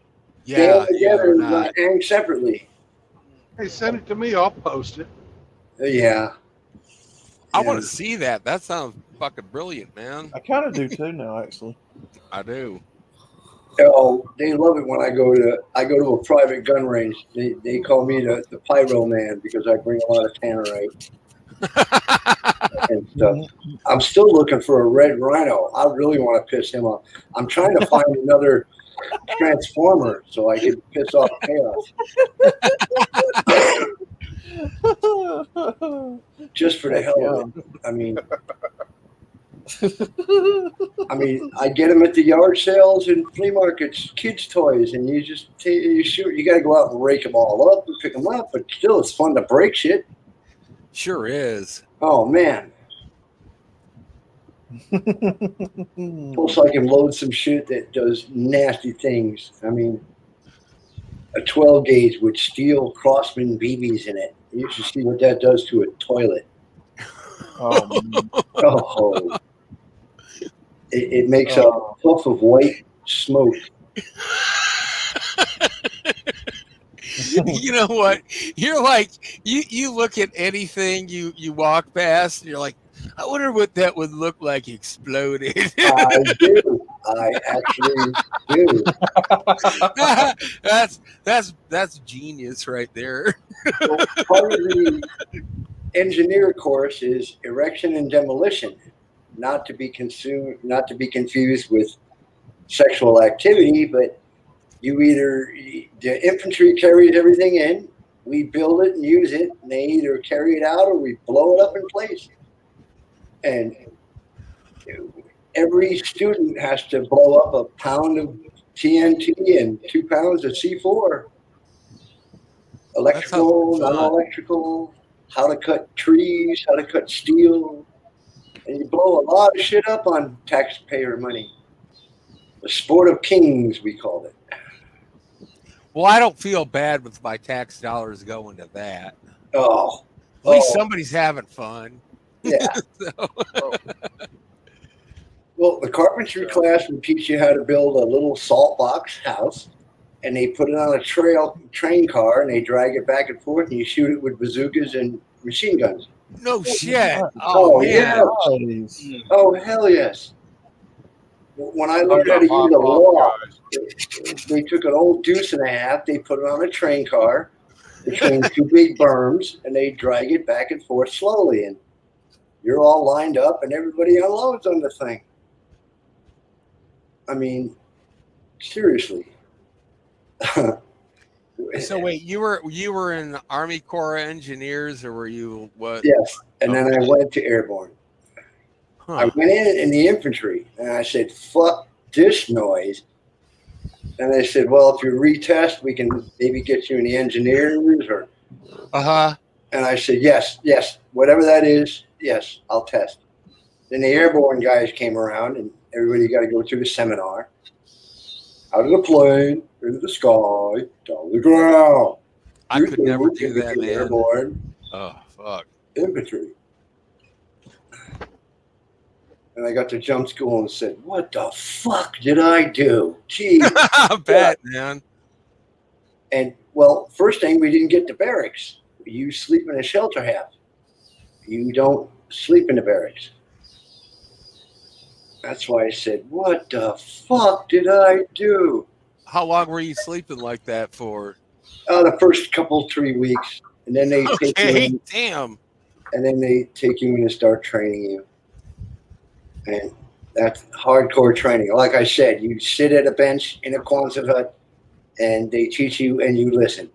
band together, we're going to hang separately. hey, send it to me. I'll post it. Yeah. I want to see that. That sounds fucking brilliant, man. I kind of do too now, actually. I do. Oh, they love it when I go to a private gun range. They call me the pyro man because I bring a lot of tannerite and stuff. I'm still looking for a red rhino. I really want to piss him off. I'm trying to find another transformer so I can piss off chaos. Just for the hell of it. I mean, I get them at the yard sales and flea markets, kids' toys, and you shoot. You got to go out and rake them all up and pick them up, but still, it's fun to break shit. Sure is. Oh man. Plus, I can load some shit that does nasty things. I mean, a 12 gauge with steel Crossman BBs in it. You should see what that does to a toilet. Oh. It makes a puff of white smoke. You know what? You're like, you look at anything you walk past, and you're like, I wonder what that would look like exploded. I do. I actually do. That's genius right there. Well, part of the engineer course is erection and demolition, not to be confused with sexual activity, but the infantry carries everything in, we build it and use it, and they either carry it out or we blow it up in place. And every student has to blow up a pound of TNT and 2 pounds of C4. Electrical, non-electrical, how to cut trees, how to cut steel. And you blow a lot of shit up on taxpayer money. The sport of kings, we called it. Well, I don't feel bad with my tax dollars going to that. Oh. At least somebody's having fun. Yeah. Well, the carpentry class would teach you how to build a little salt box house, and they put it on a train car, and they drag it back and forth, and you shoot it with bazookas and machine guns. No shit. Oh, man. Yeah. Oh, hell yes. When I learned how to use a law, they took an old deuce and a half, they put it on a train car between 2 big berms, and they drag it back and forth slowly, and you're all lined up, and everybody unloads on the thing. I mean, seriously. So wait, you were in the Army Corps of Engineers, or were you what? Yes, and then I went to airborne. Huh. I went in the infantry, and I said, "Fuck this noise." And they said, "Well, if you retest, we can maybe get you in the engineers." Or, and I said, "Yes, whatever that is, yes, I'll test." Then the airborne guys came around, and everybody got to go through the seminar. Out of the plane, into the sky, down the ground. I could never do that, man. Airborne. Oh, fuck. Infantry. And I got to jump school and said, "What the fuck did I do?" Gee. I bet, man. And, well, first thing, we didn't get to barracks. You sleep in a shelter house. You don't sleep in the barracks. That's why I said, "What the fuck did I do?" How long were you sleeping like that for? The first 3 weeks. And then they take you in. Damn. And then they take you in and start training you. And That's hardcore training. Like I said, you sit at a bench in a Quonset hut, and they teach you, and you listen.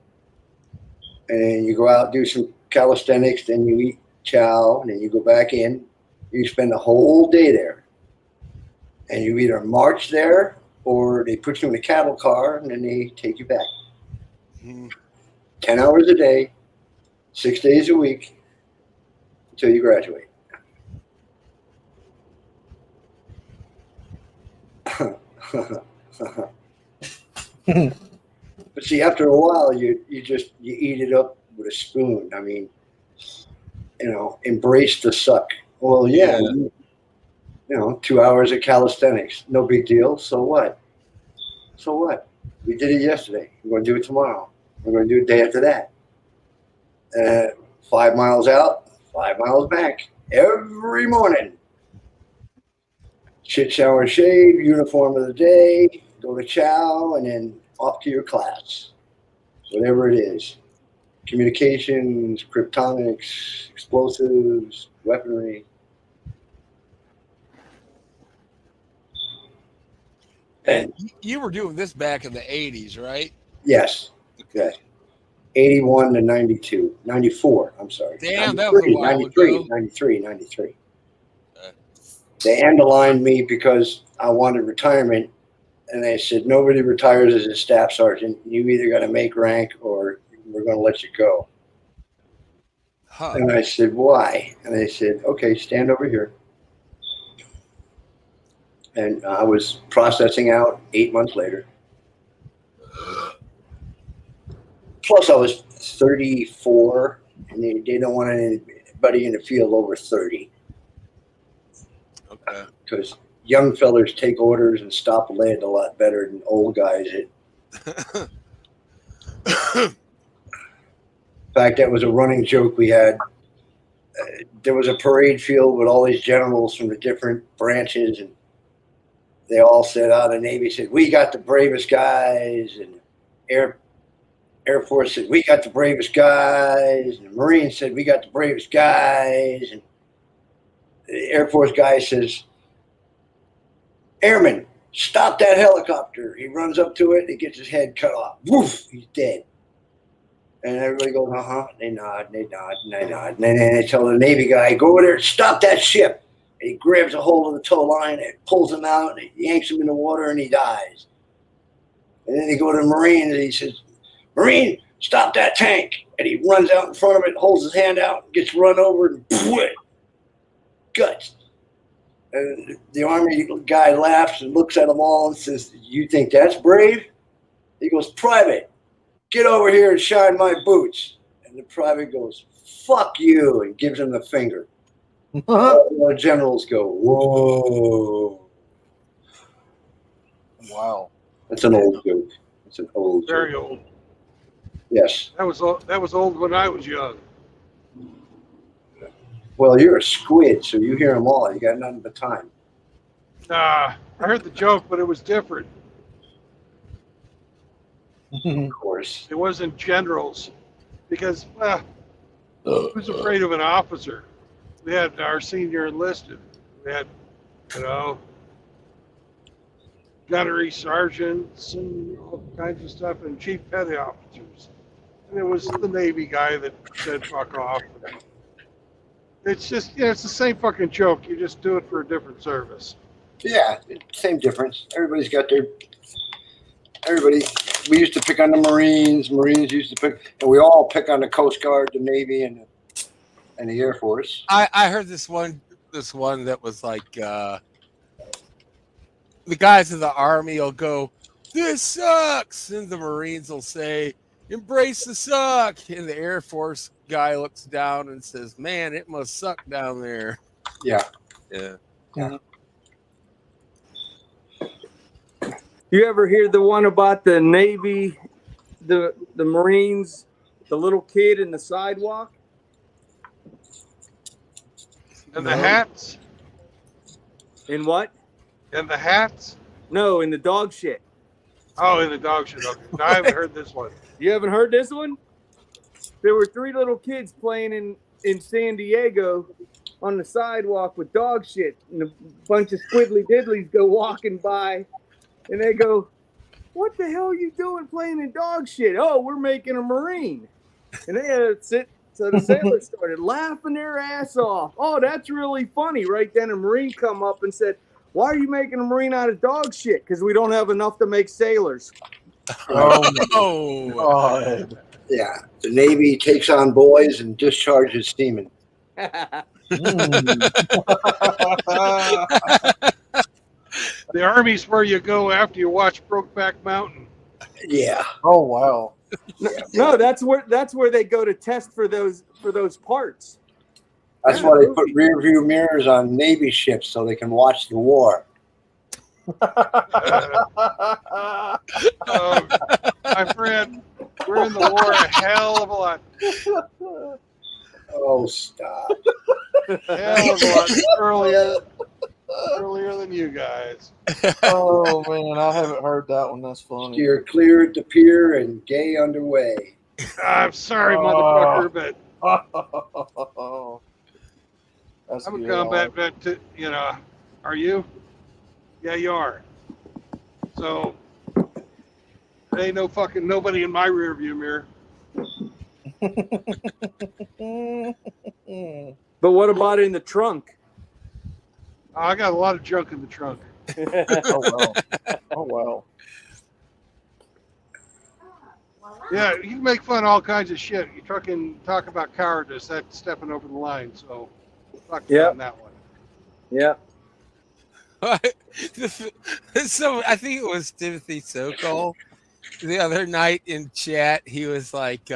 And then you go out do some calisthenics, then you eat chow, and then you go back in. You spend the whole day there, and you either march there or they put you in a cattle car and then they take you back. 10 hours a day, 6 days a week until you graduate. But see, after a while, you eat it up with a spoon. I mean, embrace the suck. Well, yeah, Yeah. 2 hours of calisthenics, no big deal. So what? So what? We did it yesterday. We're going to do it tomorrow. We're going to do it day after that. 5 miles out, 5 miles back every morning. Shit, shower, shave, uniform of the day, go to chow, and then off to your class. Whatever it is. Communications, cryptonics, explosives, weaponry. And you were doing this back in the 80s, right? Yes. Yes. 81 to 92. 94, I'm sorry. Damn, that was a while 93, ago. 93. They underlined me because I wanted retirement, and they said, nobody retires as a staff sergeant. You either got to make rank or we're going to let you go. Huh. And I said, why? And they said, okay, stand over here. And I was processing out 8 months later. Plus, I was 34, and they don't want anybody in the field over 30. Okay. Because young fellers take orders and stop lead a lot better than old guys. In fact, that was a running joke we had. There was a parade field with all these generals from the different branches, and they all said, the Navy said, we got the bravest guys, and Air Force said, we got the bravest guys, and the Marines said, we got the bravest guys, and the Air Force guy says, Airman, stop that helicopter. He runs up to it, and he gets his head cut off. Woof, he's dead. And everybody goes, They nod, and they nod. And then they tell the Navy guy, go over there, stop that ship. And he grabs a hold of the tow line and pulls him out, and he yanks him in the water, and he dies. And then they go to the Marine, and he says, Marine, stop that tank. And he runs out in front of it, holds his hand out, gets run over, and guts. And the Army guy laughs and looks at them all and says, you think that's brave? He goes, Private, get over here and shine my boots. And the private goes, fuck you, and gives him the finger. The generals go, whoa. Wow. That's an old joke. It's an old Very joke. old. Yes. That was old when I was young. Well, you're a squid, so you hear them all. You got nothing but time. I heard the joke, but it was different. Of course. It wasn't generals, because who's afraid of an officer? We had our senior enlisted. We had, gunnery sergeants and all kinds of stuff, and chief petty officers. And it was the Navy guy that said "fuck off." It's just, it's the same fucking joke. You just do it for a different service. Yeah, same difference. Everybody's got their. We used to pick on the Marines. Marines used to pick, and we all pick on the Coast Guard, the Navy, and the Air Force. I heard this one that was like the guys in the Army will go, this sucks, and the Marines will say, embrace the suck, and the Air Force guy looks down and says, man, it must suck down there. Yeah. You ever hear the one about the Navy, the Marines, the little kid in the sidewalk? And the hats? In what? And the hats? No, in the dog shit. Oh, in the dog shit. Okay. No, I haven't heard this one. You haven't heard this one? There were 3 little kids playing in San Diego on the sidewalk with dog shit, and a bunch of squiddly diddlies go walking by, and they go, "What the hell are you doing playing in dog shit?" "Oh, we're making a Marine." And they had to sit. So the sailors started laughing their ass off. "Oh, that's really funny." Right then, a Marine come up and said, "Why are you making a Marine out of dog shit?" "Because we don't have enough to make sailors." Oh, God. Yeah, the Navy takes on boys and discharges seamen. The Army's where you go after you watch Brokeback Mountain. Yeah. Oh, wow. No, that's where they go to test for those parts. That's why they put rear view mirrors on Navy ships so they can watch the war. My friend, we're in the war a hell of a lot. Oh, stop. Hell of a lot earlier than you guys. Oh, man, I haven't heard that one. That's funny. Steer clear at the pier and gay underway. I'm sorry, motherfucker, but That's I'm a good. combat vet, are you? Yeah, you are. So, there ain't no fucking nobody in my rear view mirror. But what about in the trunk? I got a lot of junk in the trunk. Oh, wow. Oh, wow. Yeah, you can make fun of all kinds of shit. You fucking talk about cowardice, that's stepping over the line, so fuck you on that one. Yeah. So I think it was Timothy Sokol the other night in chat. He was like,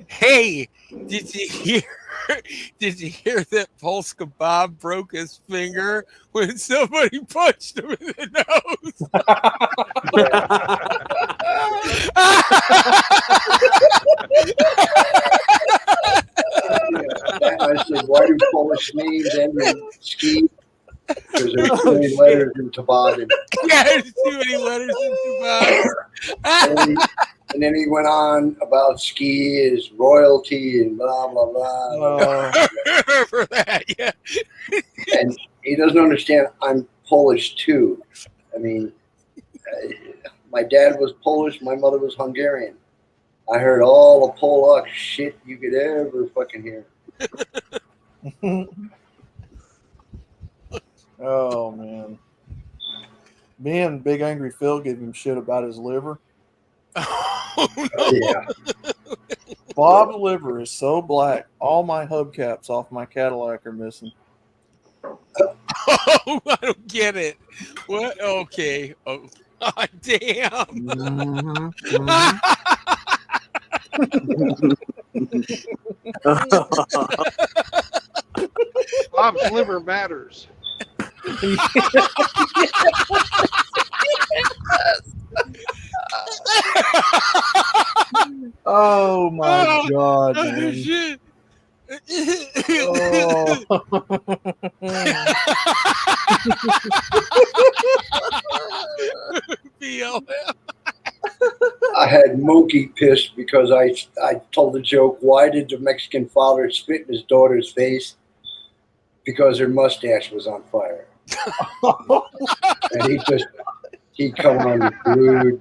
"Hey, did you hear that Polska Bob broke his finger when somebody punched him in the nose?" I said, why do Polish names end in ski? Because there's too many letters in toboggan. Yeah, there's too many letters in toboggan. And then he went on about ski is royalty and blah, blah, blah. I remember that, yeah. And he doesn't understand I'm Polish too. I mean, my dad was Polish, my mother was Hungarian. I heard all the Polak shit you could ever fucking hear. Oh, man. Me and Big Angry Phil gave him shit about his liver. Oh, no. Yeah. Bob's liver is so black, all my hubcaps off my Cadillac are missing. Oh, I don't get it. What? Okay. Oh, God damn. Bob's liver matters. Oh my God, oh, man. Shit. Oh. BLM. I had Mookie pissed because I told the joke, why did the Mexican father spit in his daughter's face? Because her mustache was on fire. And he come unglued.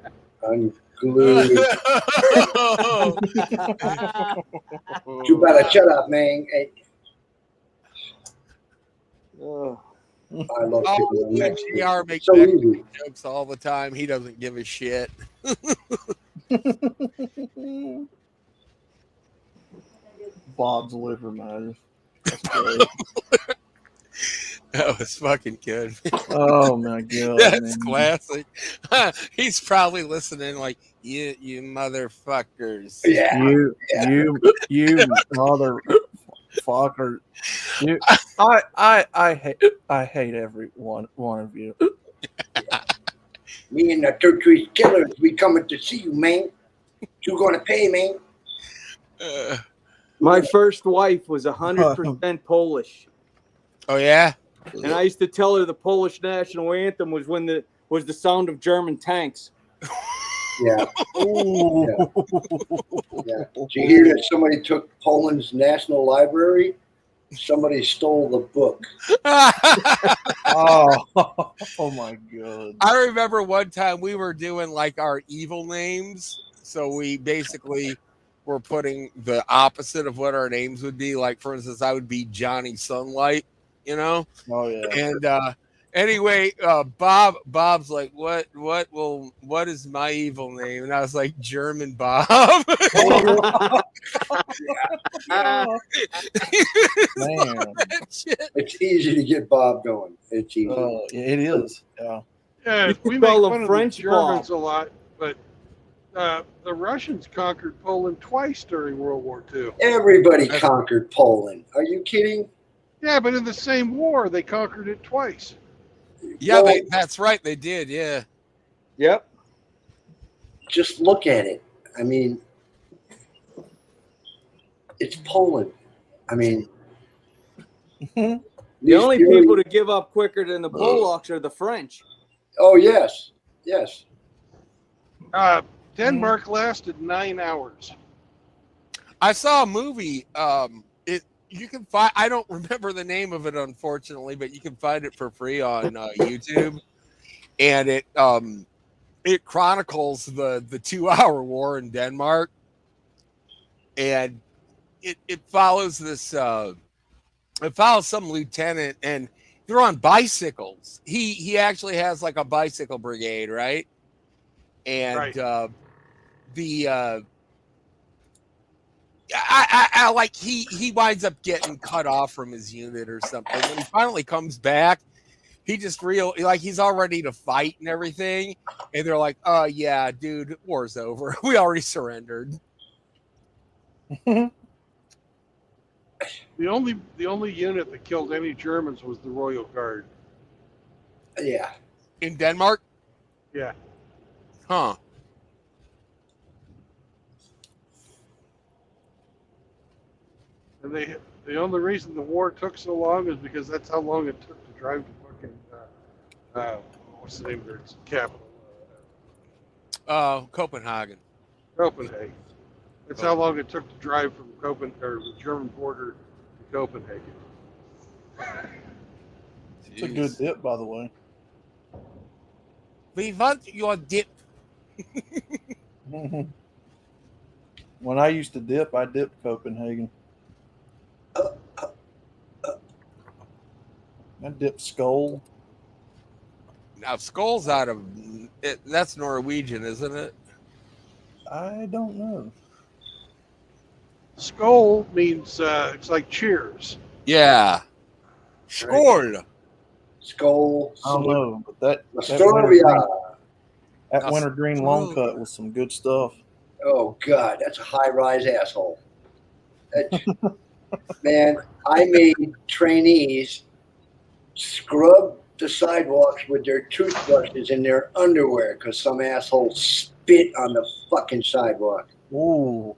You better shut up, man. Hey. I love picking on Mexicans. JR makes So easy. jokes all the time. He doesn't give a shit. Bob's liver matters. That's great. That was fucking good. Oh my God. That's man. classic. He's probably listening like, you motherfuckers. Yeah. You motherfucker. I hate every one of you. Me and the Turkish killers, we coming to see you, man. You gonna pay, man? My first wife was 100% Polish. Oh yeah? And I used to tell her the Polish national anthem was the sound of German tanks. Yeah. Yeah. Did you hear that somebody took Poland's national library somebody stole the book. Oh, oh my God. I remember one time we were doing like our evil names. So we basically were putting the opposite of what our names would be. Like, for instance, I would be Johnny Sunlight, you know? Oh yeah. And anyway, Bob's like, what is my evil name? And I was like, German Bob. Man, It's easy to get Bob going. It's easy. it is. Yeah. Yeah, You we could make call him fun of the French Germans Bob. a lot, but the Russians conquered Poland twice during World War II. Everybody conquered Poland. Are you kidding? Yeah, but in the same war, they conquered it twice. Yeah, Well, that's right. They did. Yeah. Yep. just look at it. I mean, it's Poland. I mean, The only people to give up quicker than the Polacks are the French. Oh yes, yes. Denmark lasted 9 hours. I saw a movie. You can find. I don't remember the name of it, unfortunately, but you can find it for free on YouTube, and it chronicles the 2-hour war in Denmark, and it follows this. It follows some lieutenant, and they're on bicycles. He actually has like a bicycle brigade, right? And Right. I like he winds up getting cut off from his unit or something. When he finally comes back, he just he's all ready to fight and everything. And they're like, "Oh yeah, dude, war's over. We already surrendered." The only unit that killed any Germans was the Royal Guard. Yeah. In Denmark? Yeah. Huh. And the only reason the war took so long is because that's how long it took to drive to fucking what's the name of its capital? Copenhagen. Copenhagen. That's how long it took to drive from the German border to Copenhagen. It's a good dip, by the way. We want your dip. When I used to dip, I dipped Copenhagen. I dipped Skull. Now Skull's out of it. That's Norwegian, isn't it? I don't know. Skull means it's like cheers. Yeah. Skål. Skull. I don't know, but that That wintergreen long cut was some good stuff. Oh God, that's a high-rise asshole. Man, I made trainees scrub the sidewalks with their toothbrushes in their underwear because some asshole spit on the fucking sidewalk. Ooh.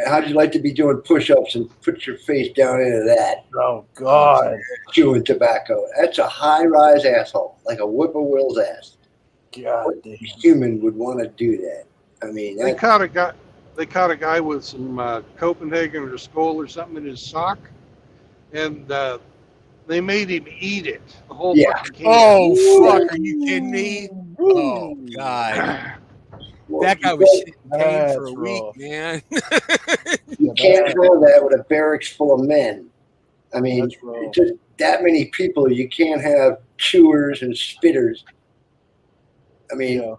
How'd you like to be doing push-ups and put your face down into that? Oh God. Chewing tobacco. That's a high-rise asshole, like a whippoorwill's ass. God what damn. human would want to do that? I mean, They caught a guy with some Copenhagen or Skull or something in his sock, and they made him eat it. The whole fucking can. Oh fuck! Are you kidding me? Oh God. That guy was shitting pain for a week, man. You can't have that with a barracks full of men. I mean, just that many people, you can't have chewers and spitters. I mean,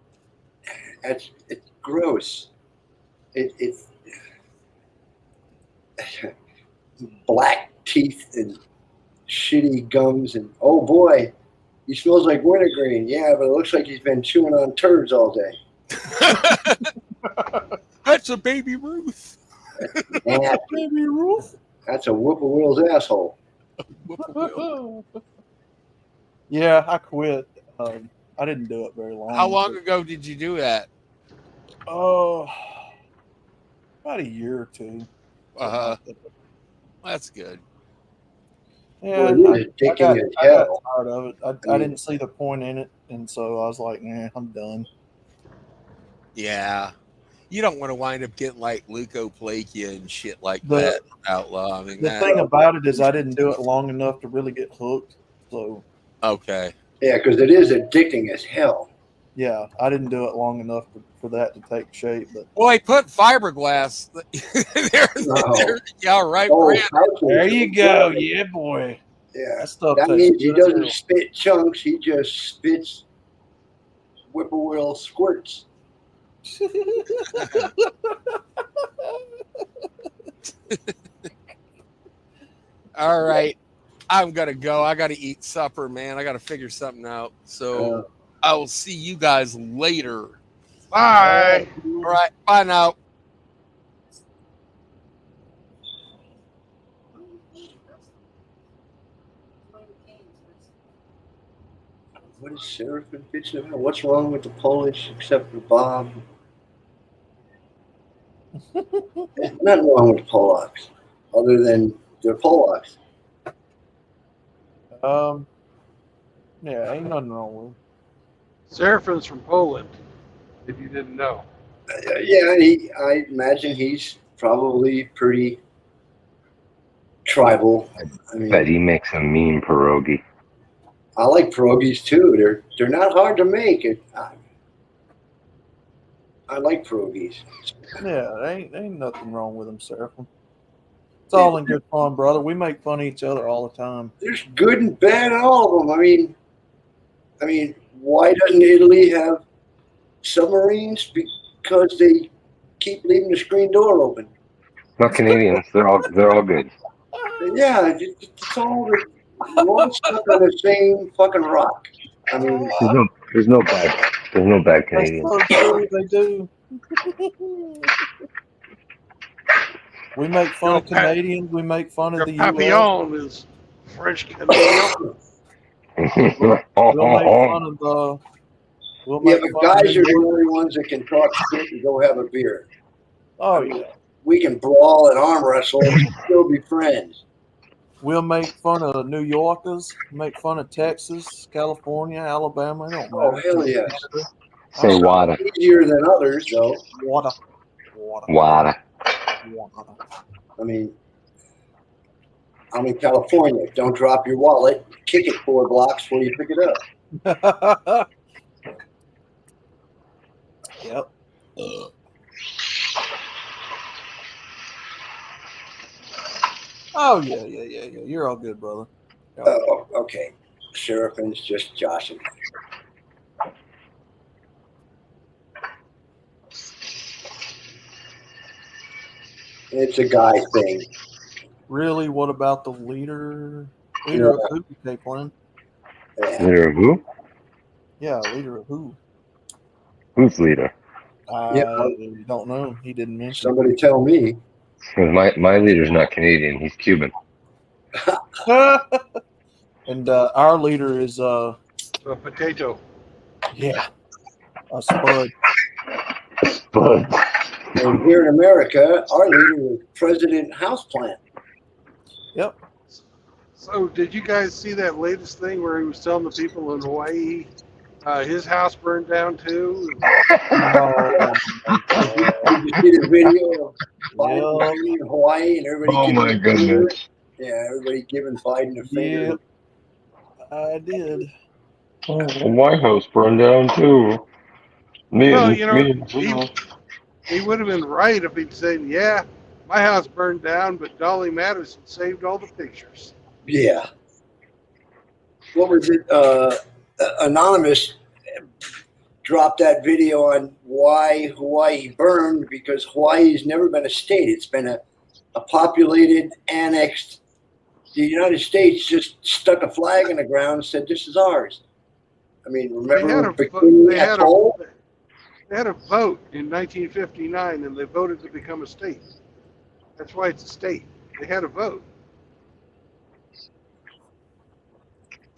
it's gross. It's black teeth and shitty gums, and oh boy, he smells like wintergreen. Yeah, but it looks like he's been chewing on turds all day. That's a Baby Ruth. Baby Ruth. That's a whippoorwill's asshole. Yeah, I quit. I didn't do it very long. How long ago did you do that? Oh, about a year or two. That's good. Yeah, Well, I got tired of it. I didn't see the point in it, and so I was like, "Nah, I'm done." Yeah. you don't want to wind up getting like leukoplakia and shit like The- that. Outlaw. I mean, The that, thing about it is, I didn't do it long enough to really get hooked. So okay. Yeah, because it is addicting as hell. yeah, I didn't do it long enough for that to take shape. But Well, they put fiberglass. Yeah, right, Oh, Brand. pouches. there you go. Yeah, boy. Yeah. That stuff That tastes means he good as doesn't hell. spit chunks. He just spits whippoorwill squirts. All right. I'm gonna go. I gotta eat supper, man. I gotta figure something out. So I will see you guys later. Bye. All right. Bye now. What is Seraphin bitching about? What's wrong with the Polish except for Bob? There's nothing wrong with Polacks, other than they're Polacks. Yeah, ain't nothing wrong with it. Seraphin's from Poland, if you didn't know. Yeah, I imagine he's probably pretty tribal. I Bet he mean, makes a mean pierogi. I like pierogies too. They're not hard to make. I like pierogies. Yeah, ain't nothing wrong with them, Seraphim. It's all in good fun, brother. We make fun of each other all the time. There's good and bad in all of them. I mean, why doesn't Italy have submarines? Because they keep leaving the screen door open. Not Canadians. They're all good. Yeah, it's all we're all stuck on the same fucking rock. I mean, There's no bad That's Canadians. so true. They do. We make fun of Canadians. We make fun Your of the U.S. papillon is French Canadian. We'll make fun of the. We'll yeah, make but fun of guys New are the York. only ones that can talk shit and go have a beer. Oh yeah. We can brawl and arm wrestle and still be friends. We'll make fun of New Yorkers. Make fun of Texas, California, Alabama. It don't Oh matter. hell yes. Say water. Easier than others though. Water. Water. I mean, I'm in California. Don't drop your wallet. Kick it 4 blocks before you pick it up. Yep. Oh yeah. You're all good, brother. Oh, okay. Seraphin's just joshing. It's a guy thing. Really? What about the leader? Leader of who, Caitlin? Leader of who? Yeah, leader of who? Who's leader? I don't know. He didn't mention. Somebody tell me. My leader's not Canadian. He's Cuban. And our leader is A potato. yeah, a spud. But And here in America, our leader is President Houseplant. Yep. So, did you guys see that latest thing where he was telling the people in Hawaii his house burned down too? Oh, Did you see the video of Biden in Hawaii and everybody oh giving my him a finger? goodness. Yeah, everybody giving Biden a finger. Yep. I did. Oh, my house burned down too. Well, you know, he would have been right if he'd said, "Yeah, my house burned down, but Dolly Madison saved all the pictures." Yeah. What was it? Anonymous dropped that video on why Hawaii burned because Hawaii's never been a state. It's been a populated, annexed. The United States just stuck a flag in the ground and said, "This is ours." I mean, remember They had a vote in 1959, and they voted to become a state. That's why it's a state. They had a vote.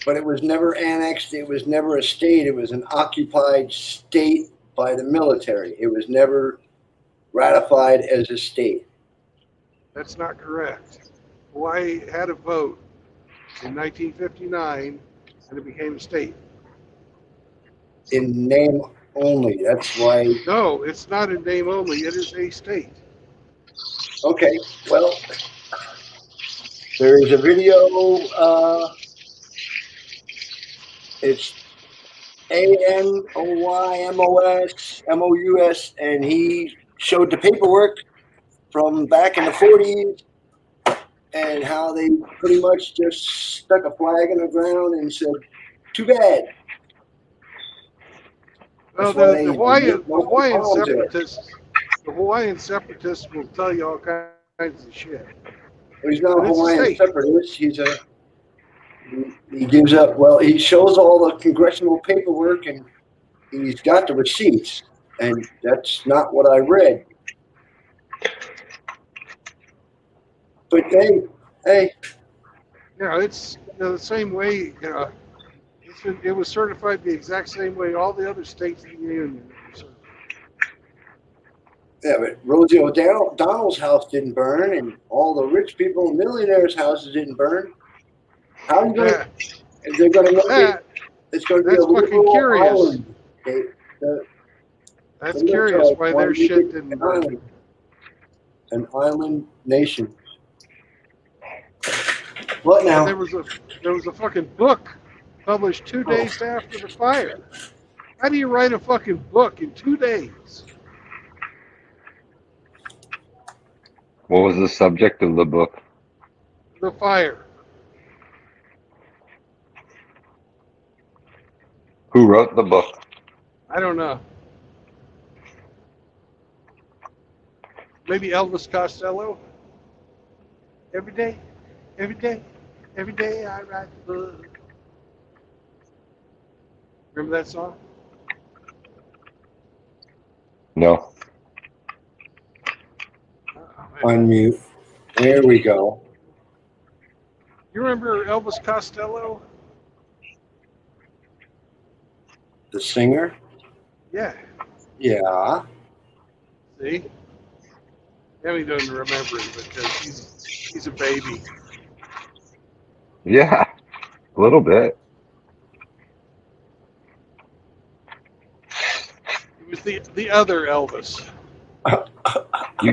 But it was never annexed. It was never a state. It was an occupied state by the military. It was never ratified as a state. That's not correct. Hawaii had a vote in 1959, and it became a state. In name only. That's why. No, it's not in name only. It is a state. Okay, well, there is a video. It's ANOYMOSMOUS, and he showed the paperwork from back in the 40s and how they pretty much just stuck a flag in the ground and said, "Too bad." Well, That's why the nobody Hawaiian follows it. separatists will tell you all kinds of shit. But he's not But a it's a Hawaiian state. separatist. He gives up. Well, he shows all the congressional paperwork and he's got the receipts, and that's not what I read. But hey, It's the same way. It was certified the exact same way all the other states in the union were certified. yeah, but Rosie O'Donnell's house didn't burn, and all the rich people and millionaires' houses didn't burn. How are you going? Yeah, They're going to make it. that It's going to be a that's fucking liberal curious. island. Okay? That's The curious liberals why want their to make shit it didn't burn. an island nation. What now? There was a fucking book published 2 days after the fire. How do you write a fucking book in 2 days? What was the subject of the book? The fire. Who wrote the book? I don't know. Maybe Elvis Costello. Every day, every day, every day I write the book. Remember that song? No. Oh, man. Unmute. There we go. You remember Elvis Costello? The singer? Yeah. Yeah. See? Emmy doesn't remember it because he's a baby. Yeah, a little bit. He was the other Elvis. You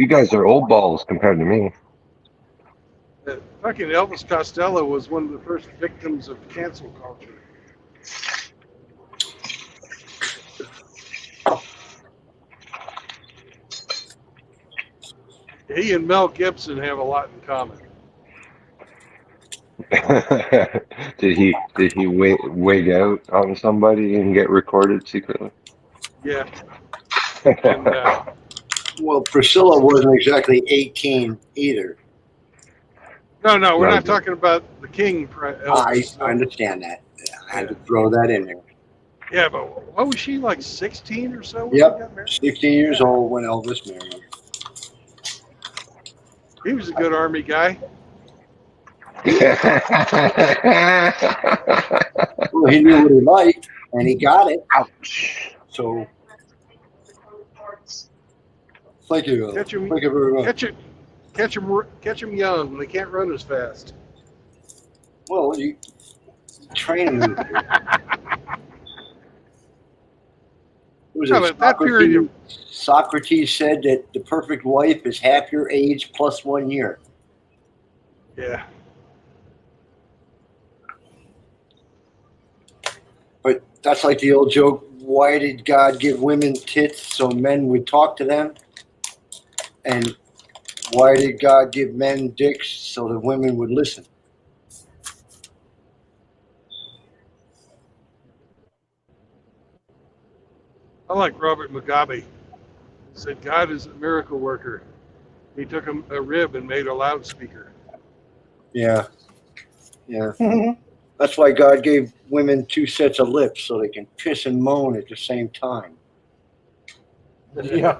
guys are old balls compared to me. Fucking Elvis Costello was one of the first victims of cancel culture. He and Mel Gibson have a lot in common. Did he wig out on somebody and get recorded secretly? Yeah. And, Well, Priscilla wasn't exactly 18 either. no, we're No, not talking about the King Elvis. I understand that. I had to throw that in there. Yeah, but what was she, like 16 or so when Yep. they got married? 16 years old when Elvis married her. He was a good Army guy. Well, he knew what he liked, and he got it. Ouch. So, thank you. Catch him, Thank you very much. catch him young. They can't run as fast. Well, you train him. No, but that period of Socrates said that the perfect wife is half your age plus 1 year. yeah. But that's like the old joke, why did God give women tits so men would talk to them? And why did God give men dicks so that women would listen? I like Robert Mugabe. Said God is a miracle worker. He took a rib and made a loudspeaker. Yeah. Yeah. That's why God gave women 2 sets of lips so they can piss and moan at the same time. Yeah.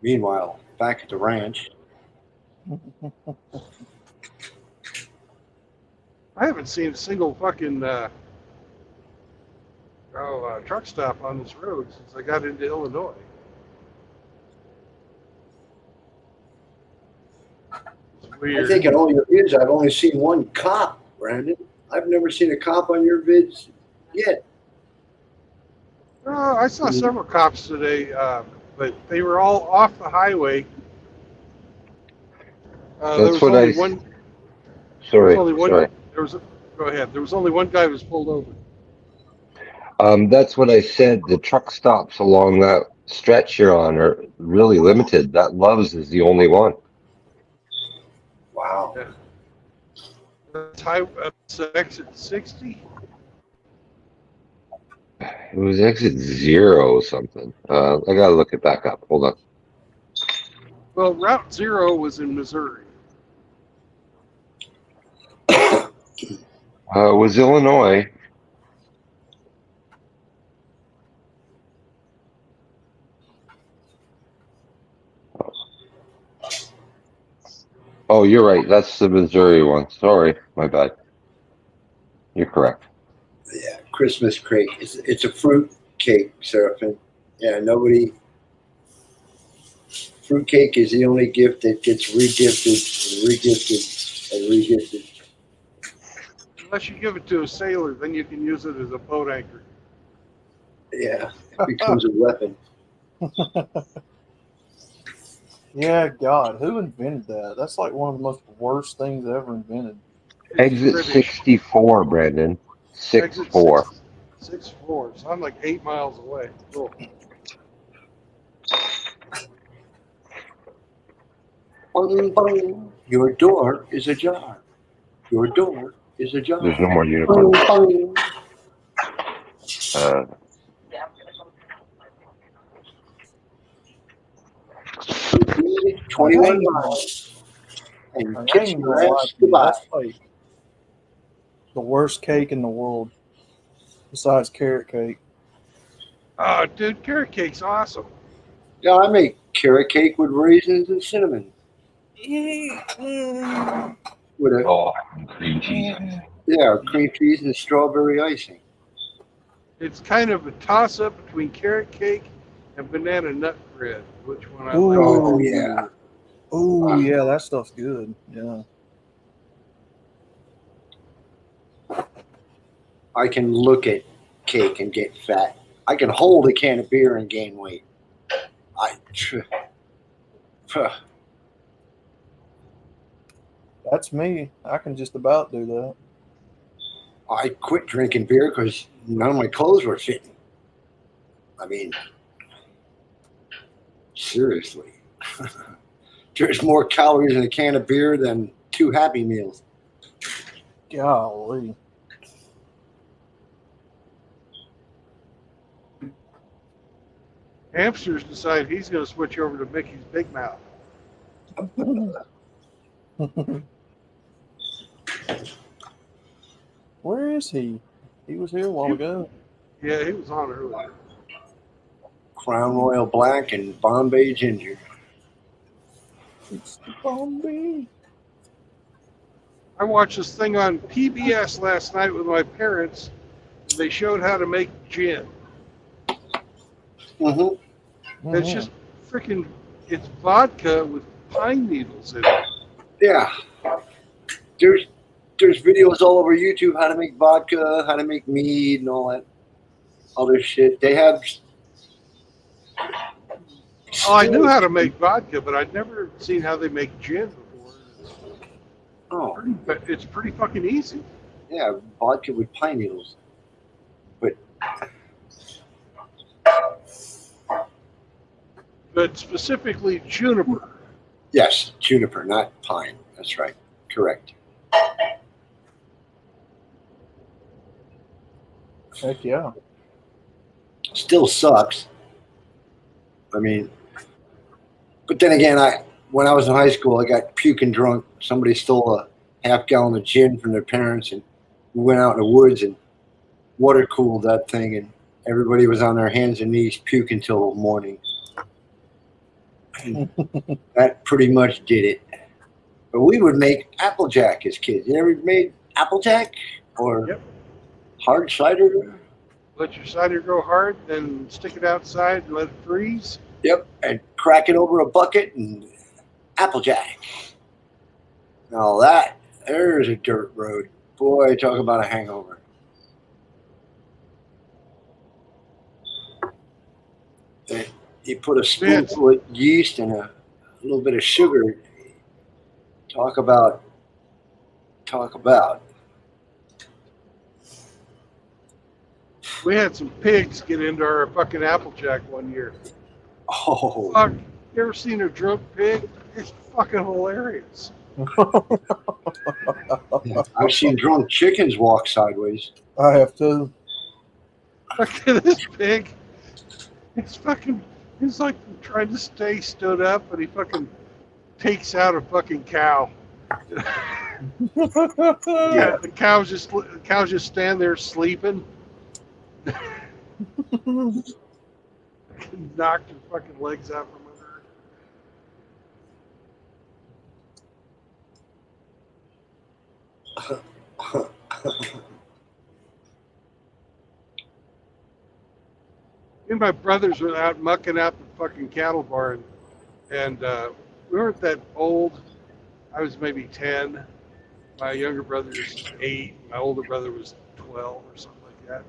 Meanwhile, back at the ranch, I haven't seen a single fucking. I truck stop on this road since I got into Illinois. It's I weird. think in all your vids, I've only seen one cop, Brandon. I've never seen a cop on your vids yet. I saw several cops today, but they were all off the highway. There That's was what only I. one. Sorry, There was only one. sorry. Go ahead. There was only one guy who was pulled over. That's what I said. The truck stops along that stretch you're on are really limited. That Love's is the only one. Wow. Yeah. That's exit 60. It was exit 0 something. I gotta look it back up. Hold on. Well, Route 0 was in Missouri. It was Illinois. Oh, you're right. That's the Missouri one. Sorry, my bad. You're correct. Yeah, Christmas cake. It's a fruit cake, Seraphin. Yeah, nobody. Fruit cake is the only gift that gets regifted and regifted and regifted. Unless you give it to a sailor, then you can use it as a boat anchor. Yeah, it becomes a weapon. Yeah, God, who invented that? That's like one of the most worst things ever invented. Exit British. 64, Brandon. Exit 64. 64. So I'm like 8 miles away. Cool. Bung, bung. Your door is ajar. Your door is ajar. There's no more Bung, unicorns. bung. 21 miles. And I kiss ain't your gonna lie ass to you, goodbye. that's like the worst cake in the world, besides carrot cake. Oh, dude, carrot cake's awesome. Yeah, I make carrot cake with raisins and cinnamon. With a Oh, cream cheese. cream cheese and strawberry icing. It's kind of a toss-up between carrot cake and banana nut bread. Which one I Ooh. like? Oh yeah. Oh yeah, that stuff's good. Yeah. I can look at cake and get fat. I can hold a can of beer and gain weight. That's me. I can just about do that. I quit drinking beer because none of my clothes were fitting. I mean, seriously. There's more calories in a can of beer than 2 Happy Meals. Golly. Hamsters decide he's going to switch over to Mickey's Big Mouth. Where is he? He was here a while ago. Yeah, he was on earlier. Crown Royal Black and Bombay Ginger. It's the Bombay. I watched this thing on PBS last night with my parents. They showed how to make gin. Mm-hmm. It's just freaking, it's vodka with pine needles in it. Yeah. There's videos all over YouTube how to make vodka, how to make mead, and all that other shit. They have. Oh, I knew how to make vodka, but I'd never seen how they make gin before. It's pretty fucking easy. Yeah, vodka with pine needles. But specifically juniper. Yes, juniper, not pine. That's right. Correct. Heck yeah. Still sucks. I mean, but then again, when I was in high school, I got puking drunk. Somebody stole a half gallon of gin from their parents, and we went out in the woods and water cooled that thing, and everybody was on their hands and knees puking till morning. And that pretty much did it. But we would make Applejack as kids. You ever made Applejack or hard cider? let your cider grow hard, then stick it outside and let it freeze. Yep, and crack it over a bucket and Applejack. Now there's a dirt road. Boy, talk about a hangover. And you put a spoonful of yeast and a little bit of sugar. Talk about. We had some pigs get into our fucking Applejack one year. Oh, Fuck, you ever seen a drunk pig? It's fucking hilarious. I've seen drunk chickens walk sideways. I have too. Look at this pig. He's like trying to stay stood up, but he fucking takes out a fucking cow. Yeah. The cows just stand there sleeping. Knocked her fucking legs out from under her. Me and my brothers were out mucking out the fucking cattle barn, and we weren't that old. I was maybe 10. My younger brother was 8. My older brother was 12 or something like that.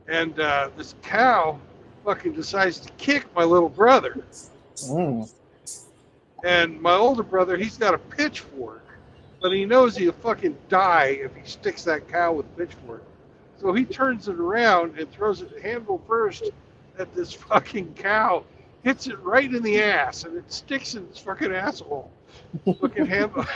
And this cow fucking decides to kick my little brother. Mm. And my older brother, he's got a pitchfork, but he knows he'll fucking die if he sticks that cow with a pitchfork. So he turns it around and throws it handle first at this fucking cow, hits it right in the ass, and it sticks in its fucking asshole. Fucking handle.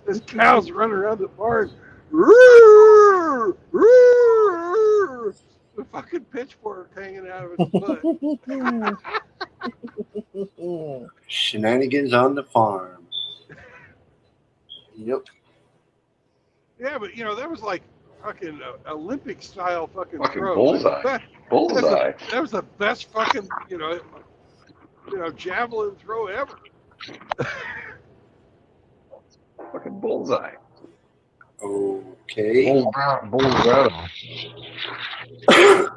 This cow's running around the barn. Roar, roar, the fucking pitchfork hanging out of its butt. Shenanigans on the farm. Yep. Yeah, but that was like fucking Olympic style fucking throw. Bullseye. Bullseye. That was the best fucking javelin throw ever. Fucking bullseye. Okay. Bullseye. It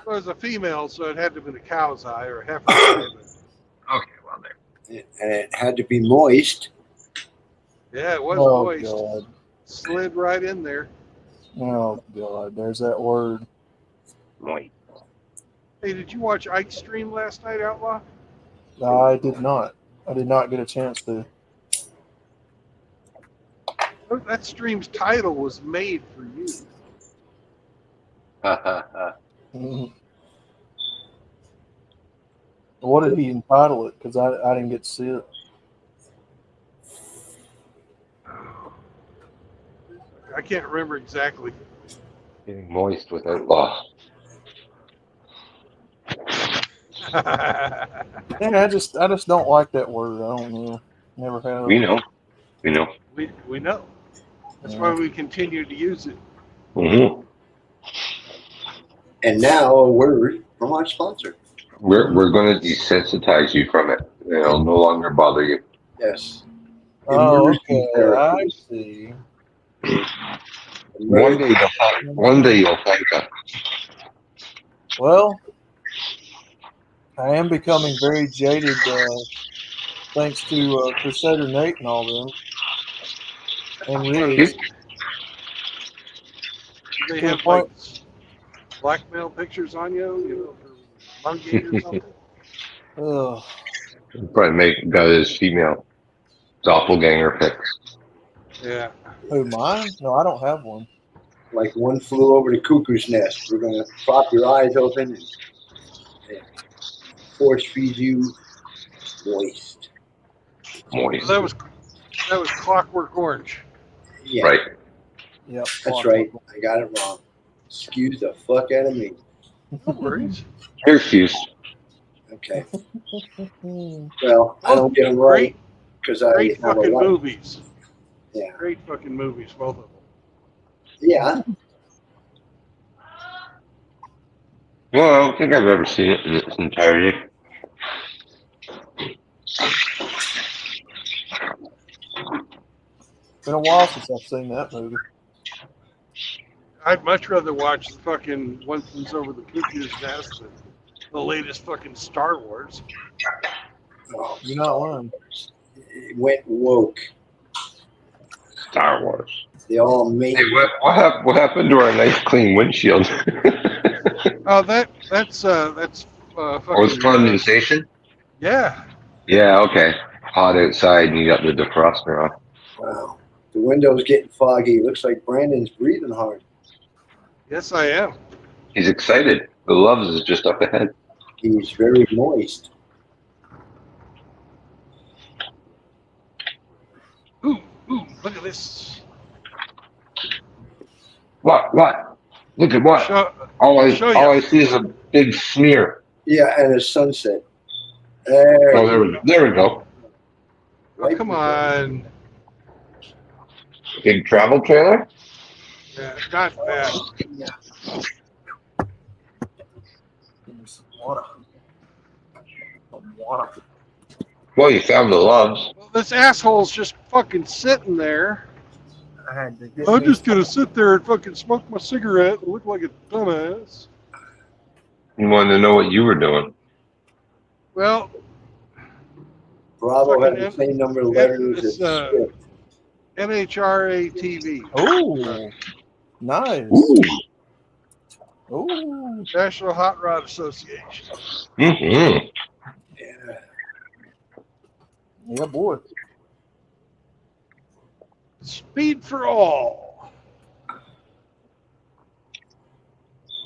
was a female, so it had to have been a cow's eye or a heifer's eye. Okay, well there. And it had to be moist. Yeah, it was Oh, moist. God. Slid right in there. Oh, God. There's that word. Moist. Hey, did you watch Ike's stream last night, Outlaw? I did not. I did not get a chance to. That stream's title was made for you. Mhm. What did he entitle it? Because I didn't get to see it. I can't remember exactly. Getting moist with outlaw. Yeah, I just don't like that word. I don't know. Never have. We know. We know. That's why we continue to use it. Mm-hmm. And now a word from our sponsor. We're going to desensitize you from it. It'll no longer bother you. Yes. Oh, Immersion okay. therapy. I see. One day you'll thank us. Well, I am becoming very jaded thanks to Crusader Nate and all them. And Riggs. They have like blackmail pictures on you, for Mungate or something. Ugh. Probably got his female doppelganger pics. Yeah. Who, mine? No, I don't have one. Like one flew over the cuckoo's nest. We're going to prop your eyes open and force feed you moist. Moist. That was Clockwork Orange. Yeah. Right. Yep. That's right. I got it wrong. Excuse the fuck out of me. No worries. Here's Fuse. Okay. Well, I don't get them right because I Great have a fucking wife. movies. Yeah. Great fucking movies, both of them. Yeah. Well, I don't think I've ever seen it in its entirety. Been a while since I've seen that movie. I'd much rather watch the fucking One Flew Over the Cuckoo's Nest than the latest fucking Star Wars. Oh, You're not lying. it went woke. Star Wars. They all made. Hey, what happened to our nice clean windshield? Oh, that's Or was fucking condensation? yeah. Yeah, okay. Hot outside and you got the defroster on. Wow. The window's getting foggy. Looks like Brandon's breathing hard. Yes, I am. He's excited. The Loves is just up ahead. He's very moist. Ooh, look at this. What? Look at what? Show All you. I see is a big smear. Yeah, and a sunset. There. Oh, there we go. Oh, come on. Big travel trailer? Yeah, not bad. Give me some water. Some water. Well, you found the Loves. Well, this asshole's just fucking sitting there. I had to get I'm me just gonna sit there and fucking smoke my cigarette and look like a dumbass. You wanted to know what you were doing. Well, Bravo fucking had the same number of letters it's, as Swift. NHRA TV, Oh, nice. Ooh. Ooh. National Hot Rod Association. Mm-hmm. Yeah. Yeah, boy. Speed for all.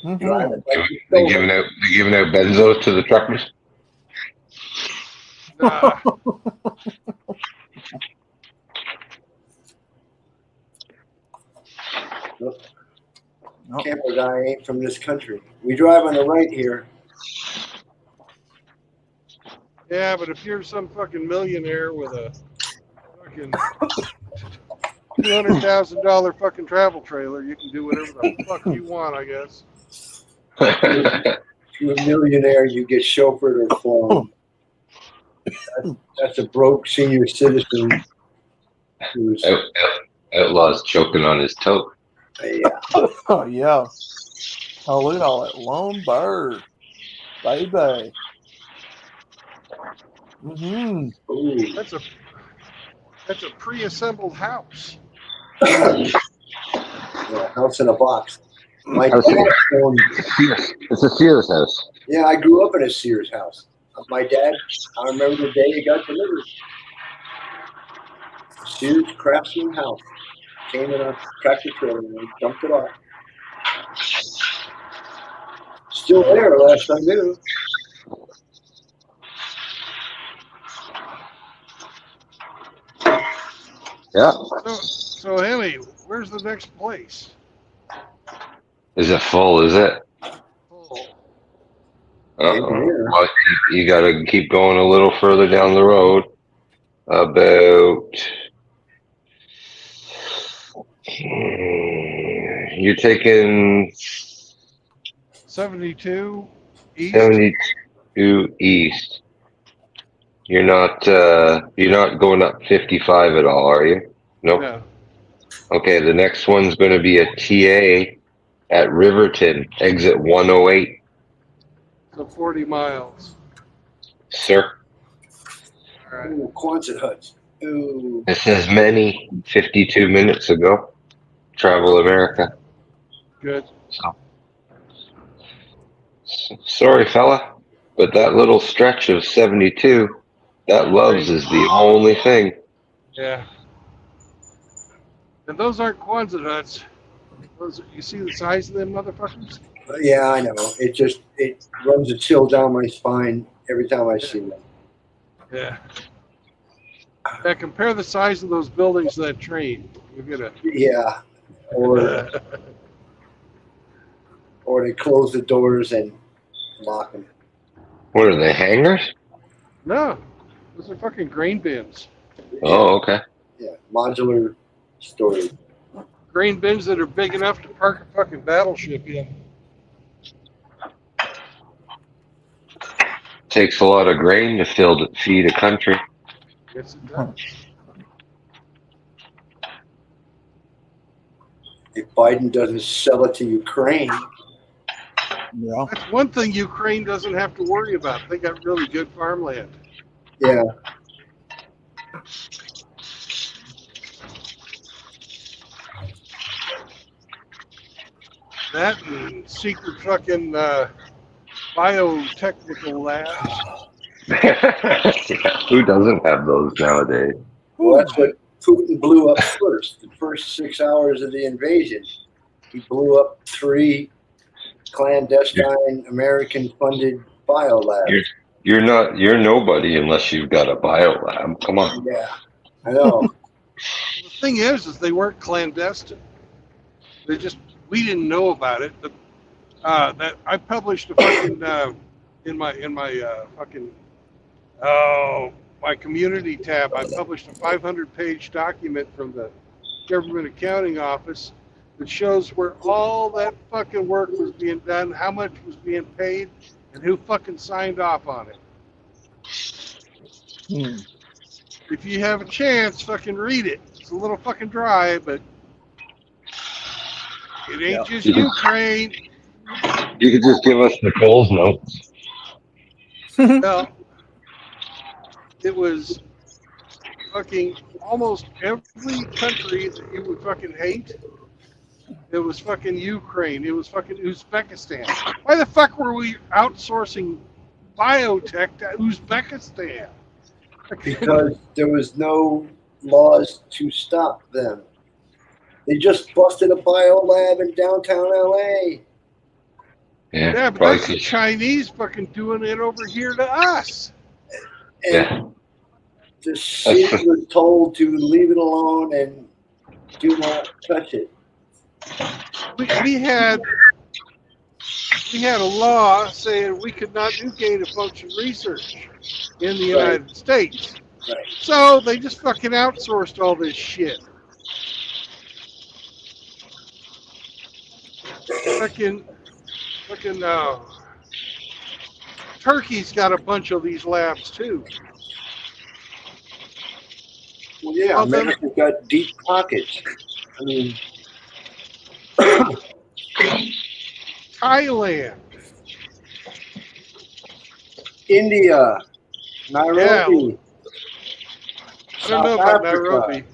Mhm. Driving like you They know giving out benzos to the truckers. Nah, camper guy ain't from this country. We drive on the right here. yeah, but if you're some fucking millionaire with a fucking $200,000 fucking travel trailer, you can do whatever the fuck you want, I guess. If you're a millionaire, you get chauffeured or flown. That's a broke senior citizen who's Outlaw's choking on his toe. yeah. Oh, yeah. Oh, look at all that lone bird. Baby. Mm-hmm. Ooh. That's a pre-assembled house. Yeah, house in a box. My House dad in owned, It's a Sears house. yeah, I grew up in a Sears house. My dad, I remember the day it got delivered. A Sears Craftsman house. Came in a tractor trailer and we dumped it off. Still there last I knew. Yeah. So Hemi, where's the next place? Is it full? Is it? Oh, Here. Well, you got to keep going a little further down the road. About you're taking 72 east. 72 east. You're not going up 55 at all, are you? Nope. No. Okay, the next one's going to be a TA at Riverton, exit 108. So 40 miles. Sir, All right. Ooh, Quonset huts. Ooh. this is many 52 minutes ago. Travel America. Good. Sorry, fella, but that little stretch of 72, that Loves is the only thing. Yeah. And those aren't Quonset huts. Those, you see the size of them motherfuckers? Yeah, I know. It runs a chill down my spine every time I see them. Yeah. Yeah, compare the size of those buildings to that train. You're gonna. Yeah. Or they close the doors and lock them. What are they, hangars? No, those are fucking grain bins. Oh, okay. Yeah, modular storage. Grain bins that are big enough to park a fucking battleship in. Takes a lot of grain to feed a country. Yes, it does. if Biden doesn't sell it to Ukraine. Yeah. That's one thing Ukraine doesn't have to worry about. They got really good farmland. Yeah. That and secret fucking biotechnical labs. Who doesn't have those nowadays? Well, that's what Putin blew up first. The first 6 hours of the invasion, he blew up 3 clandestine American-funded biolabs. You're nobody unless you've got a biolab. Come on. Yeah, I know. The thing is they weren't clandestine. We didn't know about it. That I published a fucking in my fucking my community tab. I published a 500-page document from the Government Accounting Office that shows where all that fucking work was being done, how much was being paid, and who fucking signed off on it. If you have a chance, fucking read it. It's a little fucking dry, but it ain't just Ukraine. You could just give us Nicole's notes. Well, it was fucking almost every country that you would fucking hate. It was fucking Ukraine. It was fucking Uzbekistan. Why the fuck were we outsourcing biotech to Uzbekistan? Because there was no laws to stop them. They just busted a biolab in downtown LA. Yeah, but that's the Chinese fucking doing it over here to us. And the city was told to leave it alone and do not touch it. We had a law saying we could not do gain of function research in the United States. Right. So they just fucking outsourced all this shit. Fucking Turkey's got a bunch of these labs too. Well, yeah, Well, America's got deep pockets. I mean, Thailand, India, Nairobi. I don't know South about Africa. Nairobi.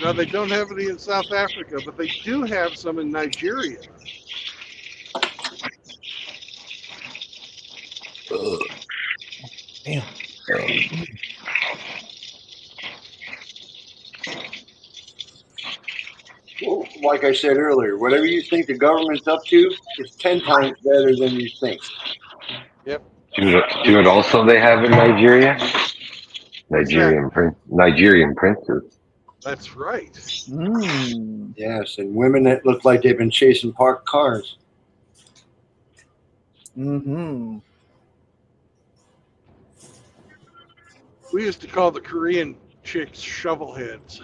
No, they don't have any in South Africa, but they do have some in Nigeria. Damn. Well, like I said earlier, whatever you think the government's up to, it's 10 times better than you think. Yep. Do you know what also they have in Nigeria? Nigerian princes. That's right. Yes, and women that look like they've been chasing parked cars. Mm-hmm. We used to call the Korean chicks shovel heads.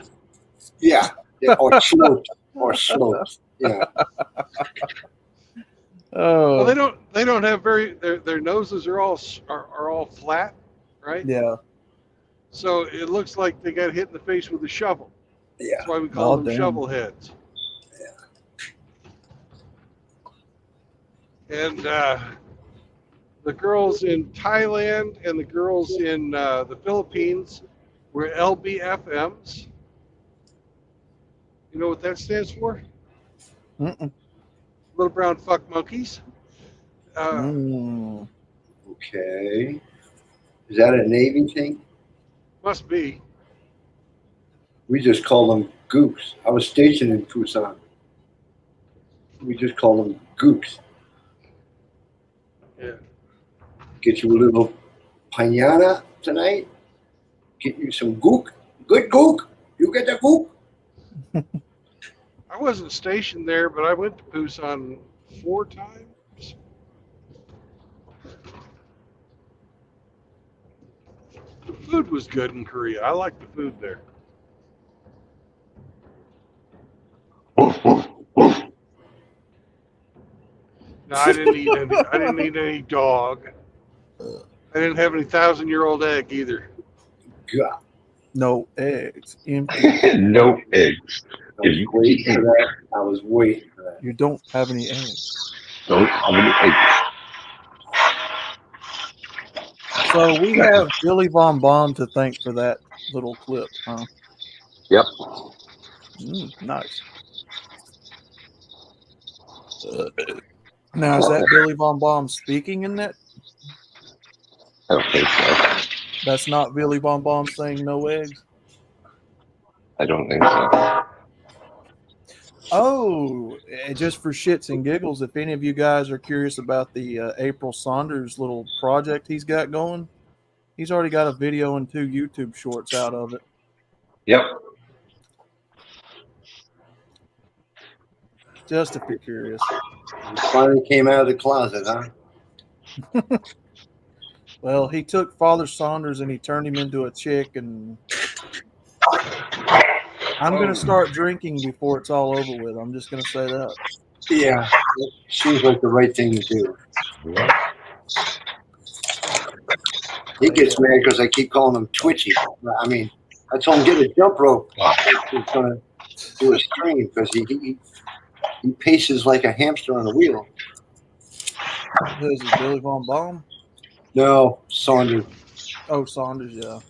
Yeah, or slopes, Yeah. Oh. Well, they don't have their noses are all flat, right? Yeah. So it looks like they got hit in the face with a shovel. Yeah. That's why we call them damn. shovel heads. Yeah. And the girls in Thailand and the girls in the Philippines were LBFMs. You know what that stands for? Mm-mm. Little brown fuck monkeys. Okay. Is that a Navy thing? Must be. We just call them gooks. I was stationed in Busan. We just call them gooks. Yeah. Get you a little pañana tonight. Get you some gook. Good gook. You get the gook. I wasn't stationed there, but I went to Busan 4 times. The food was good in Korea. I liked the food there. No, I didn't eat any. I didn't eat any dog. I didn't have any 1,000-year-old egg either. God. No eggs. Empty. No eggs. was waiting for that. I was waiting for that. You don't have any eggs. Don't have any eggs. So we have Billy Von Baum to thank for that little clip, huh? Yep. Nice. Now, is that Billy Von Baum speaking in that? I don't think so. That's not Billy Von Baum saying no eggs? I don't think so. Oh, just for shits and giggles, if any of you guys are curious about the April Saunders little project he's got going, he's already got a video and 2 YouTube shorts out of it. Yep. Just if you're curious. He finally came out of the closet, huh? Well, he took Father Saunders and he turned him into a chick, and I'm going to start drinking before it's all over with. I'm just going to say that. Yeah, it seems like the right thing to do. He gets mad because I keep calling him Twitchy. I mean, I told him get a jump rope. He's going to do a stream because he paces like a hamster on a wheel. Who is it, Billy Von Baum? No, Saunders. Oh, Saunders, yeah.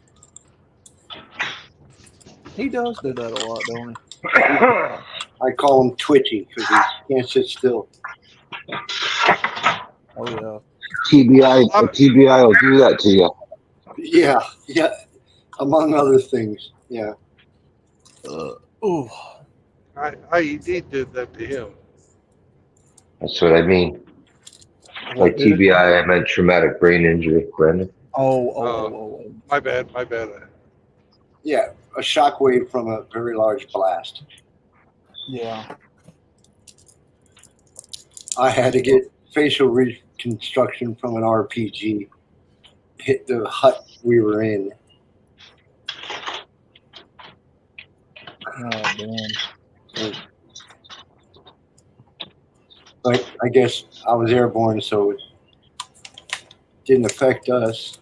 He does do that a lot, don't he? I call him Twitchy because he can't sit still. Oh, yeah. TBI will do that to you. Yeah, among other things. Yeah. Ooh. IED did that to him. That's what I mean. What Like did it do? TBI, I meant traumatic brain injury, Brandon. Oh. My bad. Yeah, a shockwave from a very large blast. Yeah. I had to get facial reconstruction from an RPG. Hit the hut we were in. Oh, damn. But I guess I was airborne, so it didn't affect us.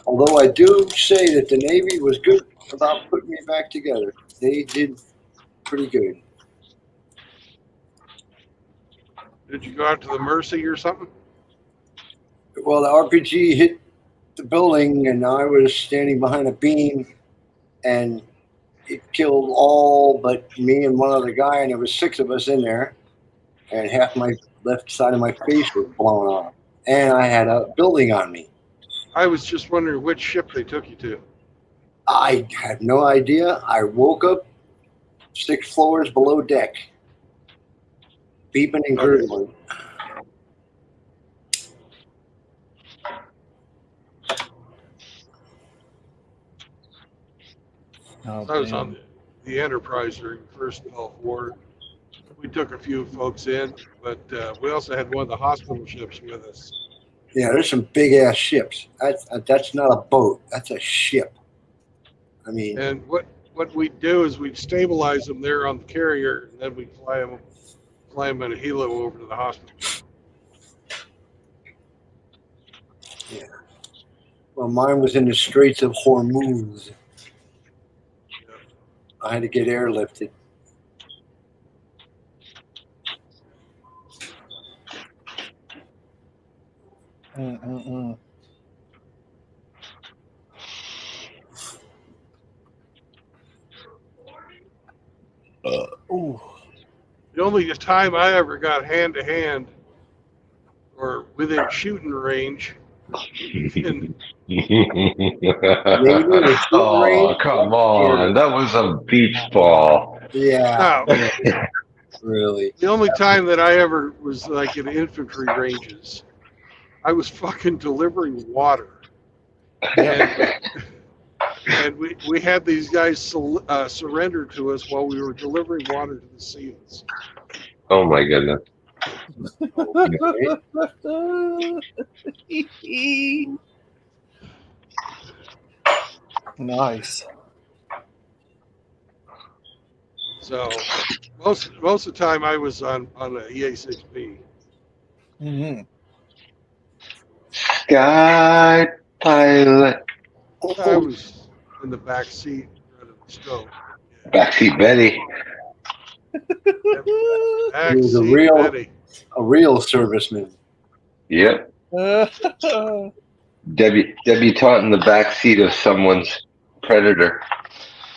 Although I do say that the Navy was good about putting me back together. They did pretty good. Did you go out to the Mercy or something? Well, the RPG hit the building, and I was standing behind a beam, and it killed all but me and one other guy, and there was 6 of us in there, and half my left side of my face was blown off, and I had a building on me. I was just wondering which ship they took you to. I had no idea. I woke up 6 floors below deck, beeping and gurgling. Oh, I was damn. on the Enterprise during the first Gulf War. We took a few folks in, but we also had one of the hospital ships with us. Yeah, there's some big ass ships. That's not a boat. That's a ship. I mean, And what we'd do is we'd stabilize them there on the carrier, and then we'd fly them in a helo over to the hospital. yeah. Well, mine was in the Straits of Hormuz. I had to get airlifted. Ooh. The only time I ever got hand to hand or within shooting range. Oh, come on. That was a beach ball. Yeah. No, Really. the only time that I ever was like in infantry ranges, I was fucking delivering water. And we had these guys surrender to us while we were delivering water to the SEALs. Oh my goodness. Nice. So most of the time I was on a EA-6B. Mm-hmm. Sky pilot. I was in the back seat of the stove. Backseat Betty. Back He was a seat real- Betty. A real serviceman. Yep. Debutante in the backseat of someone's Predator.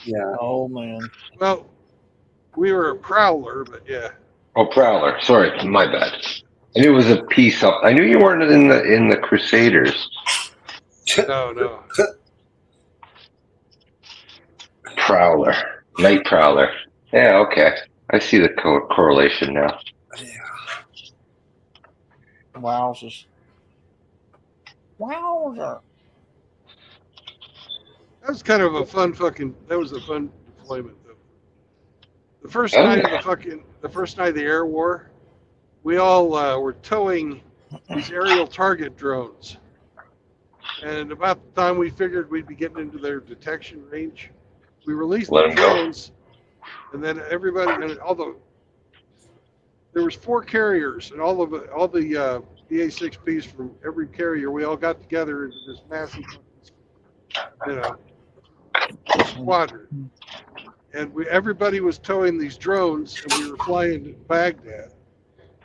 Yeah. Oh man. Well, we were a prowler, but yeah. Oh, Prowler. Sorry, my bad. I knew it was a piece up. I knew you weren't in the Crusaders. No. Prowler, Night Prowler. Yeah, okay. I see the correlation now. Wowzers. Wowzer. That was kind of a fun that was a fun deployment though. The first Oh, night yeah. of the first night of the air war, we all were towing these aerial target drones. And about the time we figured we'd be getting into their detection range, we released Let the 'em go. drones, and then everybody, and there was 4 carriers, and all the BA-6Ps from every carrier, we all got together into this massive, squadron, and everybody was towing these drones, and we were flying to Baghdad,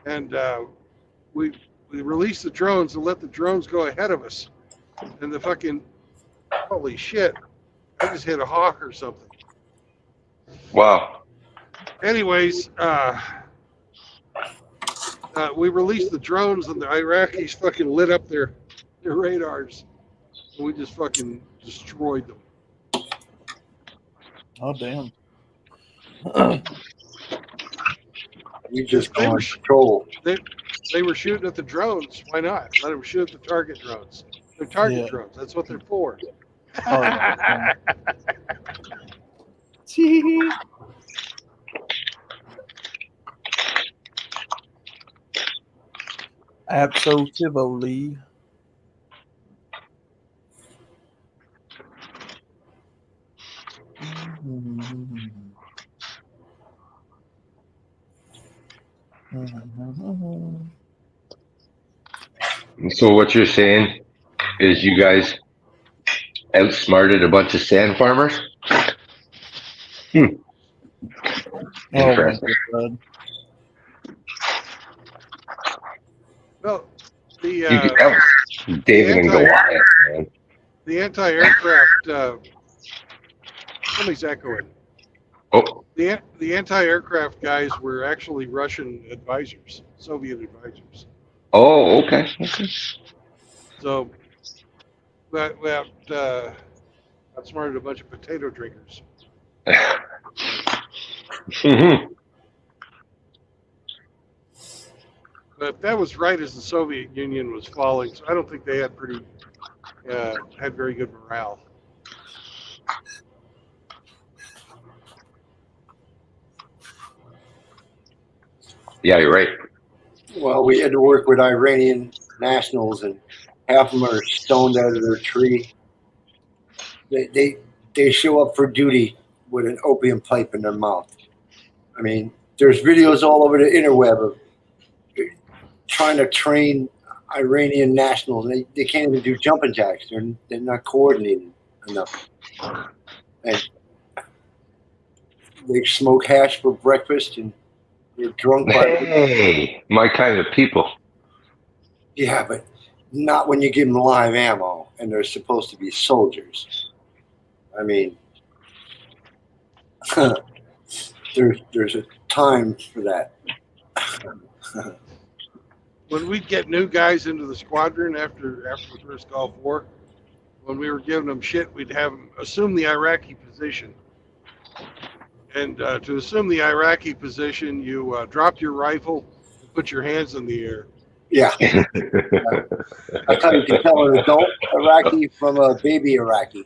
and we released the drones and let the drones go ahead of us, and the fucking holy shit, I just hit a hawk or something. Wow. Anyways, we released the drones, and the Iraqis fucking lit up their radars, and we just fucking destroyed them. Oh damn. We just They on were- patrol. They were shooting at the drones. Why not? Let them shoot at the target drones. They're target Yeah. drones. That's what they're for. Oh, yeah. Absolutely. So what you're saying is you guys outsmarted a bunch of sand farmers? Oh my Interesting. god. Well, You the could have David and Goliath, man. the anti-aircraft. Somebody's echoing. Oh, The anti-aircraft guys were actually Russian advisors, Soviet advisors. oh, okay. Okay. So, we outsmarted a bunch of potato drinkers. Mhm. But that was right as the Soviet Union was falling, so I don't think they had had very good morale. Yeah, you're right. Well, we had to work with Iranian nationals, and half of them are stoned out of their tree. They show up for duty with an opium pipe in their mouth. I mean, there's videos all over the interweb of trying to train Iranian nationals. They can't even do jumping jacks. They're not coordinated enough. And they smoke hash for breakfast, and they're drunk by Hey, my kind of people. yeah, but not when you give them live ammo and they're supposed to be soldiers. I mean, there's a time for that. When we'd get new guys into the squadron after the first Gulf War, when we were giving them shit, we'd have them assume the Iraqi position. And to assume the Iraqi position, you drop your rifle and put your hands in the air. Yeah. That's how you can tell an adult Iraqi from a baby Iraqi.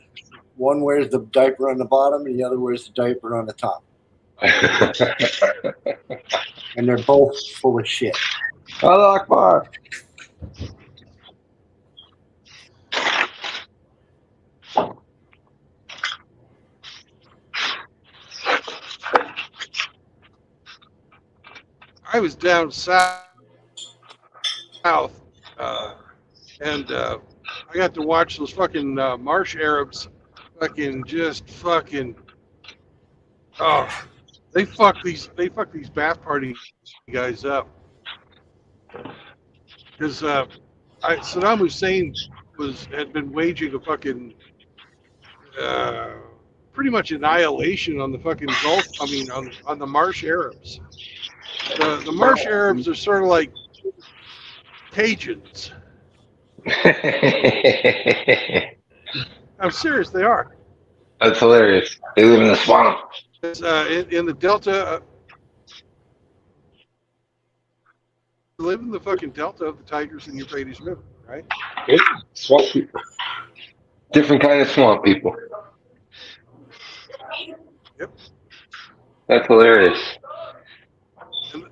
One wears the diaper on the bottom and the other wears the diaper on the top. And they're both full of shit. Allah Akbar. I was down south, and I got to watch those fucking marsh Arabs fucking oh, they fuck these bath party guys up because Saddam Hussein had been waging a fucking uh, pretty much annihilation on the fucking Gulf. I mean, on the Marsh Arabs. The Marsh Arabs are sort of like Cajuns. I'm serious, they are. That's hilarious. They live in the swamp. It's, in the Delta, live in the fucking Delta of the Tigris and Euphrates River, right? Yep. Swamp people. Different kind of swamp people. Yep. That's hilarious. And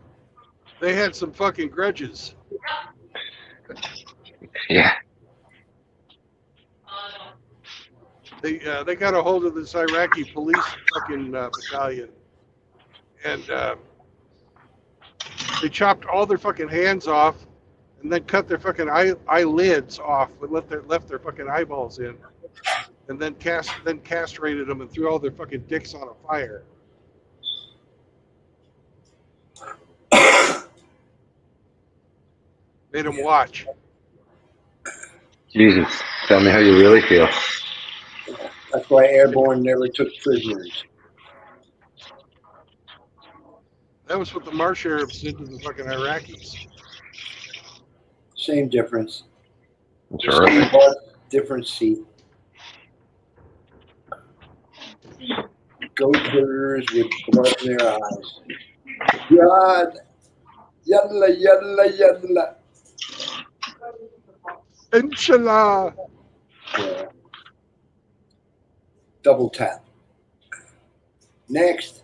they had some fucking grudges. Yeah. They got a hold of this Iraqi police fucking battalion, and they chopped all their fucking hands off, and then cut their fucking eyelids off, but left their fucking eyeballs in, and then castrated them and threw all their fucking dicks on a fire. Made them watch. Jesus. Tell me how you really feel. That's why Airborne never took prisoners. That was what the Marsh Arabs did to the fucking Iraqis. Same difference. Sure. Different seat. Goat-herders with blood in their eyes. God. Yalla, yalla, yalla. Inshallah. Yeah. Double tap. Next.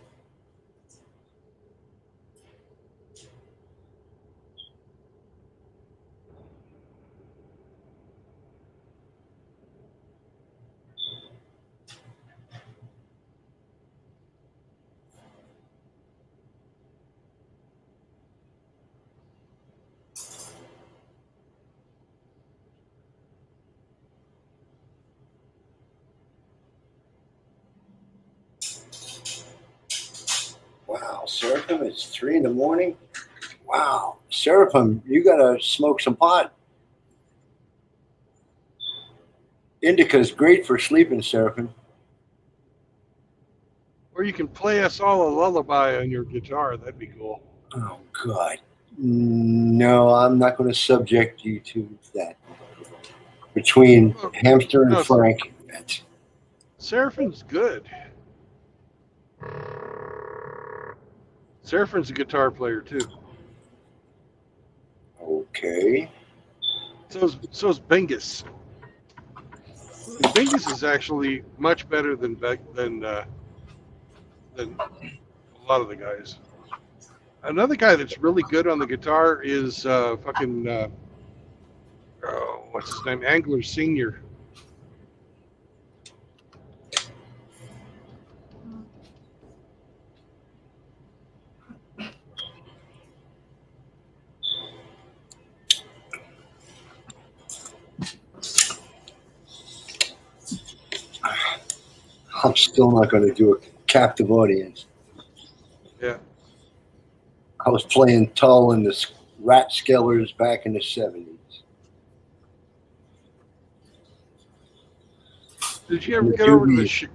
Wow, Seraphim, it's 3 in the morning. Wow, Seraphim, you gotta smoke some pot. Indica's great for sleeping, Seraphim. Or you can play us all a lullaby on your guitar. That'd be cool. Oh, God. No, I'm not going to subject you to that. Between Hamster and Frank. Seraphim's good. Seraphim's a guitar player too. Okay. So's Bingus. And Bingus is actually much better than a lot of the guys. Another guy that's really good on the guitar is what's his name? Angler Senior. I'm still not going to do a captive audience. Yeah. I was playing Tull in the Rat Skellers back in the 70s. Did you ever get over to the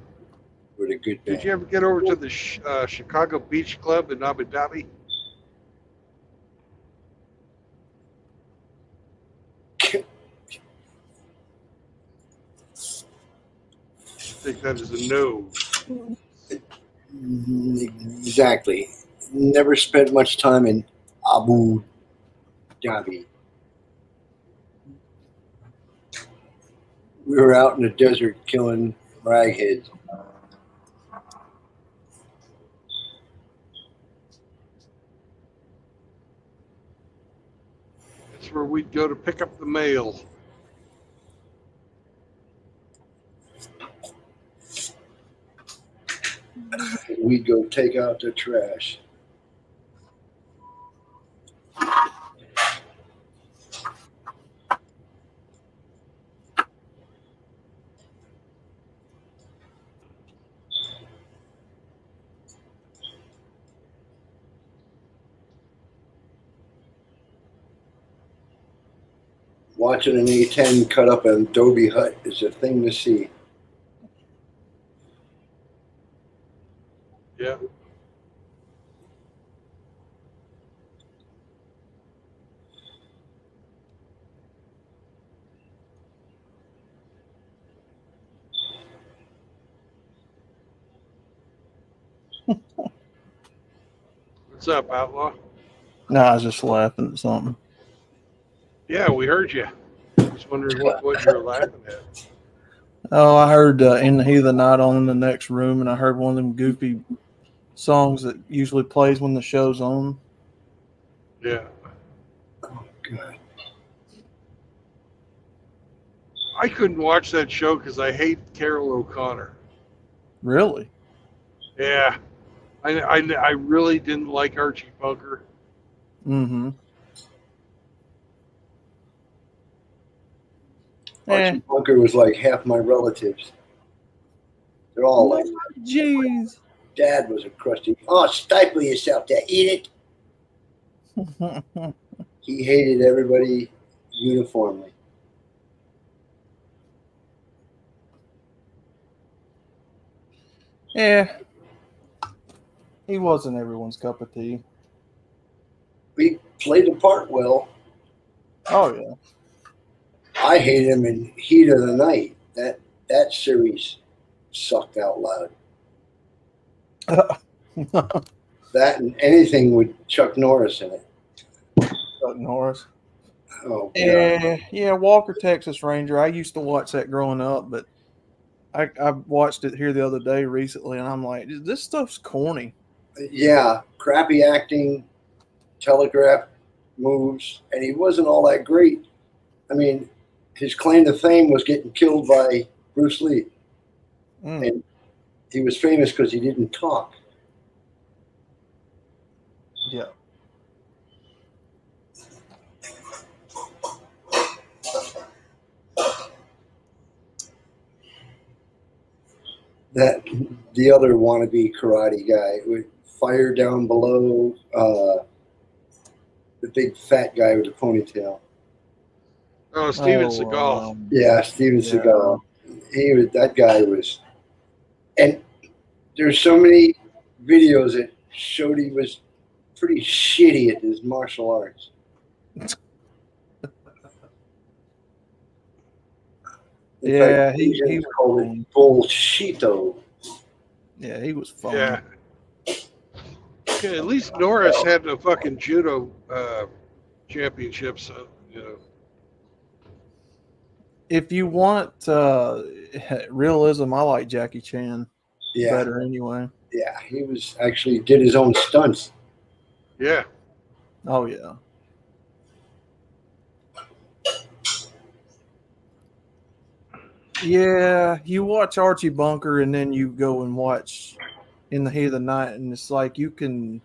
with a good band. Did you ever get over to the Chicago Beach Club in Abu Dhabi? I think that is a no. Exactly. Never spent much time in Abu Dhabi. We were out in the desert killing ragheads. That's where we'd go to pick up the mail. We'd go take out the trash. Watching an A10 cut up an adobe hut is a thing to see. Yeah. What's up, Outlaw? No, I was just laughing at something. Yeah, we heard you. Just wondering what you were laughing at. Oh, I heard "In the Heat of the Night" on in the next room, and I heard one of them goofy songs that usually plays when the show's on. Yeah. Oh, God. I couldn't watch that show because I hate Carol O'Connor. Really? Yeah. I really didn't like Archie Bunker. Mm-hmm. Archie Bunker was like half my relatives. They're all like, Jeez. Dad was a crusty. Oh, stifle yourself there. Eat it. He hated everybody uniformly. Yeah. He wasn't everyone's cup of tea. He played the part well. Oh yeah. I hated him in Heat of the Night. That series sucked out loud. That and anything with Chuck Norris in it. Chuck Norris. Oh, Yeah, yeah. Walker, Texas Ranger. I used to watch that growing up, but I watched it here the other day recently, and I'm like, this stuff's corny. yeah, crappy acting, telegraph moves, and he wasn't all that great. I mean, his claim to fame was getting killed by Bruce Lee, and he was famous because he didn't talk. Yeah. That the other wannabe karate guy with Fire Down Below, the big fat guy with the ponytail. Oh, Steven Seagal. Yeah, Steven Seagal. That guy was, and there's so many videos that showed he was pretty shitty at his martial arts. Yeah, fact, he was called it bullshito. Yeah, he was fun. Yeah. Okay, at least Norris had a fucking judo championship, so you know. If you want realism, I like Jackie Chan better anyway. Yeah, he was actually did his own stunts. Yeah. Oh yeah. Yeah, you watch Archie Bunker and then you go and watch In the Heat of the Night, and it's like you can.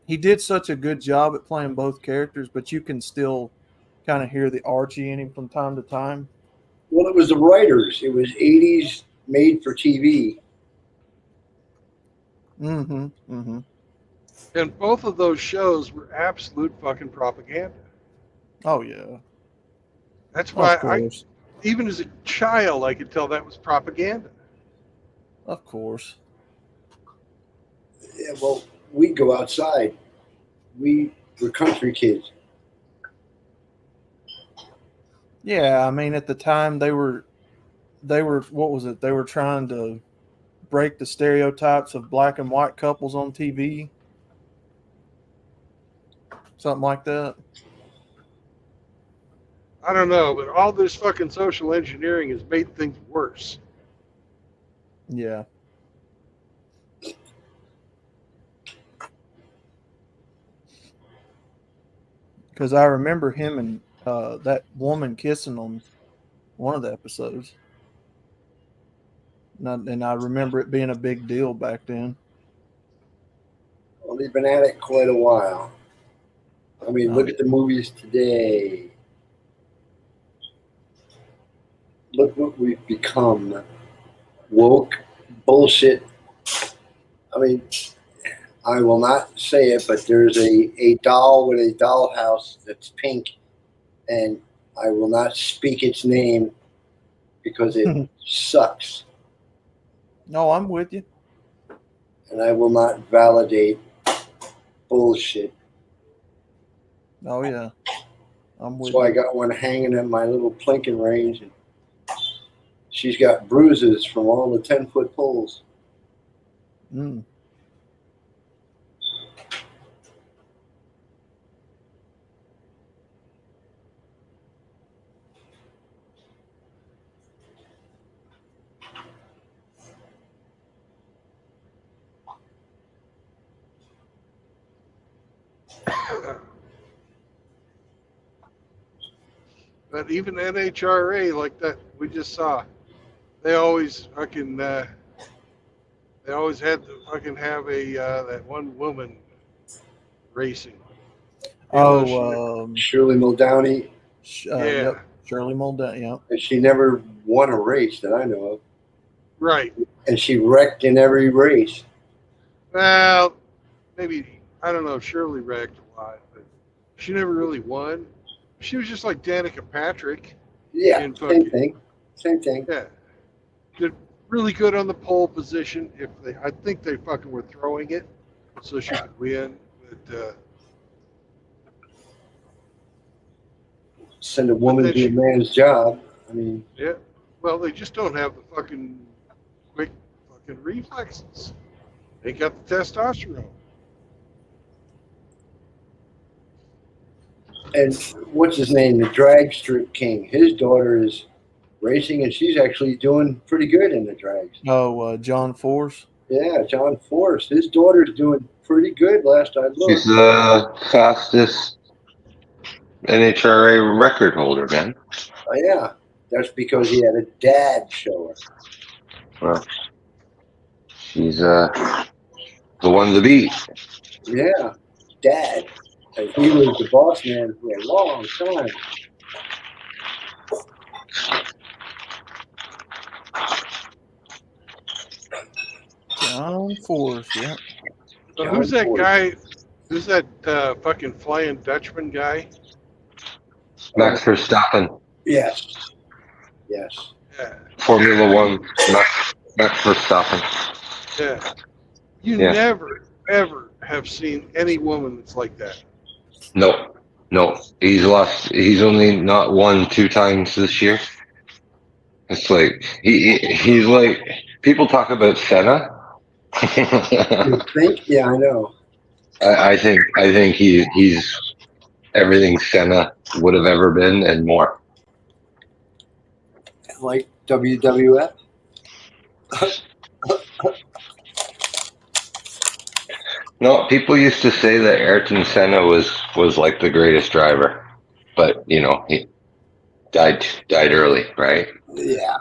He did such a good job at playing both characters, but you can still kind of hear the Archie in him from time to time. Well, it was the writers. It was 80s made for TV. Mm-hmm. Mm-hmm. And both of those shows were absolute fucking propaganda. Oh yeah. That's why even as a child, I could tell that was propaganda. Of course. Yeah, well, we'd go outside. We were country kids. Yeah, I mean, at the time they were what was it? They were trying to break the stereotypes of black and white couples on TV. Something like that. I don't know, but all this fucking social engineering has made things worse. Yeah. Because I remember him and that woman kissing on one of the episodes. And I remember it being a big deal back then. Well, they've been at it quite a while. I mean, look at the movies today. Look what we've become. Woke bullshit. I mean, I will not say it, but there's a doll with a dollhouse that's pink, and I will not speak its name because it sucks, No, I'm with you. and I will not validate bullshit. Oh yeah, I'm with So I you. got one hanging in my little plinking range, and she's got bruises from all the 10-foot poles. Mm. But even NHRA, like that we just saw, they always fucking they always had to fucking have a that one woman racing. Even though Shirley Muldowney, Yep, Shirley Muldowney. Yep. and she never won a race that I know of. right. And she wrecked in every race. Well, maybe I don't know. Shirley wrecked a lot, but she never really won. She was just like Danica Patrick. Yeah, in same fucking, thing. Same thing. Yeah, did really good on the pole position. If they, I think they fucking were throwing it so she could win. But Send a woman then to a man's job. I mean, yeah, well, they just don't have the fucking quick fucking reflexes. They got the testosterone. and what's his name? The drag strip king. His daughter is racing, and she's actually doing pretty good in the drags. Oh, John Force. Yeah, John Force. His daughter's doing pretty good. Last I She's looked. the fastest NHRA record holder, man. Oh, yeah, that's because he had a dad show her. Well, she's the one to beat. Yeah, dad. And he was the boss man for a long time. John Force. Yeah. So who's that guy? Who's that fucking Flying Dutchman guy? Max Verstappen. Yes. Yes. Yeah. Formula One. Max Verstappen. Yeah. You Yeah. never, ever have seen any woman that's like that. No. He's lost. He's only not won 2 times this year. It's like he's like people talk about Senna. You think? Yeah, I know. I think he's everything Senna would have ever been and more. Like WWF. No, people used to say that Ayrton Senna was like the greatest driver, but you know he died early, right? Yeah.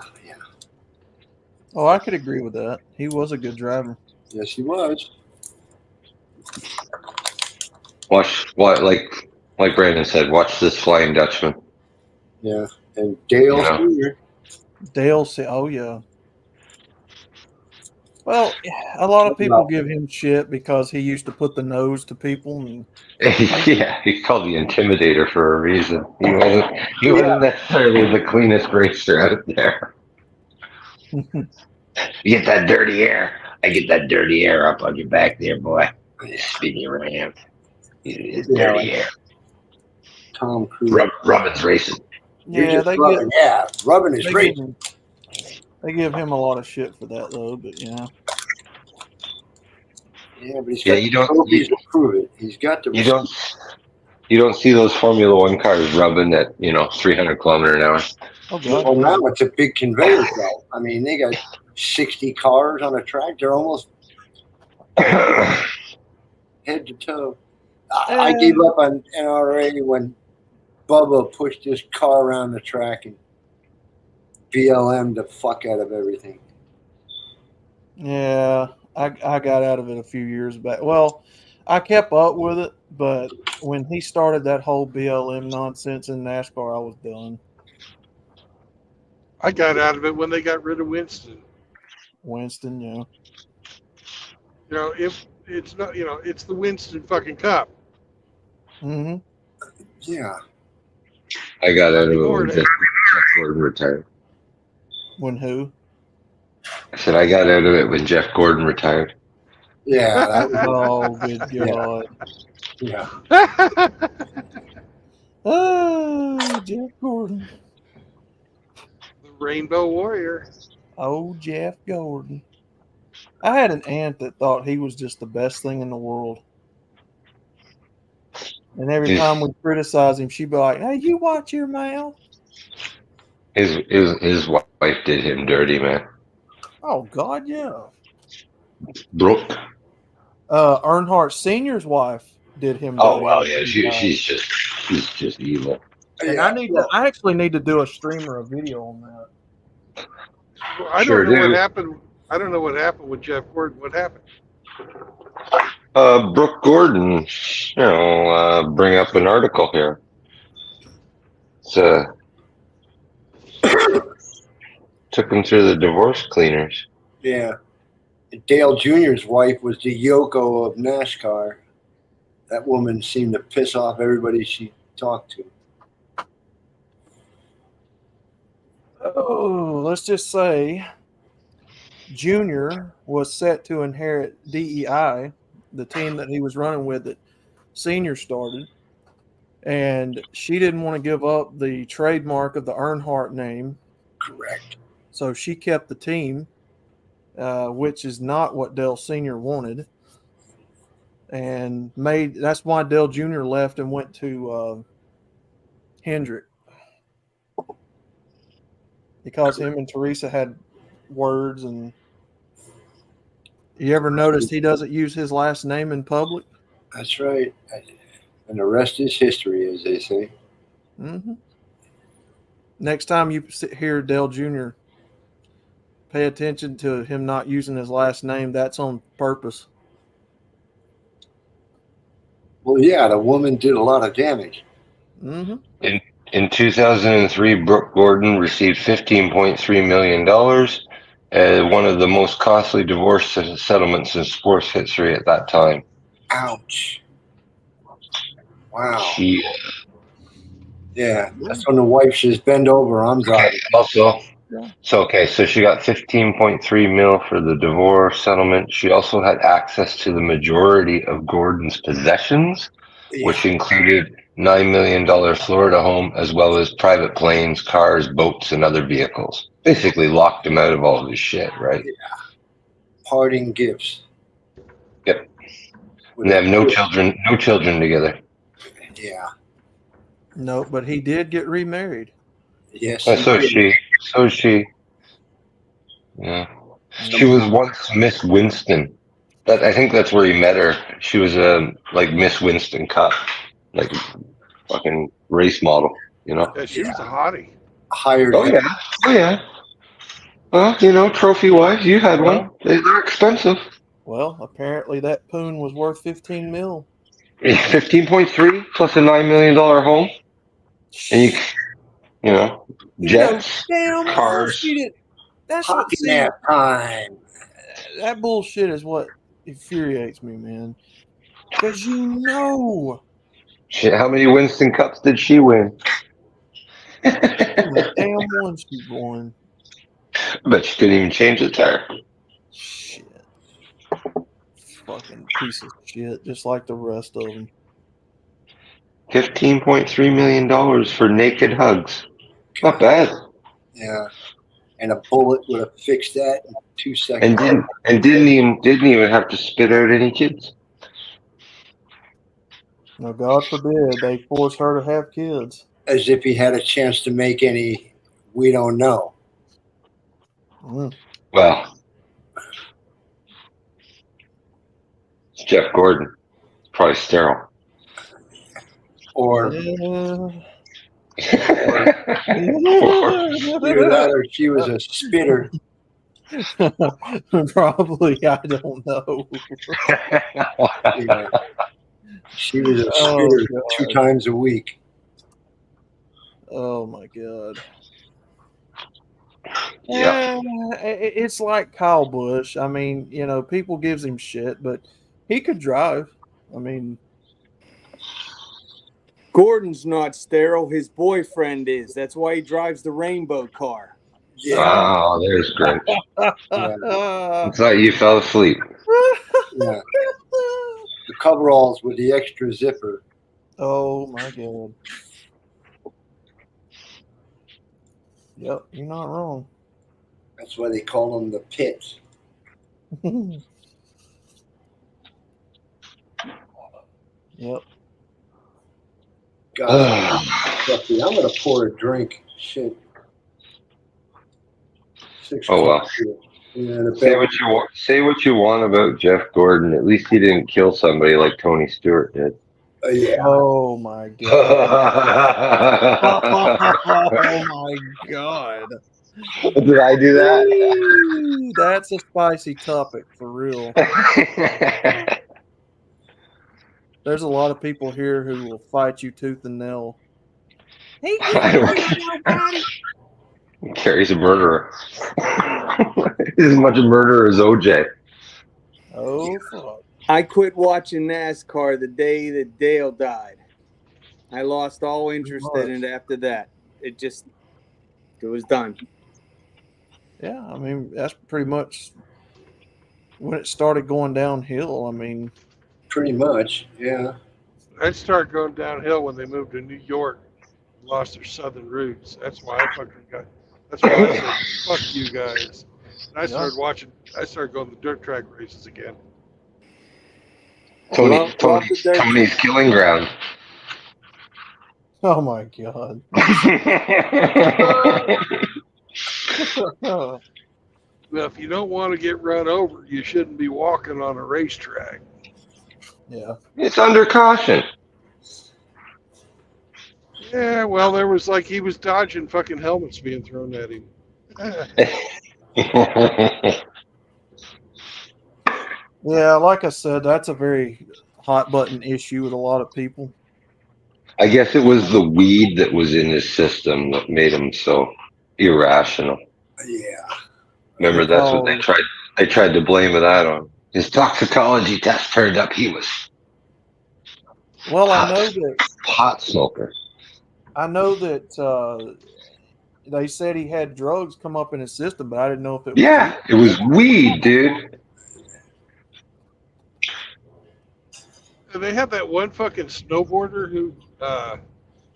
Oh, I could agree with that. He was a good driver. Yes, he was. Watch what like Brandon said. Watch this Flying Dutchman. Yeah, and Dale Yeah. Sr. Dale. Oh yeah. Well, a lot of people give him shit because he used to put the nose to people, and Yeah, he's called the Intimidator for a reason. He wasn't necessarily the cleanest racer out there. You get that dirty air. I get that dirty air up on your back there, boy. Spin you around. It's dirty air. Tom Cruise. Robin's racing. yeah, rubbing his they race. they give him a lot of shit for that though. But yeah, Yeah, but he's Yeah, got you don't- trophies to prove it. He's got the. You don't see those Formula One cars rubbing at 300 kilometers an hour. oh god, Well, now it's a big conveyor belt. I mean, they got 60 cars on a track. They're almost head to toe. I gave up on NRA when Bubba pushed his car around the track and BLM the fuck out of everything. yeah. I got out of it a few years back. Well, I kept up with it, but when he started that whole BLM nonsense in NASCAR, I was done. I got out of it when they got rid of Winston. Winston, yeah. If it's not, it's the Winston fucking Cup. Mm-hmm. Yeah. I got out of Harvey it when Gordon. Jeff Gordon retired. When who? I said I got out of it when Jeff Gordon retired. Yeah, that was Oh, good Yeah. God. yeah. Oh, Jeff Gordon. The Rainbow Warrior. Oh, Jeff Gordon. I had an aunt that thought he was just the best thing in the world. And every His time we criticize him, she'd be like, "Hey, you watch your mouth." his wife did him dirty, man. Oh, God, yeah. Brooke. Earnhardt Sr.'s wife did him Oh dirty. wow, after yeah, he died. she's just evil. And I actually need to do a stream or a video on that. Well, I Sure don't know what do. happened. I don't know what happened with Jeff Gordon. What happened? Brooke Gordon, bring up an article here. It's took him through the divorce cleaners. Yeah. Dale Jr.'s wife was the Yoko of NASCAR. That woman seemed to piss off everybody she talked to. Oh, let's just say Junior was set to inherit DEI, the team that he was running with that Senior started. And she didn't want to give up the trademark of the Earnhardt name. Correct. So she kept the team, which is not what Dale Sr. wanted. And that's why Dale Jr. left and went to Hendrick. Because him and Teresa had words, and you ever noticed he doesn't use his last name in public? That's right. And the rest is history, as they say. Mm-hmm. Next time you hear Dale Jr., pay attention to him not using his last name. That's on purpose. Well, yeah, the woman did a lot of damage. Mm-hmm. In 2003, Brooke Gordon received $15.3 million, one of the most costly divorce settlements in sports history at that time. Ouch. Wow. She Yeah, that's when the wife says, "Bend over, I'm driving." also, so she got 15.3 mil for the divorce settlement. She also had access to the majority of Gordon's possessions, which included $9 million Florida home, as well as private planes, cars, boats, and other vehicles. Basically locked him out of all of his shit, right? Yeah. Parting gifts. Yep. And they have no children together. Yeah. No, but he did get remarried. Yes. So she. Yeah. She was once Miss Winston. I think that's where he met her. She was like Miss Winston Cup, like fucking race model, Yeah, she was a hottie. Hired. Oh yeah. Well, trophy wise, you had one. They're expensive. Well, apparently that poon was worth 15 mil. 15.3 plus a $9 million home, and jets, damn cars. That's what time. That bullshit is what infuriates me, man. Because Shit, how many Winston Cups did she win? the damn one she won. But she couldn't even change the tire. Shit. Fucking piece of shit, just like the rest of them. $15.3 million for naked hugs. Not bad. Yeah. And a bullet would have fixed that in 2 seconds. And didn't even have to spit out any kids. No, God forbid they force her to have kids. As if he had a chance to make any. We don't know. Well, it's Jeff Gordon. Probably sterile. Or Yeah. either that or she was a spitter. Probably, I don't know. Yeah. She was a spitter 2 times a week. Oh my God. Yeah. It's like Kyle Busch. I mean, people gives him shit, but he could drive. I mean, Gordon's not sterile. His boyfriend is. That's why he drives the rainbow car. Yeah. Oh, there's Grinch. Yeah. It's like you fell asleep. Yeah. The coveralls with the extra zipper. Oh my god. Yep, you're not wrong. That's why they call them the pits. Yep. God, I'm gonna pour a drink. Shit. Oh well. Yeah, the Say bell- what you want. Say what you want about Jeff Gordon. At least he didn't kill somebody like Tony Stewart did. yeah. Oh my god. Oh my god. Did I do that? Ooh, that's a spicy topic for real. There's a lot of people here who will fight you tooth and nail. He I don't care. Carrie's a murderer. He's as much a murderer as OJ. Oh fuck. I quit watching NASCAR the day that Dale died. I lost all interest in it after that. It was done. Yeah, I mean that's pretty much when it started going downhill. I mean, Pretty much, yeah. I'd start going downhill when they moved to New York, lost their southern roots. That's why I fucking got. That's why I said, "Fuck you guys." And I started watching. I started going to dirt track races again. Tony's killing ground. oh my god. Well, if you don't want to get run over, you shouldn't be walking on a racetrack. Yeah. It's under caution. Yeah, well, there was like he was dodging fucking helmets being thrown at him. Yeah, like I said, that's a very hot button issue with a lot of people. I guess it was the weed that was in his system that made him so irrational. Yeah. Remember, that's what they tried. They tried to blame that on. His toxicology test turned up he was. Well, I know that pot smoker. I know that they said he had drugs come up in his system, but I didn't know if it was Yeah, it was weed, dude. And they had that one fucking snowboarder who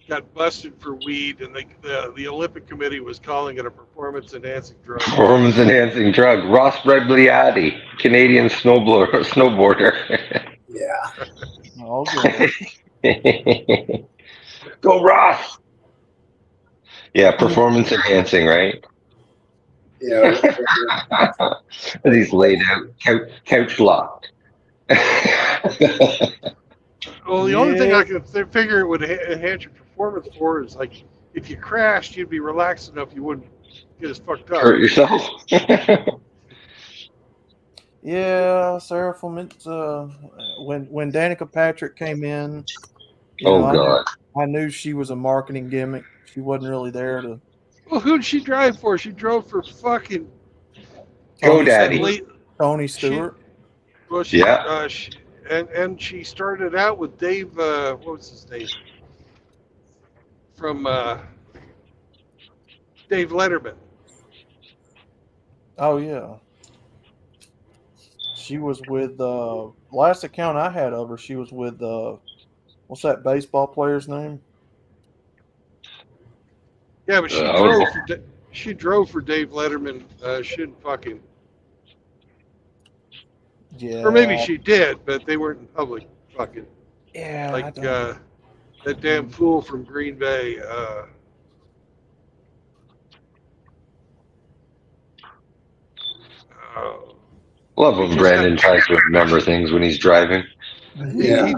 got busted for weed, and the Olympic Committee was calling it a performance-enhancing drug. Performance-enhancing drug. Ross Bregliati, Canadian snowboarder. Yeah. Oh, good. Go Ross! Yeah, performance-enhancing, right? Yeah. He's laid out, couch locked. Well, the only thing I can figure it would enhance your performance for is like if you crashed, you'd be relaxed enough you wouldn't get as fucked up. Hurt yourself. Yeah, Sarah from when Danica Patrick came in. God! I knew she was a marketing gimmick. She wasn't really there to. Well, who'd she drive for? She drove for fucking GoDaddy. Tony Stewart. And she started out with Dave. What was his name? From Dave Letterman. Oh yeah. She was with last account I had of her. She was with what's that baseball player's name? Yeah, but she drove for Dave Letterman. She didn't fucking. Yeah. Or maybe she did, but they weren't in public fucking. Yeah. Like that damn fool from Green Bay. Love when Brandon tries to remember things when he's driving. Yeah. He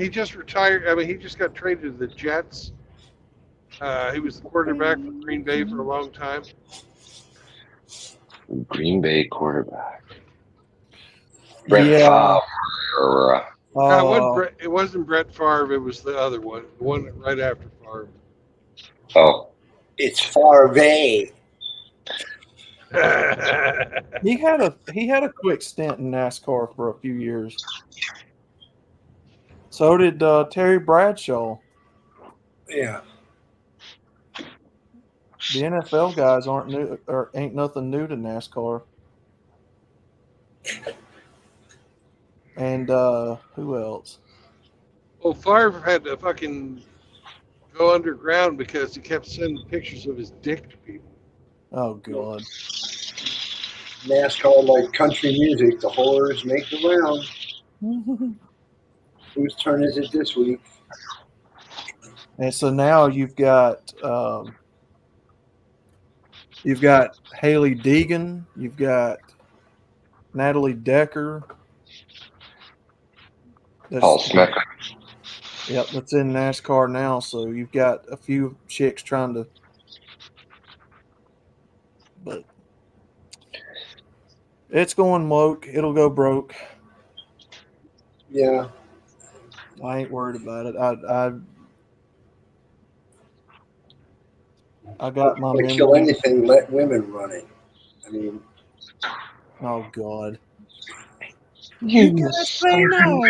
just retired. I mean, he just got traded to the Jets. He was the quarterback for Green Bay for a long time. Green Bay quarterback. Brett Favre. It wasn't Brett Favre. It was the other one. The one right after Favre. Oh. It's Favre. He had a quick stint in NASCAR for a few years. So did Terry Bradshaw. Yeah. The NFL guys aren't new or ain't nothing new to NASCAR. And who else? Well, Favre had to fucking go underground because he kept sending pictures of his dick to people. Oh God. NASCAR like country music. The horrors make the round. Whose turn is it this week? And so now you've got Haley Deegan, you've got Natalie Decker. Paul Smith. Yep, that's in NASCAR now. So you've got a few chicks trying to, but it's going woke. It'll go broke. Yeah. I ain't worried about it. I got my If they memory. kill anything, let women run it. I mean, Oh God. You gotta say no.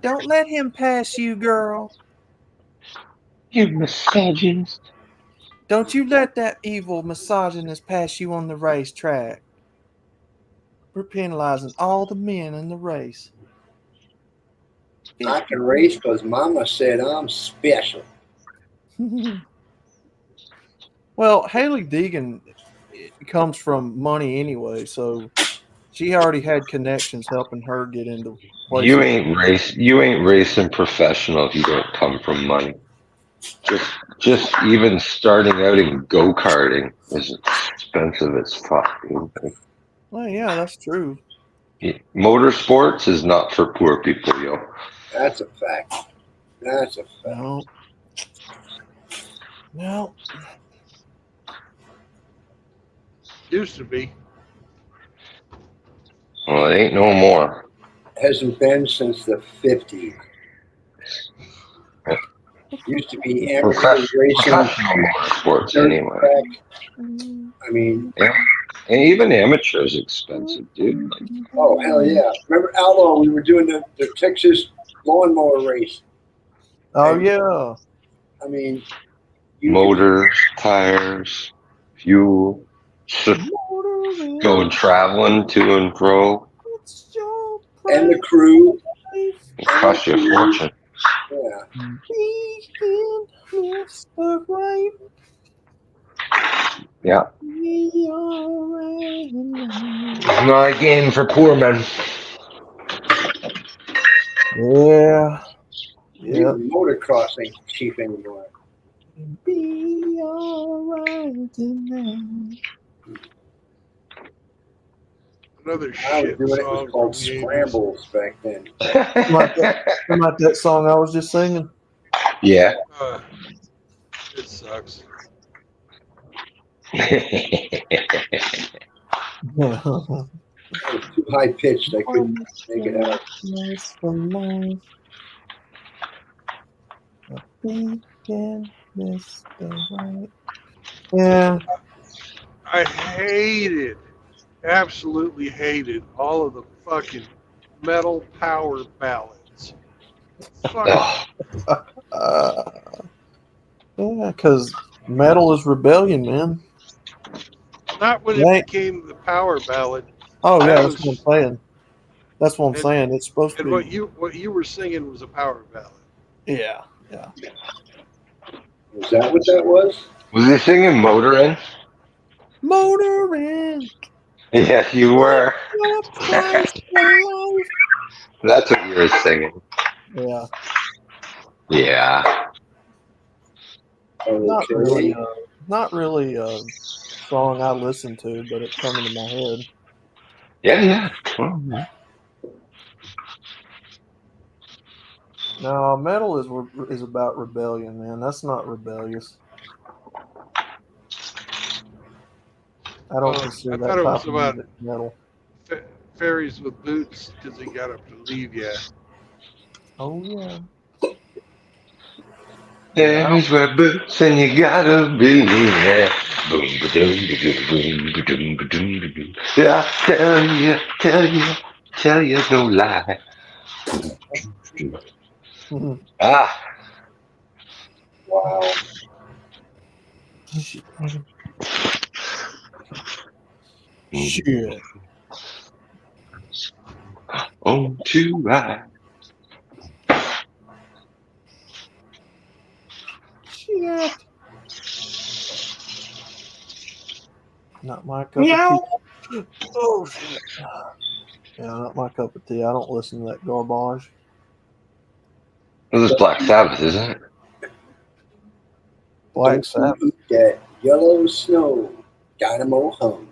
Don't let him pass you, girl. You misogynist. Don't you let that evil misogynist pass you on the racetrack. We're penalizing all the men in the race. I can race because Mama said I'm special. Well, Haley Deegan comes from money anyway, so she already had connections helping her get into places. You ain't racing professional if you don't come from money. Just even starting out in go-karting is expensive as fuck, dude. Well, yeah, that's true. Motorsports is not for poor people, yo. That's a fact. That's a fact. No. Used to be. Well, it ain't no more. Hasn't been since the 50s. Used to be amateur racing. Professional motorsports, anyway. I mean, yeah. And even amateur is expensive, dude. Like, oh, hell yeah. Remember Outlaw, we were doing the Texas lawnmower race. Oh, yeah. I mean, motors, tires, fuel, going traveling to and fro. And the crew. It costs you a fortune. Yeah. Yeah. Not a game for poor men. Yeah. Even motocross ain't cheap anymore. Be alright tonight. Another I was shit doing it song was called from the 80s. Scrambles back then. Like that song I was just singing. Yeah. It sucks. It was too high pitched. I couldn't make it out. Yeah. I absolutely hated all of the fucking metal power ballads. Fuck. Yeah, because metal is rebellion, man. Not when it became the power ballad. Oh yeah, That that's what I'm saying. That's what I'm saying. It's supposed to And be. what you were singing was a power ballad. Yeah, yeah. Was that what that was? Was he singing Motorin? Motorin. Yes, you were. That's what you were singing. Yeah. Yeah. Okay. Not really a song I listen to, but it's coming to my head. Yeah. Well, yeah. No, metal is about rebellion, man. That's not rebellious. I don't consider that type of music metal. Fairies with boots because they got up to leave you. Oh yeah. Fairies wear boots and you gotta believe it. Boom, ba-doom, ba-doom, ba-doom, ba-doom. Yeah, tell you no lie. Ah. Wow. Shit. Oh, too high. Shit. Not my cup Meow. of tea. Oh shit. Yeah, not my cup of tea. I don't listen to that garbage. This is Black Sabbath, isn't it? Black Don't Sabbath. you eat that yellow snow. Dynamo hum.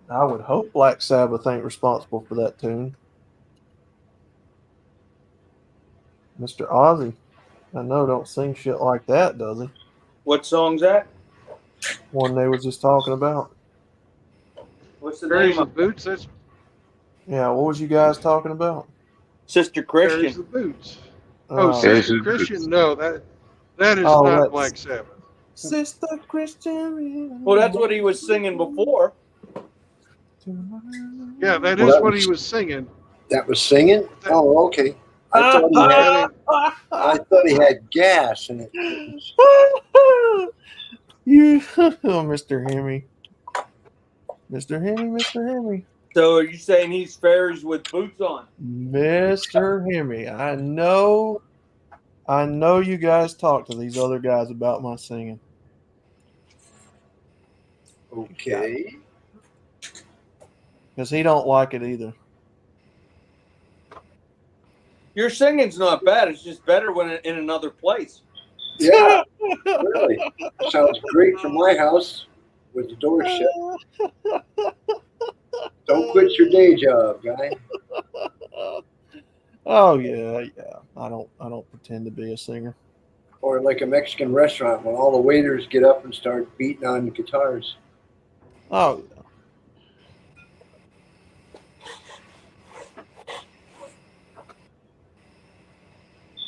I would hope Black Sabbath ain't responsible for that tune. Mr. Ozzy, I know don't sing shit like that, does he? What song's that? One they was just talking about. What's the Fairies name of with boots. That's Yeah, what was you guys talking about? Sister Fairies Christian? with boots. Oh, Fairies Sister with Christian. boots. No, that is Oh, not that's Black Sabbath. Sister Christian. Well, that's what he was singing before. Yeah, that Well, is that what was- he was singing. That was singing? That- Oh, okay. I thought he That had, ain't- I thought he had gas in it. You, oh, Mr. Hemi. Mr. Hemi, Mr. Hemi. So are you saying he's fairies with boots on? Mr. Hemi. I know you guys talk to these other guys about my singing. Okay. Because he don't like it either. Your singing's not bad. It's just better when in another place. Yeah, really. Sounds great from my house with the door shut. Don't quit your day job, guy. Oh yeah. I don't pretend to be a singer. Or like a Mexican restaurant when all the waiters get up and start beating on the guitars. Oh yeah.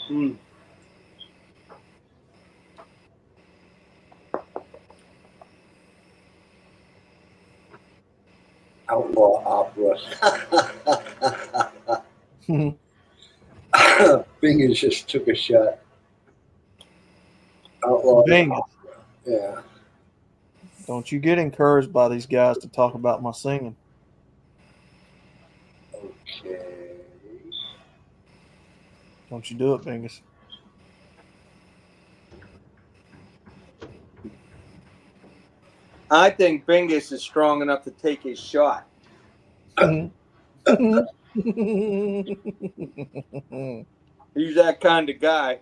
Hmm. Outlaw opera. Bingus just took a shot. Outlaw Bingus. opera. Yeah. Don't you get encouraged by these guys to talk about my singing. Okay. Don't you do it, Bingus. I think Bingus is strong enough to take his shot. He's that kind of guy.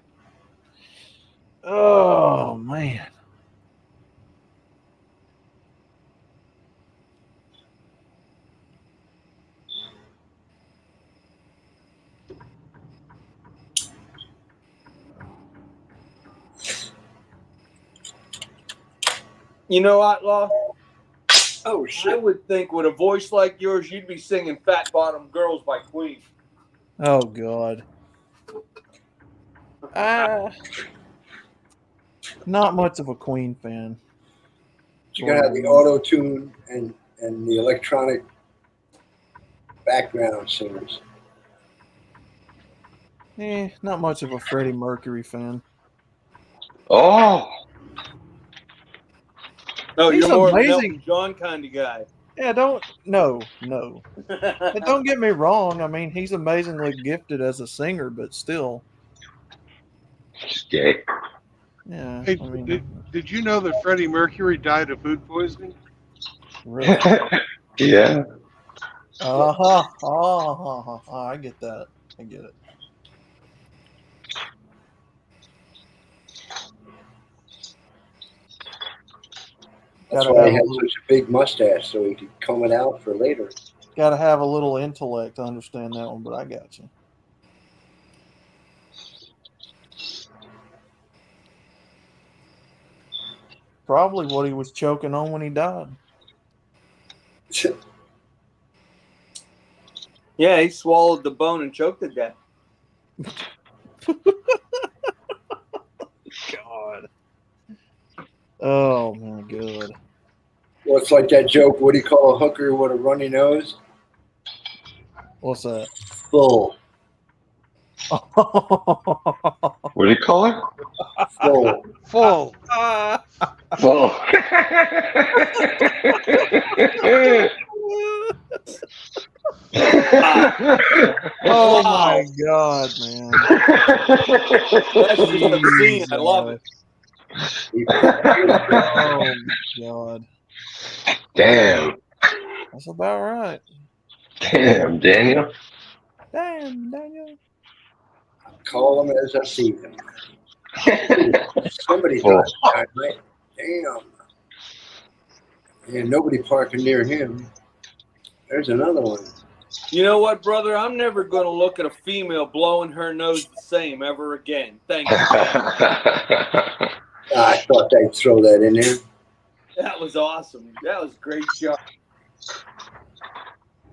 Oh man. You know, Outlaw, Oh I shit. would think with a voice like yours, you'd be singing Fat Bottom Girls by Queen. Oh God. Not much of a Queen fan. You gotta have the auto tune and the electronic background singers. Not much of a Freddie Mercury fan. Oh, No, He's you're more of an amazing. Elton John kind of guy. Yeah, no. And don't get me wrong. I mean, he's amazingly gifted as a singer, but still, okay. yeah. Hey, I mean, did you know that Freddie Mercury died of food poisoning? really. Yeah. I get that. I get it. That's Gotta why he have had a little, such a big mustache, so he could comb it out for later. gotta have a little intellect to understand that one. But I got you. Probably what he was choking on when he died. Yeah, he swallowed the bone and choked to death. God. Oh my God. Well, it's like that joke. What do you call a hooker with a runny nose? What's that? Bull. What do you call her? Full. Full. Full. Oh my God, man. That's just obscene. I love it. Oh God. Damn. That's about right. Damn, Daniel. Damn, Daniel. Call them as I see them. Somebody's Full. driving right. Damn. And nobody parking near him. There's another one. You know what, brother? I'm never going to look at a female blowing her nose the same ever again. Thank you. I thought they'd throw that in there. That was awesome. That was a great shot.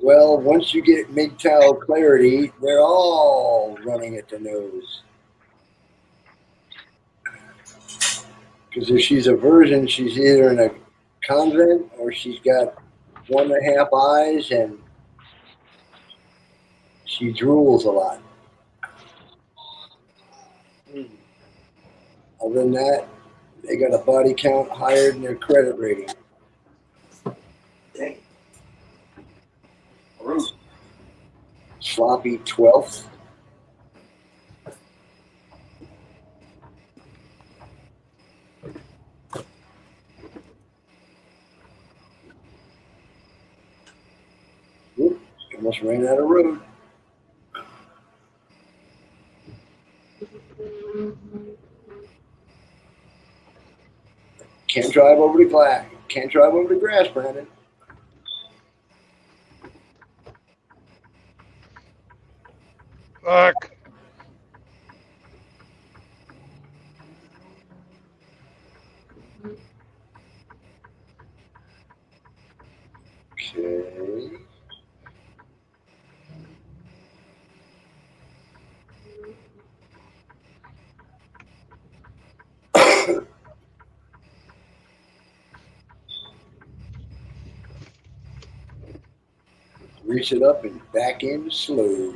Well, once you get MGTOW clarity, they're all running at the nose. Because if she's a virgin, she's either in a convent or she's got 1.5 eyes and she drools a lot. Other than that, they got a body count higher than their credit rating. Dang. Sloppy 12th. Whoop, almost ran out of road. Can't drive over the glass. Can't drive over the grass, Brandon. Fuck. Okay. Reach it up and back in slow.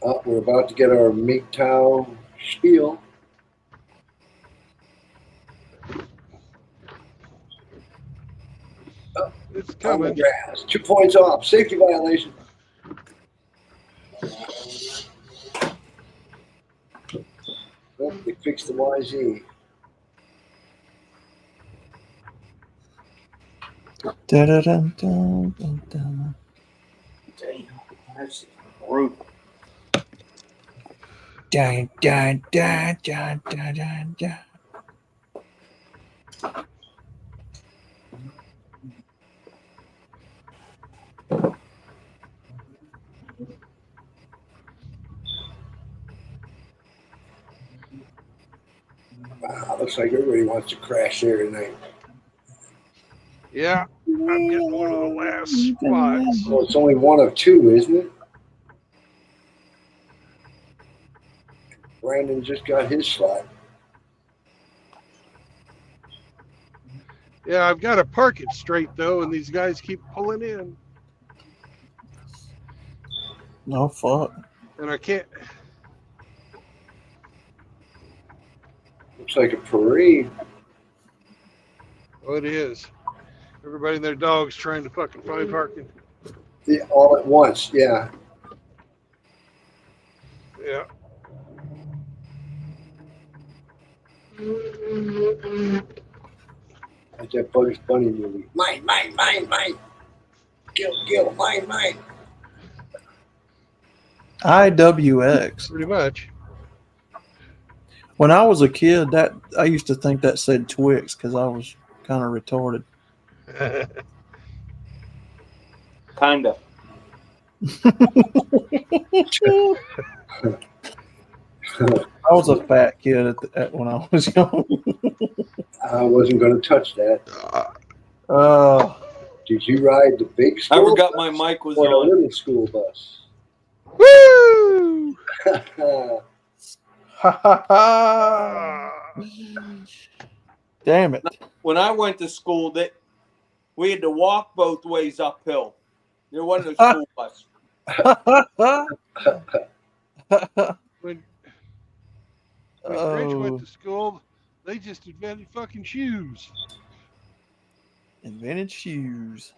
Oh, we're about to get our MGTOW spiel. It's On the coming. grass. 2 points off. Safety violation. Oh, they fixed the YZ. Da-da-dum-dum-dum-dum. Damn. That's brutal. Dun, dun, dun, dun, dun, dun, dun. Wow, looks like everybody wants to crash there tonight. Yeah, I'm getting one of the last spots. Well, it's only one of two, isn't it? Brandon just got his slot. Yeah, I've got to park it straight though, and these guys keep pulling in, No fuck. and I can't. Looks like a parade. Oh, it is. Everybody and their dogs trying to fucking find parking. Yeah, all at once, yeah. Yeah. Like that Bugs Bunny movie. Mine, mine, mine, mine. Kill, mine, mine. IWX. Pretty much. When I was a kid, that I used to think that said Twix because I was kind of retarded. Kinda. I was a fat kid when I was young. I wasn't going to touch that. Did you ride the big school I forgot bus my mic was or the on. little school bus? Woo! Damn it. When I went to school, we had to walk both ways uphill. There wasn't a school bus. When Rich went Oh, to school, they just invented fucking shoes. invented shoes.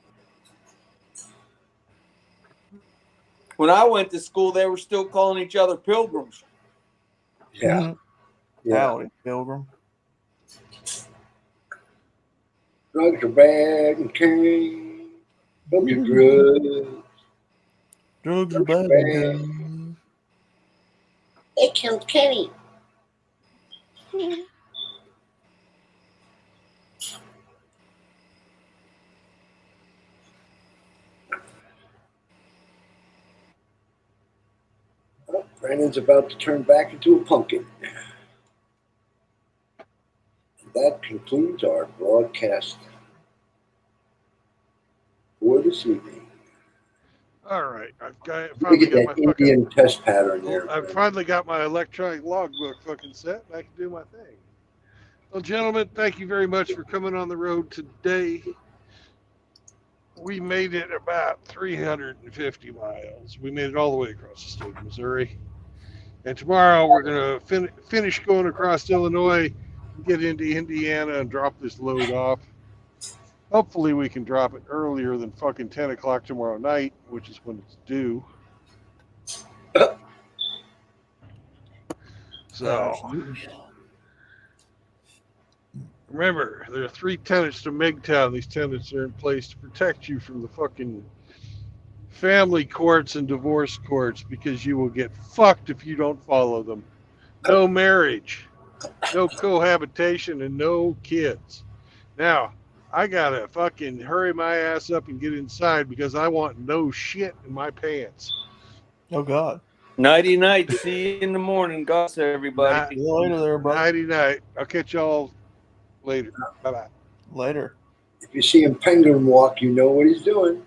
When I went to school, they were still calling each other pilgrims. Yeah. Yeah. Howdy, Pilgrim. Drugs are bad and cane. Drugs are good. Drugs are Drugs are bad. bad. They killed Kenny. Oh, Brandon's about to turn back into a pumpkin. That concludes our broadcast for this evening. All right, I've Let me finally get got my that fucking. Indian test pattern there. I've finally got my electronic logbook fucking set, and I can do my thing. Well, gentlemen, thank you very much for coming on the road today. We made it about 350 miles. We made it all the way across the state of Missouri. And tomorrow we're going to finish going across Illinois, get into Indiana, and drop this load off. Hopefully we can drop it earlier than fucking 10 o'clock tomorrow night, which is when it's due. So Absolutely. remember, there are 3 tenets to MGTOW. These tenets are in place to protect you from the fucking family courts and divorce courts, because you will get fucked if you don't follow them. No marriage, no cohabitation, and no kids. Now, I gotta fucking hurry my ass up and get inside because I want no shit in my pants. Oh God. Nighty night. See you in the morning. God bless everybody. See you later, there, brother. Nighty night. I'll catch y'all later. Bye bye. Later. If you see him penguin walk, you know what he's doing.